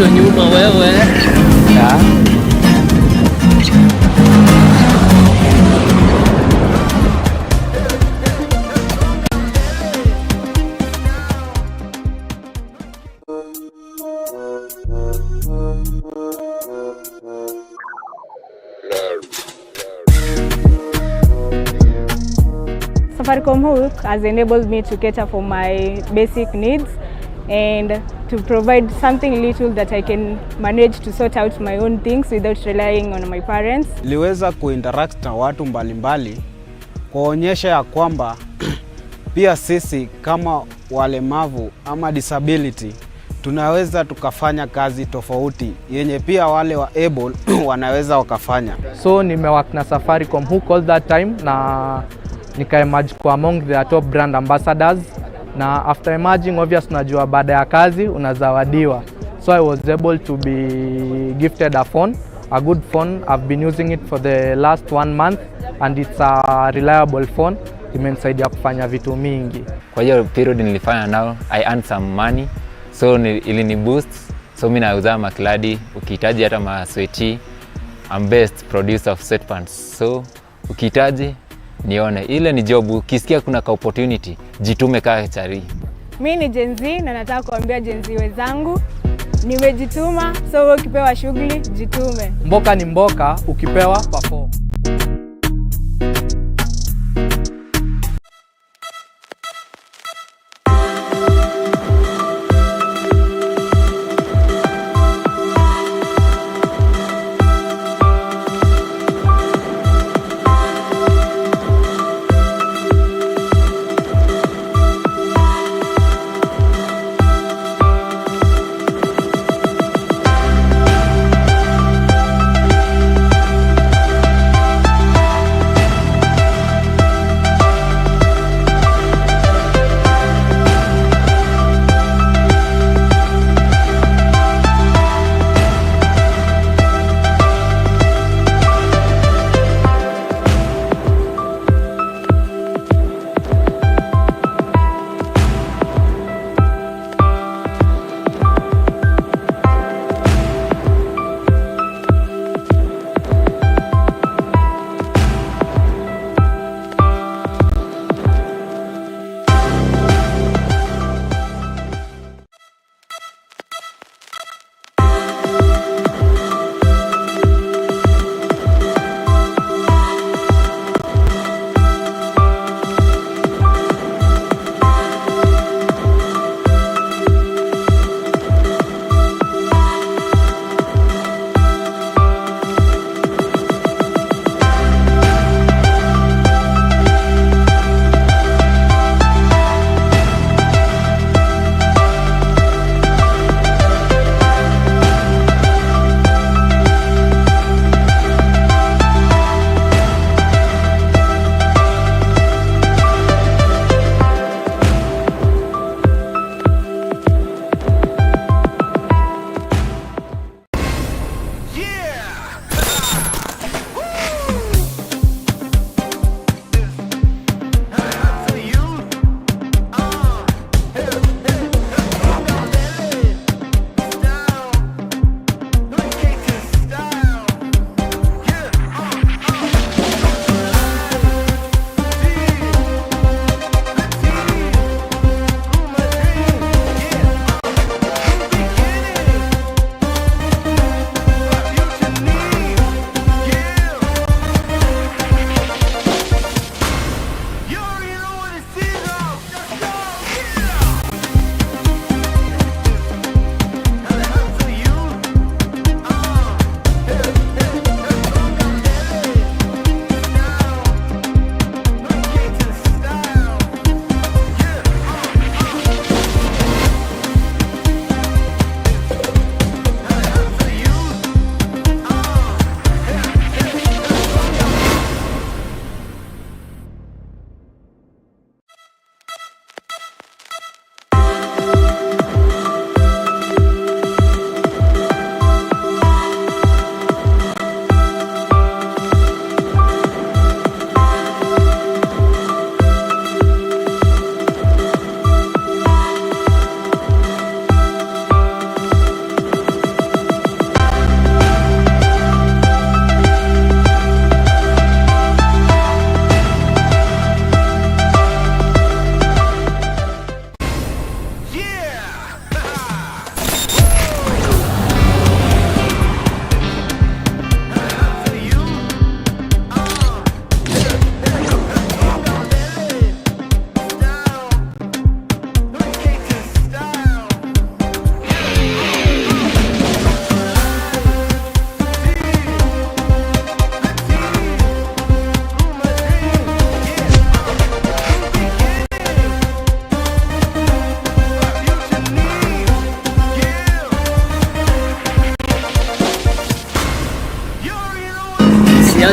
Usiachwe nyuma wewe. Yeah. Safaricom Hook has enabled me to cater for my basic needs and to provide something little that I can manage to sort out my own things without relying on my parents. Niliweza kuinteract na watu mbalimbali kuonyesha ya kwamba pia sisi kama walemavu ama disability tunaweza tukafanya kazi tofauti yenye pia wale wa able wanaweza wakafanya. So nimework na Safaricom Hook all that time na nika-emerge kwa among their top brand ambassadors, na after emerging obvious unajua baada ya kazi unazawadiwa. So I was able to be gifted a phone, a good phone. I've been using it for the last 1 month and it's a reliable phone. Imenisaidia kufanya vitu mingi. Kwa hiyo period nilifanya nao, I earned some money. So ilini boost. So mimi nauza makladi, ukihitaji hata masweti. I'm best producer of set pants. So ukihitaji nione, ile ni job. Ukisikia kuna ka opportunity, jitume kaa chari. Mimi ni Gen Z na nataka kuambia Gen Z wenzangu nimejituma, so ukipewa shughuli jitume. Mboka ni mboka, ukipewa perform.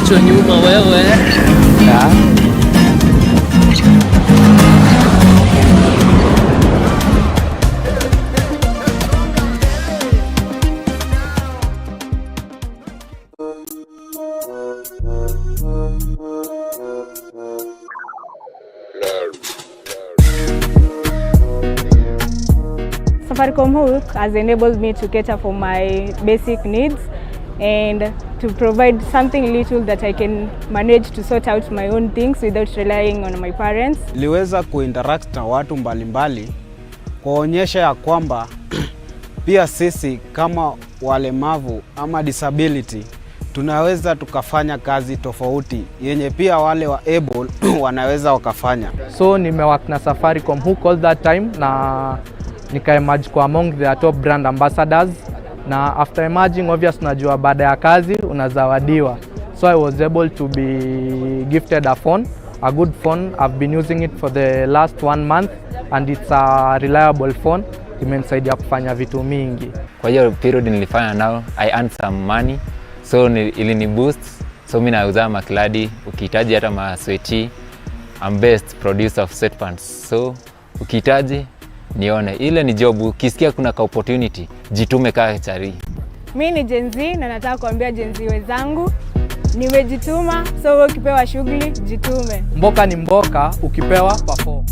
Usiachwe nyuma wewe. Safaricom Hook has enabled me to cater for my basic needs and to provide something little that I can manage to sort out my own things without relying on my parents. Niliweza kuinteract na watu mbalimbali kuonyesha ya kwamba pia sisi kama walemavu ama disability tunaweza tukafanya kazi tofauti yenye pia wale wa able wanaweza wakafanya. So nimework na Safaricom Hook all that time na nika-emerge kwa among their top brand ambassadors, na after emerging obvious najua baada ya kazi unazawadiwa. So I was able to be gifted a phone, a good phone. I've been using it for the last 1 month and it's a reliable phone. Imenisaidia kufanya vitu mingi. Kwa hiyo period nilifanya nao, I earned some money. So ilini boost. So mimi nauza makladi, ukihitaji hata masweti. I'm best producer of set pants. So ukihitaji nione, ile ni job. Ukisikia kuna ka opportunity, jitume kaa chari. Mimi ni Gen Z na nataka kuambia Gen Z wenzangu, nimejituma, so wewe ukipewa shughuli, jitume. Mboka ni mboka, ukipewa perform.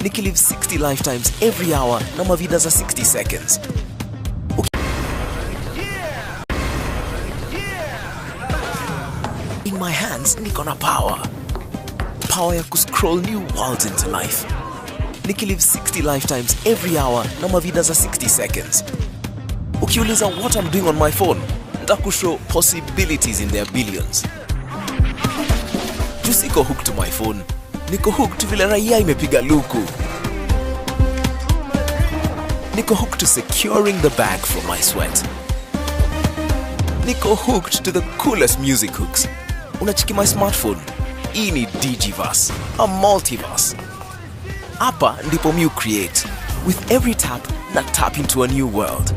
Nikilive 60 lifetimes every hour na mavida za 60 seconds. In my hands niko na power ya kuscroll new worlds into life. Nikilive 60 lifetimes every hour na mavida za 60 seconds. Ukiuliza what I'm doing on my phone, nitakushow possibilities in their billions. Jusiko hooked to my phone, niko hooked vile raia imepiga luku. Niko hooked to securing the bag from my sweat. Niko hooked to the coolest music hooks. Unachiki my smartphone, hii ni digiverse, a multiverse. Hapa ndipo you create. With every tap, na tap into a new world.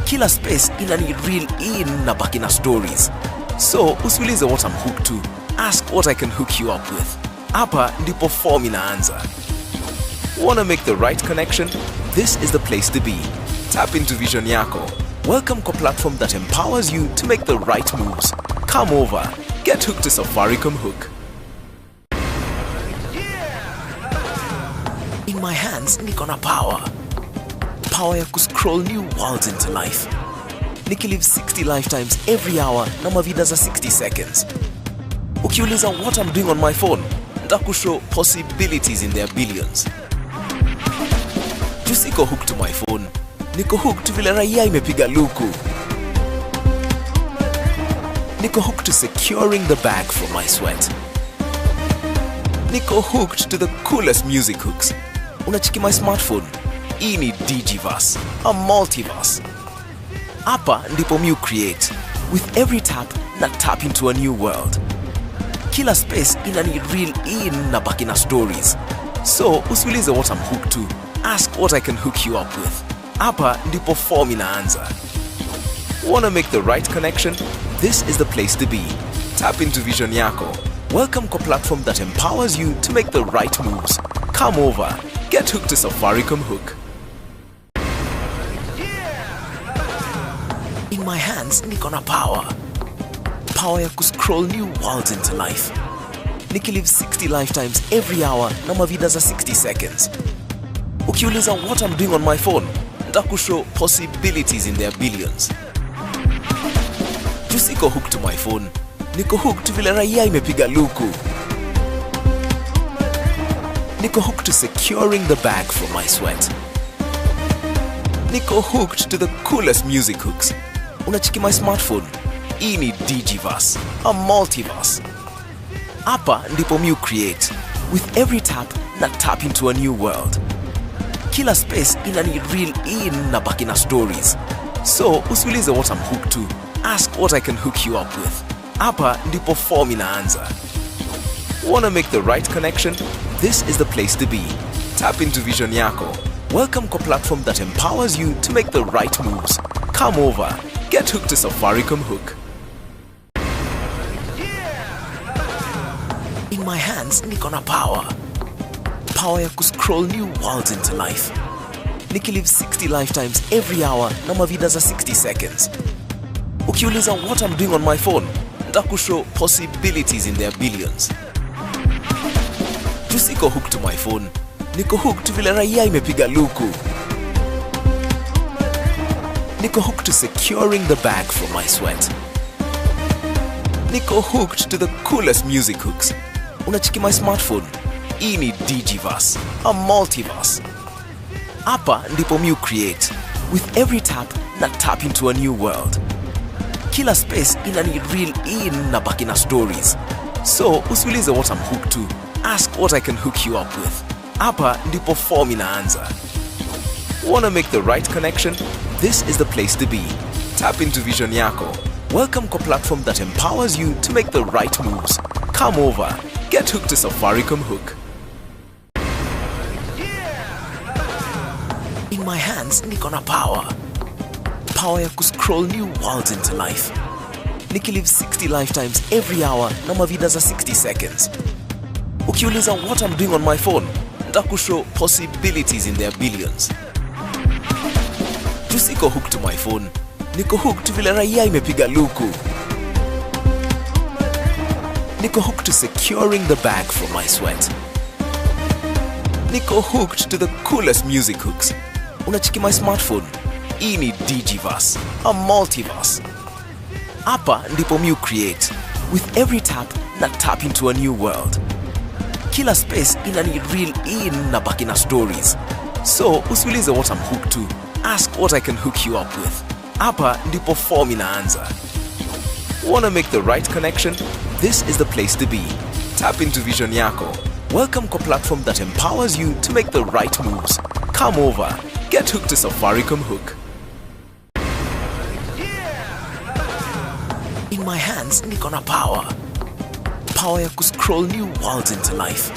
Kila space inani reel in na baki na stories. So usiulize what I'm hooked to, ask what I can hook you up with. Hapa ndipo form inaanza. Wanna make the right connection? This is the place to be. Tap into vision yako. Welcome to a platform that empowers you to make the right moves. Come over. Get hooked to Safaricom Hook. In my hands, niko na power ya kuscroll new worlds into life. Nikilive 60 lifetimes every hour na mavida za 60 seconds. Ukiuliza what I'm doing on my phone, nitakushow possibilities in their billions. Jusiko hooked to my phone, niko hooked vile raia imepiga luku. Niko hooked to securing the bag from my sweat. Niko hooked to the coolest music hooks. Unachiki my smartphone, hii ni digiverse, a multiverse. Hapa ndipo you create. With every tap, na tap into a new world. Kila space inani reel in na baki na stories. So usiulize what I'm hooked to, ask what I can hook you up with. Hapa ndipo form inaanza. Wanna make the right connection? This is the place to be. Tap into vision yako. Welcome to a platform that empowers you to make the right moves. Come over. get hooked to Safaricom Hook. In my hands, niko na power. Power ya kuscroll new worlds into life. Nikilive 60 lifetimes every hour na mavida za 60 seconds. Ukiuliza what I'm doing on my phone, nitakushow possibilities in their billions. Siko hooked to my phone, niko hooked to vile raia imepiga luku. Niko hooked to securing the bag from my sweat. Niko hooked to the coolest music hooks. Unachiki my smartphone, hii ni DigiVerse, a multiverse. Hapa ndipo you create. With every tap, na tap into a new world. Kila space ina need real in na baki na stories. So, usiulize what I'm hooked to. Ask what I can hook you up with. Hapa ndipo form inaanza. Wanna make the right connection? This is the place to be. Tap into vision yako. Welcome to a platform that empowers you to make the right moves. Come over. Get hooked to Safaricom Hook. In my hands, niko na power. Power ya kuscroll new worlds into life. Nikilive 60 lifetimes every hour na mavida za 60 seconds. Ukiuliza what I'm doing on my phone, nitakushow possibilities in their billions. Siko hooked to my phone, niko hooked to vile raia imepiga luku. Niko hooked to securing the bag from my sweat. Niko hooked to the coolest music hooks. Unachiki my smartphone, hii ni DigiVerse, a multiverse. Hapa ndipo you create. With every tap, na tap into a new world. Kila space ina need real in na baki na stories. So, usiulize what I'm hooked to. Ask what I can hook you up with. Hapa ndipo form inaanza. Wanna make the right connection? This is the place to be. Tap into vision yako. Welcome to a platform that empowers you to make the right moves. Come over. Get hooked to Safaricom Hook. In my hands, niko na power. Power ya kuscroll new worlds into life. Nikilive 60 lifetimes every hour na mavida za 60 seconds. Ukiuliza what I'm doing on my phone, nitakushow possibilities in their billions. Siko hooked to my phone, niko hooked to vile raia imepiga luku. Niko hooked to securing the bag from my sweat. Niko hooked to the coolest music hooks. Unachiki my smartphone, hii ni DigiVerse, a multiverse. Hapa ndipo you create. With every tap, na tap into a new world. Kila space ina need real in na baki na stories. So, usiulize what I'm hooked to. Ask what I can hook you up with. Hapa ndipo form inaanza. Wanna make the right connection? This is the place to be. Tap into vision yako. Welcome to a platform that empowers you to make the right moves. Come over. Get hooked to Safaricom Hook. In my hands, niko na power. Power ya kuscroll new worlds into life.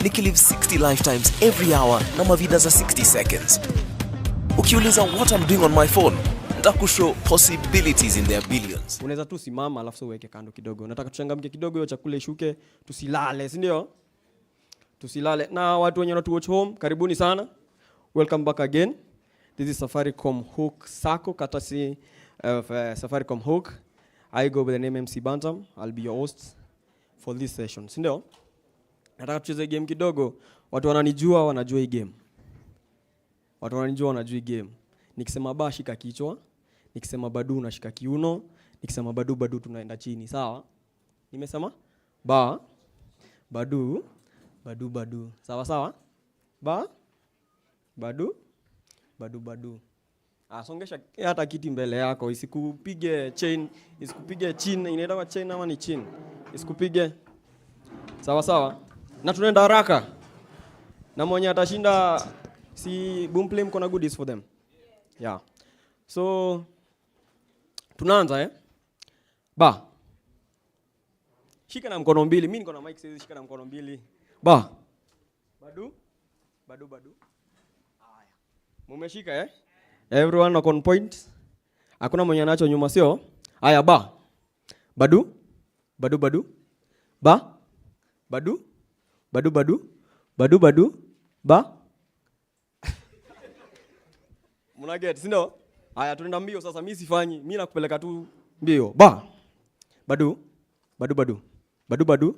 Nikilive 60 lifetimes every hour na mavida za 60 seconds. Ukiuliza what I'm doing on my phone, nitakushow possibilities in their billions. Unaweza tu simama alafu uweke kando kidogo. Nataka tuchangamke kidogo, hiyo chakula ishuke, tusilale, si ndio? Tusilale. Na watu wenye wanatu watch home, karibuni sana. Welcome back again. This is Safaricom Hook Sako, courtesy of Safaricom Hook. I go by the name MC Bantam. I'll be your host for this session. Si ndio? Nataka tucheze game kidogo. Watu wananijua, wanajua hii game. Watu wananijua, wanajua hii game. Nikisema ba shika kichwa, nikisema badu unashika kiuno, nikisema badu tunaenda chini, sawa? Nimesema ba badu badu. Sawa sawa? Ba badu. Songesha hata kiti mbele yako, isikupige chain, isikupige chin, inaitwa chain ama ni chin. Isikupige. Sawa sawa? Na tunaenda haraka. Na mwenye atashinda si Boomplay mko na goodies for them. Yeah. So tunaanza Ba. Shika na mkono mbili. Mimi niko na mic siwezi shika na mkono mbili. Ba. Badu. Haya. Mumeshika Everyone on point. Hakuna mwenye anacho nyuma sio? Haya ba. Badu. Ba. Badu. Ba. Muna get, si ndio? Haya tunaenda mbio sasa, mimi sifanyi. Mimi nakupeleka tu mbio. Ba. Badu. Badu badu. Badu badu.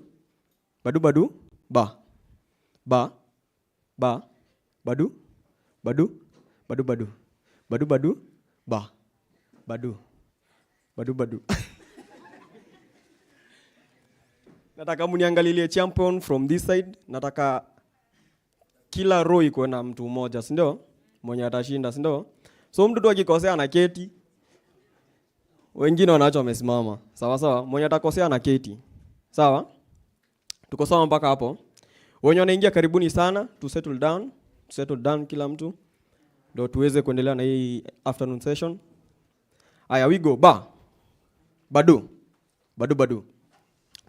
Badu badu. Ba. Ba. Ba. Badu. Badu. Badu badu. Badu badu. Ba. Badu. Badu badu. Nataka muniangalilie champion from this side. Nataka kila row iko na mtu mmoja, si ndio? Mwenye atashinda, si ndio? So mtu tu akikosea na keti. Wengine wanaacha wamesimama. Sawa sawa? Mwenye atakosea na keti. Sawa? Tuko sawa mpaka hapo. Wenye wanaingia karibuni sana to settle down. To settle down kila mtu. Ndio tuweze kuendelea na hii afternoon session. Aya, we go. Ba. Badu. Badu badu.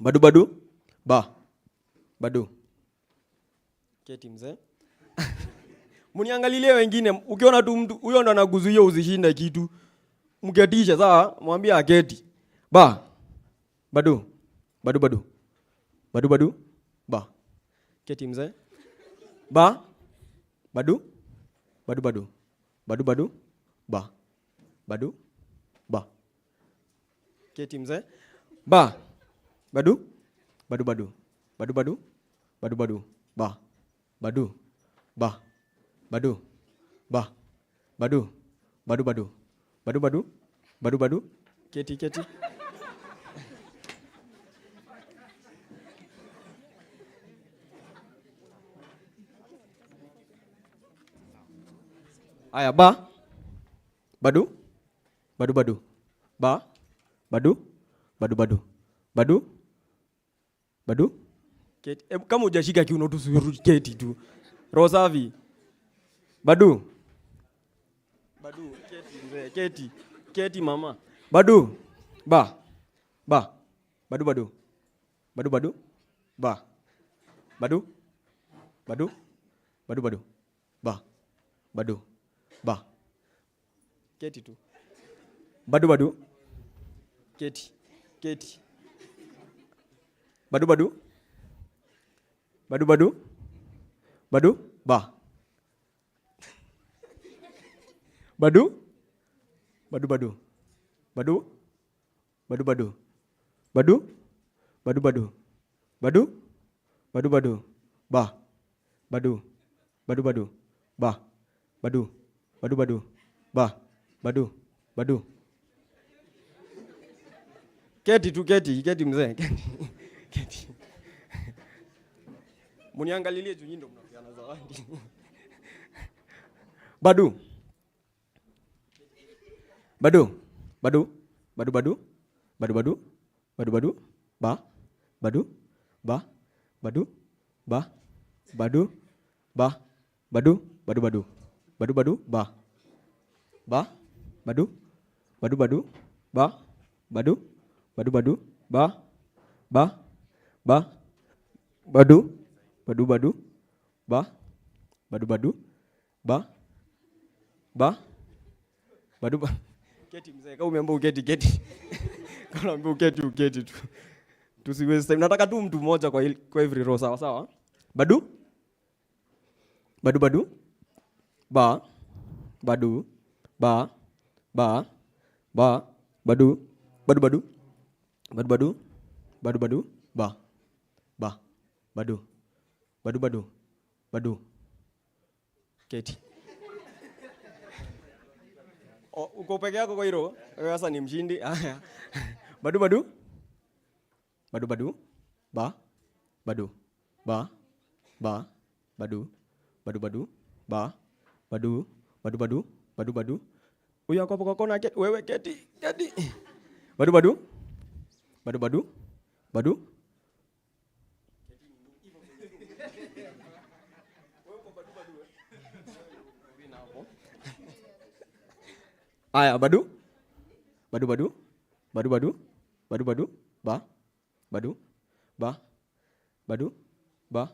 Badu badu. Ba. Badu. Keti mzee. Muniangalilie wengine, ukiona tu mtu huyo ndo anakuzuia usishinde kitu. Mketisha sawa, mwambie aketi. Ba. Badu. Badu badu. Badu badu. Ba. Keti mzee. Ba. Badu. Badu badu. Badu badu. Ba. Badu. Ba. Keti mzee. Ba. Badu. Badu badu. Badu badu. Badu badu. Ba. Badu. Ba. Badu. Ba. Badu. Badu badu. Badu badu. Badu badu. Keti keti. Aya, ba. Badu. Badu badu. Ba. Badu. Badu badu. Badu. Badu. Keti. Kama hujashika kiuno tu keti tu. Rosavi. Badu. Badu. Keti mzee. Keti. Keti mama. Badu. Ba. Ba. Badu badu. Badu badu. Ba. Badu. Badu. Badu badu. Ba. Badu. Ba. Keti tu. Badu badu. Keti. Keti. Badu badu. Badu badu. Badu. Ba. Badu. Badu badu. Badu. Badu badu. Badu. Badu badu. Badu. Badu badu. Ba. Badu. Badu badu. Ba. Badu. Badu badu. Ba. Badu. Badu. Keti tu keti, keti mzee. Keti. Muniangalilie juu ndo mnapeana zawadi. Badu. Badu. Badu. Badu badu. Badu badu. Badu badu. Ba. Badu. Ba. Badu. Ba. Badu. Ba. Badu. Badu badu. Badu badu. Ba. Ba. Badu. Badu badu. Ba. Badu. Badu badu. Ba. Ba. Ba. Badu. Badu badu. Ba. Badu badu. Ba. Ba. Badu ba. Keti mzee, kama umeambiwa uketi keti. Kama umeambiwa uketi tu. Tusiweze time. Nataka tu mtu mmoja kwa every row, sawa sawa? Badu. Badu badu. Ba. Badu. Ba. Ba. Ba. Badu. Badu badu. Badu badu. Badu badu. Ba. Ba. Badu. Badu badu. Badu. Keti. Uko peke yako kwa hilo? Wewe sasa ni mshindi. Badu badu. Badu badu. Ba. Badu. Ba. Ba. Badu. Badu badu. Ba. Badu. Badu badu. Badu badu. Huyu ako hapo kwa kona keti. Wewe keti. Keti. Badu badu. Badu badu. Badu. Aya, badu. Badu badu. Badu badu. Badu badu. Ba. Badu. Ba. Badu. Ba.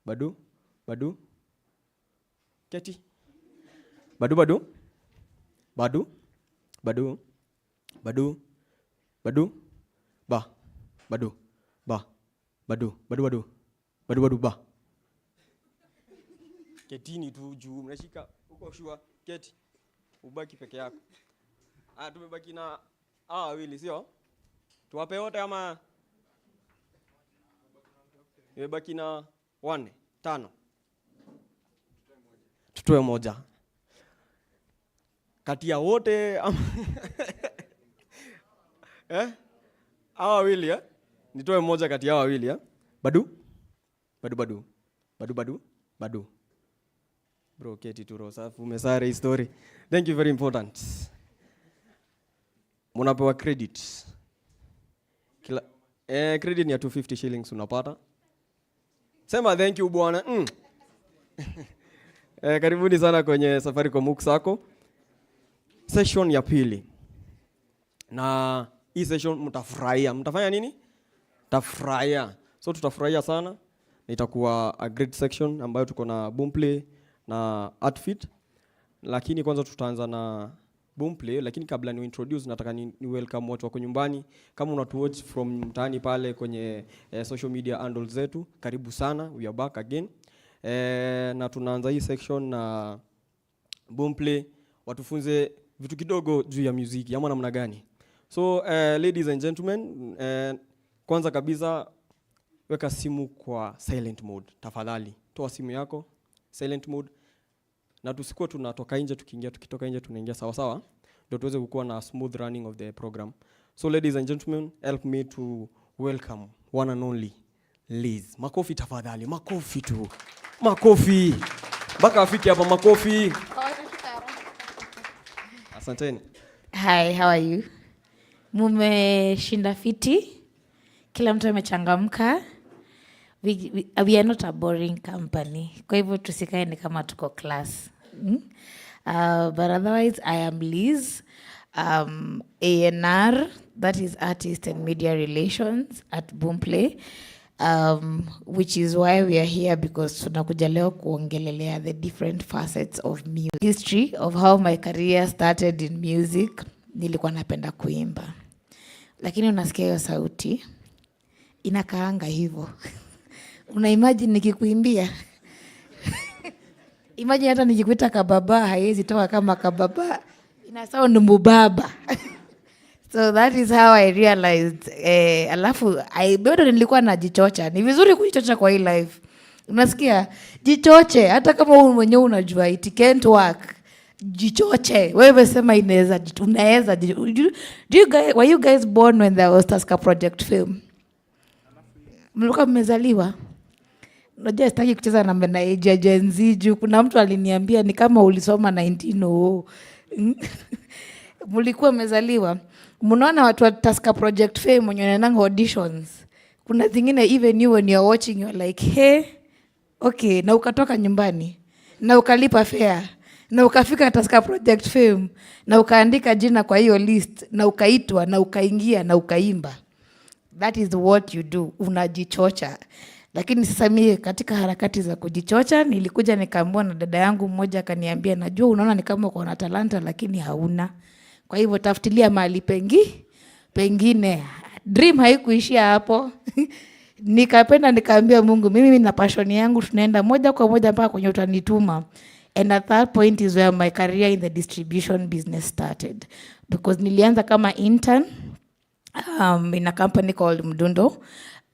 Badu. Badu. Keti. Badu badu. Badu. Badu. Badu. Badu. Ba. Badu. Ba. Badu. Badu badu. Badu badu ba. Ketini tu juu mnashika uko shua keti. ubaki peke yako. Tumebaki na wawili sio? Tuwape wote ama imebaki na 1 5. Tutoe moja. Kati ya wote wawili nitoe moja kati ya wawili Badu. Bro, keti tu rosa, umesare story. Thank you, very important. Munapewa credit. Kila credit ni ya 250 shillings unapata. Sema thank you bwana. Karibuni sana kwenye Safaricom uksako. Session ya pili. Na hii session mtafurahia. Mtafanya nini? Tafurahia. So tutafurahia sana. Itakuwa a great section ambayo tuko na boomplay na outfit. Lakini kwanza tutaanza na boomplay, lakini kabla ni introduce nataka ni welcome watu wako nyumbani. Kama unatuwatch from mtaani pale kwenye social media handles zetu, karibu sana. We are back again. Na tunaanza hii section na boomplay, watufunze vitu kidogo juu ya muziki ama namna gani. So ladies and gentlemen, kwanza kabisa weka simu kwa silent mode tafadhali. Toa simu yako silent mode. Na tusikuwa tunatoka nje tukiingia, tukitoka nje tunaingia sawa sawa, ndio tuweze kukuwa na smooth running of the program. So ladies and gentlemen, help me to welcome one and only Liz. Makofi tafadhali, makofi tu. Makofi. Baka afiki hapa makofi. Asanteni. Hi, how are you? Mumeshinda fiti? Kila mtu amechangamka? We are not a boring company. Kwa hivyo tusikae ni kama tuko class. But otherwise, I am Liz. ANR, that is Artist and Media Relations at Boomplay. Which is why we are here, because tunakuja leo kuongelelea the different facets of music. History of how my career started in music. Nilikuwa napenda kuimba. Lakini unasikia hiyo sauti, inakaanga hivyo. Una imagine nikikuimbia? Imagine hata nikikuita kababa, haiwezi toka kama kababa. Ina sound mbubaba. So that is how I realized. Alafu, bado nilikuwa najichocha. Ni vizuri kujichocha kwa hii life. Unasikia? Jichoche. Hata kama wewe mwenyewe unajua it can't work. Jichoche. Wewe sema inaweza. Unaweza. Were you guys born when there was Tusker Project film? Mlikuwa mmezaliwa? Unajua sitaki kucheza na age ya Gen Z juu kuna mtu aliniambia ni kama ulisoma 1900. Mlikuwa mmezaliwa? Mnaona watu wa Tusker Project fame wenye wanaenda auditions. Kuna zingine even you when you're watching you're like, "Hey, okay, na ukatoka nyumbani, na ukalipa fare, na ukafika Tusker Project fame, na ukaandika jina kwa hiyo list, na ukaitwa, na ukaingia, na ukaimba." That is what you do. Unajichocha. Lakini sasa mimi katika harakati za kujichocha nilikuja nikaambiwa na dada yangu mmoja akaniambia, "Najua unaona ni kama uko na talanta lakini hauna. Kwa hivyo tafutilia mahali pengine." Dream haikuishia hapo. Nikapenda nikaambia Mungu, mimi nina passion yangu, tunaenda moja kwa moja mpaka kwenye utanituma. And at that point is where my career in the distribution business started. Because nilianza kama intern in a company called Mdundo.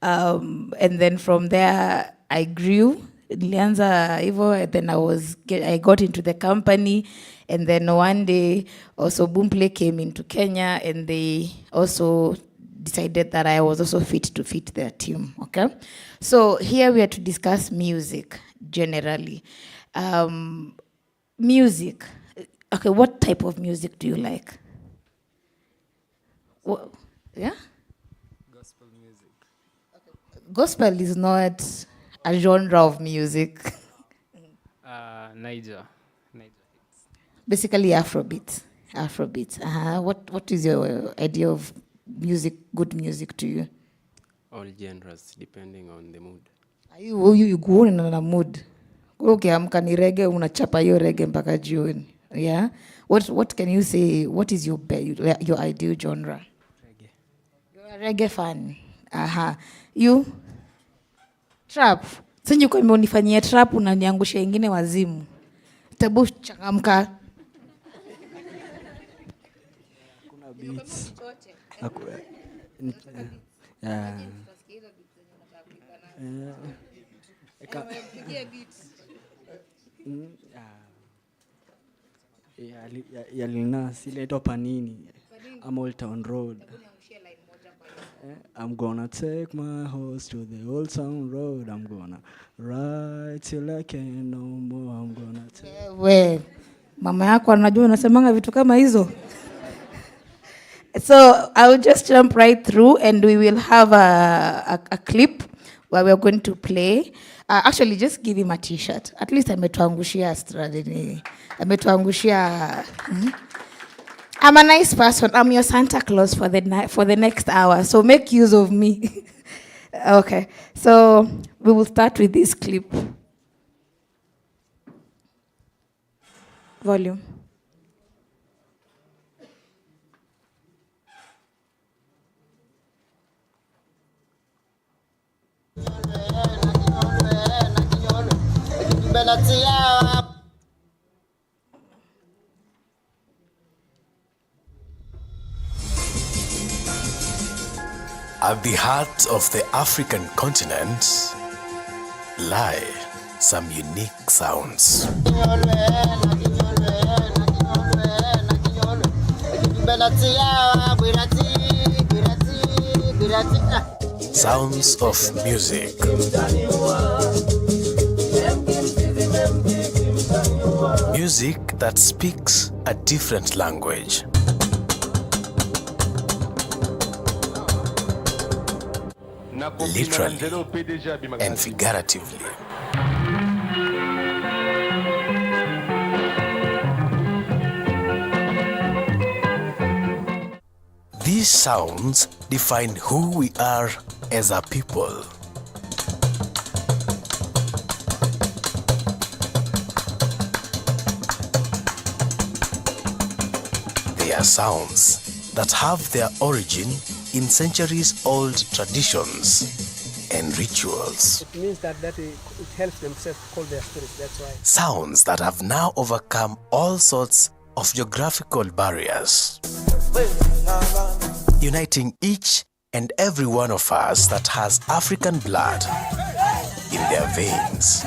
And then from there I grew. Nilianza hivyo, and then I got into the company, and then one day also Boomplay came into Kenya, and they also decided that I was also fit to fit their team. Okay, so here we are to discuss music generally. Music. Okay, what type of music do you like? Yeah? Gospel music. Okay. Gospel is not a genre of music. Niger. Basically Afrobeat. What is your idea of music, good music to you? All genres, depending on the mood. You go in a mood. Ukiamka ni reggae, unachapa hiyo reggae mpaka jioni. Yeah? What can you say? What is your ideal genre? Reggae. You're a reggae fan. You? Trap. Sasa kwa unifanyia trap unaniangusha ingine wazimu. Tabu changamka. beats. Yeah. Ya Linas ile ito Panini. I'm Old Town Road. I'm gonna take my horse to the Old Town Road. I'm gonna ride till I can no more. I'm gonna take... We, mama yako anajua unasemanga vitu kama hizo. So I'll just jump right through and we will have a clip where we're going to play. Actually, just give him a t-shirt. At least ametuangushia strategy. Ametuangushia... I'm a nice person. I'm your Santa Claus for the next hour. So make use of me. Okay. So we will start with this clip. Volume. At the heart of the African continent lie some unique sounds. Sounds of music. Music that speaks a different language. Literally and figuratively. These sounds define who we are as a people. They are sounds that have their origin in centuries-old traditions and rituals. It means that it helps themselves call their spirits, that's why. Sounds that have now overcome all sorts of geographical barriers, uniting each and every one of us that has African blood in their veins.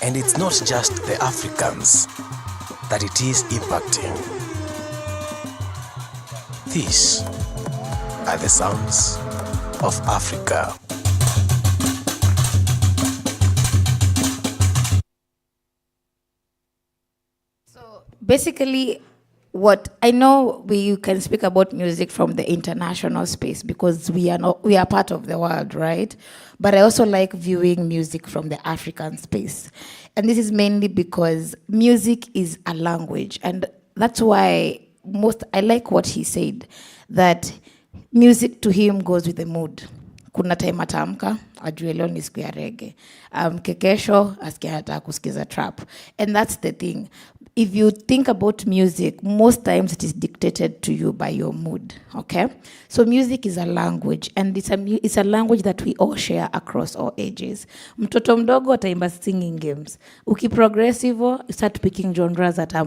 And it's not just the Africans that it is impacting. These are the sounds of Africa. So basically, what I know, we can speak about music from the international space because we are part of the world, right? But I also like viewing music from the African space. And this is mainly because music is a language, and that's why I like what he said, that music to him goes with the mood. Kuna time atamka, ajue leo ni siku ya reggae. Kekesho, asikia anataka kusikiza trap. And that's the thing. If you think about music, most times it is dictated to you by your mood, okay? So music is a language, and it's a language that we all share across all ages. Mtoto mdogo ataimba singing games. Ukiprogress hivyo, you start picking genres that are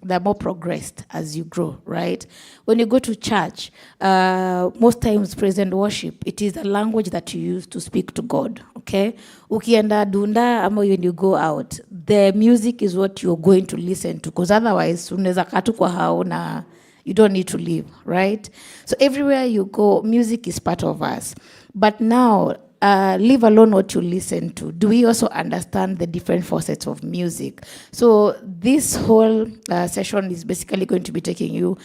they're more progressed as you grow, right? When you go to church, most times praise and worship, it is a language that you use to speak to God, okay? Ukienda dunda, ama when you go out, the music is what you're going to listen to, because otherwise, unaweza katu kwa hao na you don't need to leave, right? So everywhere you go, music is part of us. But now, leave alone what you listen to. Do we also understand the different facets of music? So this whole session is basically going to be taking you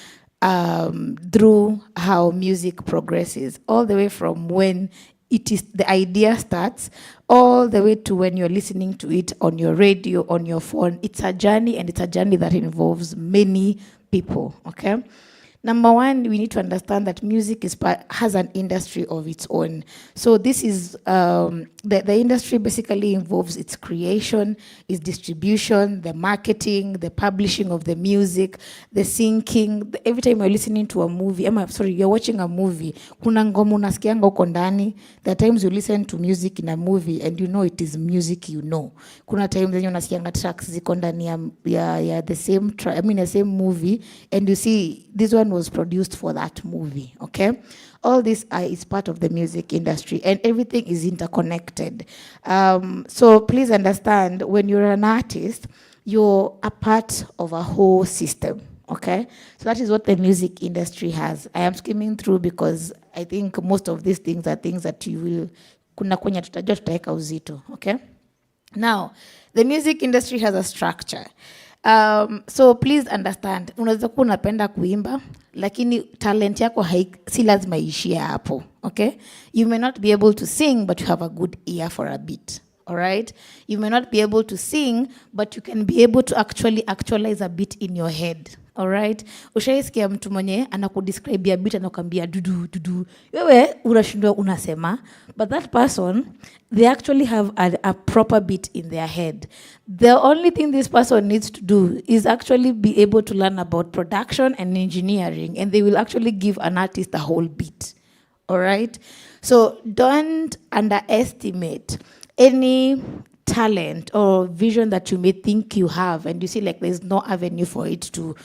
through how music progresses, all the way from when the idea starts, all the way to when you're listening to it on your radio, on your phone. It's a journey, and it's a journey that involves many people, okay? Number one, we need to understand that music has an industry of its own. So this is, the industry basically involves its creation, its distribution, the marketing, the publishing of the music, the syncing. Every time you're listening to a movie, you're watching a movie, kuna ngoma unasikianga huko ndani. There are times you listen to music in a movie and you know it is music you know. Kuna times zenye unasikianga tracks ziko ndani ya the same the same movie, and you see this one was produced for that movie, okay? All this is part of the music industry, and everything is interconnected. So please understand, when you're an artist, you're a part of a whole system, okay? So that is what the music industry has. I am skimming through because I think most of these things are things that you will, kuna kwenye tutajua tutaweka uzito, okay? Now, the music industry has a structure. So please understand, unaweza kuwa unapenda kuimba, lakini talent yako si lazima ishie hapo, okay? You may not be able to sing, but you have a good ear for a beat, all right? You may not be able to sing, but you can be able to actualize a beat in your head, all right? Ushaisikia mtu mwenye anakudescribe ya beat anakuambia dudu dudu. Wewe unashindwa unasema, but that person, they actually have a proper beat in their head. The only thing this person needs to do is actually be able to learn about production and engineering, and they will actually give an artist a whole beat, all right? So don't underestimate any talent or vision that you may think you have, and you see like there's no avenue for it to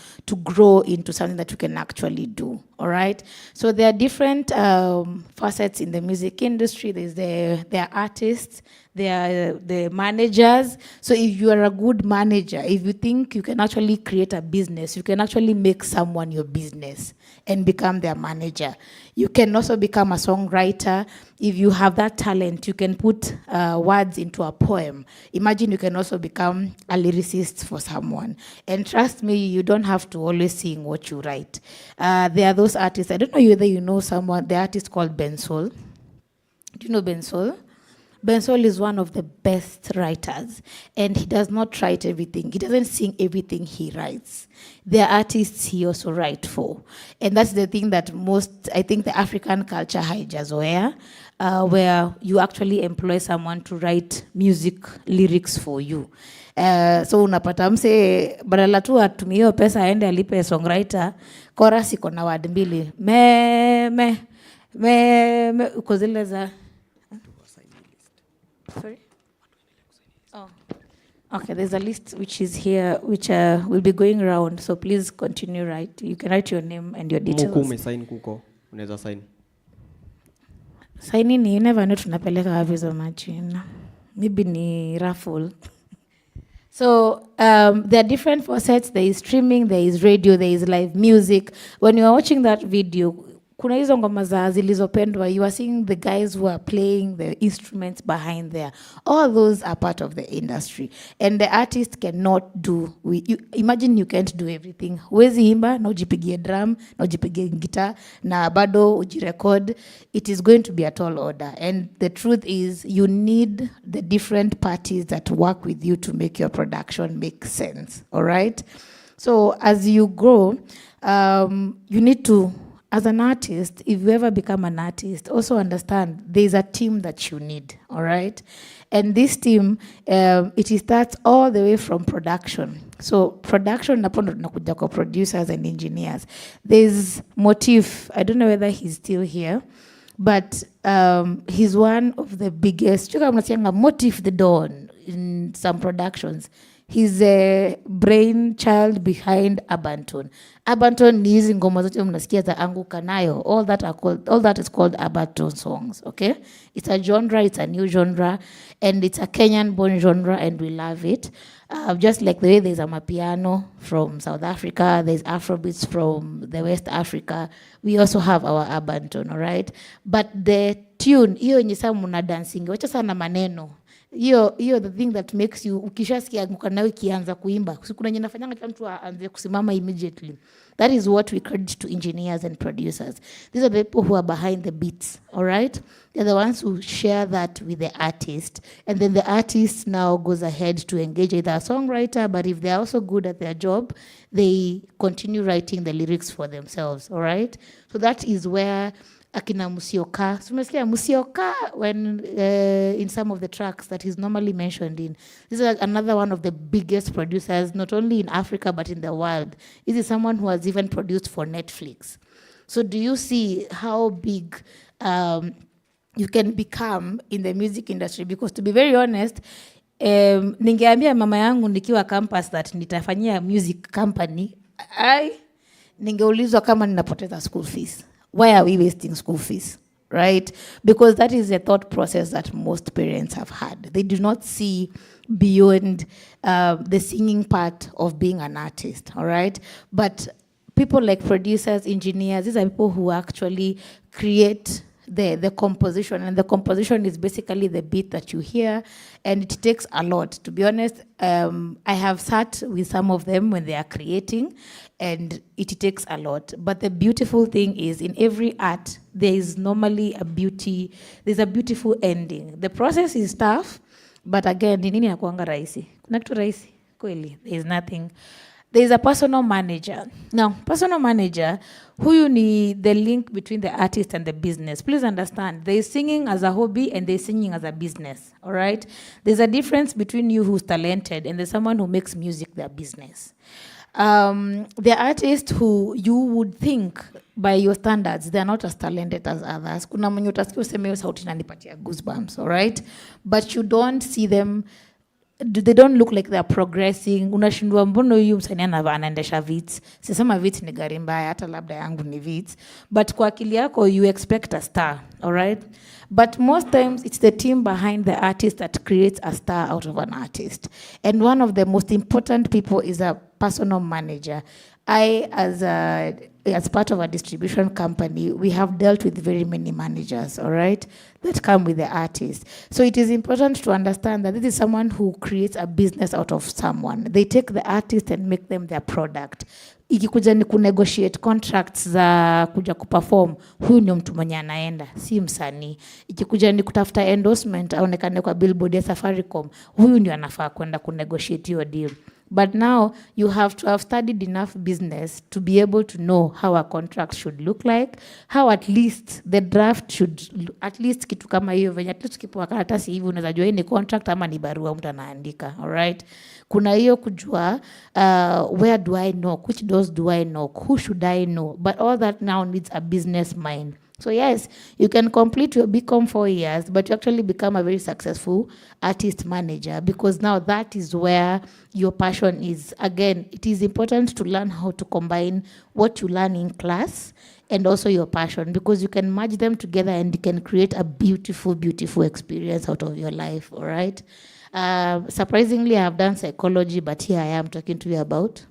grow into something that you can actually do, all right? So there are different facets in the music industry. There are artists, there are the managers. So if you are a good manager, if you think you can actually create a business, you can actually make someone your business and become their manager. You can also become a songwriter. If you have that talent, you can put words into a poem. Imagine you can also become a lyricist for someone. And trust me, you don't have to always sing what you write. There are those artists, I don't know whether you know someone, the artist called Bensol. Do you know Bensol? Bensol is one of the best writers, and he does not write everything. He doesn't sing everything he writes. There are artists he also writes for. And that's the thing that I think the African culture haijazoea, where you actually employ someone to write music lyrics for you. So unapata mse, badala tu atumie hiyo pesa aende alipe songwriter, chorus iko na word mbili. Uko zile za... Sorry? Oh. Okay, there's a list which is here, which will be going around. So please continue write. You can write your name and your details. Muku umesign kuko, unaweza sign. Sign in, you never know tunapeleka wapi so much. Maybe ni raffle. So there are different facets. There is streaming, there is radio, there is live music. When you are watching that video, kuna hizo ngoma za zilizopendwa, you are seeing the guys who are playing the instruments behind there. All those are part of the industry. And the artist cannot do, imagine you can't do everything. Huwezi imba, na ujipigie drum, na ujipigie guitar, na bado ujirecord. It is going to be a tall order. And the truth is, you need the different parties that work with you to make your production make sense, all right? So as you grow, you need to, as an artist, if you ever become an artist, also understand there's a team that you need, all right? And this team, it starts all the way from production. So production, nakuja kwa producers and engineers. There's Motif, I don't know whether he's still here, but he's one of the biggest, Chuka mnasianga Motif the Dawn in some productions. He's a brainchild behind Abanton. Abanton ni hizi ngoma zote mnasikia za anguka nayo. All that is called Abanton songs, okay? It's a genre, it's a new genre, and it's a Kenyan-born genre, and we love it. Just like the way there's a mapiano from South Africa, there's Afrobeats from the West Africa, we also have our Abanton, all right? But the tune, hiyo yenye saa muna dancing, wacha sana maneno. hiyo the thing that makes you ukishasikia nawe kianza kuimba kuna yenye nafanyanga kila mtu aanze kusimama immediately. That is what we credit to engineers and producers. These are the people who are behind the beats, all right? They're the ones who share that with the artist, and then the artist now goes ahead to engage either a songwriter, but if they're also good at their job, they continue writing the lyrics for themselves, all right? So that is where akina Musioka, so umesikia Musioka when in some of the tracks that he's normally mentioned in. This is another one of the biggest producers, not only in Africa but in the world. This is someone who has even produced for Netflix. So do you see how big you can become in the music industry? Because to be very honest, ningeambia mama yangu nikiwa campus that nitafanyia music company, ningeulizwa kama ninapoteza school fees. Why are we wasting school fees, right? Because that is a thought process that most parents have had. They do not see beyond the singing part of being an artist, all right? But people like producers, engineers, these are people who actually create the composition, and the composition is basically the beat that you hear, and it takes a lot. To be honest, I have sat with some of them when they are creating, and it takes a lot. But the beautiful thing is, in every art, there is normally there's a beautiful ending. The process is tough, but again, ni nini nakuanga rahisi? Kuna kitu rahisi? Kweli, there is nothing. There is a personal manager. Now, personal manager, huyu ni the link between the artist and the business. Please understand, there is singing as a hobby and there is singing as a business, all right? There's a difference between you who's talented and there's someone who makes music their business. The artists who you would think by your standards, they're not as talented as others. Kuna mwenye utasikia useme hiyo sauti inanipatia goosebumps, all right? But you don't see them, they don't look like they're progressing. Unashindwa mbona huyu msanii anaendesha Vitz. Sisema Vitz ni gari mbaya, hata labda yangu ni Vitz. But kwa akili yako, you expect a star, all right? But most times, it's the team behind the artist that creates a star out of an artist. And one of the most important people is a personal manager. I, as part of a distribution company, we have dealt with very many managers, all right, that come with the artist. So it is important to understand that this is someone who creates a business out of someone. They take the artist and make them their product. Ikikuja ni kunegotiate contracts za kuja kuperform, huyu ni mtu mwenye anaenda, si msanii. Ikikuja ni kutafuta endorsement, aonekane kwa billboard ya Safaricom, huyu ndio anafaa kwenda kunegotiate hiyo deal. But now you have to have studied enough business to be able to know how a contract should look like, how at least the draft should, at least kitu kama hiyo, venye at least kipewa karatasi hivi unaweza jua hii ni contract ama ni barua mtu anaandika, all right? Kuna hiyo kujua where do I knock, which doors do I knock, who should I know, but all that now needs a business mind. So yes, you can complete your BCom 4 years, but you actually become a very successful artist manager, because now that is where your passion is. Again, it is important to learn how to combine what you learn in class and also your passion, because you can merge them together and you can create a beautiful, beautiful experience out of your life, all right? Surprisingly, I have done psychology, but here I am talking to you about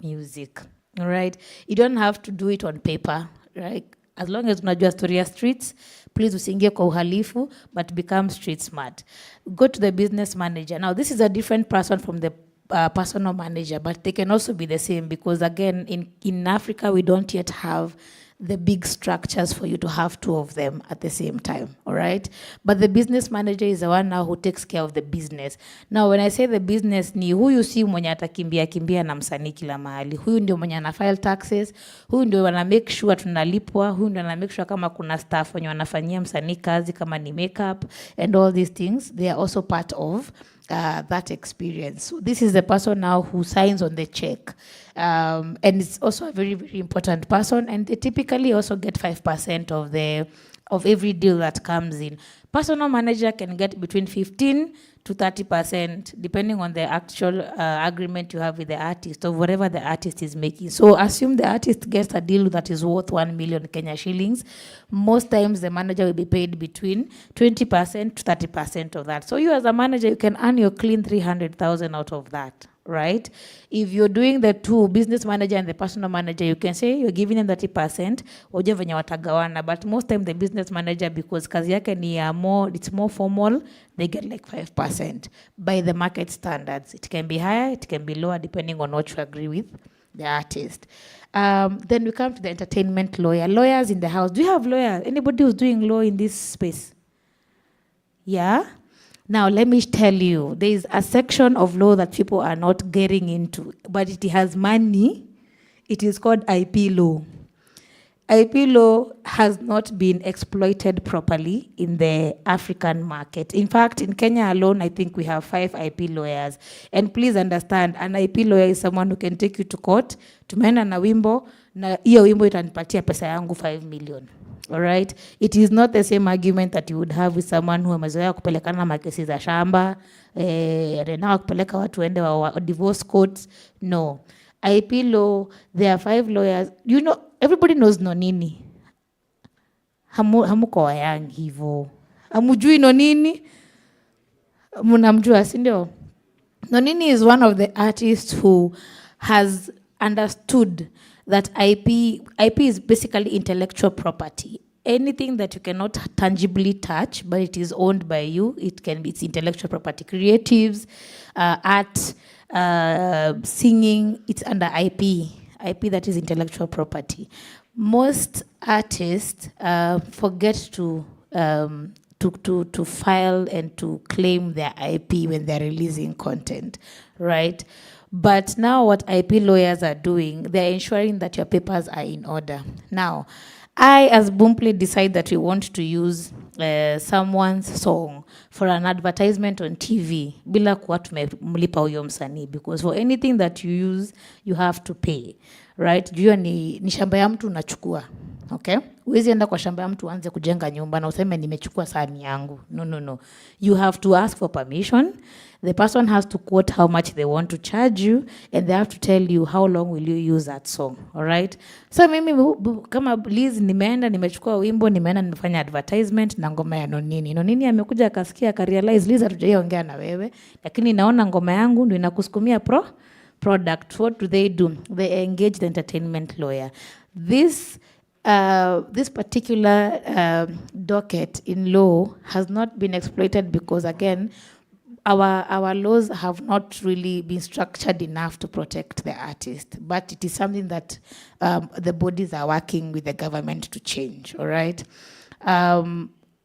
music, all right? You don't have to do it on paper, right? As long as unajua story ya streets, please usiingie kwa uhalifu, but become street smart. Go to the business manager. Now, this is a different person from the personal manager, but they can also be the same, because again, in Africa, we don't yet have the big structures for you to have two of them at the same time, all right? But the business manager is the one now who takes care of the business. Now, when I say the business, ni huyu si mwenye atakimbia na msanii kila mahali. Huyu ndio mwenye ana file taxes, huyu ndio wana make sure tunalipwa, huyu ndio wana make sure kama kuna staff wenye wanafanyia msanii kazi kama ni makeup and all these things, they are also part of that experience. So this is the person now who signs on the check. And it's also a very, very important person, and they typically also get 5% of every deal that comes in. Personal manager can get between 15 to 30%, depending on the actual agreement you have with the artist or whatever the artist is making. So assume the artist gets a deal that is worth 1 million Kenya shillings. Most times the manager will be paid between 20% to 30% of that. So you as a manager, you can earn your clean 300,000 out of that, right? If you're doing the two, business manager and the personal manager, you can say you're giving them 30%, wajue venye watagawana. But most time the business manager, because kazi yake ni it's more formal, they get like 5% by the market standards. It can be higher, it can be lower, depending on what you agree with the artist. Then we come to the entertainment lawyer. Lawyers in the house. Do you have lawyers? Anybody who's doing law in this space? Yeah? Now, let me tell you, there is a section of law that people are not getting into, but it has money. It is called IP law. IP law has not been exploited properly in the African market. In fact, in Kenya alone, I think we have 5 IP lawyers. And please understand, an IP lawyer is someone who can take you to court, tumeenda na wimbo, na hiyo wimbo itanipatia pesa yangu 5 million. All right? It is not the same argument that you would have with someone who amezoea kupelekana makesi za shamba, na kupeleka watu ende wa divorce courts. No. IP law, there are 5 lawyers. You know, everybody knows Nonini. Hamuko wayang hivo. Hamujui Nonini? Munamjua, si ndio? Nonini is one of the artists who has understood that IP is basically intellectual property. Anything that you cannot tangibly touch, but it is owned by you, it's intellectual property. Creatives, art, singing, it's under IP. IP that is intellectual property. Most artists forget to file and to claim their IP when they're releasing content, right? But now what IP lawyers are doing, they're ensuring that your papers are in order. Now, I, as Boomplay, decide that we want to use someone's song for an advertisement on TV, bila kuwa tumemlipa huyo msanii, because for anything that you use, you have to pay, right? Jua ni shamba ya mtu unachukua, okay? Huwezi enda kwa shamba ya mtu uanze kujenga nyumba na useme nimechukua sahani yangu. No. You have to ask for permission. The person has to quote how much they want to charge you, and they have to tell you how long will you use that song, all right? So mimi kama Liz nimechukua wimbo, nimefanya advertisement na ngoma ya Nonini. Nonini amekuja akasikia akarealize Liz hatujaongea na wewe, lakini naona ngoma yangu ndio inakusukumia product. What do? They engage the entertainment lawyer. This particular docket in law has not been exploited because, again, our laws have not really been structured enough to protect the artist, but it is something that the bodies are working with the government to change, all right?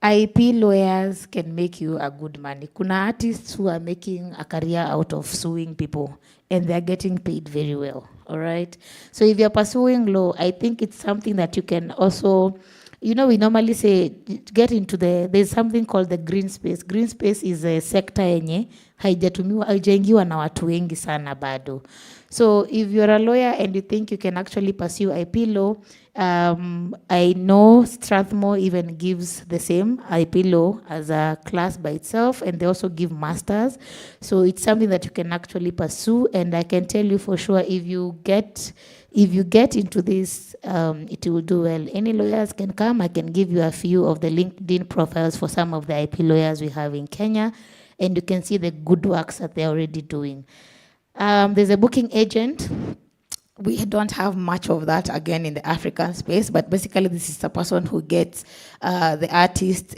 IP lawyers can make you a good money. Kuna artists who are making a career out of suing people, and they're getting paid very well, all right? So if you're pursuing law, I think it's something that you can also, you know, we normally say, get into there's something called the green space. Green space is a sector yenye, haijaingiwa na watu wengi sana bado. So if you're a lawyer and you think you can actually pursue IP law, I know Strathmore even gives the same IP law as a class by itself, and they also give masters. So it's something that you can actually pursue, and I can tell you for sure, if you get into this, it will do well. Any lawyers can come. I can give you a few of the LinkedIn profiles for some of the IP lawyers we have in Kenya, and you can see the good works that they're already doing. There's a booking agent. We don't have much of that, again, in the African space, but basically this is the person who gets the artist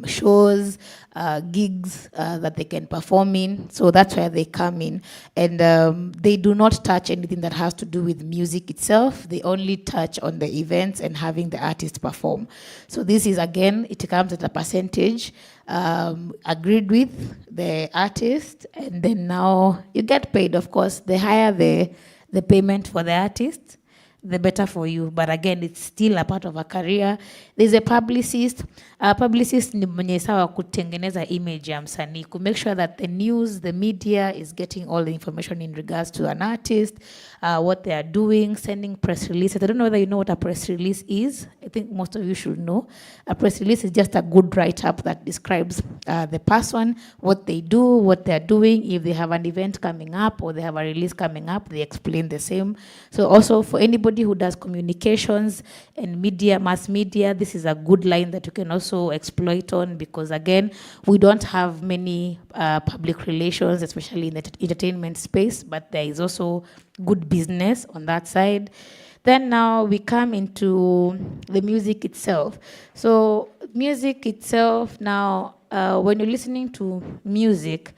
shows, gigs that they can perform in. So that's where they come in. And they do not touch anything that has to do with music itself. They only touch on the events and having the artist perform. So this is, again, it comes at a percentage agreed with the artist, and then now you get paid. Of course, the higher the payment for the artist, the better for you. But again, it's still a part of a career. There's a publicist. A publicist ni mwenye sawa kutengeneza image ya msanii, to make sure that the news, the media is getting all the information in regards to an artist, what they are doing, sending press releases. I don't know whether you know what a press release is. I think most of you should know. A press release is just a good write-up that describes the person, what they do, what they're doing. If they have an event coming up or they have a release coming up, they explain the same. So also for anybody anybody who does communications and media, mass media, this is a good line that you can also exploit on, because again, we don't have many public relations, especially in the entertainment space, but there is also good business on that side. Then now we come into the music itself. So music itself now, when you're listening to music,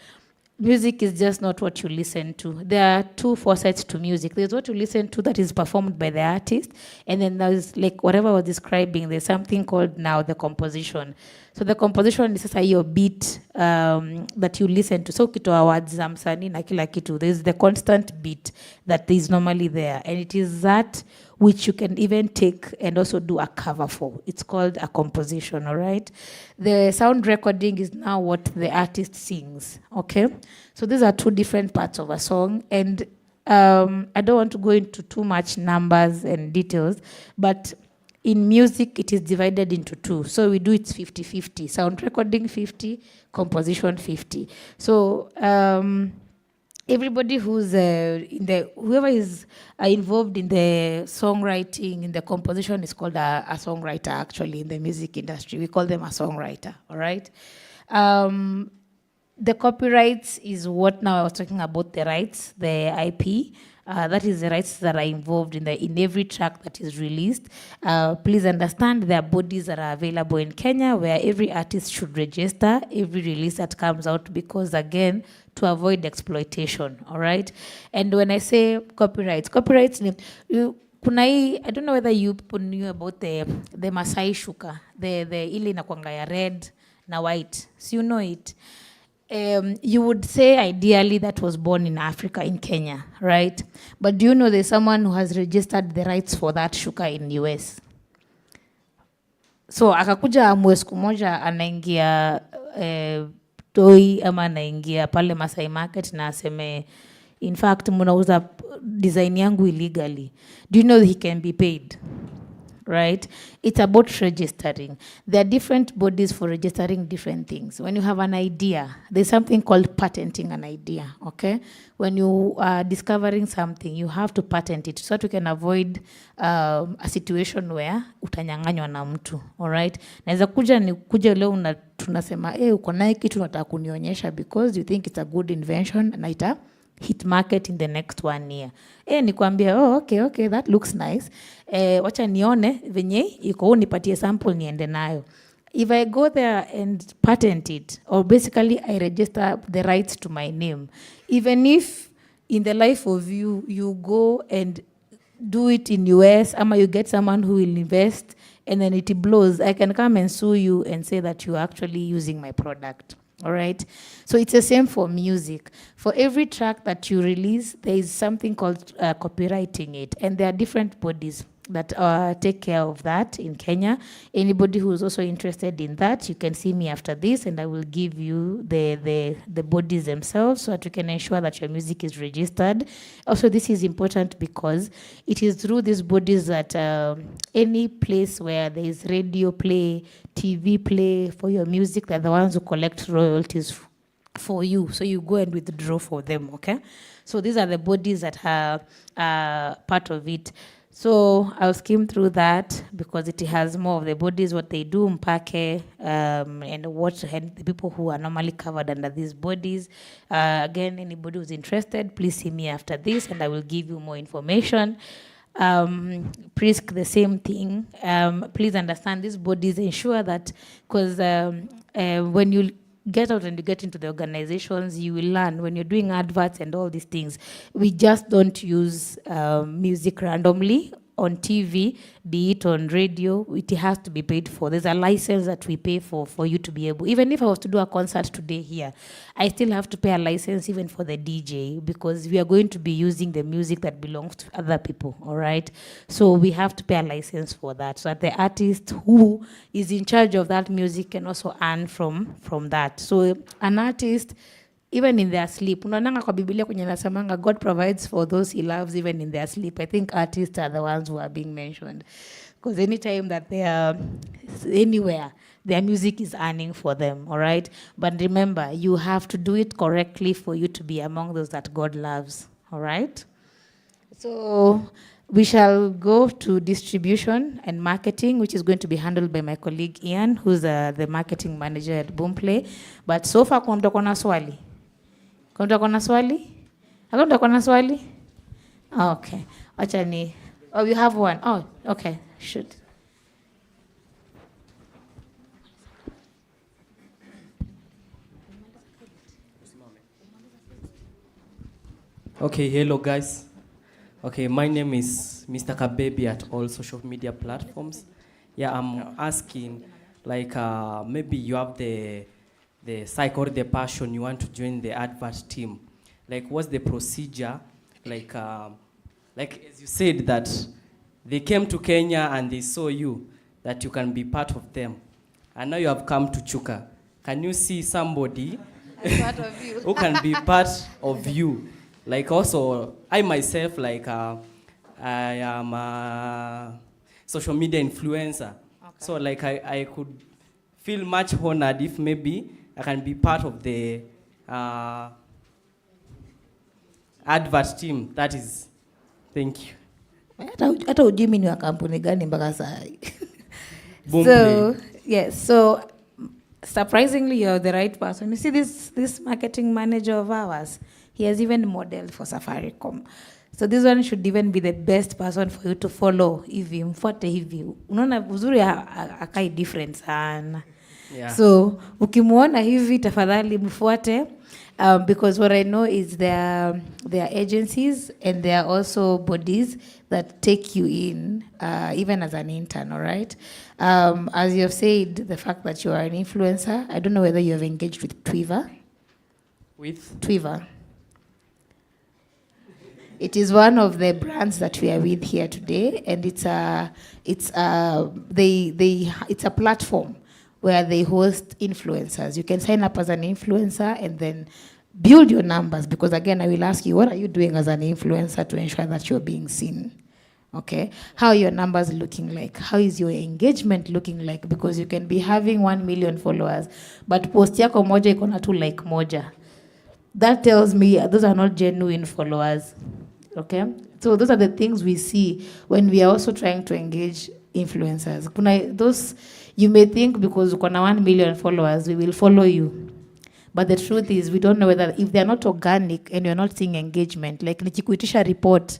music is just not what you listen to. There are two facets to music. There's what you listen to that is performed by the artist, and then there's like whatever I was describing, there's something called now the composition. So the composition is just your beat that you listen to. So ukitoa words za msanii na kila kitu, there's the constant beat that is normally there, and it is that which you can even take and also do a cover for. It's called a composition, all right? The sound recording is now what the artist sings, okay? So these are two different parts of a song, and I don't want to go into too much numbers and details, but in music, it is divided into two. So we do it 50-50. Sound recording 50, composition 50. So everybody who's whoever is involved in the songwriting, in the composition, is called a songwriter. Actually, in the music industry, we call them a songwriter. All right. The copyrights is what now I was talking about, the rights, the IP. That is the rights that are involved in every track that is released. Please understand there are bodies that are available in Kenya where every artist should register every release that comes out, because again, to avoid exploitation, all right? And when I say copyrights, kuna hii, I don't know whether you people knew about the Masai shuka, the ile inakuanga ya red na white, so you know it. You would say ideally that was born in Africa, in Kenya, right? But do you know there's someone who has registered the rights for that shuka in US? So akakuja amwe siku moja anaingia Toi ama anaingia pale Masai Market na aseme, in fact mnauza design yangu illegally. Do you know he can be paid? Right? It's about registering. There are different bodies for registering different things. When you have an idea, there's something called patenting an idea, okay? When you are discovering something, you have to patent it so that you can avoid a situation where utanyang'anywa na mtu, all right? Naweza kuja leo tunasema, uko na kitu unataka kunionyesha because you think it's a good invention na ita hit market in the next 1 year. Nikwambia, okay, that looks nice. Wacha nione venye iko, nipatie sample niende nayo. If I go there and patent it, or basically I register the rights to my name, even if in the life of you go and do it in US, ama you get someone who will invest and then it blows, I can come and sue you and say that you're actually using my product. All right. So it's the same for music. For every track that you release, there is something called copywriting it. And there are different bodies that take care of that in Kenya. Anybody who is also interested in that, you can see me after this and I will give you the bodies themselves so that you can ensure that your music is registered. Also, this is important because it is through these bodies that any place where there is radio play, TV play for your music, they're the ones who collect royalties for you. So you go and withdraw for them, okay? So these are the bodies that are part of it. So I'll skim through that because it has more of the bodies, what they do, mpake, and the people who are normally covered under these bodies. Again, anybody who's interested, please see me after this and I will give you more information. Prisk, the same thing. Please understand these bodies ensure that, because when you get out and you get into the organizations, you will learn when you're doing adverts and all these things. We just don't use music randomly on TV, be it on radio. It has to be paid for. There's a license that we pay for you to be able. Even if I was to do a concert today here, I still have to pay a license even for the DJ because we are going to be using the music that belongs to other people, all right? So we have to pay a license for that so that the artist who is in charge of that music can also earn from that. So an artist, even in their sleep, unaonanga kwa Biblia kwenye nasemanga God provides for those he loves even in their sleep. I think artists are the ones who are being mentioned because anytime that they are anywhere, their music is earning for them, all right? But remember, you have to do it correctly for you to be among those that God loves, all right? So We shall go to distribution and marketing, which is going to be handled by my colleague Ian, who's the marketing manager at Boomplay. But so far, kuna mtu ako na swali? Kuna mtu ako na swali? Hakuna mtu ako na swali? Okay. Wacha ni. Oh, you have one. Oh, okay. Shoot. Okay, hello guys. Okay, my name is Mr. Kabebi at all social media platforms. Yeah, I'm asking, like, maybe you have the psych or the passion, you want to join the advert team. Like, what's the procedure? Like as you said that they came to Kenya and they saw you, that you can be part of them. And now you have come to Chuka. Can you see somebody part of you. who can be part of you? Like also, I myself, like I am a social media influencer. Okay. So like I could feel much honored if maybe I can be part of the advert team. That is, thank you. Hata ujui mimi ni wa kampuni gani mpaka saa hii. Boomplay. Yes, so surprisingly, you're the right person. You see this marketing manager of ours, he has even modeled for Safaricom. So this one should even be the best person for you to follow. Hivi mfuate hivi. Unaona uzuri akai different sana. Yeah. So ukimuona hivi tafadhali mfuate. Because what I know is there are agencies and there are also bodies that take you in, even as an intern, all right? As you have said, the fact that you are an influencer, I don't know whether you have engaged with Twiva. With? Twiva. It is one of the brands that we are with here today, and it's a platform where they host influencers. You can sign up as an influencer and then build your numbers, because again, I will ask you, what are you doing as an influencer to ensure that you're being seen? Okay, how are your numbers looking like? How is your engagement looking like? Because you can be having 1 million followers, but post yako moja iko na tu like moja. That tells me those are not genuine followers. Okay, so those are the things we see when we are also trying to engage influencers. Those you may think because uko na 1 million followers, we will follow you. But the truth is, we don't know whether, if they're not organic and you're not seeing engagement, like nikikuitisha report,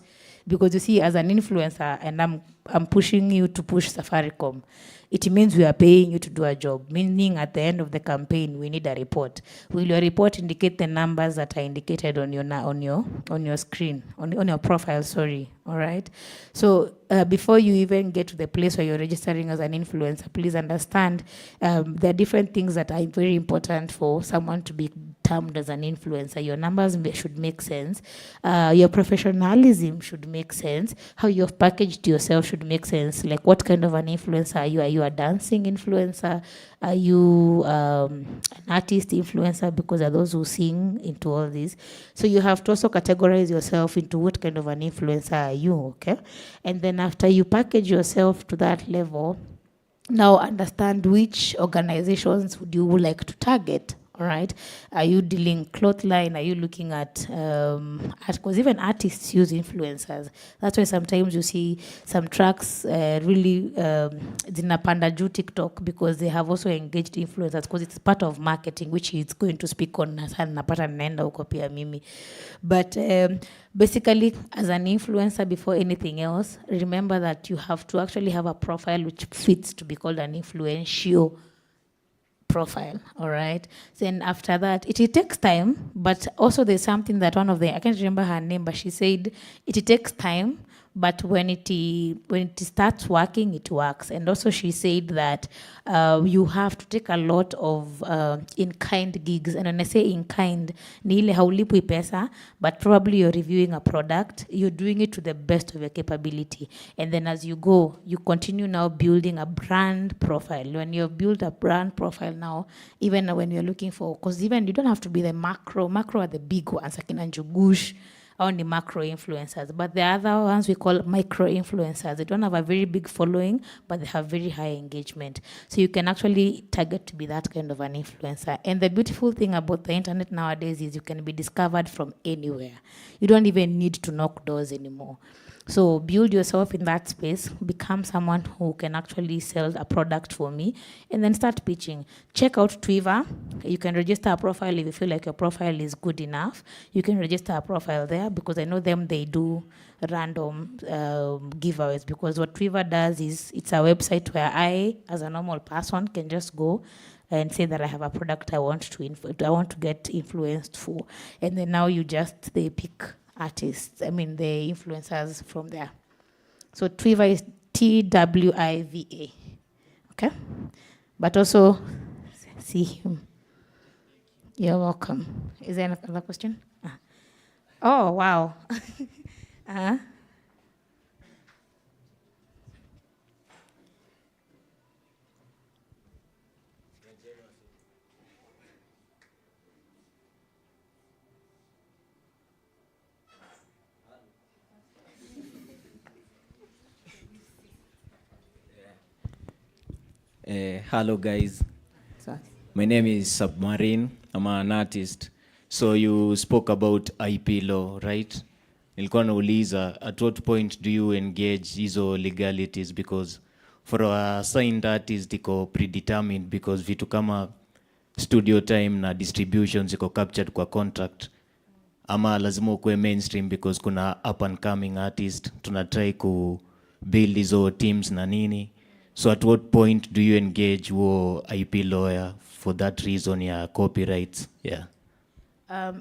because you see, as an influencer, and I'm pushing you to push Safaricom, it means we are paying you to do a job, meaning at the end of the campaign, we need a report. Will your report indicate the numbers that are indicated on your screen, on your profile, sorry, all right? So before you even get to the place where you're registering as an influencer, please understand there are different things that are very important for someone to be termed as an influencer. Your numbers should make sense. Your professionalism should make sense. How you've packaged yourself should make sense. Like, what kind of an influencer are you? Are you a dancing influencer? Are you an artist influencer? Because there are those who sing into all this. So you have to also categorize yourself into what kind of an influencer are you, okay? And then after you package yourself to that level, now understand which organizations would you like to target. All right. Are you dealing cloth line? Are you looking at because even artists use influencers. That's why sometimes you see some tracks really zinapanda juu TikTok, because they have also engaged influencers, because it's part of marketing, which he's going to speak on. Napata naenda huko pia mimi. But basically, as an influencer, before anything else, remember that you have to actually have a profile which fits to be called an influential profile, all right? Then after that, it takes time, but also there's something that I can't remember her name, but she said it takes time, but when it starts working, it works. And also she said that you have to take a lot of in-kind gigs. And when I say in-kind, ni ile haulipwi pesa, but probably you're reviewing a product, you're doing it to the best of your capability. And then as you go, you continue now building a brand profile. When you've built a brand profile now, even when you're looking for, because even you don't have to be the macro are the big ones, like in Anjugush, only macro influencers, but the other ones we call micro influencers. They don't have a very big following, but they have very high engagement. So you can actually target to be that kind of an influencer. And the beautiful thing about the internet nowadays is you can be discovered from anywhere. You don't even need to knock doors anymore. So build yourself in that space, become someone who can actually sell a product for me, and then start pitching. Check out Twitter. You can register a profile if you feel like your profile is good enough. You can register a profile there, because I know them, they do random giveaways, because what Twitter does is it's a website where I, as a normal person, can just go and say that I have a product I want to get influenced for. And then now they pick artists, the influencers from there. So Twiva is TWIVA. Okay? But also, see him. You're welcome. Is there another question? Oh, wow. Hello guys. My name is Submarine. I'm an artist. So you spoke about IP law, right? Nilikuwa nauliza, at what point do you engage hizo legalities? Because for a signed artist iko predetermined, because vitu kama studio time na distribution ziko captured kwa contract. Ama lazima ukue mainstream because kuna up and coming artist. Tunatry ku build hizo teams na nini. So at what point do you engage wo IP lawyer for that reason, copyrights? Yeah.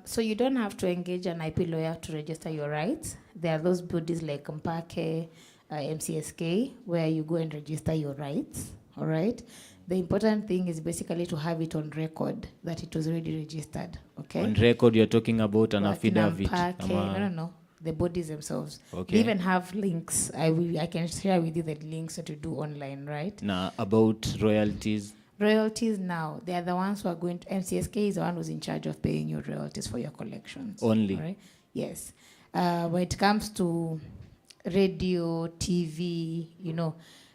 So you don't have to engage an IP lawyer to register your rights. There are those bodies like Mpake, MCSK, where you go and register your rights, all right? The important thing is basically to have it on record that it was already registered, okay? On record, you're talking about an affidavit? No. The bodies themselves. Okay. They even have links. I can share with you the links that you do online, right? Now, about royalties? Royalties now, they are the ones who are going to, MCSK is the one who's in charge of paying you royalties for your collections. Only? Right? Yes. When it comes to radio, TV,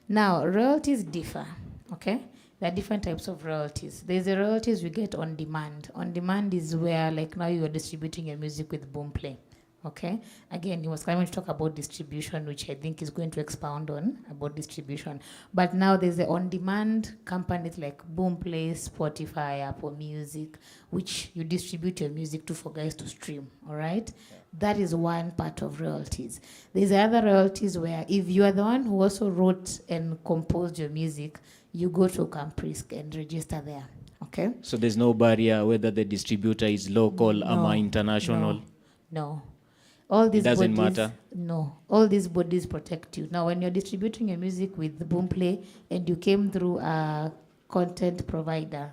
now royalties differ, okay? There are different types of royalties. There's the royalties we get on demand. On demand is where, like now you're distributing your music with Boomplay. Okay. Again, he was coming to talk about distribution, which I think is going to expound on about distribution. But now there's the on-demand companies like Boomplay, Spotify, Apple Music, which you distribute your music to for guys to stream. All right. That is one part of royalties. There's other royalties where if you are the one who also wrote and composed your music, you go to Camprisk and register there. Okay. So there's no barrier whether the distributor is local or international? No. All these it doesn't bodies, matter? No. All these bodies protect you. Now, when you're distributing your music with the Boomplay and you came through a content provider,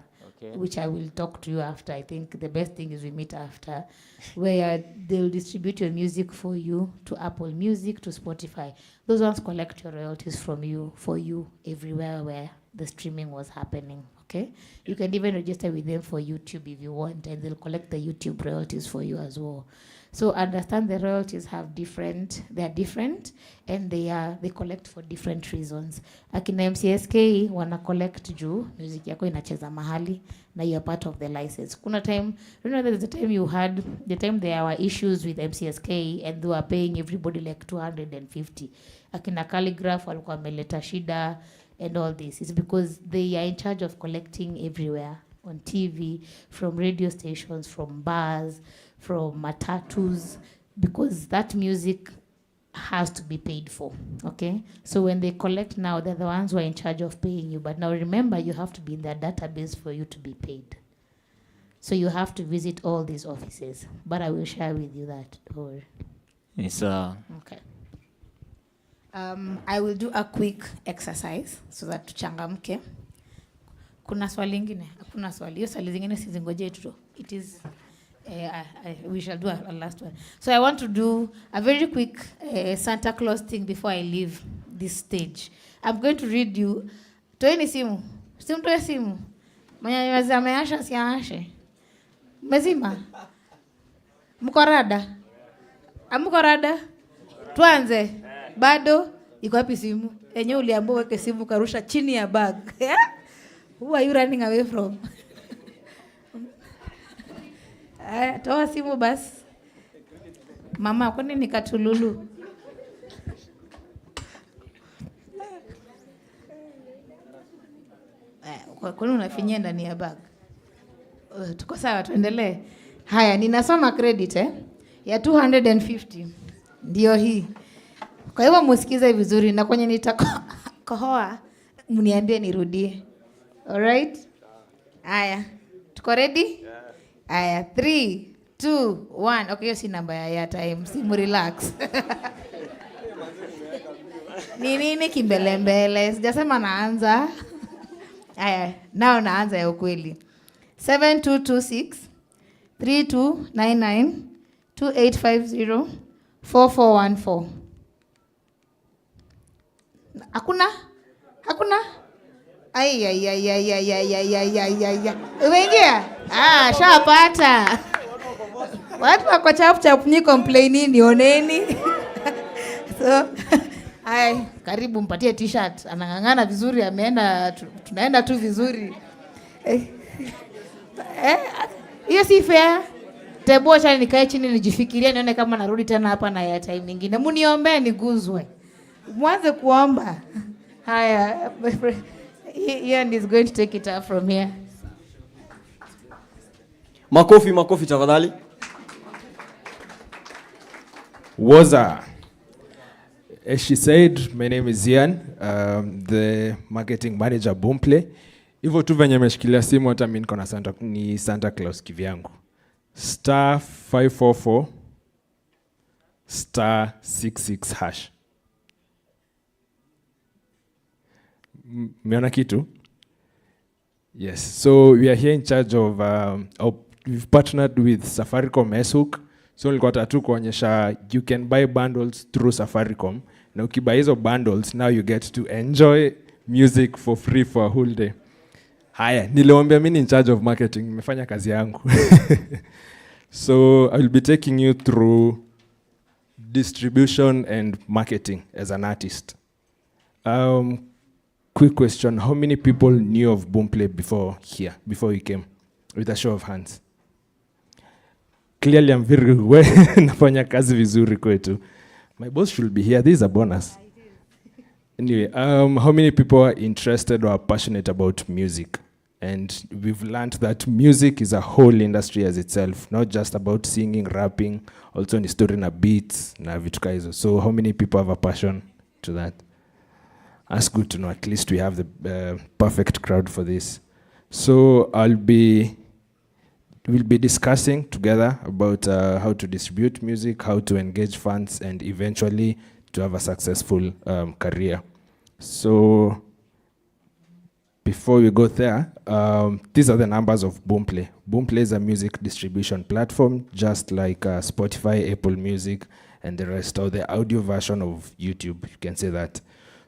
which I will talk to you after, I think the best thing is we meet after, where they'll distribute your music for you to Apple Music, to Spotify. Those ones collect your royalties from you, for you, everywhere where the streaming was happening. Okay? You can even register with them for YouTube if you want, and they'll collect the YouTube royalties for you as well. So understand the royalties they're different, and they collect for different reasons. Akina MCSK wana collect juu music yako inacheza mahali na you're part of the license. Kuna time, there's the time there were issues with MCSK and they were paying everybody like 250. Akina Calligraph walikuwa wameleta shida and all this. It's because they are in charge of collecting everywhere, on TV, from radio stations, from bars, from matatus, because that music has to be paid for, okay? So when they collect now, they're the ones who are in charge of paying you. But now remember, you have to be in their database for you to be paid. So you have to visit all these offices. But I will share with you that. Yes, okay. I will do a quick exercise so that tuchangamke. Kuna swali ingine? Hakuna swali. Hiyo swali zingine sizingoje tu. It is... we shall do a last one. So I want to do a very quick Santa Claus thing before I leave this stage. I'm going to read you. Toeni simu. Simtoe simu. Mwenye ameasha siaashe. Mezima. Mkorada. Amkorada. Tuanze. Bado. Iko wapi simu? Enye uliambiwa weke simu karusha chini ya bag. Who are you running away from? Toa simu basi. Mama, kwani nikatululu? Kwa nini unafinyia ndani ya bag? Tuko sawa, tuendelee. Haya, ninasoma credit ya 250. Ndio hii. Kwa hivyo msikize vizuri na kwenye nitakohoa mniambie nirudie. Alright? Haya. Tuko ready? Haya, 3 2 1. Okay, hiyo si namba ya time. Simu relax. Nini kimbelembele? Sijasema naanza. Haya, nao naanza ya ukweli. 7226 3299 2850 4414. Hakuna? Ai. Umeingia? Shapata. Watu wako chap ni complain nioneni. So, karibu mpatie t-shirt. Anang'ang'ana vizuri, ameenda tunaenda tu vizuri. Hiyo si fair. Tebo acha nikae chini nijifikirie nione kama narudi tena hapa na ya time nyingine. Mniombe niguzwe. Mwanze kuomba. Haya. Ian is going to take it up from here. Makofi tafadhali. Waza. As she said, my name is Ian, the marketing manager Boomplay. Hivyo tu venye meshikilia simu hata mimi niko na Santa Claus kivyangu. *544 *66#. Meona kitu? Yes. So we are here in charge of we've partnered with Safaricom S-Hook. So nilikuwa tatu kuonyesha you can buy bundles through Safaricom. Na ukibuy hizo bundles, now you get to enjoy music for free for a whole day. Haya, niliwaambia mimi in charge of marketing, nimefanya kazi yangu. So I will be taking you through distribution and marketing as an artist. Quick question, how many people knew of Boomplay before you came? With a show of hands. Clearly I'm very well. Nafanya kazi vizuri kwetu. My boss should be here. This is a bonus. Anyway, how many people are interested or are passionate about music? And we've learned that music is a whole industry as itself, not just about singing, rapping, also ni story na beats, na vitu kaizo. So how many people have a passion to that? That's good to know. At least we have the perfect crowd for this. So we'll be discussing together about how to distribute music, how to engage fans, and eventually to have a successful career. So before we go there, these are the numbers of Boomplay. Boomplay is a music distribution platform, just like Spotify, Apple Music, and the rest, or the audio version of YouTube, you can say that.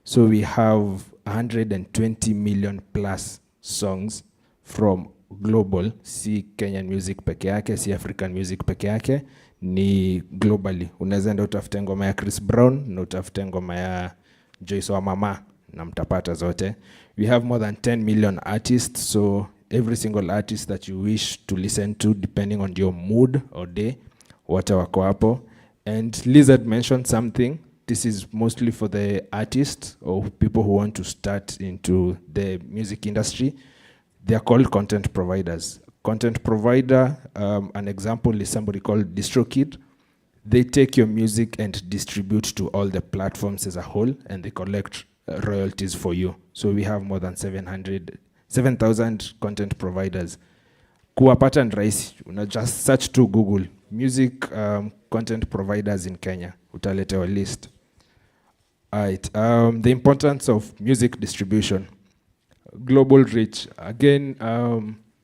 So we have 120 million plus songs from global, si Kenyan music peke yake, si African music peke yake, ni globally. Unaweza enda utafute ngoma ya Chris Brown, na utafute ngoma ya Joyce wa Mama, na mtapata zote. We have more than 10 million artists, so every single artist that you wish to listen to, depending on your mood or day, wote wako hapo. And Lizard mentioned something. This is mostly for the artists or people who want to start into the music industry. They are called content providers. Content provider, an example is somebody called DistroKid. They take your music and distribute to all the platforms as a whole, and they collect royalties for you. So we have more than 7,000 content providers. Kuwapata and rahisi, just search to Google music content providers in Kenya. Utaletewa list. Alright, the importance of music distribution. Global reach. Again,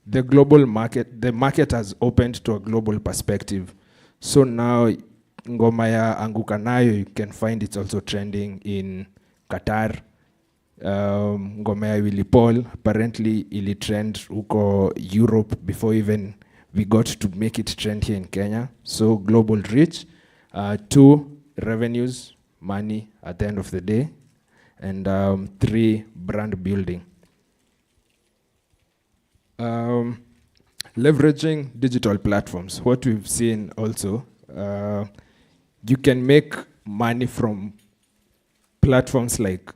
the market has opened to a global perspective. So now, ngoma ya Anguka Nayo, you can find it's also trending in Qatar. Ngoma ya Willy Paul, apparently ili trend huko Europe before even we got to make it trend here in Kenya. So global reach. 2, revenues, money at the end of the day. And 3, brand building. Leveraging digital platforms. What we've seen also, you can make money from platforms like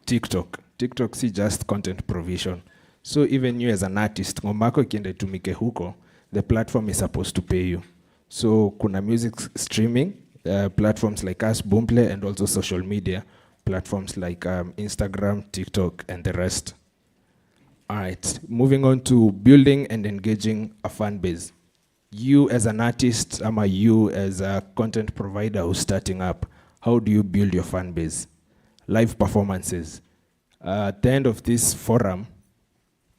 TikTok. TikTok is just content provision. So even you as an artist, ngoma yako ikienda itumike huko, the platform is supposed to pay you. So kuna music streaming platforms like us, Boomplay, and also social media platforms like Instagram, TikTok, and the rest. All right, moving on to building and engaging a fan base. You as an artist, you as a content provider who's starting up, how do you build your fan base? Live performances. At the end of this forum,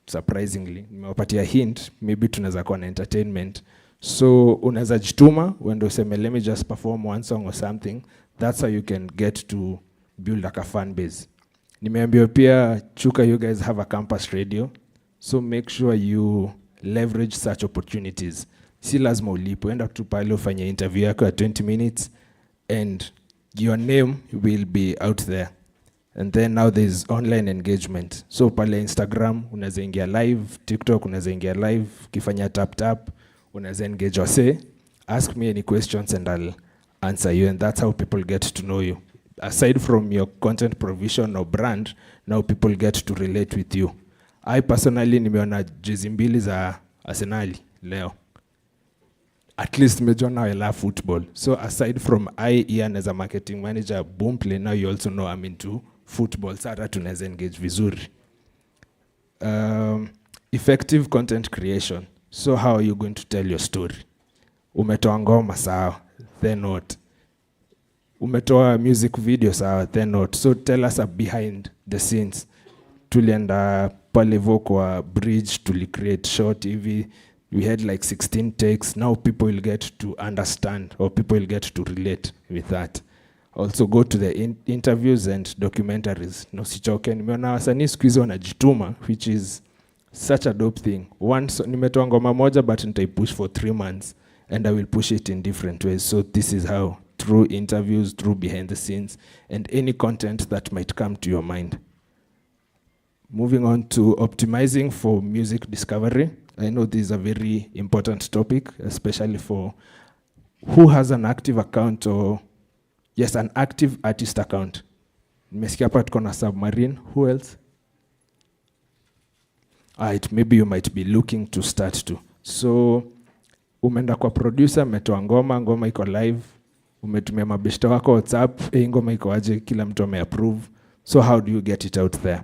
surprisingly, nimewapatia hint, maybe tunaweza kuwa na entertainment. So unaweza jituma, uende useme, let me just perform one song or something. That's how you can get to build like a fan base. Nimeambiwa pia, Chuka, you guys have a campus radio. So make sure you leverage such opportunities. Si lazima ulipo, enda tu pale ufanye interview yako ya 20 minutes and your name will be out there. And then now there's online engagement. So pale Instagram, unaweza ingia live, TikTok, unaweza ingia live, kifanya tap, unaweza engage wase, ask me any questions and I'll answer you. And that's how people get to know you. Aside from your content provision or brand, now people get to relate with you. I personally nimeona jezi mbili za Arsenali leo. At least nimejua I love football. So aside from Ian as a marketing manager, Boomplay, now you also know I'm into football. Sara tunaweza engage vizuri. Effective content creation. So how are you going to tell your story? Umetoa ngoma sawa, then what? Umetoa music video sawa, then what? So tell us behind the scenes. Tulienda pale kwa bridge, create short hivi. We had like 16 takes. Now people will get to understand, or people will get to relate with that. Also go to the interviews and documentaries. No sichoke. Nimeona wasanii siku hizi wanajituma, which is such a dope thing. Once nimetoa ngoma moja, but nitaipush for 3 months and I will push it in different ways. So this is how, through interviews, through behind the scenes, and any content that might come to your mind. Moving on to optimizing for music discovery. I know this is a very important topic, especially for who has an active account or, yes, an active artist account. Nimesikia hapa tuko na Submarine. Who else? Alright, maybe you might be looking to start to. So, umeenda kwa producer, umetoa ngoma iko live, umetumia mabeshte wako WhatsApp, ngoma iko aje, kila mtu ameapprove. So how do you get it out there?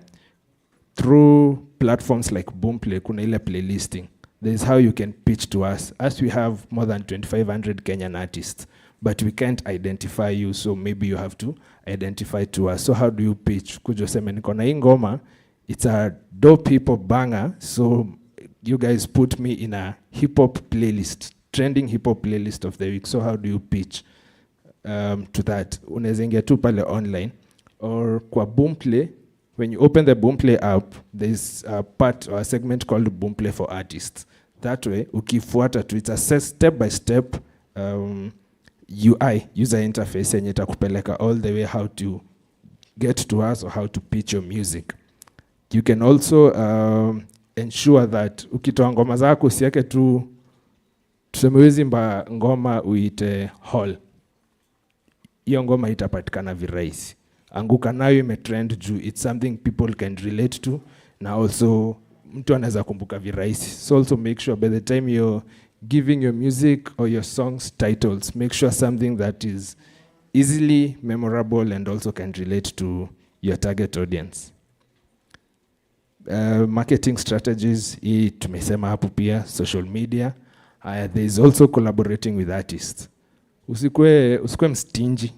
Through platforms like Boomplay, kuna ile playlisting. This is how you can pitch to us. As we have more than 2,500 Kenyan artists, but we can't identify you, so maybe you have to identify to us. So how do you pitch? Kuja sema niko na hii ngoma, it's a dope hip-hop banger, so you guys put me in a hip-hop playlist, trending hip-hop playlist of the week. So how do you pitch to that? Unaweza ingia tu pale online, or kwa Boomplay. When you open the Boomplay app, there's a part or a segment called Boomplay for Artists. That way, ukifuata tu, it's a step-by-step UI, user interface, yenye itakupeleka all the way how to get to us or how to pitch your music. You can also ensure that ukitoa ngoma zako usiweke tu, tuseme hizi mba ngoma uite hall. Hiyo ngoma itapatikana virahisi. Anguka nayo imetrend juu, it's something people can relate to, na also mtu anaweza kumbuka virahisi. So also make sure by the time you're giving your music or your songs titles, make sure something that is easily memorable and also can relate to your target audience. Marketing strategies, hii tumesema hapo pia, social media. There is also collaborating with artists. Usikwe mstingy.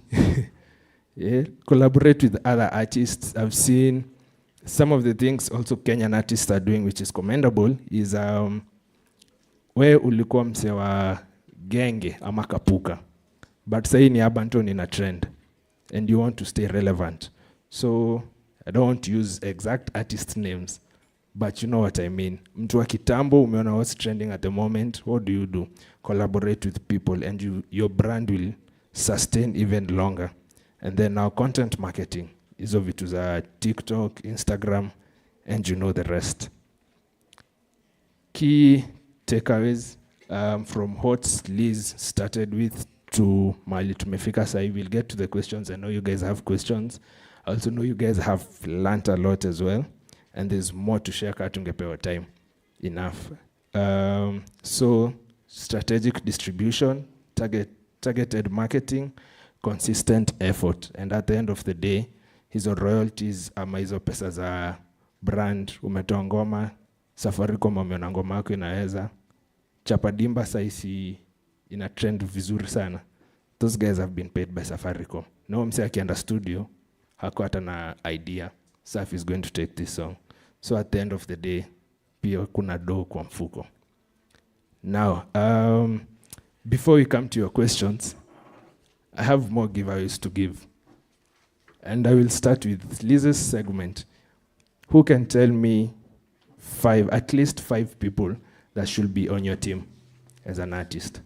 Yeah, collaborate with other artists. I've seen some of the things also Kenyan artists are doing, which is commendable, is where ulikuwa mse wa genge ama kapuka, but say ni Abanton in a trend and you want to stay relevant. So I don't want to use exact artist names, but you know what I mean. Mtu wa kitambo, umeona what's trending at the moment, what do you do? Collaborate with people and your brand will sustain even longer. And then now content marketing, hizo vitu za TikTok, Instagram, and you know the rest. Key takeaways from what Liz started with to Mali tumefika sahi. We'll get to the questions. I know you guys have questions. I also know you guys have learned a lot as well. and there's more to share kaa tungepewa time enough. So strategic distribution, targeted marketing, consistent effort, and at the end of the day hizo royalties ama hizo pesa za brand. Umetoa ngoma, Safaricom wameona ngoma yako inaweza chapadimba saisi ina trend vizuri sana. Those guys have been paid by Safaricom. No mse akienda studio hako hata na idea Saf is going to take this song. So at the end of the day pia kuna do kwa mfuko. Now before we come to your questions, I have more giveaways to give. And I will start with Liz's segment. Who can tell me at least five people that should be on your team as an artist?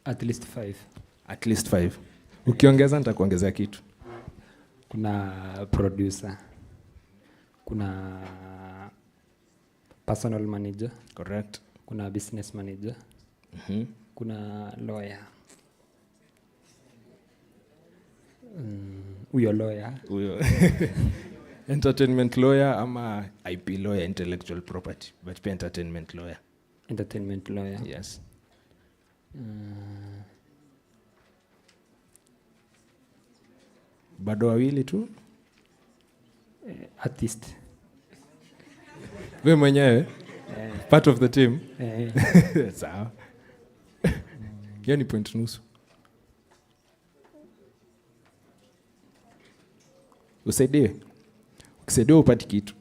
At least five. At least five. Ukiongeza nitakuongezea kitu. Kuna producer. Kuna personal manager. Correct. Kuna business manager. Kuna lawyer. Uyo lawyer. Uyo. Entertainment lawyer ama IP lawyer, intellectual property, but pia entertainment lawyer. Entertainment lawyer. Yes. Bado wawili tu? Artist. Wewe mwenyewe? Part of the team? Sawa. Hiyo ni point nusu. Usaidie. Ukisaidia upati kitu.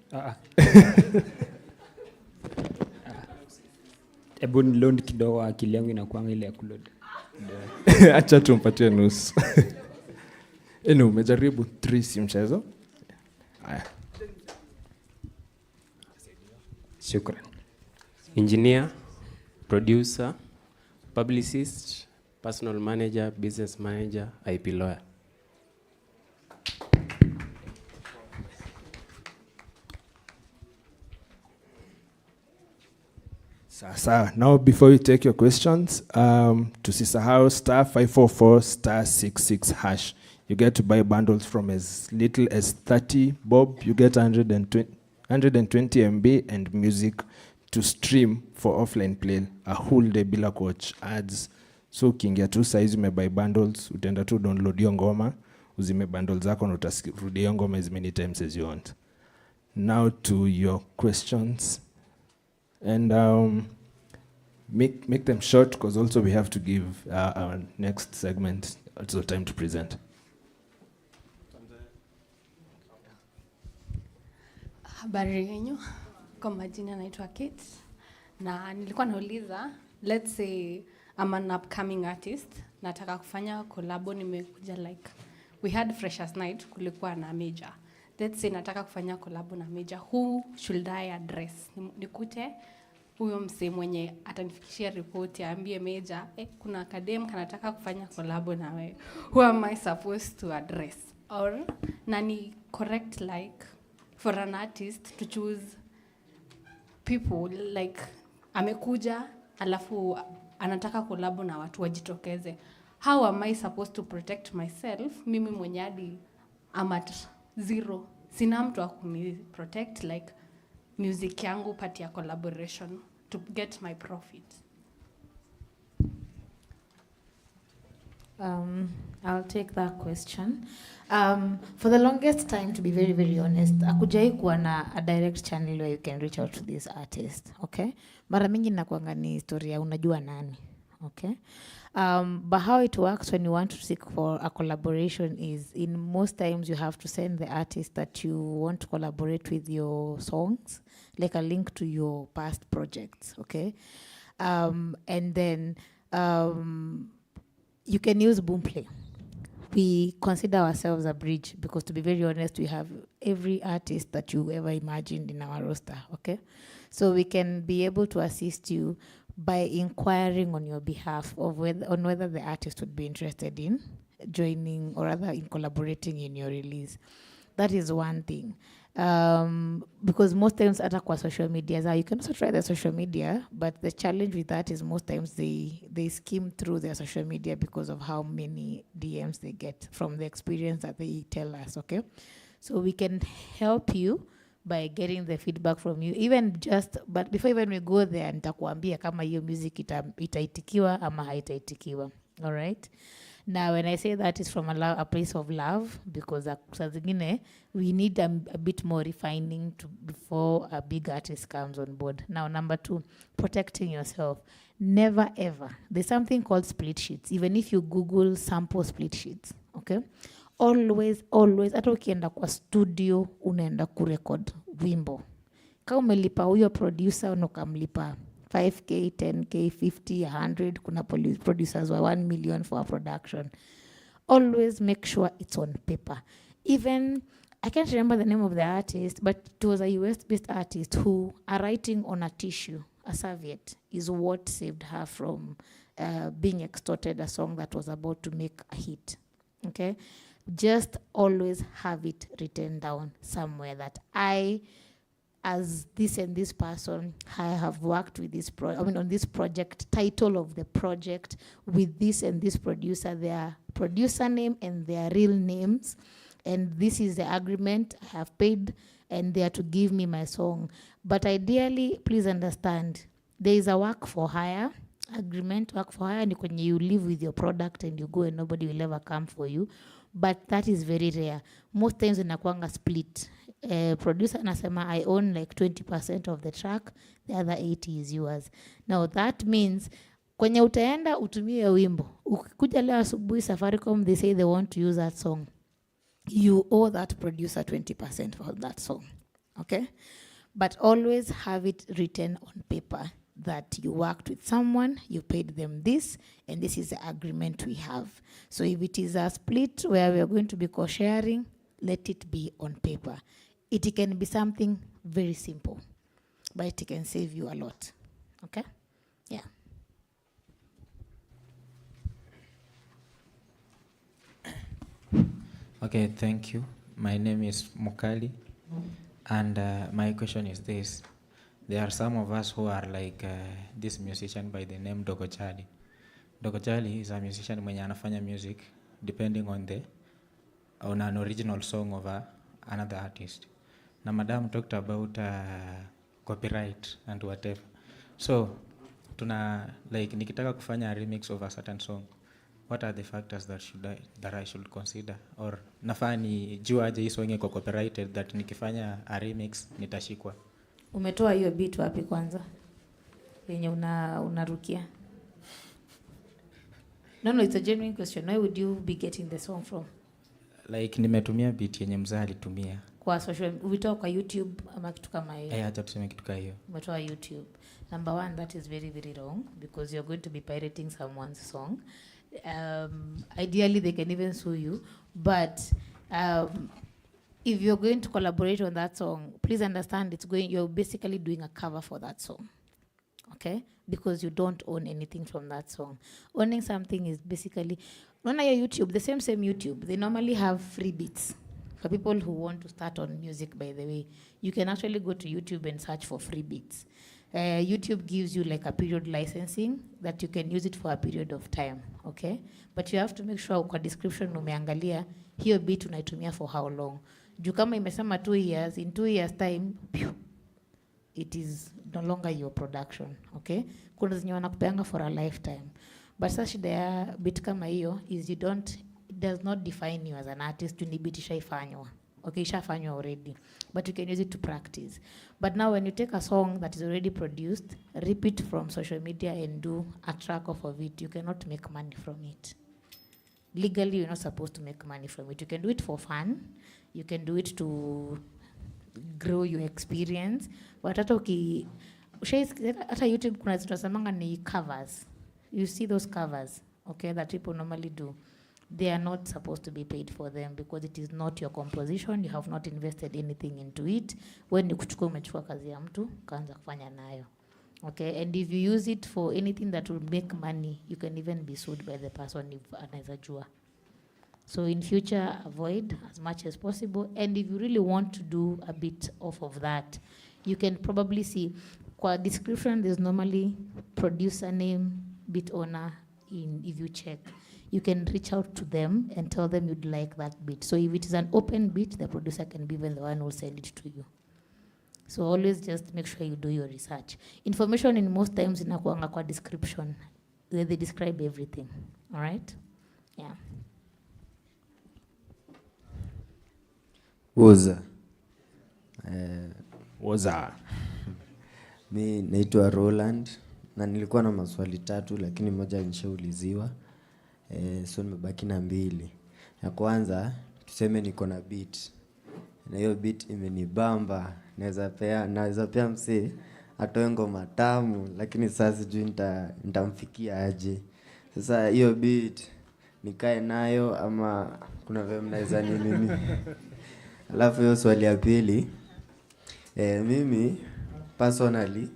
Ebu niload kidogo, akili yangu inakuanga ile ya kuload. Acha tumpatie nusu. Umejaribu 3 si mchezo? Haya. Shukran. Engineer, producer, publicist, personal manager, business manager, IP lawyer. Sasa, now before we take your questions, tusisahau *544 *66#. You get to buy bundles from as little as 30 bob. You get 120 MB and music to stream for offline play a whole day bila coach ads. So ukiingia tu size umebuy bundles, utaenda tu download hiyo ngoma, uzime bundles zako na utarudi hiyo ngoma as many times as you want. Now to your questions. And make them short because also we have to give our next segment also time to present. Habari yenu, kwa majina naitwa Kate na nilikuwa nauliza, let's say I'm an upcoming artist, nataka kufanya collabo, nimekuja like we had freshers night, kulikuwa na major. Let's say nataka kufanya collabo na major, who should I address? Nikute huyo msee mwenye atanifikishia report aambie major, kuna academ kanataka kufanya collabo na wewe. Who am I supposed to address? Or nani correct like for an artist to choose people like amekuja alafu anataka collabo na watu wajitokeze. How am I supposed to protect myself? Mimi mwenye hadi I'm at zero. Sina mtu wa kuni protect like music yangu part ya collaboration to get my profit. I'll take that question. For the longest time, to be very, very honest, akujai kuwa na a direct channel where you can reach out to this artist, okay? Mara mingi nakuanga ni historia unajua nani, okay? But how it works when you want to seek for a collaboration is, in most times you have to send the artist that you want to collaborate with your songs, like a link to your past projects, okay? And then you can use Boomplay. We consider ourselves a bridge because, to be very honest, we have every artist that you ever imagined in our roster, okay? So we can be able to assist you by inquiring on your behalf of whether the artist would be interested in joining or rather in collaborating in your release. That is one thing. Because most times hata kwa social media, you can also try the social media, but the challenge with that is most times they skim through their social media because of how many DMs they get from the experience that they tell us, okay? So we can help you by getting the feedback from you, but before even we go there, nitakuambia kama hiyo music itaitikiwa ama haitaitikiwa, all right? Now, when I say that, it's from a place of love, because we need a bit more refining before a big artist comes on board. Now, number 2, protecting yourself. Never ever. There's something called split sheets. Even if you Google sample split sheets, okay? Always, hata ukienda kwa studio, unaenda kurecord wimbo. Kama umelipa huyo producer, unakamlipa 5K, 10K, 50, 100. Kuna producers were 1 million for a production. Always make sure it's on paper. Even, I can't remember the name of the artist, but it was a US-based artist who, writing on a tissue, a serviette, is what saved her from being extorted a song that was about to make a hit. Okay? Just always have it written down somewhere that as this and this person, I have worked with this on this project, title of the project, with this and this producer, their producer name and their real names, and this is the agreement I have paid, and they are to give me my song. But ideally, please understand, there is a work for hire agreement. Work for hire ni kwenye you live with your product and you go and nobody will ever come for you, but that is very rare. Most times inakuanga split. Producer anasema I own like 20% of the track, the other 80 is yours. Now that means kwenye utaenda utumie wimbo, ukikuja leo asubuhi Safaricom they say they want to use that song, you owe that producer 20% for that song, okay? But always have it written on paper that you worked with someone, you paid them this, and this is the agreement we have. So if it is a split where we are going to be co-sharing, let it be on paper. It can be something very simple, but it can save you a lot. Okay? Yeah. Okay, thank you. My name is Mukali, and my question is this. There are some of us who are like this musician by the name Dogo Chali. Dogo Chali is a musician mwenye anafanya music depending on an original song of another artist. Na madam talked about copyright and whatever. So, nikitaka kufanya a remix of a certain song, what are the factors that I should consider? Or nafaa nijue aje hii song iko copyrighted that nikifanya a remix nitashikwa? Umetoa hiyo beat wapi kwanza? Yenye unarukia? No, it's a genuine question. Where would you be getting the song from? Like nimetumia beat yenye mzee alitumia. Kwa social, umetoa kwa YouTube ama kitu kama hiyo? Acha tuseme kitu kama hiyo. Umetoa YouTube. Number 1, that is very, very wrong because you're going to be pirating someone's song. Ideally, they can even sue you. But if you're going to collaborate on that song, please understand you're basically doing a cover for that song. Okay? Because you don't own anything from that song. Owning something is basically, on your YouTube, the same YouTube, they normally have free beats. For people who want to start on music, by the way, you can actually go to YouTube and search for free beats. YouTube gives you like a period licensing that you can use it for a period of time, okay? But you have to make sure kwa description umeangalia hiyo beat unaitumia for how long. Juu kama imesema 2 years, in 2 years time, it is no longer your production, okay? Kuna zenye wanakupeanga for a lifetime. But sasa shida ya beat kama hiyo is it does not define you as an artist. Ni beat ishaifanywa. Okay, ishafanywa already. But you can use it to practice. But now when you take a song that is already produced, rip it from social media and do a track off of it, you cannot make money from it. Legally, you're not supposed to make money from it. You can do it for fun. You can do it to grow your experience. But hata YouTube kuna zinasemanga ni covers. You see those covers, okay, that people normally do. They are not supposed to be paid for them because it is not your composition. You have not invested anything into it. When you umechukua kazi ya mtu, kaanza kufanya nayo. Okay, and if you use it for anything that will make money, you can even be sued by the person if anaweza jua. So in future, avoid as much as possible. And if you really want to do a bit of that, you can probably see, kwa description, there's normally producer name, beat owner, if you check. You can reach out to them and tell them you'd like that beat. So if it is an open beat, the producer can be even the one who will send it to you. So always just make sure you do your research. Information in most times inakuanga kwa description. They describe everything. All right? Yeah. Woza. Mi naitwa Roland na nilikuwa na maswali 3 lakini moja nishauliziwa. So nimebaki na 2. Ya kwanza tuseme niko na beat. Na hiyo beat imenibamba. Naweza pea msee atoe ngoma tamu lakini sasa sijui nitamfikia aje. Sasa hiyo beat nikae nayo ama kuna vile mnaweza nini? Alafu hiyo swali ya pili, mimi personally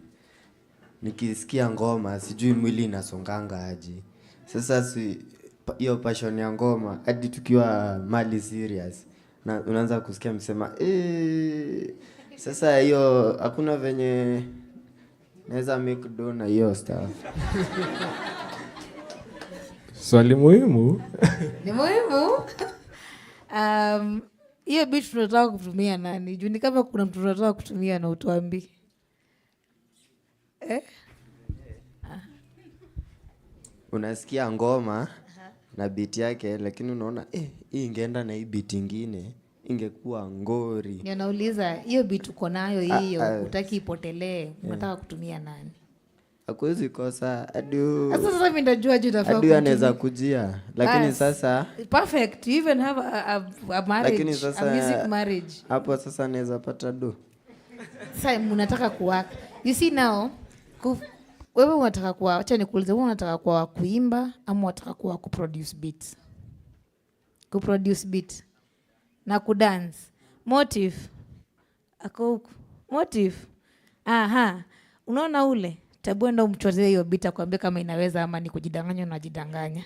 nikisikia ngoma sijui mwili inasonganga aje. Sasa hiyo passion ya ngoma hadi tukiwa mali serious na unaanza kusikia msema sasa hiyo hakuna venye naweza make do na hiyo stuff. Swali muhimu. Ni muhimu. Hiyo beat tunataka kutumia nani? Juu ni kama kuna mtu tunataka kutumia na utuambi. Unasikia ngoma na beat yake lakini unaona hii ingeenda na hii beat nyingine ingekuwa ngori. Ninauliza hiyo beat uko nayo hiyo utaki ipotelee, unataka kutumia nani? Hakuwezi kosa Sasa mimi ndajua je utafaa kutumia. Anaweza kujia lakini sasa perfect, you even have a marriage, sasa, a music marriage. Hapo sasa anaweza pata do. Sasa unataka kuwork. You see now, wewe unataka kuwa, acha nikuulize, wewe unataka kuwa kuimba ama unataka kuwa kuproduce beats? Kuproduce beat na kudance. Motive. Motive. Aha. Unaona ule? Tabuenda umchotee hiyo beat akwambie kama inaweza ama ni kujidanganya na jidanganya.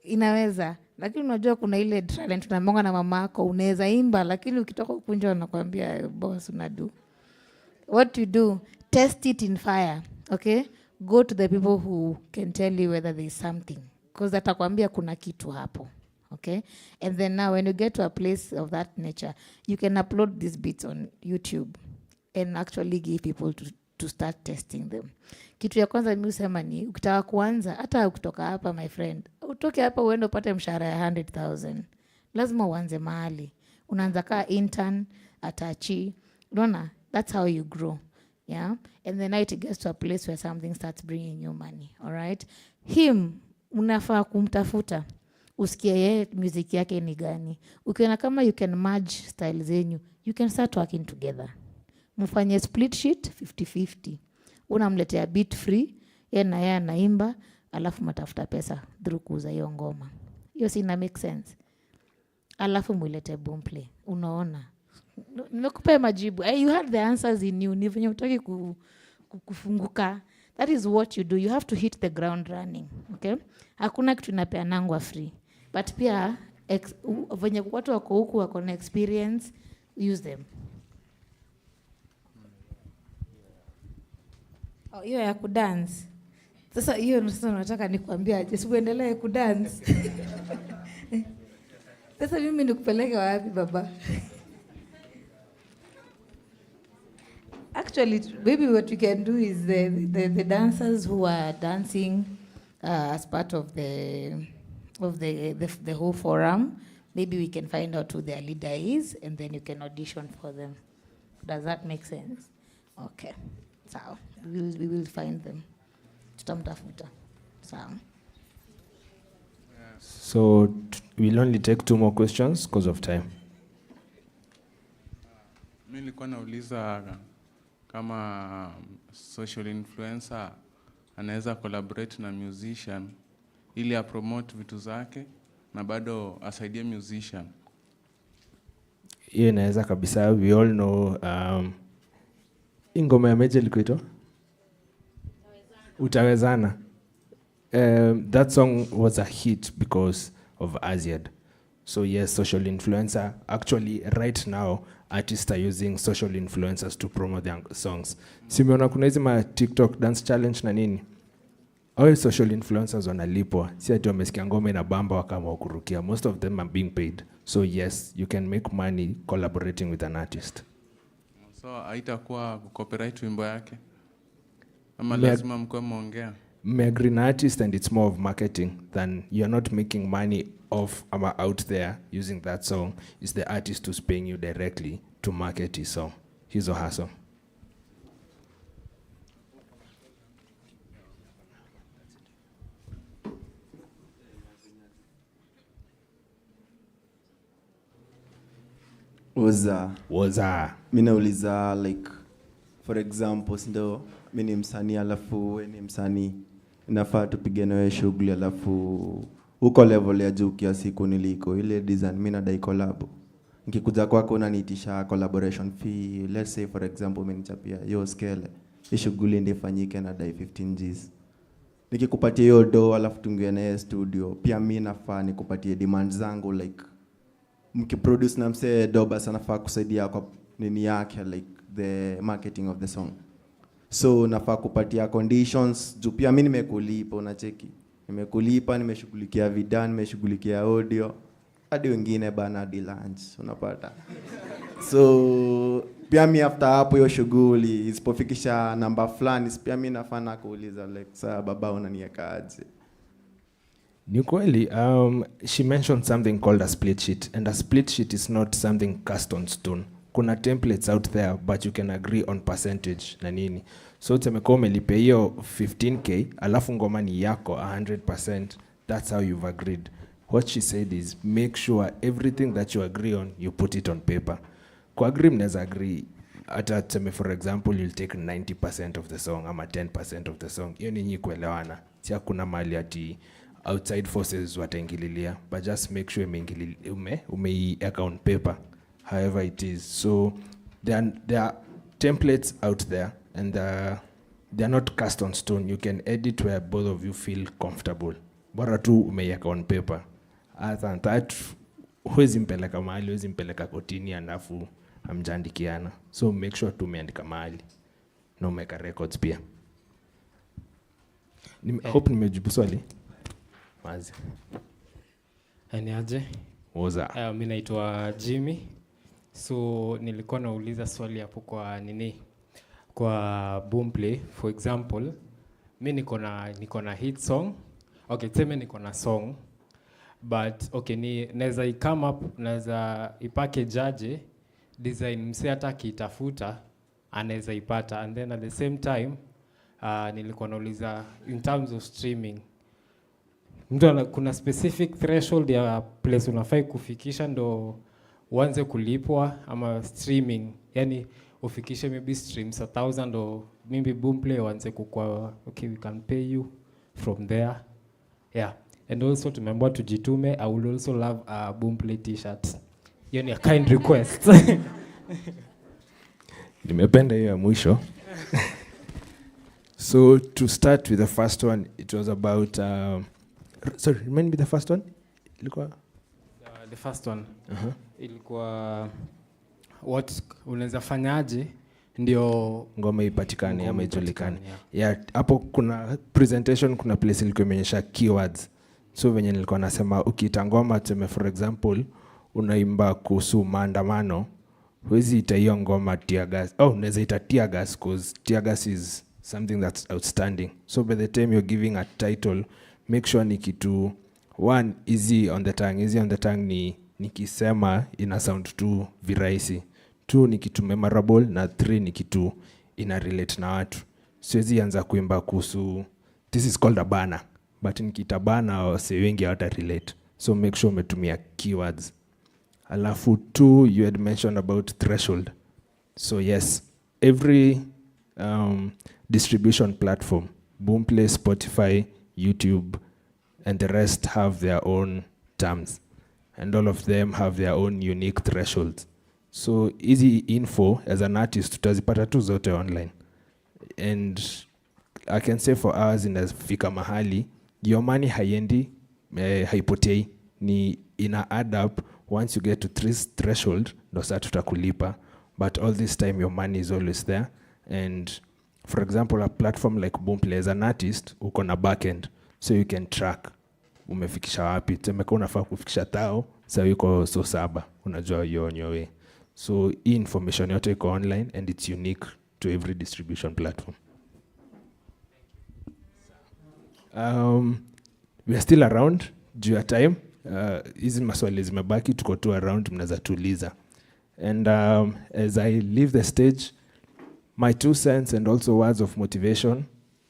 Inaweza. Lakini unajua kuna ile talent tunamonga na mamako, unaweza imba lakini ukitoka kunja anakuambia boss unadu. What you do, test it in fire, okay? Go to the people who can tell you whether there is something, because atakwambia kuna kitu hapo, okay? And then now when you get to a place of that nature, you can upload these beats on YouTube and actually give people to start testing them. Kitu ya kwanza mimi husema ni ukitaka kuanza, hata kutoka hapa my friend, utoke hapa uende upate mshahara ya 100,000. Lazima uanze mahali. Unaanza kaa intern, atachi. Unaona? That's how you grow. Yeah? And then now it gets to a place where something starts bringing you money. All right? Him, unafaa kumtafuta. Usikie yeye music yake ni gani. Ukiona kama you can merge styles zenyu, you can start working together. Mfanye split sheet 50-50. Unamletea beat free, yeye na yeye anaimba, alafu mtafuta pesa through kuuza hiyo ngoma. Hiyo si ina make sense. Alafu mwilete boomplay. Unaona? Nimekupa majibu. You had the answers in you. Ni venye utaki kufunguka. That is what you do. You have to hit the ground running. Okay? Hakuna kitu inapeanangwa free. But pia venye watu wako huku wako na experience, use them. Hiyo ya kudance. Sasa hiyo sasa nataka nikwambia aje, uendelee kudance. Sasa mimi nikupeleke wapi baba? Actually, maybe what we can do is the dancers who are dancing as part of the whole forum, maybe we can find out who their leader is and then you can audition for them. Does that make sense? Okay. So we will find them. Tutamtafuta. So we'll only take 2 more questions because of time. Mimi nilikuwa nauliza kama social influencer anaweza collaborate na musician ili apromote vitu zake na bado asaidie musician. Hiyo inaweza kabisa. We all know ingoma ya Meja ilikuitwa Utawezana. that song was a hit because of Aziad. So yes, social influencer. Actually, right now, artists are using social influencers to promote their songs. Simeona kuna hizi ma TikTok dance challenge na nini? All social influencers wanalipwa. Si ati wamesikia ngoma inabamba wakaamua kurukia. Most of them are being paid. So yes, you can make money collaborating with an artist. So haitakuwa copyright wimbo yake? Ama lazima mkuwe muongea? Agree na artist, and it's more of marketing than you're not making money off ama out there using that song. It's the artist who's paying you directly to market his song, his or her song. Waza. Mimi nauliza like for example ndio mimi ni msanii alafu wewe ni msanii, inafaa tupige nawe shughuli alafu uko level ya juu kiasi kuniliko ile design mimi nadai collab. Nikikuja kwako unaniitisha collaboration fee, let's say for example mimi nichapia hiyo scale, hii shughuli ndio ifanyike na dai 15 Gs. Nikikupatia hiyo do alafu tungie na studio, pia mimi nafaa nikupatie demand zangu like mkiproduce na mse doba sana nafaa kusaidia kwa nini yake like the marketing of the song. So nafaa kupatia conditions juu pia mimi nimekulipa, unacheki. Nimekulipa, nimeshughulikia video, nimeshughulikia audio, hadi wengine bana hadi lunch unapata. So pia mimi after hapo hiyo shughuli isipofikisha namba fulani pia mimi nafaa kuuliza like saa baba unaniweka aje. Ni kweli, she mentioned something called a split sheet, and a split sheet is not something cast on stone. Kuna templates out there, but you can agree on percentage na nini. So tumekuwa umelipa hiyo 15k, alafu ngoma ni yako 100%. That's how you've agreed. What she said is, make sure everything that you agree on, you put it on paper. Kwa agree mnaweza agree, hata tuseme for example, you'll take 90% of the song, ama 10% of the song. Hiyo ni nyinyi kuelewana. Si hakuna mali ati outside forces wataingililia, but just make sure umeiweka on paper, however it is. So there are templates out there, and they are not cast on stone. You can edit where both of you feel comfortable. Bora tu umeiweka on paper. Other than that, huwezi mpeleka mahali, huwezi mpeleka kotini alafu hamjaandikiana. So make sure tu umeandika mahali na umeweka records pia. Hope nimejibu swali. Mazi. Ni aje? Woza. Mimi naitwa Jimmy. So nilikuwa nauliza swali hapo kwa nini? Kwa Boomplay, for example, mimi niko na hit song. Okay, tuseme niko na song. But okay, naweza come up, naweza ipackage aje design mse hata kiitafuta anaweza ipata, and then at the same time nilikuwa nauliza in terms of streaming, kuna specific threshold ya place unafai kufikisha ndo uanze kulipwa, ama streaming yani ufikishe maybe streams 1,000 or maybe Boomplay uanze kukua okay we can pay you from there. Yeah, and also tumeambiwa tujitume. I would also love a Boomplay t-shirt. Hiyo ni a kind request. Nimependa hiyo ya mwisho. So to start with the first one, it was about sorry, remind me the first one. Ilikuwa the first one. Ilikuwa what unaweza fanyaje ndio ngoma ipatikane ama ijulikane. Yeah, hapo kuna presentation, kuna place ilikuwa imeonyesha keywords. So venye nilikuwa nasema ukiita ngoma tuseme for example unaimba kuhusu maandamano, huwezi ita hiyo ngoma tear gas. Unaweza ita tear gas because tear gas is something that's outstanding. So by the time you're giving a title, make sure ni kitu one easy on the tongue. Easy on the tongue ni nikisema ina sound tu virahisi. 2 ni kitu memorable, na 3 ni kitu ina relate na watu. Siwezi anza kuimba kuhusu this is called a banner, but nikita banner wase wengi hawata relate. So make sure umetumia keywords. Alafu 2, you had mentioned about threshold. So yes, every distribution platform, Boomplay, Spotify, YouTube, and the rest have their own terms, and all of them have their own unique thresholds. So easy info as an artist tutazipata tu zote online, and I can say for ours inafika mahali your money haiendi, haipotei, ni ina add up. Once you get to threshold, ndo saa tutakulipa. But all this time, your money is always there. And for example, a platform like Boomplay, as an artist, uko na backend, so you can track umefikisha wapi. Temeka unafaa kufikisha tao, saa yuko so 7, unajua you're on your way. So hii information yote iko online and it's unique to every distribution platform. We are still around due to time. Hizi maswali zimebaki, tuko tu around, mnaweza tuuliza. And as I leave the stage, my 2 cents and also words of motivation.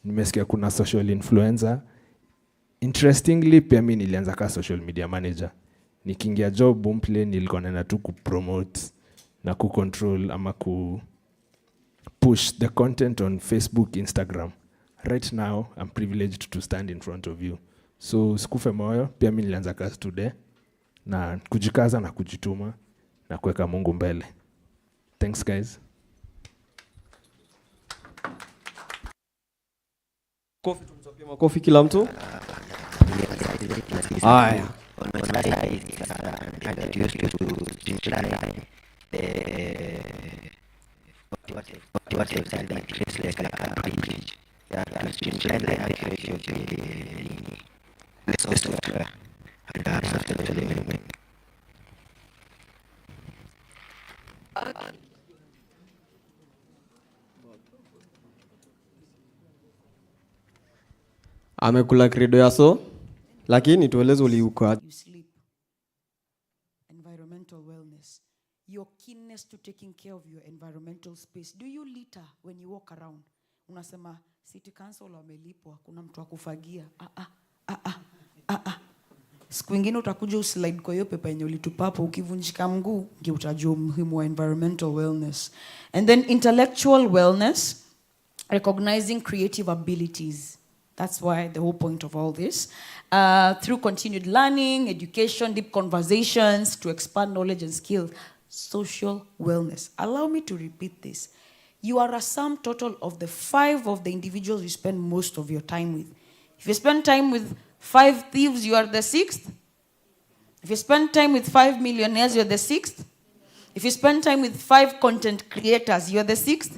Nimesikia kuna social influencer. Interestingly, pia mimi nilianza kama social media manager. Nikiingia job Boomplay nilikuwa naenda tu kupromote na kucontrol ama push the content on Facebook, Instagram. Right now, I'm privileged to stand in front of you. So sikufe moyo, pia mimi nilianza kazi today na kujikaza na kujituma na kuweka Mungu mbele. Thanks guys. Kofi, tumsapie makofi kila mtu. Haya. Amekula credo ya so, lakini tueleze uliuka. You sleep. Environmental wellness. Your keenness to taking care of your environmental space. Do you litter when you walk around? Unasema city council wamelipwa, kuna mtu akufagia. Siku ingine utakuja uslide kwa hiyo pepa yenye ulitupa hapo, ukivunjika mguu ndio utajua umuhimu wa environmental wellness. And then intellectual wellness, recognizing creative abilities. That's why the whole point of all this. Through continued learning, education, deep conversations, to expand knowledge and skills. Social wellness. Allow me to repeat this. You are a sum total of the 5 of the individuals you spend most of your time with. If you spend time with 5 thieves, you are the 6th. If you spend time with 5 millionaires, you're the 6th. If you spend time with 5 content creators, you're the 6th.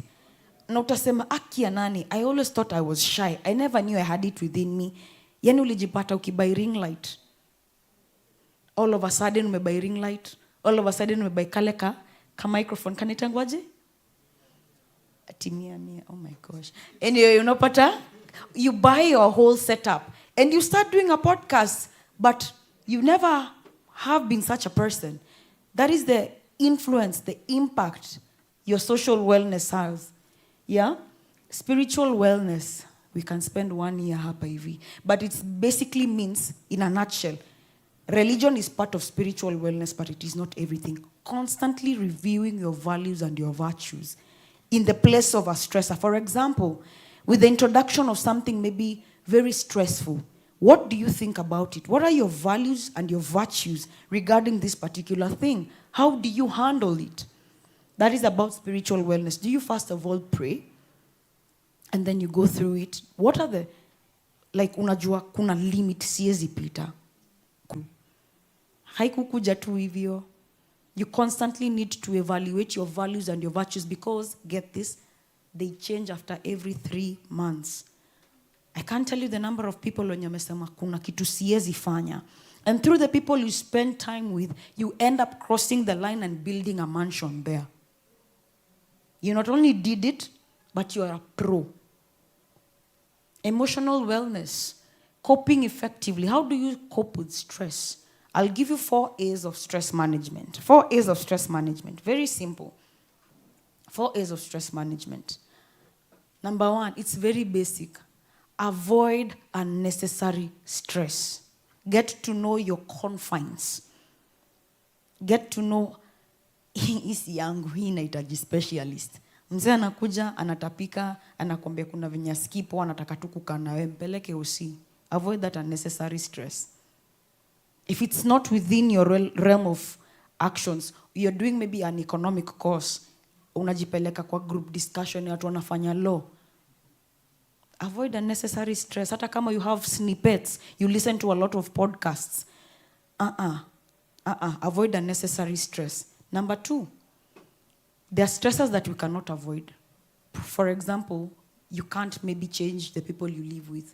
Na utasema aki ya nani? I always thought I was shy. I never knew I had it within me. Yani ulijipata ukibuy ring light. All of a sudden umebuy ring light. All of a sudden umebuy kale ka microphone. Kanitangwaje? Timia. Oh my gosh. Anyway, unapata, you buy your whole setup and you start doing a podcast, but you never have been such a person. That is the influence, the impact your social wellness has. Yeah? Spiritual wellness. We can spend 1 year hapa hivi. But it basically means, in a nutshell, religion is part of spiritual wellness, but it is not everything. Constantly reviewing your values and your virtues in the place of a stressor. For example, with the introduction of something maybe very stressful, what do you think about it? What are your values and your virtues regarding this particular thing? How do you handle it? That is about spiritual wellness. Do you first of all pray? And then you go through it. What are the, like unajua kuna limit siezi pita. Haikukuja tu hivyo. You constantly need to evaluate your values and your virtues because, get this, they change after every 3 months. I can't tell you the number of people when wamesema kuna kitu siezi fanya. And through the people you spend time with, you end up crossing the line and building a mansion there. You not only did it, but you are a pro. Emotional wellness, coping effectively. How do you cope with stress? I'll give you 4 A's of stress management. 4 A's of stress management. Very simple. 4 A's of stress management. Number 1, it's very basic. Avoid unnecessary stress. Get to know your confines. Get to know, isi yangu hii inahitaji specialist. Mzee anakuja, anatapika, anakwambia kuna vinya skipo, anataka tu kukaa na wewe, mpeleke usi. Avoid that unnecessary stress. If it's not within your realm of actions, you're doing maybe an economic course, unajipeleka kwa group discussion, watu wanafanya law. Avoid unnecessary stress. Hata kama you have snippets, you listen to a lot of podcasts. Avoid unnecessary stress. Number 2, there are stresses that we cannot avoid. For example, you can't maybe change the people you live with,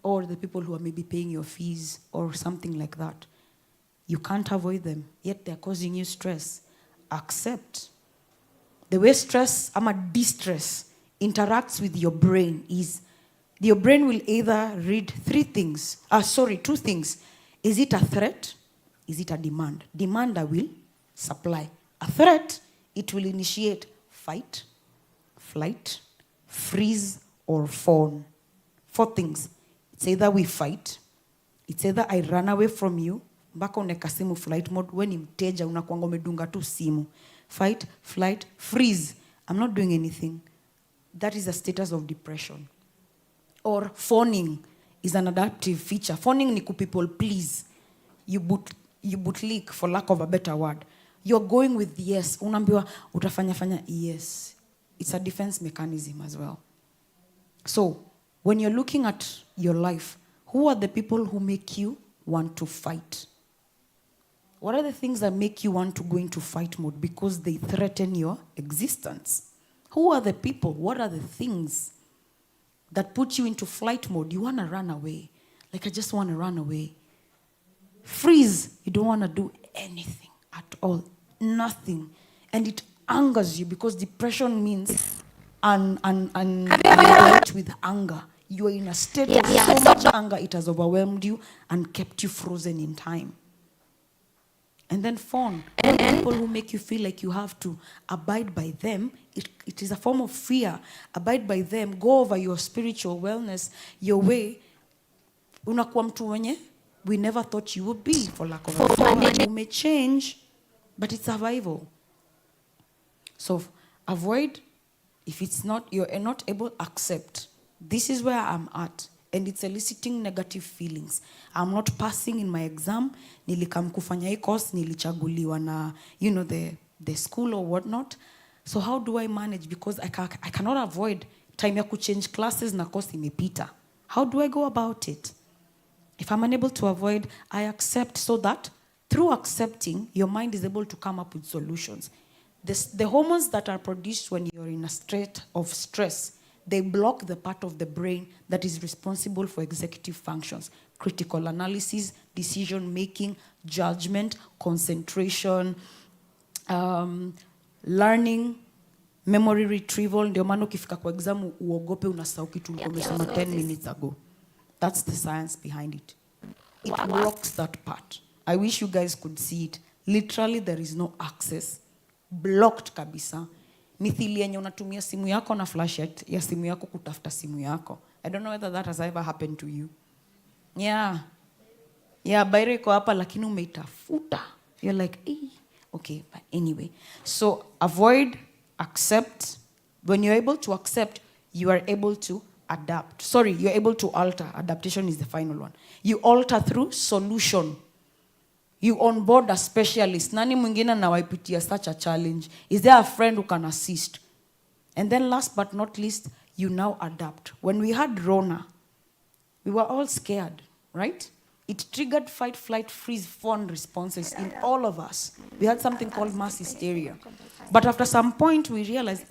or the people who are maybe paying your fees, or something like that. You can't avoid them, yet they're causing you stress. Accept. The way stress, distress, interacts with your brain is, your brain will either read 2 things. Is it a threat? Is it a demand? Demand, I will supply. A threat, it will initiate fight, flight, freeze, or fawn. 4 things. It's either we fight, it's either I run away from you, mpaka uneka simu flight mode, when ni mteja unakuanga umedunga tu simu. Fight, flight, freeze. I'm not doing anything. That is a status of depression. Or fawning is an adaptive feature. Fawning ni people please. You bootlick, for lack of a better word. You're going with yes. Unaambiwa utafanya yes. It's a defense mechanism as well. So, when you're looking at your life, who are the people who make you want to fight? What are the things that make you want to go into fight mode? Because they threaten your existence. Who are the people? What are the things that put you into flight mode? You want to run away. Like, I just want to run away. Freeze. You don't want to do anything at all. Nothing. And it angers you, because depression means with anger. You are in a state of so much anger, it has overwhelmed you and kept you frozen in time. And then fawn. People who make you feel like you have to abide by them, it is a form of fear. Abide by them, go over your spiritual wellness, your way. Unakuwa mtu wenye we never thought you would be, for lack of a better word. You may change, but it's survival. So avoid, if it's not, you're not able, accept. This is where I'm at. And it's eliciting negative feelings. I'm not passing in my exam. Nilikam kufanya hii course, nilichaguliwa na, the school or whatnot. So how do I manage? Because I cannot avoid time ya kuchange classes na course imepita. How do I go about it? If I'm unable to avoid, I accept, so that through accepting, your mind is able to come up with solutions. The hormones that are produced when you're in a state of stress, they block the part of the brain that is responsible for executive functions, critical analysis, decision making, judgment, concentration, learning, memory retrieval. Ndio maana ukifika kwa exam uogope unasahau kitu ulikuwa umesoma 10 minutes ago. That's the science behind it. It blocks that part. I wish you guys could see it. Literally, there is no access. Blocked kabisa. Mithili yenye unatumia simu yako na flashlight ya simu yako kutafuta simu yako. I don't know whether that has ever happened to you. Yeah, bairo iko hapa lakini umeitafuta. You're like, okay, but anyway. So avoid, accept. When you're able to accept, you are able to adapt. Sorry, you're able to alter. Adaptation is the final one. You alter through solution. You onboard a specialist. Nani mwingine na waipitia such a challenge? Is there a friend who can assist? And then last but not least, you now adapt. When we had Rona, we were all scared, right? It triggered fight, flight, freeze, fawn responses in all of us. We had something called mass hysteria. But after some point, we realized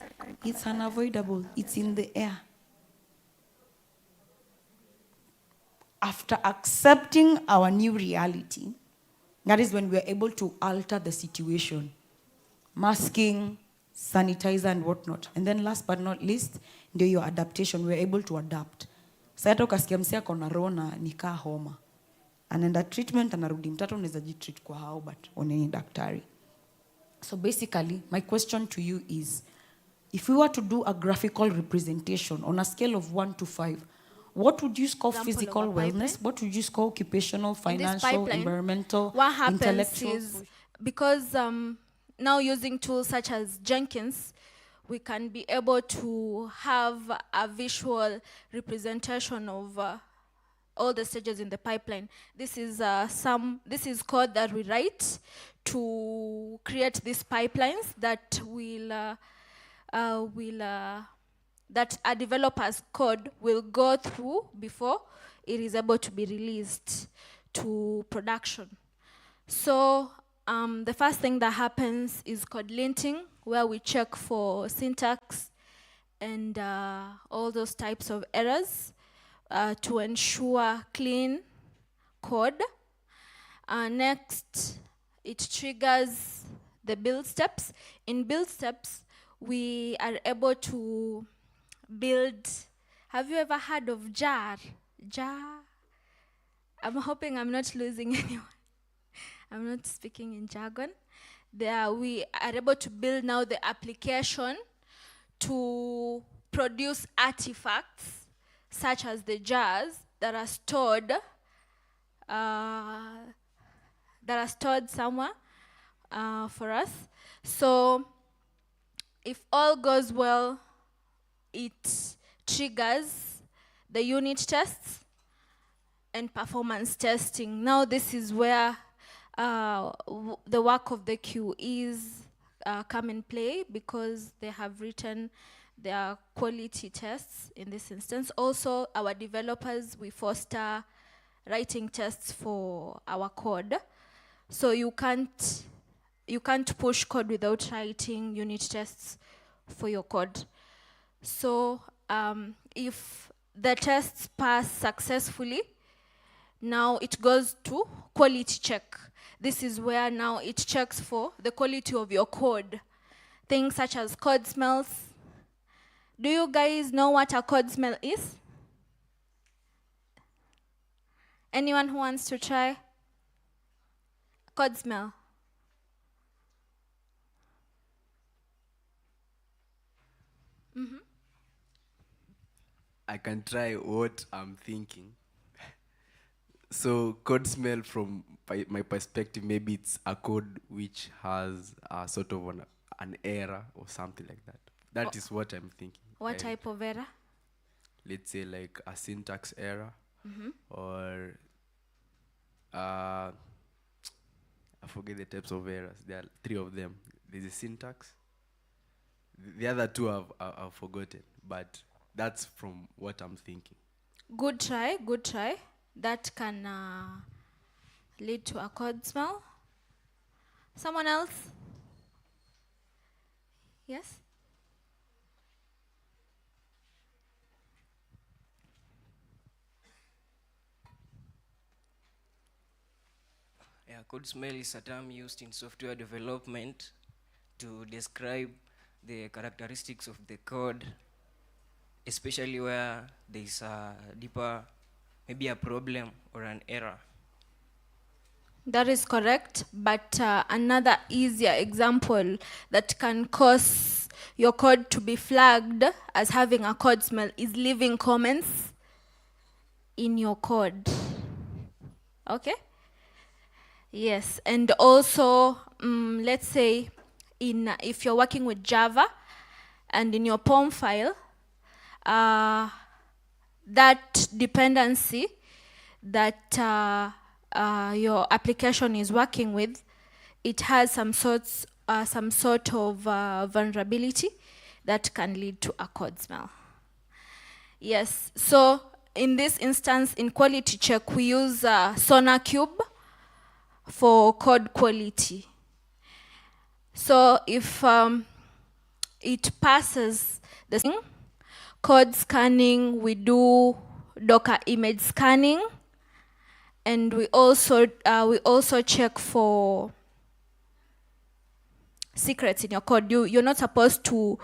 it's unavoidable. It's in the air. After accepting our new reality, that is when we are able to alter the situation. Masking, sanitizer, and whatnot. And then last but not least, your adaptation. We are able to adapt. Sasa ukasikia msia kona Rona nikaa homa. Anaenda treatment, anarudi mtatu unaweza jitreat kwa hao, but oneni daktari. So basically, my question to you is, if we were to do a graphical representation on a scale of 1 to 5, what would you score physical wellness? What would you score occupational, financial, environmental, what happens intellectual? Is because now using tools such as Jenkins, we can be able to have a visual representation of all the stages in the pipeline. This is code that we write to create these pipelines that will that a developer's code will go through before it is able to be released to production. So the first thing that happens is code linting, where we check for syntax and all those types of errors to ensure clean code. Next, it triggers the build steps. In build steps, we are able to build. Have you ever heard of jar? Jar? I'm hoping I'm not losing anyone. I'm not speaking in jargon. There we are able to build now the application to produce artifacts such as the jars that are stored somewhere for us. So if all goes well, it triggers the unit tests and performance testing. Now this is where the work of the QEs come in play, because they have written their quality tests in this instance. Also, our developers, we foster writing tests for our code. So you can't push code without writing unit tests for your code. So if the tests pass successfully, now it goes to quality check. This is where now it checks for the quality of your code. Things such as code smells. Do you guys know what a code smell is? Anyone who wants to try? Code smell. Mm-hmm. I can try what I'm thinking. So code smell, from my perspective, maybe it's a code which has a sort of an error or something like that. That is what I'm thinking. What type of error? Let's say like a syntax error, Mm-hmm. or I forget the types of errors. There are 3 of them. There's a syntax. The other 2 I've forgotten, but that's from what I'm thinking. Good try, good try. That can lead to a code smell. Someone else? Yes? Yeah, code smell is a term used in software development to describe the characteristics of the code, especially where there is a deeper, maybe a problem or an error. That is correct, but another easier example that can cause your code to be flagged as having a code smell is leaving comments in your code. Okay? Yes, and also, let's say if you're working with Java and in your POM file, that dependency that your application is working with, it has some sort of vulnerability that can lead to a code smell. Yes, so in this instance, in quality check, we use SonarQube for code quality. So if it passes the thing, code scanning, we do Docker image scanning, and we also check for secrets in your code. You're not supposed to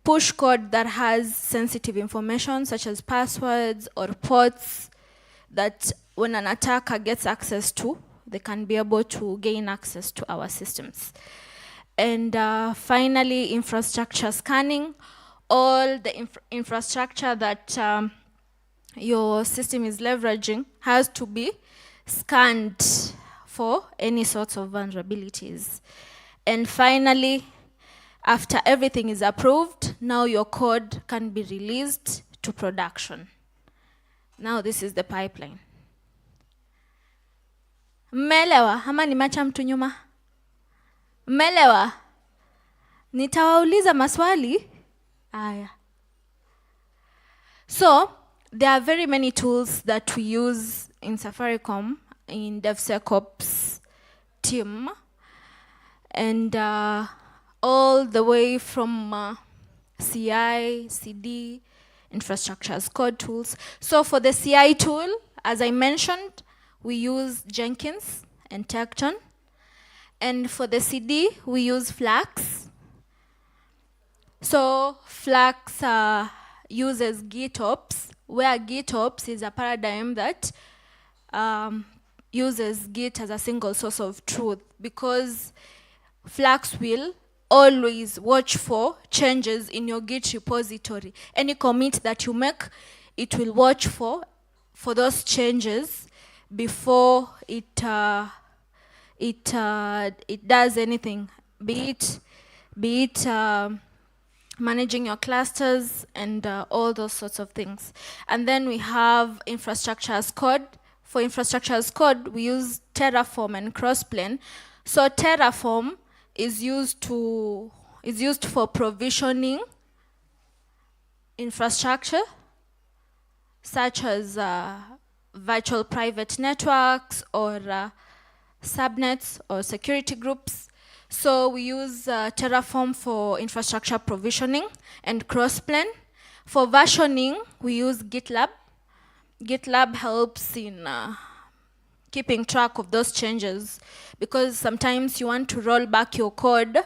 push code that has sensitive information, such as passwords or ports, that when an attacker gets access to, they can be able to gain access to our systems. And finally, infrastructure scanning. All the infrastructure that your system is leveraging has to be scanned for any sorts of vulnerabilities. And finally, after everything is approved, now your code can be released to production. Now this is the pipeline. Mmelewa, ama nimeacha mtu nyuma? Mmelewa? Nitawauliza maswali. Aya. So there are very many tools that we use in Safaricom, in DevSecOps team, and all the way from CI, CD, infrastructure as code tools. So for the CI tool, as I mentioned, we use Jenkins and Tekton. And for the CD, we use Flax. So Flax uses GitOps, where GitOps is a paradigm that uses Git as a single source of truth, because Flax will always watch for changes in your Git repository. Any commit that you make, it will watch for those changes before it does anything, be it managing your clusters and all those sorts of things. And then we have infrastructure as code. For infrastructure as code, we use Terraform and Crossplane. So Terraform is used for provisioning infrastructure, such as virtual private networks or subnets or security groups. So we use Terraform for infrastructure provisioning and Crossplane. For versioning, we use GitLab. GitLab helps in keeping track of those changes, because sometimes you want to roll back your code,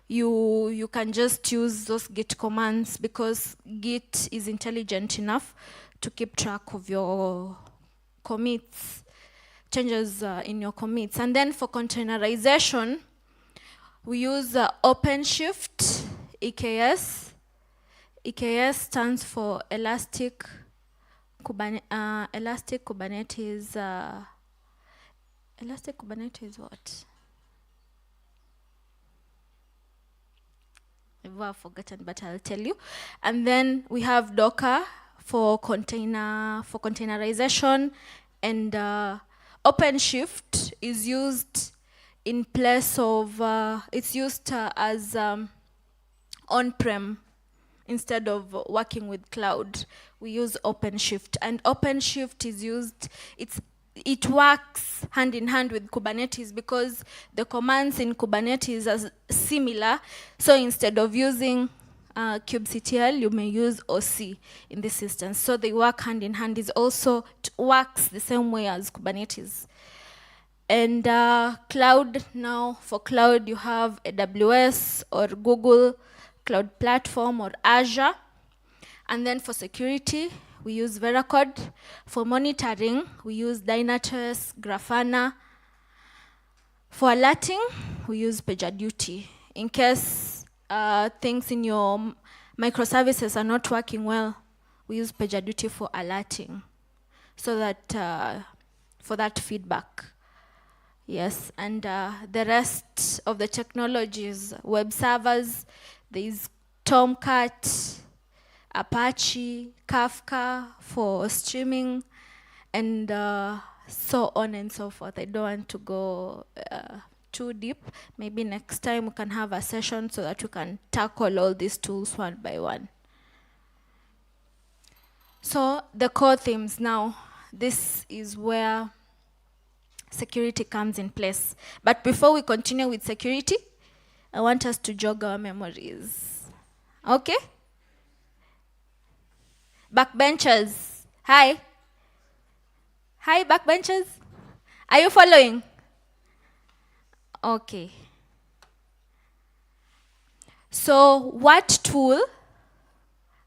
you can just use those Git commands, because Git is intelligent enough to keep track of your commits, changes in your commits. And then for containerization, we use OpenShift, EKS. EKS stands for Elastic Kubernetes. Elastic Kubernetes what? I've forgotten, but I'll tell you. And then we have Docker for containerization, and OpenShift is used in place of it's used as on-prem instead of working with cloud. We use OpenShift, and OpenShift is used. It works hand in hand with Kubernetes, because the commands in Kubernetes are similar. So instead of using kubectl, you may use OC in this instance. So they work hand in hand. It also works the same way as Kubernetes. And cloud, now for cloud you have AWS or Google Cloud Platform or Azure. And then for security, we use Veracode. For monitoring, we use Dynatrace, Grafana. For alerting, we use PagerDuty. In case things in your microservices are not working well, we use PagerDuty for alerting, so that for that feedback. Yes, and the rest of the technologies, web servers, there is Tomcat, Apache, Kafka for streaming, and so on and so forth. I don't want to go too deep. Maybe next time we can have a session so that we can tackle all these tools one by one. So the core themes now, this is where security comes in place. But before we continue with security, I want us to jog our memories. Okay? Backbenchers, hi. Hi, backbenchers. Are you following? Okay. So what tool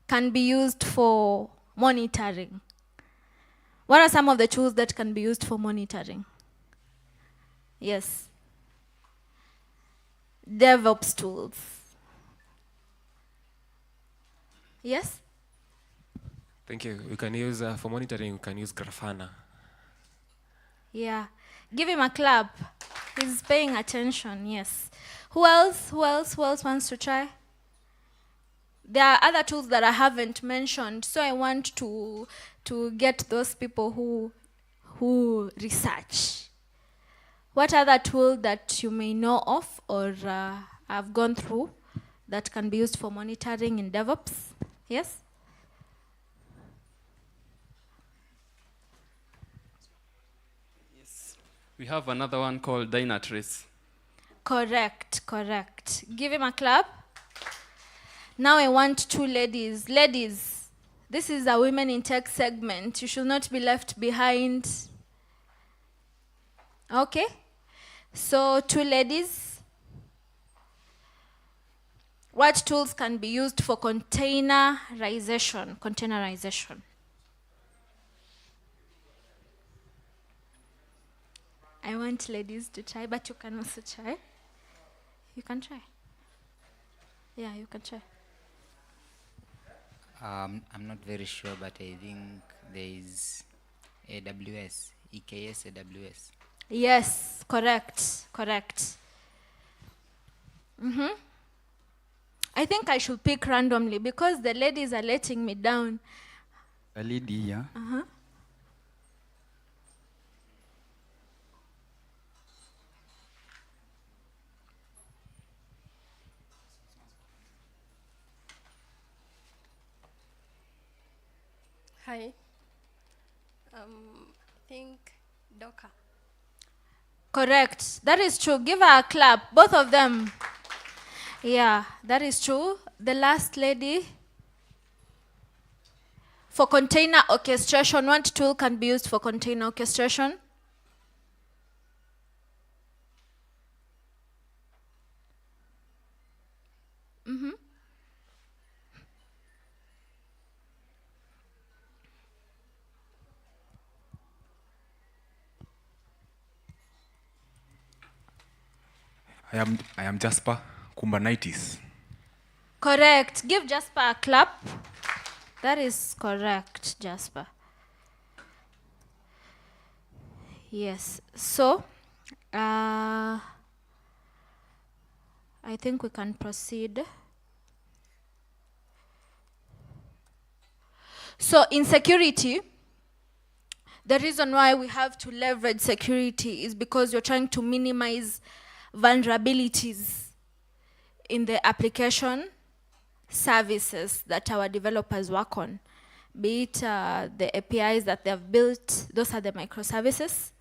can be used for monitoring? What are some of the tools that can be used for monitoring? Yes. DevOps tools. Yes? Thank you. We can use, for monitoring, we can use Grafana. Yeah. Give him a clap. He's paying attention, yes. Who else wants to try? There are other tools that I haven't mentioned, so I want to get those people who research. What other tool that you may know of or have gone through that can be used for monitoring in DevOps? Yes? We have another one called Dynatrace. Correct, correct. Give him a clap. Now I want 2 ladies. Ladies, this is a women in tech segment. You should not be left behind. Okay? So 2 ladies. What tools can be used for containerization? Containerization. I want ladies to try, but you can also try. You can try. Yeah, you can try. I'm not very sure, but I think there is AWS, EKS AWS. Yes, correct, correct. I think I should pick randomly because the ladies are letting me down. A lady, yeah. Hi. I think Doka. Correct. That is true. Give her a clap. Both of them. Yeah, that is true. The last lady. For container orchestration, what tool can be used for container orchestration? I am Jasper Kumbanitis. Correct. Give Jasper a clap. That is correct, Jasper. Yes. So, I think we can proceed. So, in security, the reason why we have to leverage security is because you're trying to minimize vulnerabilities in the application services that our developers work on. Be it the APIs that they've built, those are the microservices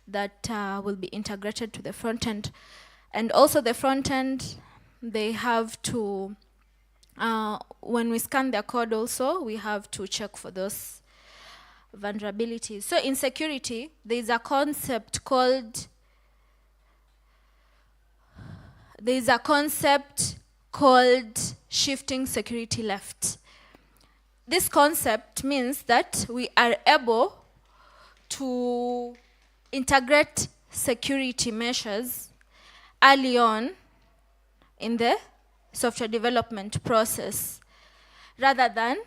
that will be integrated to the front end. And also the front end, they have to, when we scan their code also, we have to check for those vulnerabilities. So in security, there's a concept called shifting security left. This concept means that we are able to integrate security measures early on in the software development process rather than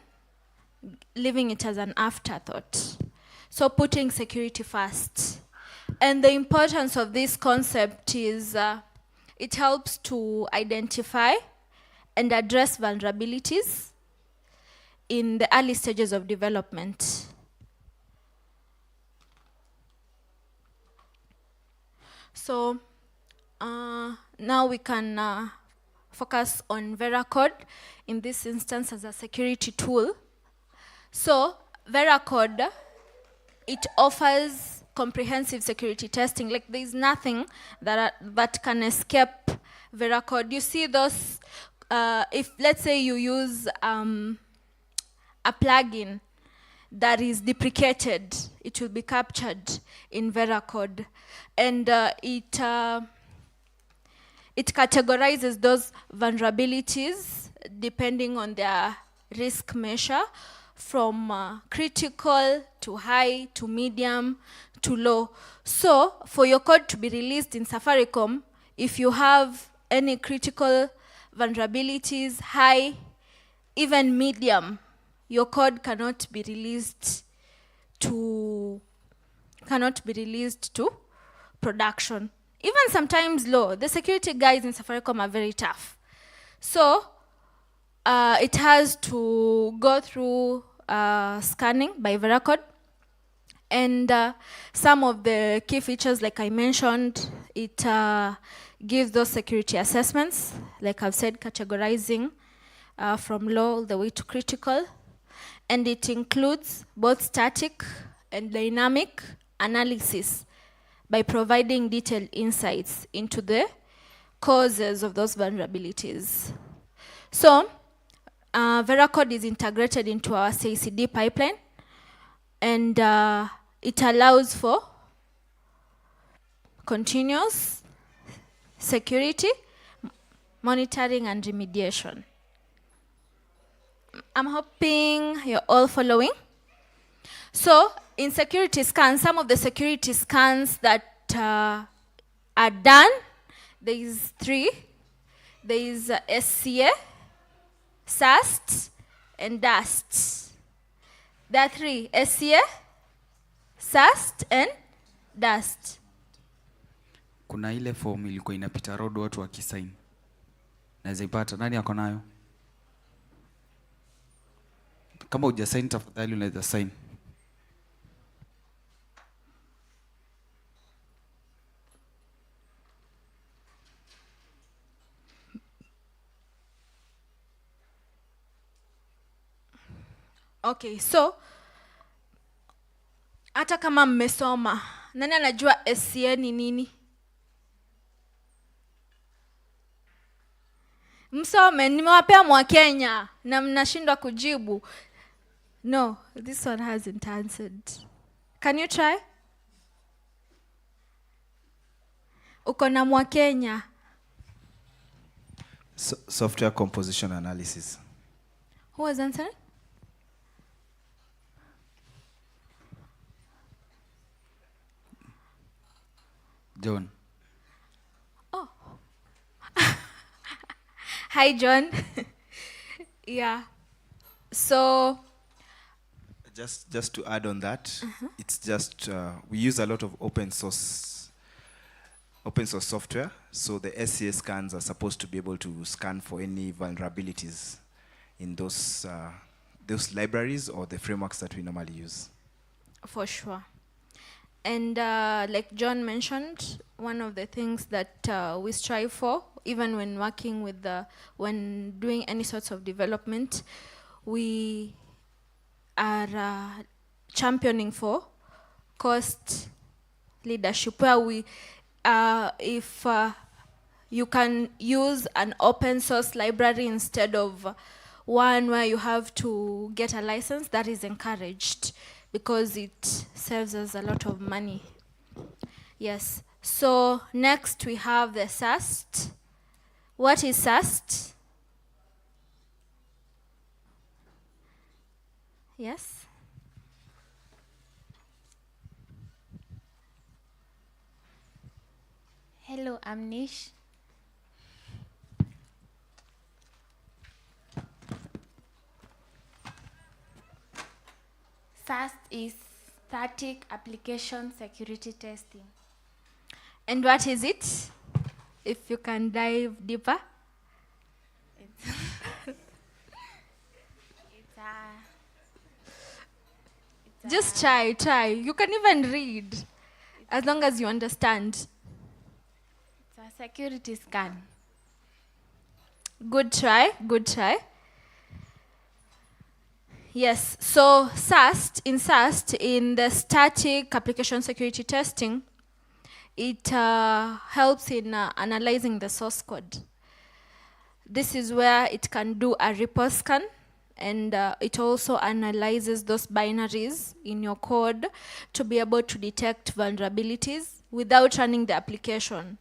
leaving it as an afterthought. So putting security first. And the importance of this concept is it helps to identify and address vulnerabilities in the early stages of development. So now we can focus on Veracode in this instance as a security tool. So Veracode, it offers comprehensive security testing. Like there is nothing that can escape Veracode. You see those, if let's say you use a plugin that is deprecated, it will be captured in Veracode. And it categorizes those vulnerabilities depending on their risk measure from critical to high to medium to low. So for your code to be released in Safaricom, if you have any critical vulnerabilities, high, even medium, your code cannot be released to production. Even sometimes low. The security guys in Safaricom are very tough. So it has to go through scanning by Veracode. And some of the key features, like I mentioned, it gives those security assessments, like I've said, categorizing from low all the way to critical. And it includes both static and dynamic analysis by providing detailed insights into the causes of those vulnerabilities. So, Veracode is integrated into our CI/CD pipeline, and it allows for continuous security, monitoring, and remediation. I'm hoping you're all following. So, in security scans, some of the security scans that are done, there is 3. There is SCA, SAST, and DAST. There are 3, SCA, SAST, and DAST. Kuna ile form ilikuwa inapita road watu wakisign. Naweza ipata. Nani ako nayo? Kama hujasign tafadhali unaweza sign. Okay, so hata kama mmesoma, nani anajua SCA ni nini? Msome, nimewapea Mwakenya na mnashindwa kujibu. No, this one hasn't answered. Can you try? Uko na Mwakenya. Software composition analysis. Who was answering? John. Oh. Hi, John. Yeah. So just to add on that, it's just we use a lot of open source software. So the SCA scans are supposed to be able to scan for any vulnerabilities in those libraries or the frameworks that we normally use. For sure. And like John mentioned, one of the things that we strive for, even when working with when doing any sorts of development, we are championing for cost leadership, where we, if you can use an open source library instead of one where you have to get a license, that is encouraged, because it saves us a lot of money. Yes. So next we have the SAST. What is SAST? Yes. Hello, I'm Nish. SAST is Static Application Security Testing. And what is it? If you can dive deeper. Just try. You can even read, as long as you understand. It's a security scan. Good try. Yes, so SAST, in the static application security testing, it helps in analyzing the source code. This is where it can do a repo scan, and it also analyzes those binaries in your code to be able to detect vulnerabilities without running the application.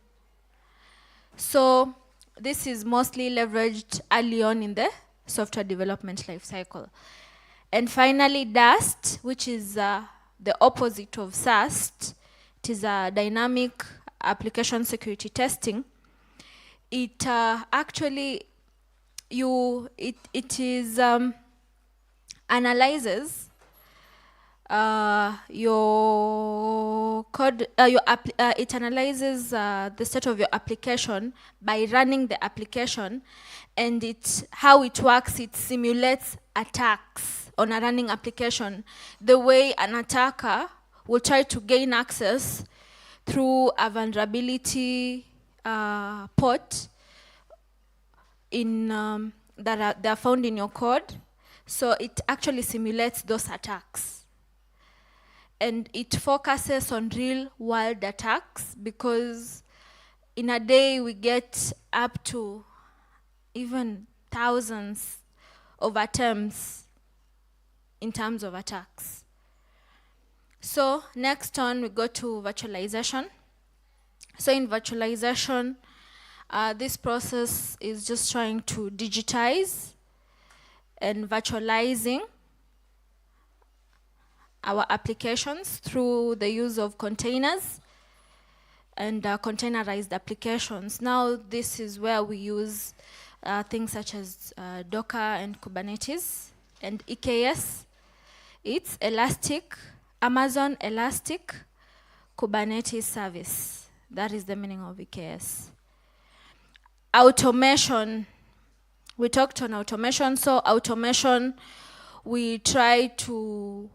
So this is mostly leveraged early on in the software development lifecycle. And finally, DAST, which is the opposite of SAST. It is a dynamic application security testing. It actually, it is analyzes your code, it analyzes the state of your application by running the application, and how it works, it simulates attacks on a running application, the way an attacker will try to gain access through a vulnerability port in that are found in your code. So it actually simulates those attacks. and it focuses on real world attacks, because in a day we get up to even thousands of attempts in terms of attacks. So next on we go to virtualization. So in virtualization, this process is just trying to digitize and virtualizing our applications through the use of containers and containerized applications. Now this is where we use things such as Docker and Kubernetes and EKS. It's Amazon Elastic Kubernetes Service. That is the meaning of EKS. Automation. We talked on automation. So automation, we try to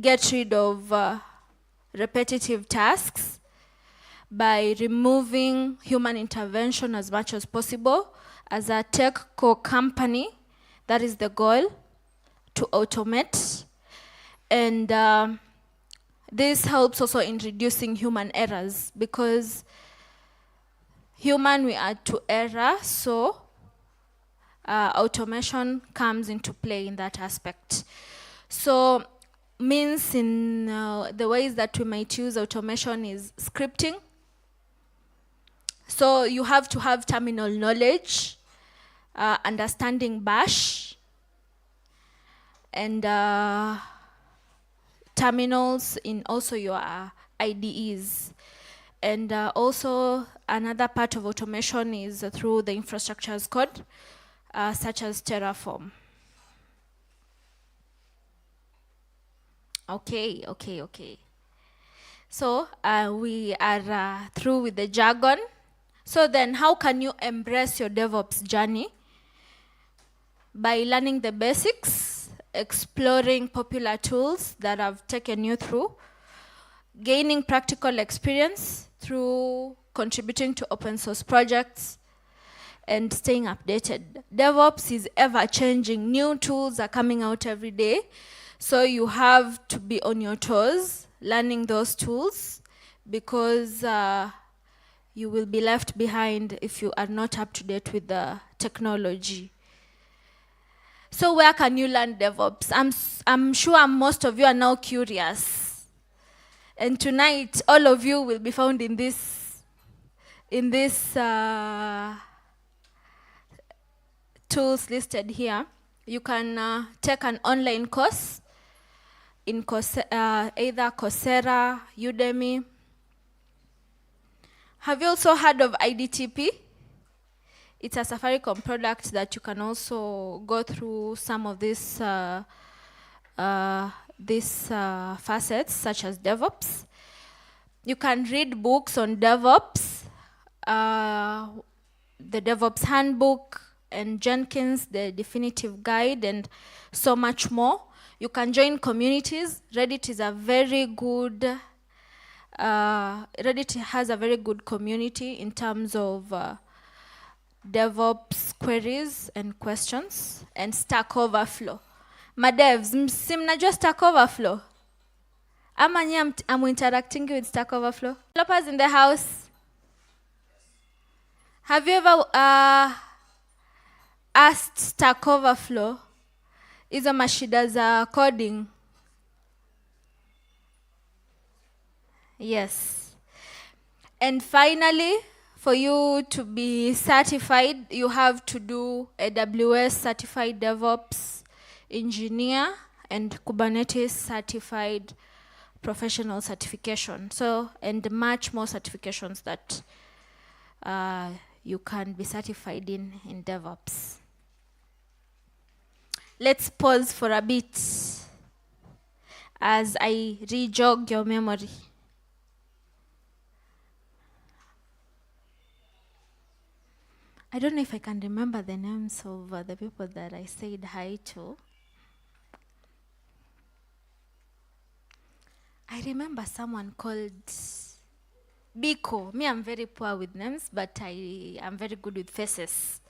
get rid of repetitive tasks by removing human intervention as much as possible. As a tech core company, that is the goal, to automate. And this helps also in reducing human errors, because human we are to error, so automation comes into play in that aspect. So means in the ways that we might use automation is scripting. So you have to have terminal knowledge, understanding Bash, and terminals in also your IDEs. And also another part of automation is through the infrastructure as code, such as Terraform. Okay. So we are through with the jargon. So then how can you embrace your DevOps journey? By learning the basics, exploring popular tools that have taken you through, gaining practical experience through contributing to open source projects, and staying updated. DevOps is ever changing. New tools are coming out every day. So you have to be on your toes, learning those tools, because you will be left behind if you are not up to date with the technology. So where can you learn DevOps? I'm sure most of you are now curious. And tonight, all of you will be found in this tools listed here. You can take an online course in either Coursera, Udemy. Have you also heard of IDTP? It's a Safaricom product that you can also go through some of these facets, such as DevOps. You can read books on DevOps, the DevOps Handbook, and Jenkins, the Definitive Guide, and so much more. You can join communities. Reddit is a very good, Reddit has a very good community in terms of DevOps queries and questions, and Stack Overflow. Madevs, si mnajua Stack Overflow? Ama nyie am interacting with Stack Overflow? Developers in the house? Have you ever asked Stack Overflow hizo mashida za coding? Yes. And finally, for you to be certified, you have to do AWS Certified DevOps Engineer and Kubernetes Certified Professional Certification. So, and much more certifications that you can be certified in DevOps. Let's pause for a bit as I re-jog your memory. I don't know if I can remember the names of the people that I said hi to. I remember someone called Biko. Me, I'm very poor with names, but I am very good with faces.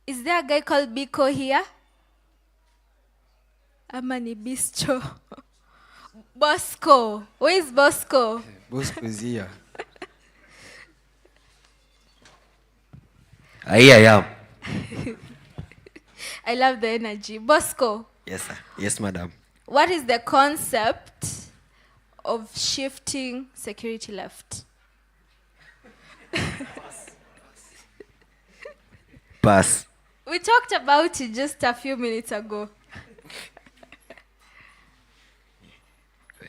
Is there a guy called Biko here? Amani Bistro. Bosco. Where is Bosco? Bosco is here. Here I am. I love the energy. Bosco, Yes, sir. Yes, madam. what is the concept of shifting security left? Pass. We talked about it just a few minutes ago.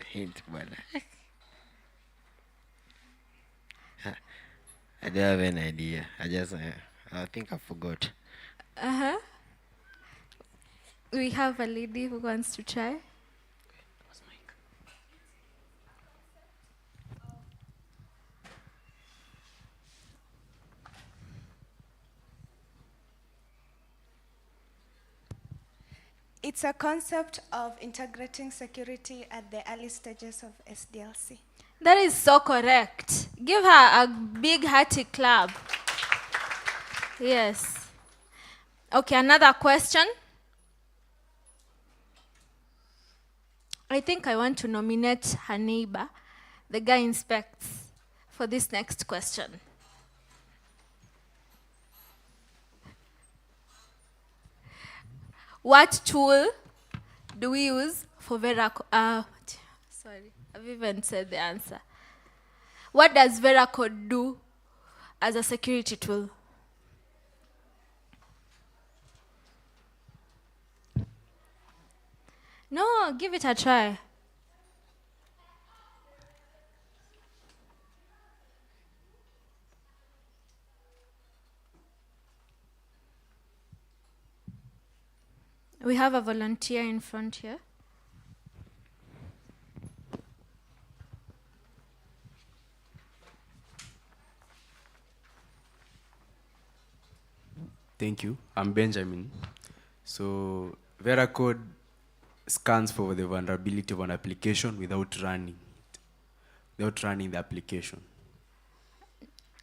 Hint, bwana. I don't have an idea. I think I forgot. Uh-huh. We have a lady who wants to try. It's a concept of integrating security at the early stages of SDLC. That is so correct. Give her a big hearty clap. Yes. Okay, another question. I think I want to nominate her neighbor, the guy inspects, for this next question. What tool do we use for sorry, I've even said the answer. What does Veracode do as a security tool? No, give it a try. We have a volunteer in front here. Thank you. I'm Benjamin. So Veracode scans for the vulnerability of an application without running the application.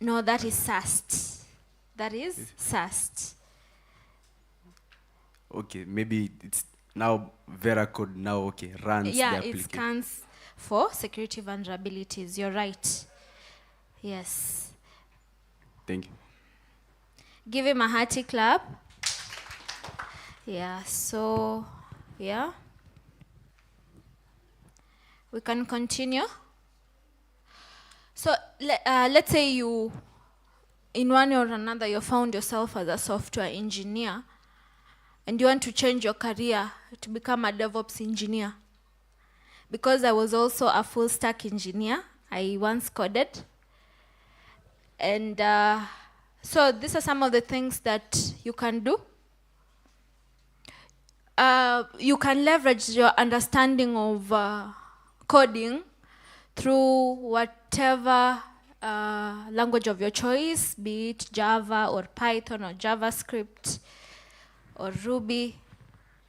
No, that is SAST. That is SAST. Okay, maybe it's now Veracode runs the application. It scans for security vulnerabilities. You're right. Yes. Thank you. Give him a hearty clap. Yeah, so, yeah. We can continue. So, let's say you, in one or another, you found yourself as a software engineer, and you want to change your career to become a DevOps engineer. Because I was also a full stack engineer, I once coded. And so these are some of the things that you can do. You can leverage your understanding of coding through whatever language of your choice, be it Java or Python or JavaScript or Ruby.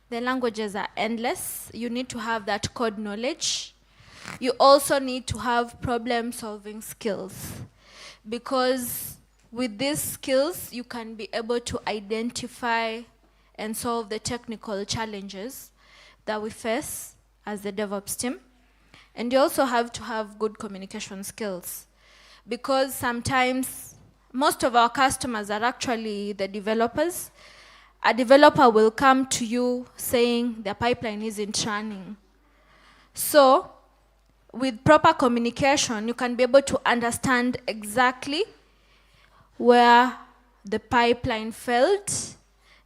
The languages are endless. You need to have that code knowledge. You also need to have problem-solving skills, because with these skills, you can be able to identify and solve the technical challenges that we face as the DevOps team. And you also have to have good communication skills, because sometimes most of our customers are actually the developers. A developer will come to you saying the pipeline isn't running. So with proper communication, you can be able to understand exactly where the pipeline failed,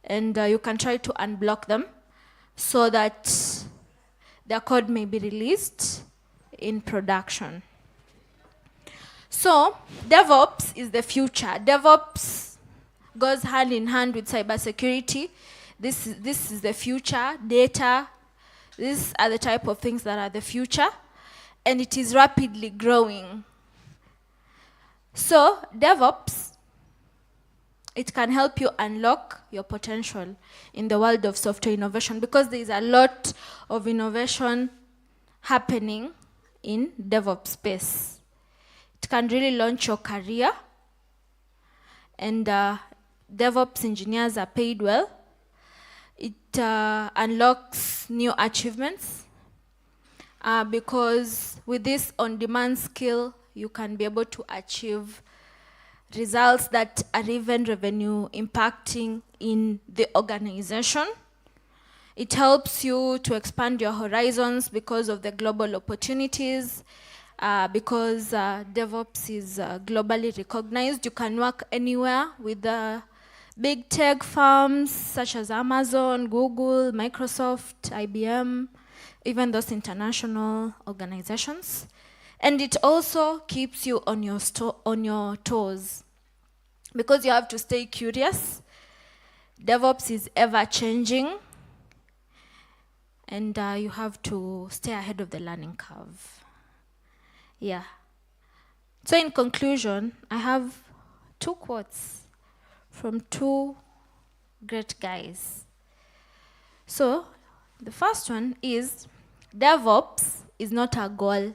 and you can try to unblock them so that their code may be released in production. So DevOps is the future. DevOps goes hand in hand with cybersecurity. This is the future. Data, these are the type of things that are the future, and it is rapidly growing. So DevOps, it can help you unlock your potential in the world of software innovation, because there is a lot of innovation happening in DevOps space. It can really launch your career, and DevOps engineers are paid well. It unlocks new achievements. because with this on-demand skill, you can be able to achieve results that are even revenue impacting in the organization. It helps you to expand your horizons because of the global opportunities, because DevOps is globally recognized. You can work anywhere with the big tech firms such as Amazon, Google, Microsoft, IBM, even those international organizations. And it also keeps you on your toes, because you have to stay curious. DevOps is ever changing, and you have to stay ahead of the learning curve. Yeah. So in conclusion, I have 2 quotes from 2 great guys. So the first one is, DevOps is not a goal,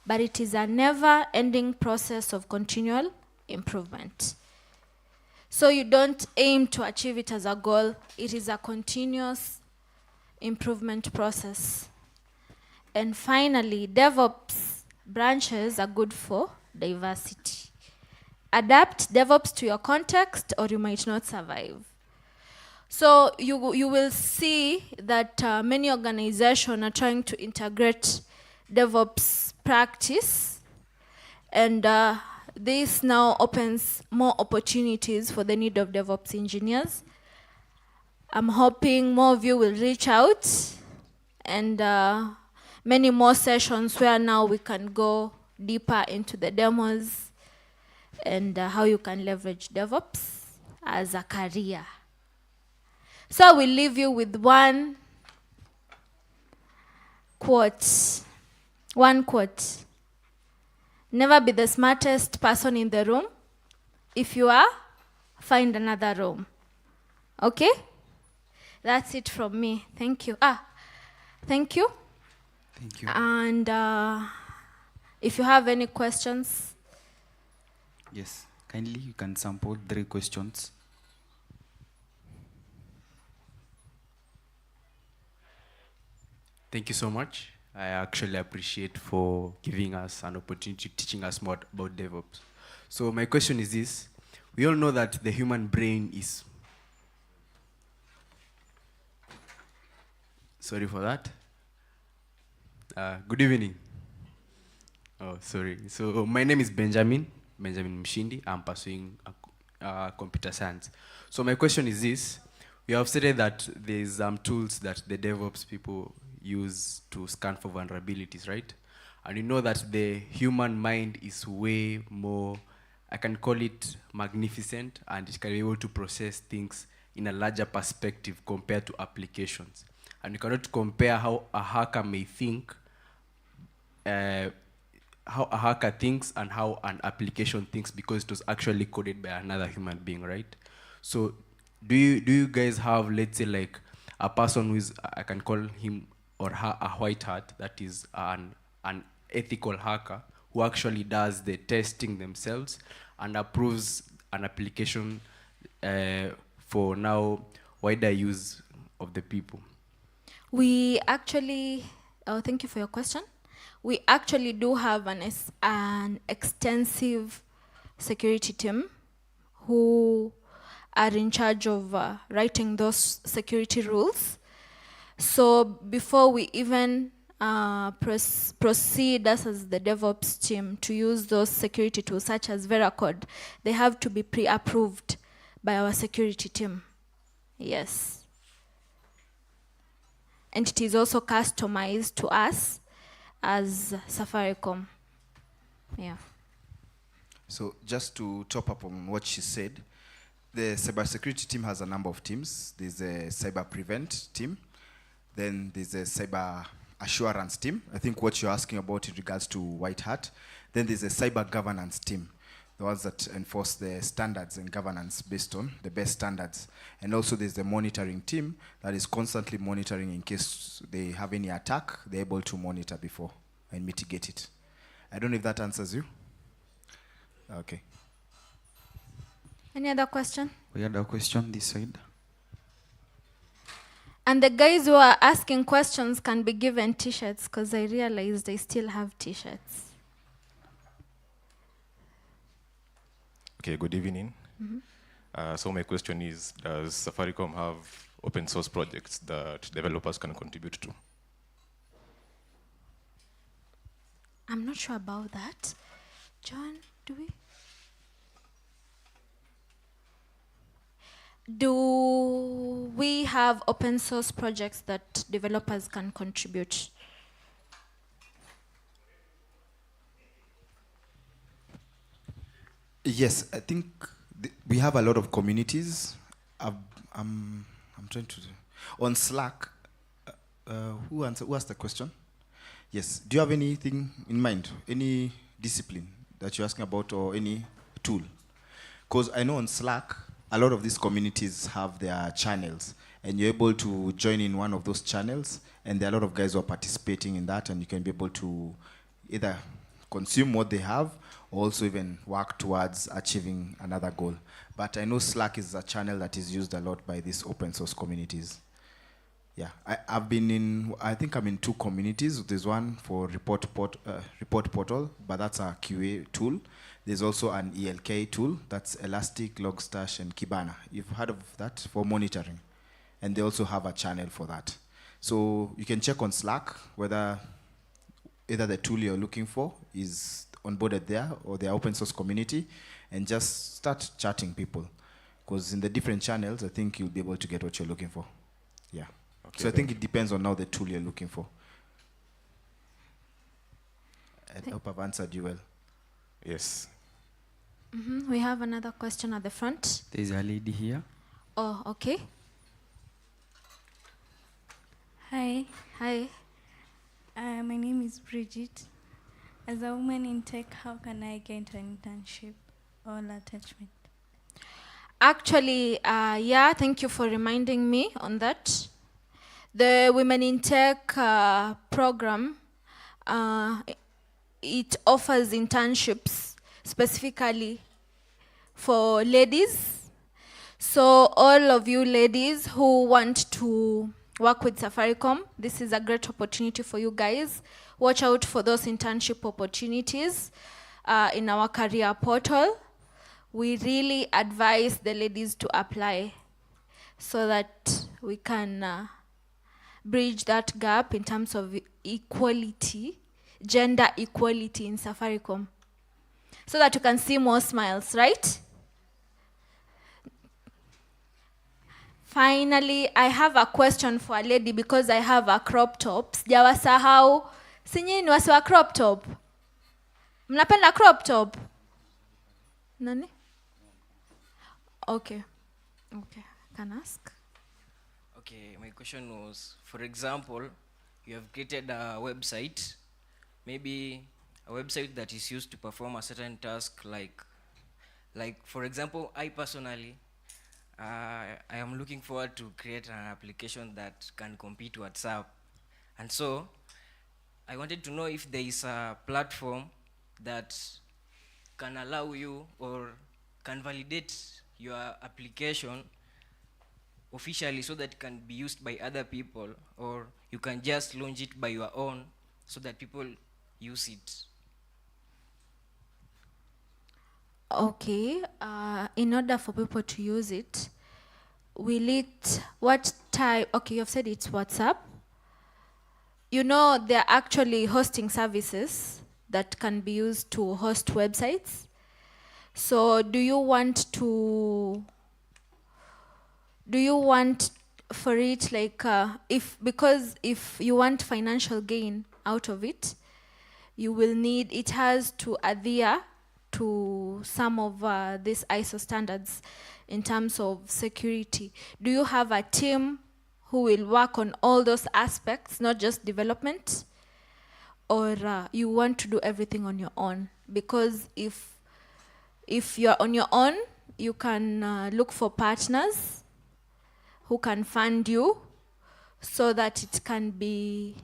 but it is a never-ending process of continual improvement. So you don't aim to achieve it as a goal. It is a continuous improvement process. And finally, DevOps branches are good for diversity. Adapt DevOps to your context, or you might not survive. So you will see that many organizations are trying to integrate DevOps practice, and this now opens more opportunities for the need of DevOps engineers. I'm hoping more of you will reach out, and many more sessions where now we can go deeper into the demos and how you can leverage DevOps as a career. So I will leave you with one quote. One quote. Never be the smartest person in the room. If you are, find another room. Okay? That's it from me. Thank you. Thank you. Thank you. And if you have any questions. Yes, kindly you can sample 3 questions. Thank you so much. I actually appreciate for giving us an opportunity, teaching us more about DevOps. So my question is this. We all know that the human brain is... Sorry for that. Good evening. Oh, sorry. So my name is Benjamin Mshindi. I'm pursuing computer science. So my question is this. We have stated that there's tools that the DevOps people use to scan for vulnerabilities, right? And you know that the human mind is way more, I can call it magnificent, and it can be able to process things in a larger perspective compared to applications. And you cannot compare how a hacker may think, how a hacker thinks and how an application thinks, because it was actually coded by another human being, right? So do you guys have, let's say, like a person who is, I can call him or her a white hat, that is an ethical hacker who actually does the testing themselves and approves an application for now wider use of the people? We actually, thank you for your question. We actually do have an extensive security team who are in charge of writing those security rules. So before we even proceed us as the DevOps team to use those security tools such as Veracode, they have to be pre-approved by our security team. Yes. And it is also customized to us as Safaricom. Yeah. So just to top up on what she said, the cybersecurity team has a number of teams. There's a cyber prevent team. Then there's a cyber assurance team. I think what you're asking about in regards to white hat. Then there's a cyber governance team, the ones that enforce the standards and governance based on the best standards. And also there's the monitoring team that is constantly monitoring in case they have any attack, they're able to monitor before and mitigate it. I don't know if that answers you. Okay. Any other question? We had a question this side. And the guys who are asking questions can be given t-shirts, because I realized I still have t-shirts. Okay, good evening. Mhm. So my question is, does Safaricom have open source projects that developers can contribute to? I'm not sure about that. John, do we? Do we have open source projects that developers can contribute? Yes, I think we have a lot of communities. I'm trying to on Slack. Who asked the question? Yes. Do you have anything in mind? Any discipline that you're asking about, or any tool? Because I know on Slack, a lot of these communities have their channels, and you're able to join in one of those channels, and there are a lot of guys who are participating in that, and you can be able to either consume what they have, or also even work towards achieving another goal. But I know Slack is a channel that is used a lot by these open source communities. Yeah, I think I'm in 2 communities. There's one for report portal, but that's a QA tool. There's also an ELK tool, that's Elastic, Logstash, and Kibana. You've heard of that for monitoring. And they also have a channel for that. So you can check on Slack whether either the tool you're looking for is onboarded there, or the open source community, and just start chatting people. Because in the different channels, I think you'll be able to get what you're looking for. Yeah. Okay, So I think it depends on now the tool you're looking for. I hope I've answered you well. Yes. We have another question at the front. There's a lady here. Oh, okay. Hi. Hi. My name is Bridget. As a woman in tech, how can I get an internship or attachment? Actually, yeah, thank you for reminding me on that. The Women in Tech program, it offers internships specifically for ladies. So all of you ladies who want to work with Safaricom, this is a great opportunity for you guys. Watch out for those internship opportunities in our career portal. We really advise the ladies to apply so that we can bridge that gap in terms of equality, gender equality in Safaricom, so that you can see more smiles, right? Finally, I have a question for a lady because I have a crop top. Sijawasahau. Sinyi ni wasi wa crop top? Mnapenda crop top? Nani? Okay. Okay, can ask. Okay, my question was, for example, you have created a website, maybe a website that is used to perform a certain task, like for example, I personally, I am looking forward to create an application that can compete WhatsApp. And so, I wanted to know if there is a platform that can allow you or can validate your application officially so that it can be used by other people, or you can just launch it by your own so that people use it. Okay, in order for people to use it, will it, what type, okay, you've said it's WhatsApp. You know, there are actually hosting services that can be used to host websites. So do you want for it like, because if you want financial gain out of it, you will need, it has to adhere to some of these ISO standards in terms of security. Do you have a team who will work on all those aspects, not just development? Or you want to do everything on your own? Because if you're on your own, you can look for partners who can fund you so that it can be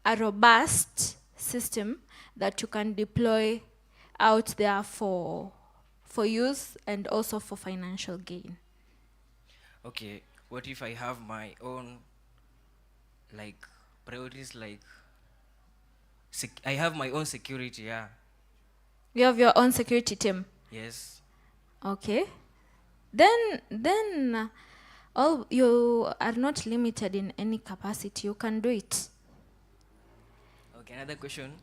a robust system that you can deploy out there for use and also for financial gain. Okay, what if I have my own like priorities, like I have my own security, yeah. You have your own security team. Yes. Okay. Then all you are not limited in any capacity. You can do it. Okay, another question.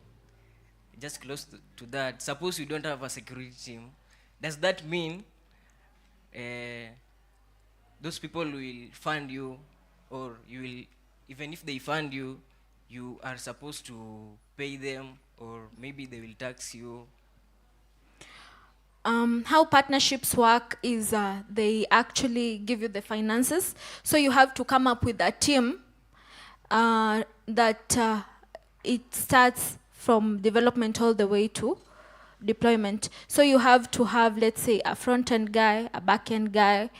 Just close to that. Suppose you don't have a security team. Does that mean those people will fund you, or you will, even if they fund you, you are supposed to pay them, or maybe they will tax you? How partnerships work is they actually give you the finances. So you have to come up with a team that it starts from development all the way to deployment. So you have to have, let's say, a front-end guy, a back-end guy,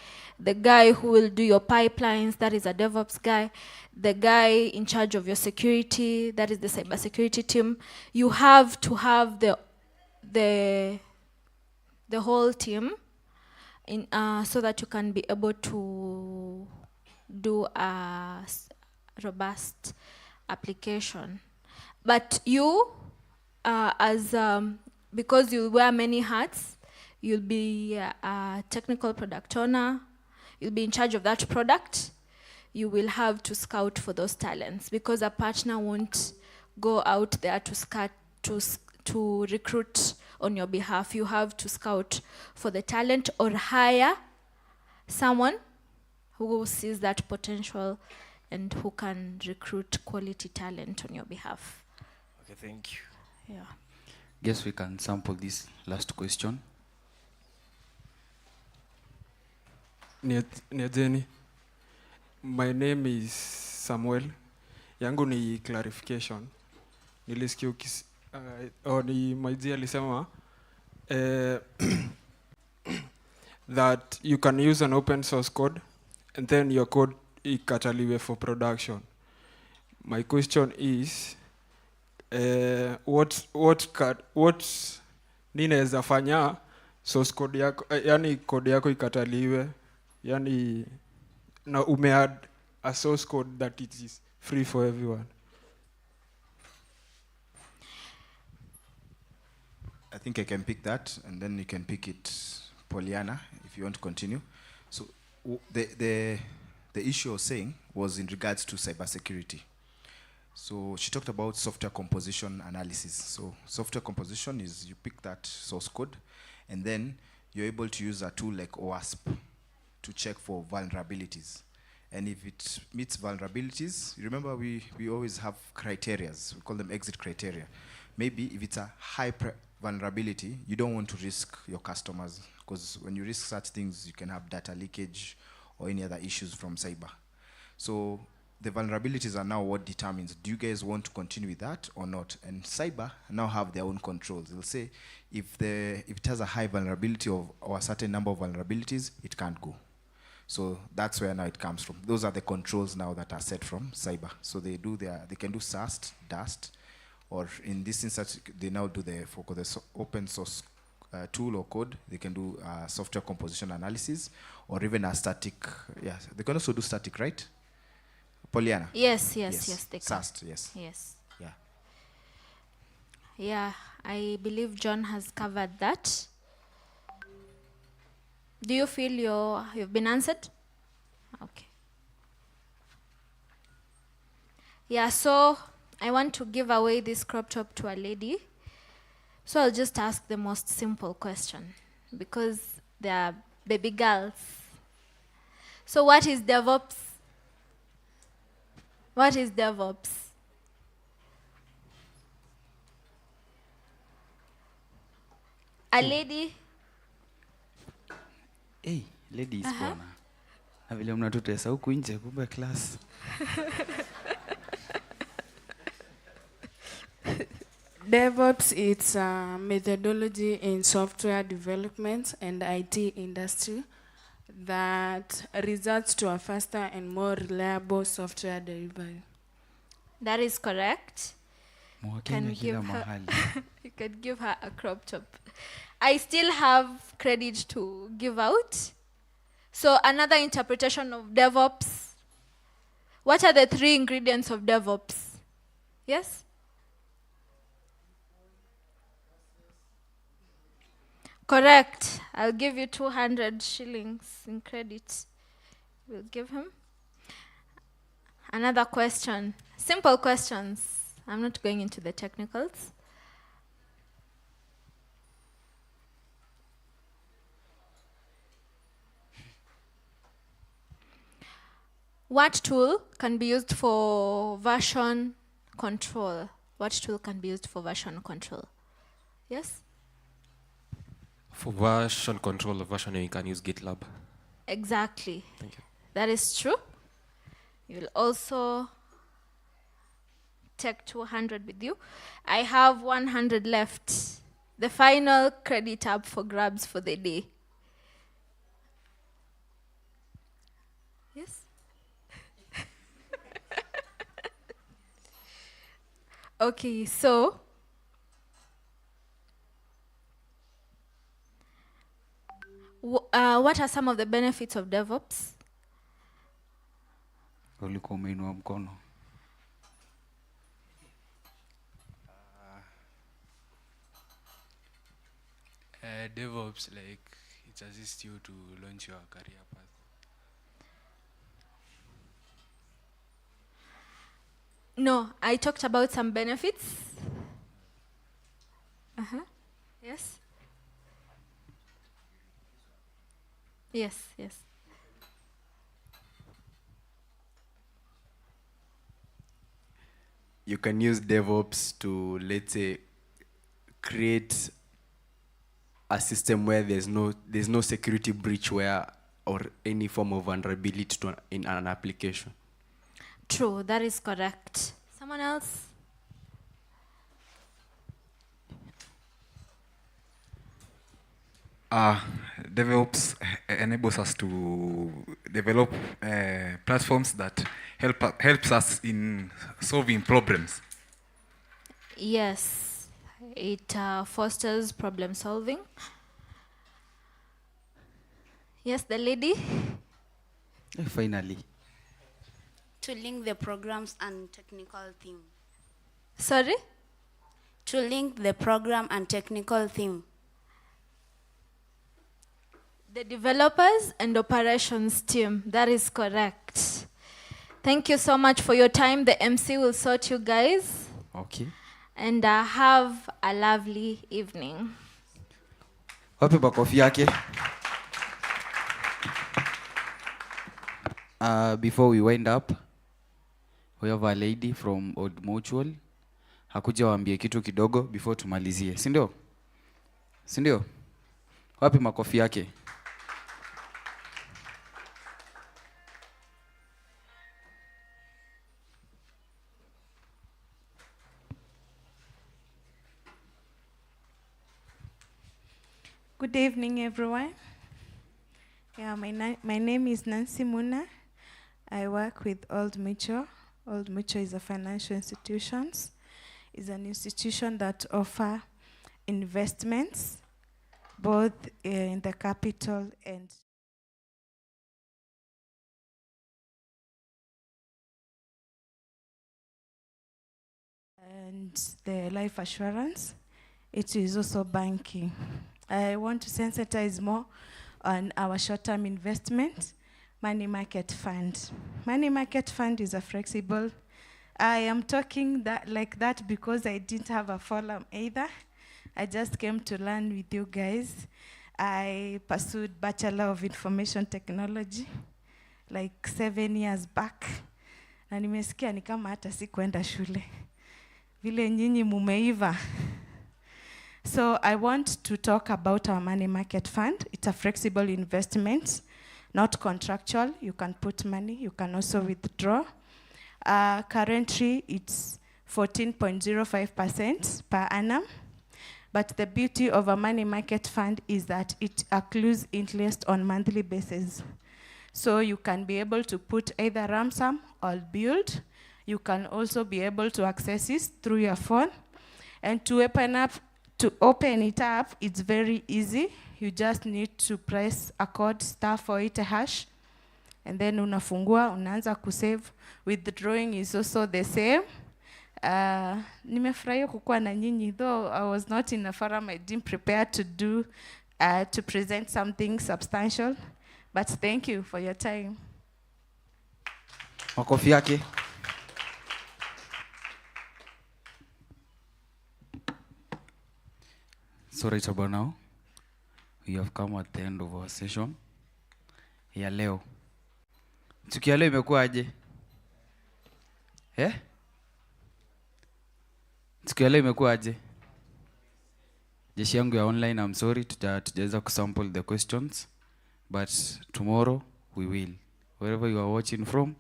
the guy who will do your pipelines, that is a DevOps guy, the guy in charge of your security, that is the cybersecurity team. You have to have the whole team in, so that you can be able to do a robust application. But you, because you wear many hats, you'll be a technical product owner, you'll be in charge of that product, you will have to scout for those talents, because a partner won't go out there to recruit on your behalf. You have to scout for the talent or hire someone who sees that potential and who can recruit quality talent on your behalf. Okay, thank you. Yeah. Guess we can sample this last question. Niajeni. My name is Samuel. Yangu ni clarification. Nilisikia ni Maiji alisema that you can use an open source code and then your code ikataliwe for production. My question is what ninaweza fanya source code yako, yani code yako ikataliwe, yani na umeadd a source code that it is free for everyone? I think I can pick that, and then you can pick it, Poliana, if you want to continue. So the issue I was saying was in regards to cybersecurity. So she talked about software composition analysis. So software composition is you pick that source code, and then you're able to use a tool like OWASP to check for vulnerabilities. And if it meets vulnerabilities, you remember we always have criterias. We call them exit criteria. Maybe if it's a high vulnerability, you don't want to risk your customers, because when you risk such things, you can have data leakage or any other issues from cyber. So the vulnerabilities are now what determines, do you guys want to continue with that or not? And cyber now have their own controls. They'll say if it has a high vulnerability or a certain number of vulnerabilities, it can't go. So that's where now it comes from. Those are the controls now that are set from cyber. So they can do SAST, DAST, or in this instance, they now do for the open source tool or code, they can do software composition analysis, or even a static, they can also do static, right? Poliana? Yes, they can. SAST, yes. Yes. Yeah. Yeah, I believe John has covered that. Do you feel you've been answered? Okay. Yeah, so I want to give away this crop top to a lady. So I'll just ask the most simple question, because they are baby girls. So what is DevOps? What is DevOps? A lady? Hey, ladies bwana. Na vile mnatutesa huku nje kumbe class. DevOps, it's a methodology in software development and IT industry that results to a faster and more reliable software delivery. That is correct. You can give her a crop top. I still have credit to give out. So another interpretation of DevOps. What are the 3 ingredients of DevOps? Yes? Correct. I'll give you 200 shillings in credit. We'll give him. Another question. Simple questions. I'm not going into the technicals. What tool can be used for version control? What tool can be used for version control? Yes? For version control of versioning, you can use GitLab. Exactly. Thank you. That is true. You'll also take 200 with you. I have 100 left. The final credit up for grabs for the day. Yes? Okay, so what are some of the benefits of DevOps? Ulikuwa umeinua mkono. DevOps, like, it assists you to launch your career path. No, I talked about some benefits. Yes? Yes, yes. You can use DevOps to, let's say, create a system where there's no security breach or any form of vulnerability in an application. True, that is correct. Someone else? DevOps enables us to develop platforms that helps us in solving problems. Yes, it fosters problem solving. Yes, the lady? Finally. To link the programs and technical theme. Sorry? To link the program and technical theme. The developers and operations team. That is correct. Thank you so much for your time. The MC will sort you guys. Okay. And have a lovely evening. Wapi makofi yake? Before we wind up, we have a lady from Old Mutual. Hakuja waambie kitu kidogo before tumalizie. Si ndio? Si ndio? Wapi makofi yake? Good evening, everyone. Yeah, my name is Nancy Muna. I work with Old Mutual. Old Mutual is a financial institution. It's an institution that offers investments, both in the capital and the life assurance. It is also banking. I want to sensitize more on our short-term investment, money market fund. Money market fund is a flexible. I am talking like that because I didn't have a forum either. I just came to learn with you guys. I pursued Bachelor of Information Technology like 7 years back. Na nimesikia ni kama hata sikuenda shule. Vile nyinyi mumeiva. So I want to talk about our money market fund. It's a flexible investment, not contractual. You can put money, you can also withdraw. Currently, it's 14.05% per annum. But the beauty of a money market fund is that it accrues interest on monthly basis. So you can be able to put either lump sum or build. You can also be able to access it through your phone. And to open up To open it up, it's very easy. You just need to press a code *480#, and then unafungua, unaanza kusave. Withdrawing is also the same. Nimefurahia kukuwa na nyinyi, though I was not in a forum, I didn't prepare to present something substantial, but thank you for your time. Makofi yake. So right about now, we have come at the end of our session ya leo. Siku ya leo imekuwaje? Siku ya leo imekuwaje? Jeshi yangu ya online, I'm sorry, tujaweza kusample the questions, but tomorrow we will. Wherever you are watching from,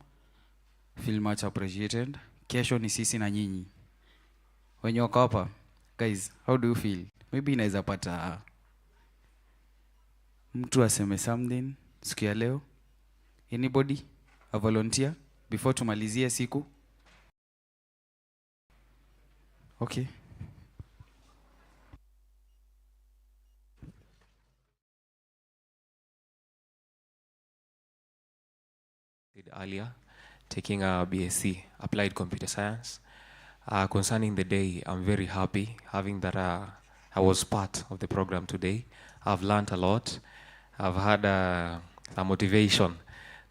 feel much appreciated. Kesho ni sisi na nyinyi. Wenye wako hapa, guys, how do you feel? Maybe inaweza pata mtu aseme something siku ya leo. Anybody? A volunteer before tumalizie siku? Okay. Earlier, taking a BSc, Applied Computer Science. Concerning the day, I'm very happy having that I was part of the program today. I've learned a lot. I've had a motivation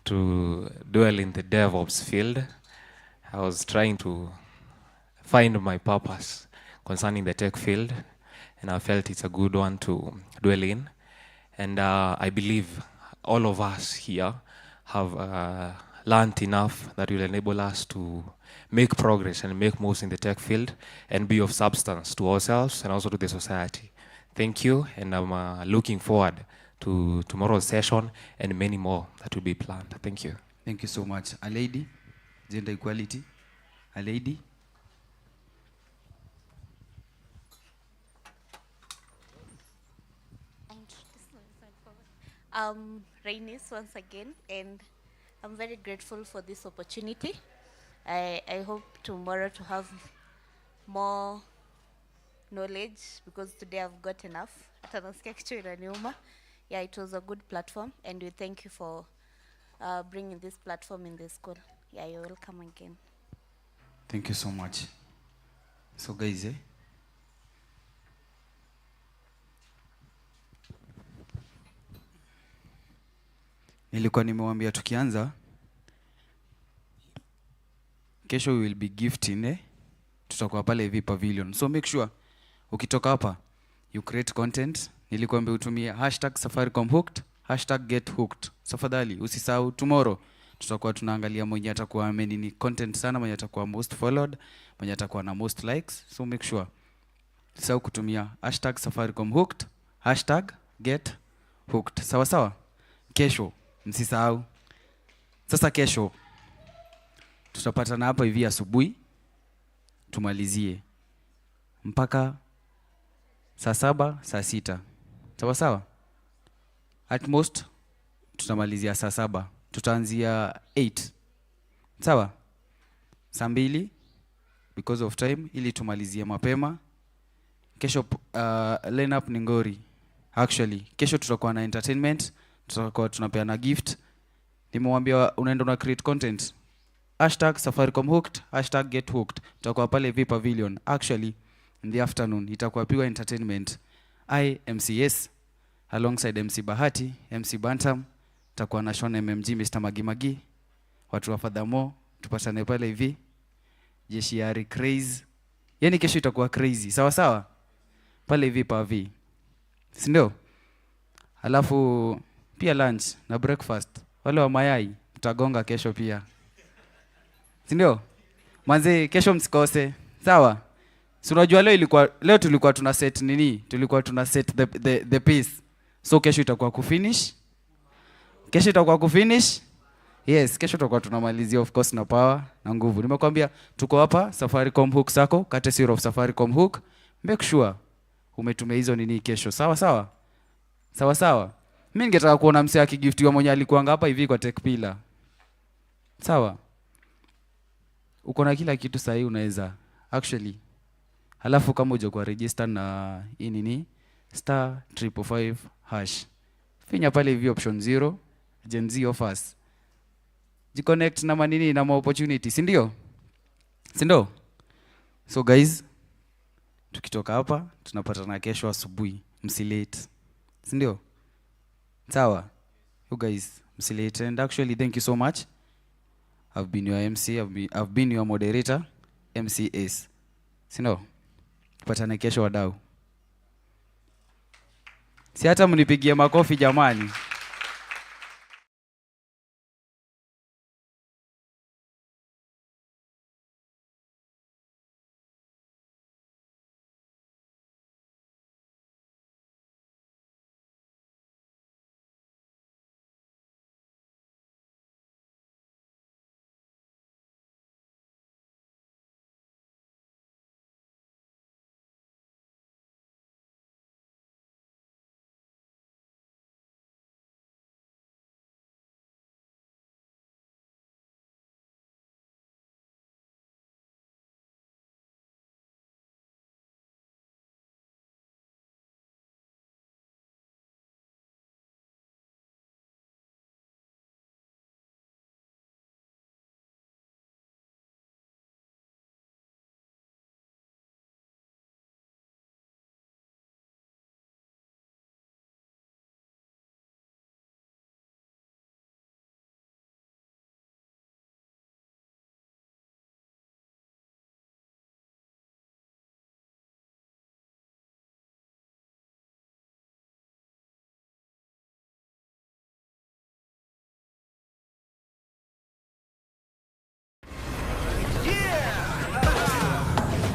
to dwell in the DevOps field. I was trying to find my purpose concerning the tech field, and I felt it's a good one to dwell in. And I believe all of us here have learned enough that will enable us to make progress and make moves in the tech field and be of substance to ourselves and also to the society. Thank you, and I'm looking forward to tomorrow's session and many more that will be planned. Thank you. Thank you so much. A lady, gender equality. A lady. Rainis once again, and I'm very grateful for this opportunity. I hope tomorrow to have more knowledge, because today I've got enough. Yeah, it was a good platform, and we thank you for bringing this platform in the school. Yeah, you're welcome again. Thank you so much. So guys, nilikuwa nimewambia tukianza kesho we will be gifting, tutakuwa pale hivi pavilion. So make sure ukitoka hapa you create content. Nilikuambia utumie #Safaricom hooked, #get hooked. Tafadhali usisahau, tomorrow tutakuwa tunaangalia mwenye atakuwa amenini content sana, mwenye atakuwa most followed, mwenye atakuwa na most likes. So make sure usisahau kutumia #Safaricom hooked, #get hooked. Sawa sawa? Kesho msisahau. Sasa kesho tutapatana hapa hivi asubuhi tumalizie mpaka saa 7, saa 6. Sawa sawa? At most tutamalizia saa 7. Tutaanzia 8. Sawa? Saa 2 because of time, ili tumalizie mapema. Kesho lineup ni ngori. Actually, kesho tutakuwa na entertainment, tutakuwa tunapeana gift. Nimewambia unaenda una create content. #Safaricom hooked, #get hooked. Tutakuwa pale V Pavilion. Actually, in the afternoon itakuwa pigwa entertainment. MCS alongside MC Bahati, MC Bantam, tutakuwa na Sean MMG, Mr. Magimagi, watu wa Fadhamo, tupatane pale hivi. Jeshi ya craze. Yani kesho itakuwa crazy. Sawa sawa? Pale hivi pavi. Si ndio? Alafu pia lunch na breakfast. Wale wa mayai tutagonga kesho pia. Si ndio? Manze kesho msikose. Sawa? Si unajua leo tulikuwa tuna set nini? Tulikuwa tuna set the piece. So kesho itakuwa kufinish. Kesho itakuwa kufinish. Yes, kesho tutakuwa tunamalizia of course na power na nguvu. Nimekwambia tuko hapa Safaricom hook sako, courtesy of Safaricom hook. Make sure umetumia hizo nini kesho. Sawa sawa? Sawa sawa? Mimi ningetaka kuona msee akigiftiwa mwenye alikuanga hapa hivi kwa tech pillar. Sawa? Uko na kila kitu sahi unaweza. Actually, Halafu kama hujakuwa register na hii nini *555#. Finya pale hivi option 0 Gen Z offers. Jiconnect na manini na opportunity, si ndio? Si ndio? So guys, tukitoka hapa tunapatana kesho asubuhi, msilate. Si ndio? Sawa? You guys, msilate. And actually thank you so much. I've been your MC, I've been your moderator, MCS. Si ndio? Patana kesho wadau. Si hata mnipigie makofi jamani.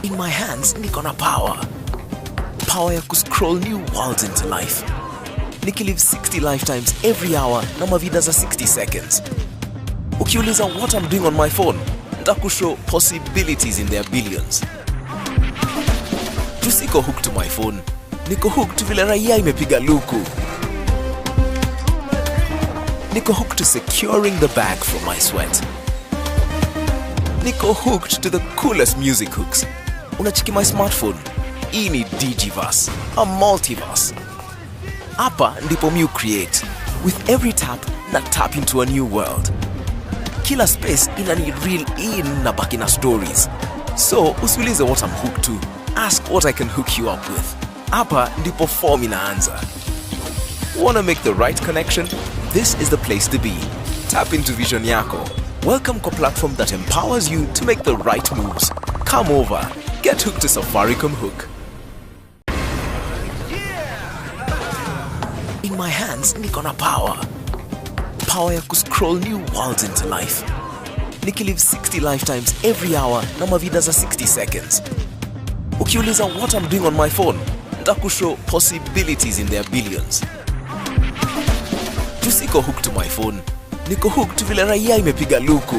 In my hands, niko na power. Power ya kuscroll new worlds into life. Nikilive 60 lifetimes every hour na mavida za 60 seconds. Ukiuliza what I'm doing on my phone, nitakushow possibilities in their billions. Tusiko hooked to my phone. Niko hooked vile raia imepiga luku. Niko hooked to securing the bag from my sweat. Niko hooked to the coolest music hooks. Unachiki my smartphone. Hii ni Digiverse, a multiverse. Hapa ndipo you create. With every tap, na tap into a new world. Kila space ina need real in na baki na stories. So, usiulize what I'm hooked to. Ask what I can hook you up with. Hapa ndipo form inaanza. Wanna make the right connection? This is the place to be. Tap into vision yako. Welcome to a platform that empowers you to make the right moves. Come over. Get hooked to Safaricom Hook. In my hands, niko na power. Power ya kuscroll new worlds into life. Nikilive 60 lifetimes every hour na mavida za 60 seconds. Ukiuliza what I'm doing on my phone, nitakushow possibilities in their billions. Tusiko hooked to my phone. Niko hooked vile raia imepiga luku.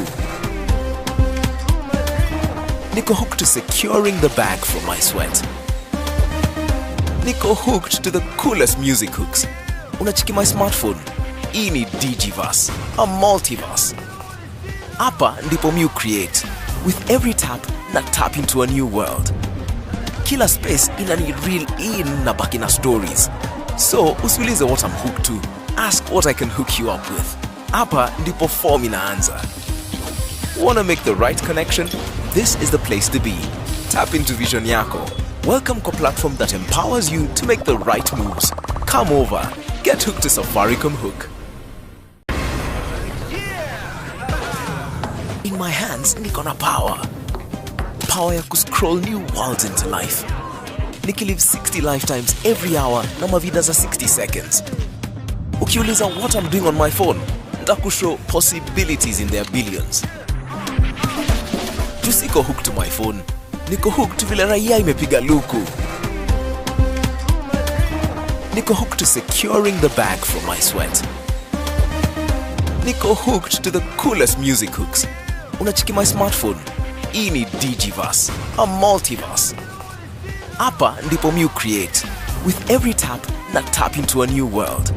Niko hooked to securing the bag from my sweat. Niko hooked to the coolest music hooks. Unachiki my smartphone. Hii ni Digiverse, a multiverse. Hapa ndipo you create. With every tap, na tap into a new world. Kila space ina need real in na baki na stories. So, usiulize what I'm hooked to. Ask what I can hook you up with. Hapa ndipo form inaanza. Wanna make the right connection? This is the place to be. Tap into vision yako. Welcome to a platform that empowers you to make the right moves. Come over. Get hooked to Safaricom Hook. In my hands, niko na power. Power ya kuscroll new worlds into life. Nikilive 60 lifetimes every hour na mavida za 60 seconds. Ukiuliza what I'm doing on my phone, nitakushow possibilities in their billions. Tusiko hooked to my phone. Niko hooked vile raia imepiga luku. Niko hooked to securing the bag from my sweat. Niko hooked to the coolest music hooks. Unachiki my smartphone. Hii ni Digiverse, a multiverse. Hapa ndipo you create. With every tap, na tap into a new world.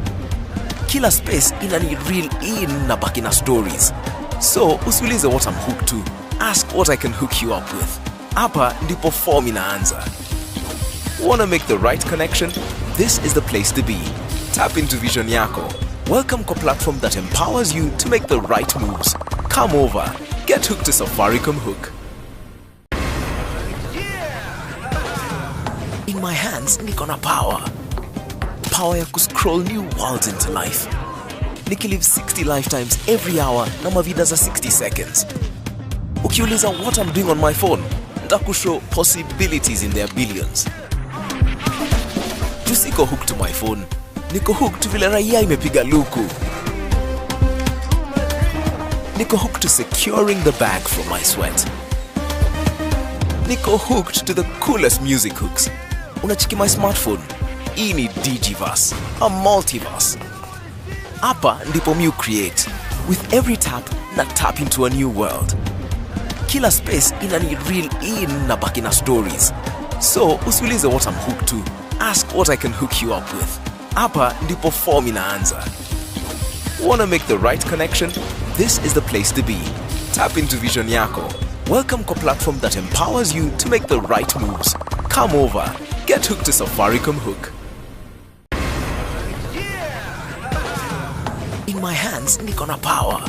Kila space ina need real in na baki na stories. So, usiulize what I'm hooked to. Ask what I can hook you up with. Hapa ndipo form inaanza. Wanna make the right connection? This is the place to be. Tap into vision yako. Welcome to a platform that empowers you to make the right moves. Come over. Get hooked to Safaricom Hook. In my hands, niko na power. Power ya kuscroll new worlds into life. Nikilive 60 lifetimes every hour na mavida za 60 seconds. Ukiuliza what I'm doing on my phone, nitakushow possibilities in their billions. Tusiko hooked to my phone. Niko hooked to vile raia imepiga luku. Niko hooked to securing the bag from my sweat. Niko hooked to the coolest music hooks. Unachiki my smartphone. Hii ni DigiVerse, a multiverse. Hapa ndipo you create. With every tap, na tap into a new world. Kila space ina need real in na baki na stories. So, usiulize what I'm hooked to. Ask what I can hook you up with. Hapa ndipo form inaanza. Wanna make the right connection? This is the place to be. Tap into vision yako. Welcome to a platform that empowers you to make the right moves. Come over. Get hooked to Safaricom Hook. In my hands, niko na power.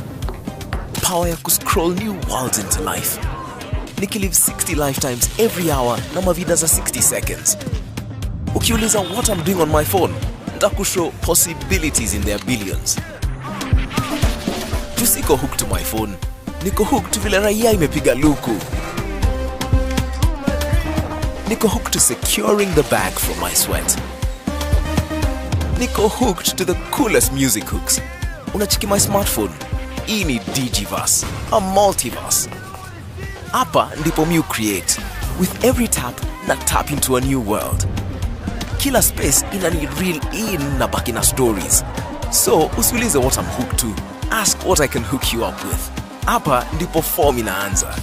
Power ya kuscroll new worlds into life. Nikilive 60 lifetimes every hour na mavida za 60 seconds. Ukiuliza what I'm doing on my phone, nitakushow possibilities in their billions. Tusiko hooked to my phone. Niko hooked to vile raia imepiga luku. Niko hooked to securing the bag from my sweat. Niko hooked to the coolest music hooks. Unachiki my smartphone. Hii ni DigiVerse, a multiverse. Hapa ndipo you create. With every tap, na tap into a new world. Kila space ina need real in na baki na stories. So, usiulize what I'm hooked to. Ask what I can hook you up with. Hapa ndipo form inaanza.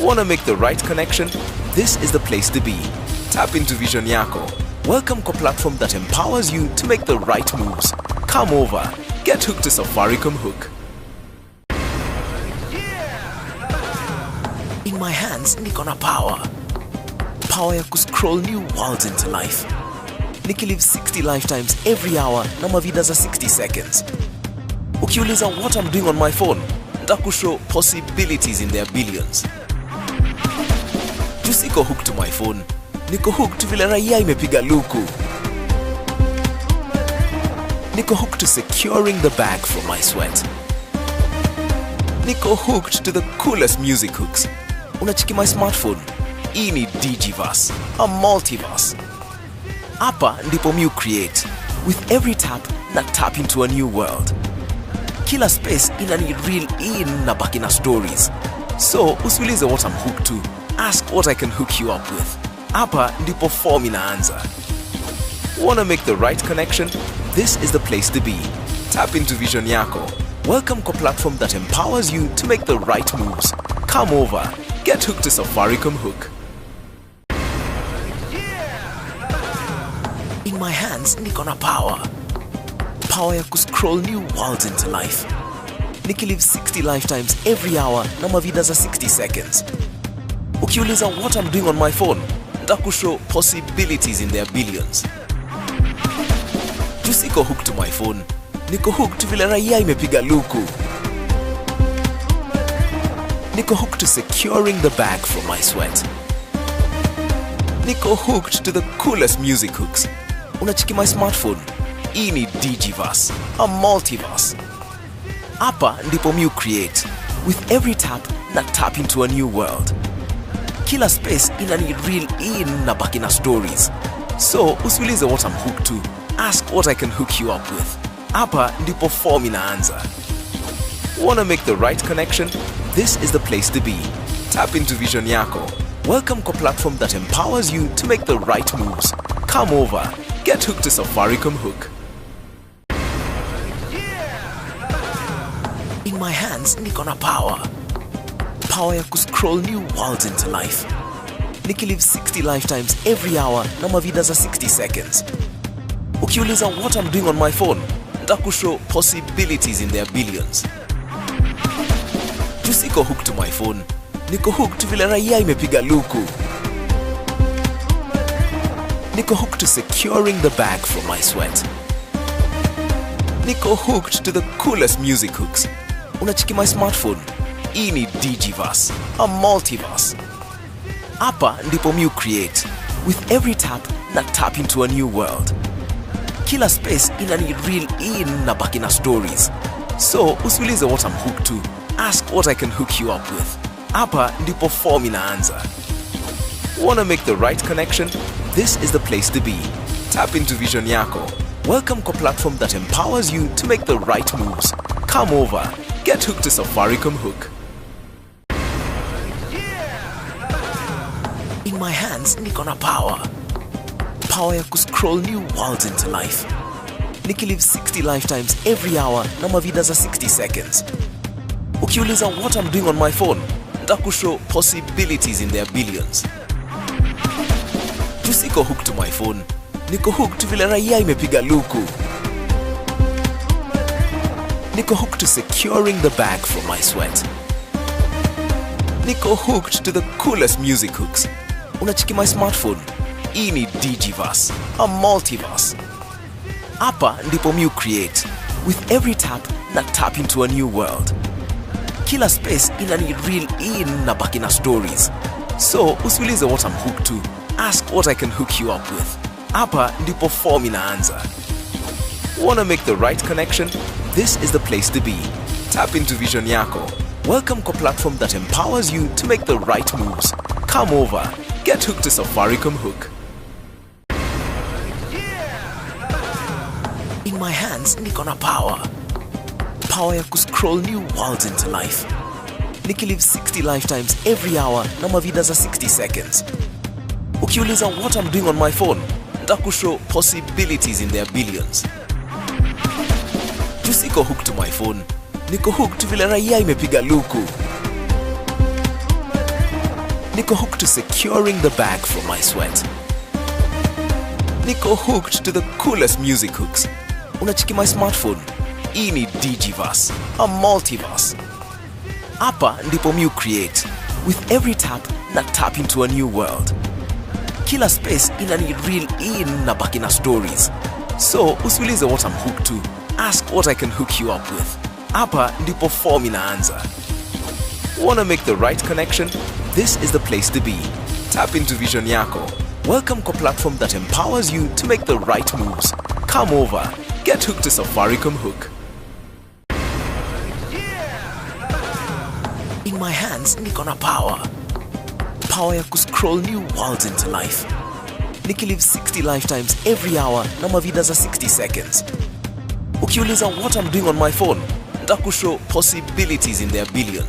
Wanna make the right connection? This is the place to be. Tap into vision yako. Welcome to a platform that empowers you to make the right moves. Come over. Get hooked to Safaricom Hook. In my hands, niko na power. Power ya kuscroll new worlds into life. Nikilive 60 lifetimes every hour na mavida za 60 seconds. Ukiuliza what I'm doing on my phone, nitakushow possibilities in their billions. Tusiko hooked to my phone. Niko hooked to vile raia imepiga luku. Niko hooked to securing the bag from my sweat. Niko hooked to the coolest music hooks. Unachiki my smartphone. Hii ni DigiVerse, a multiverse. Hapa ndipo you create. With every tap, na tap into a new world. Kila space ina need real in na baki na stories. So, usiulize what I'm hooked to. Ask what I can hook you up with. Hapa ndipo form inaanza. Wanna make the right connection? This is the place to be. Tap into vision yako. Welcome to a platform that empowers you to make the right moves. Come over. Get hooked to Safaricom Hook. In my hands, niko na power. Power ya kuscroll new worlds into life. Nikilive 60 lifetimes every hour na mavida za 60 seconds. Ukiuliza what I'm doing on my phone, nitakushow possibilities in their billions. Tusiko hooked to my phone. Niko hooked to vile raia imepiga luku. Niko hooked to securing the bag from my sweat. Niko hooked to the coolest music hooks. Unachiki my smartphone. Hii ni DigiVerse, a multiverse. Hapa ndipo you create. With every tap, na tap into a new world. Kila space ina need real in na baki na stories. So, usiulize what I'm hooked to. Ask what I can hook you up with. Hapa ndipo form inaanza. Wanna make the right connection? This is the place to be. Tap into vision yako. Welcome to a platform that empowers you to make the right moves. Come over. Get hooked to Safaricom Hook. In my hands, niko na power. Power ya kuscroll new worlds into life. Nikilive 60 lifetimes every hour na mavida za 60 seconds. Ukiuliza what I'm doing on my phone, nitakushow possibilities in their billions. Tusiko hooked to my phone. Niko hooked vile raia imepiga luku. Niko hooked to securing the bag from my sweat. Niko hooked to the coolest music hooks. Unacheki my smartphone. Hii ni DigiVerse, a multiverse. Hapa ndipo mu create. With every tap, na tap into a new world. Kila space ina need real in na baki na stories. So, usiulize what I'm hooked to. Ask what I can hook you up with. Hapa ndipo form inaanza. Wanna make the right connection? This is the place to be. Tap into vision yako. Welcome to a platform that empowers you to make the right moves. Come over. Get hooked to Safaricom Hook. In my hands, niko na power. Power ya kuscroll new worlds into life. Nikilive 60 lifetimes every hour na mavida za 60 seconds. Ukiuliza what I'm doing on my phone, nitakushow possibilities in their billions. Tusiko hooked to my phone. Niko hooked vile raia imepiga luku. Niko hooked to securing the bag from my sweat. Niko hooked to the coolest music hooks. Unacheki my smartphone. Hii ni DigiVerse, a multiverse. Hapa ndipo mu create. With every tap, na tap into a new world. Kila space ina need real in na baki na stories. So, usiulize what I'm hooked to. Ask what I can hook you up with. Hapa ndipo form inaanza. Wanna make the right connection? This is the place to be. Tap into vision yako. Welcome to a platform that empowers you to make the right moves. Come over. Get hooked to Safaricom Hook. In my hands, niko na power. Power ya kuscroll new worlds into life. Nikilive 60 lifetimes every hour na mavida za 60 seconds. Ukiuliza what I'm doing on my phone, nitakushow possibilities in their billions. Tusiko hooked to my phone. Niko hooked vile raia imepiga luku. Niko hooked to securing the bag from my sweat. Niko hooked to the coolest music hooks. Unacheki my smartphone. Hii ni DigiVerse, a multiverse. Hapa ndipo mu create. With every tap, na tap into a new world. Kila space ina need real in na baki na stories. So, usiulize what I'm hooked to. Ask what I can hook you up with. Hapa ndipo form inaanza. Wanna make the right connection? This is the place to be. Tap into vision yako. Welcome to a platform that empowers you to make the right moves. Come over. Get hooked to Safaricom Hook. In my hands, niko na power. Power ya kuscroll new worlds into life. Nikilive 60 lifetimes every hour na mavida za 60 seconds. Ukiuliza what I'm doing on my phone, nitakushow possibilities in their billions.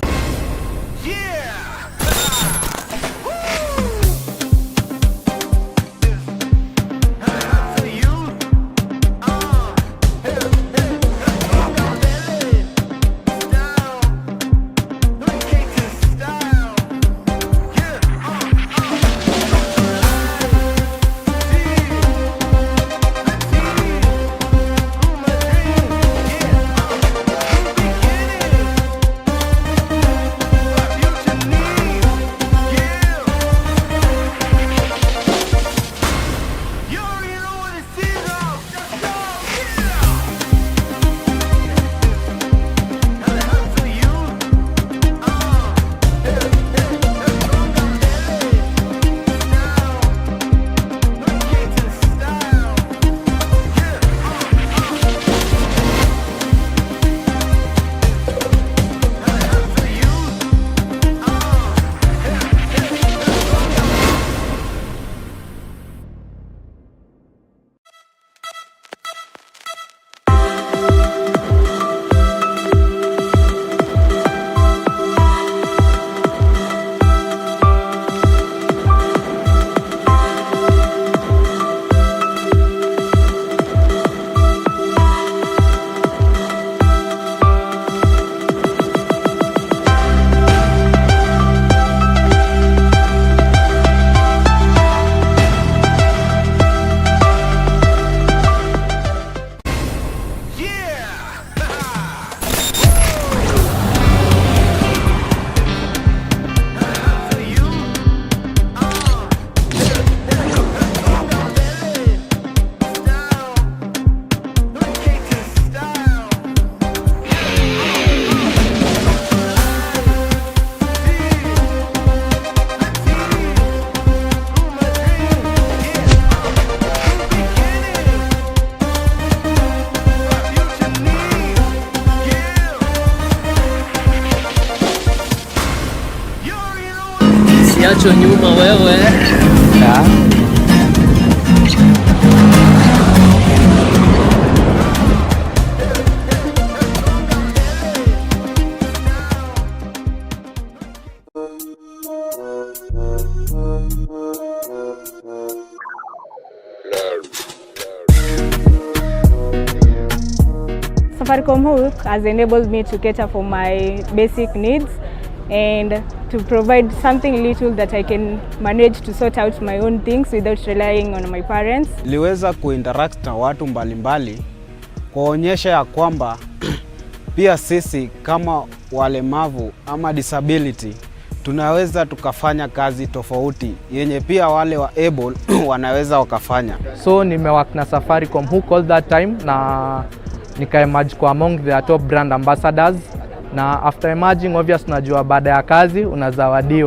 usiachwe nyuma wewe. Safaricom Hook has enabled me to cater for my basic needs and to provide something little that I can manage to sort out my own things without relying on my parents. Niliweza kuinteract na watu mbalimbali kuonyesha ya kwamba pia sisi kama walemavu ama disability tunaweza tukafanya kazi tofauti yenye pia wale wa able wanaweza wakafanya. So nimework na Safaricom Hook all that time na nika-emerge kwa among the top brand ambassadors, na after emerging obvious najua baada ya kazi unazawadiwa.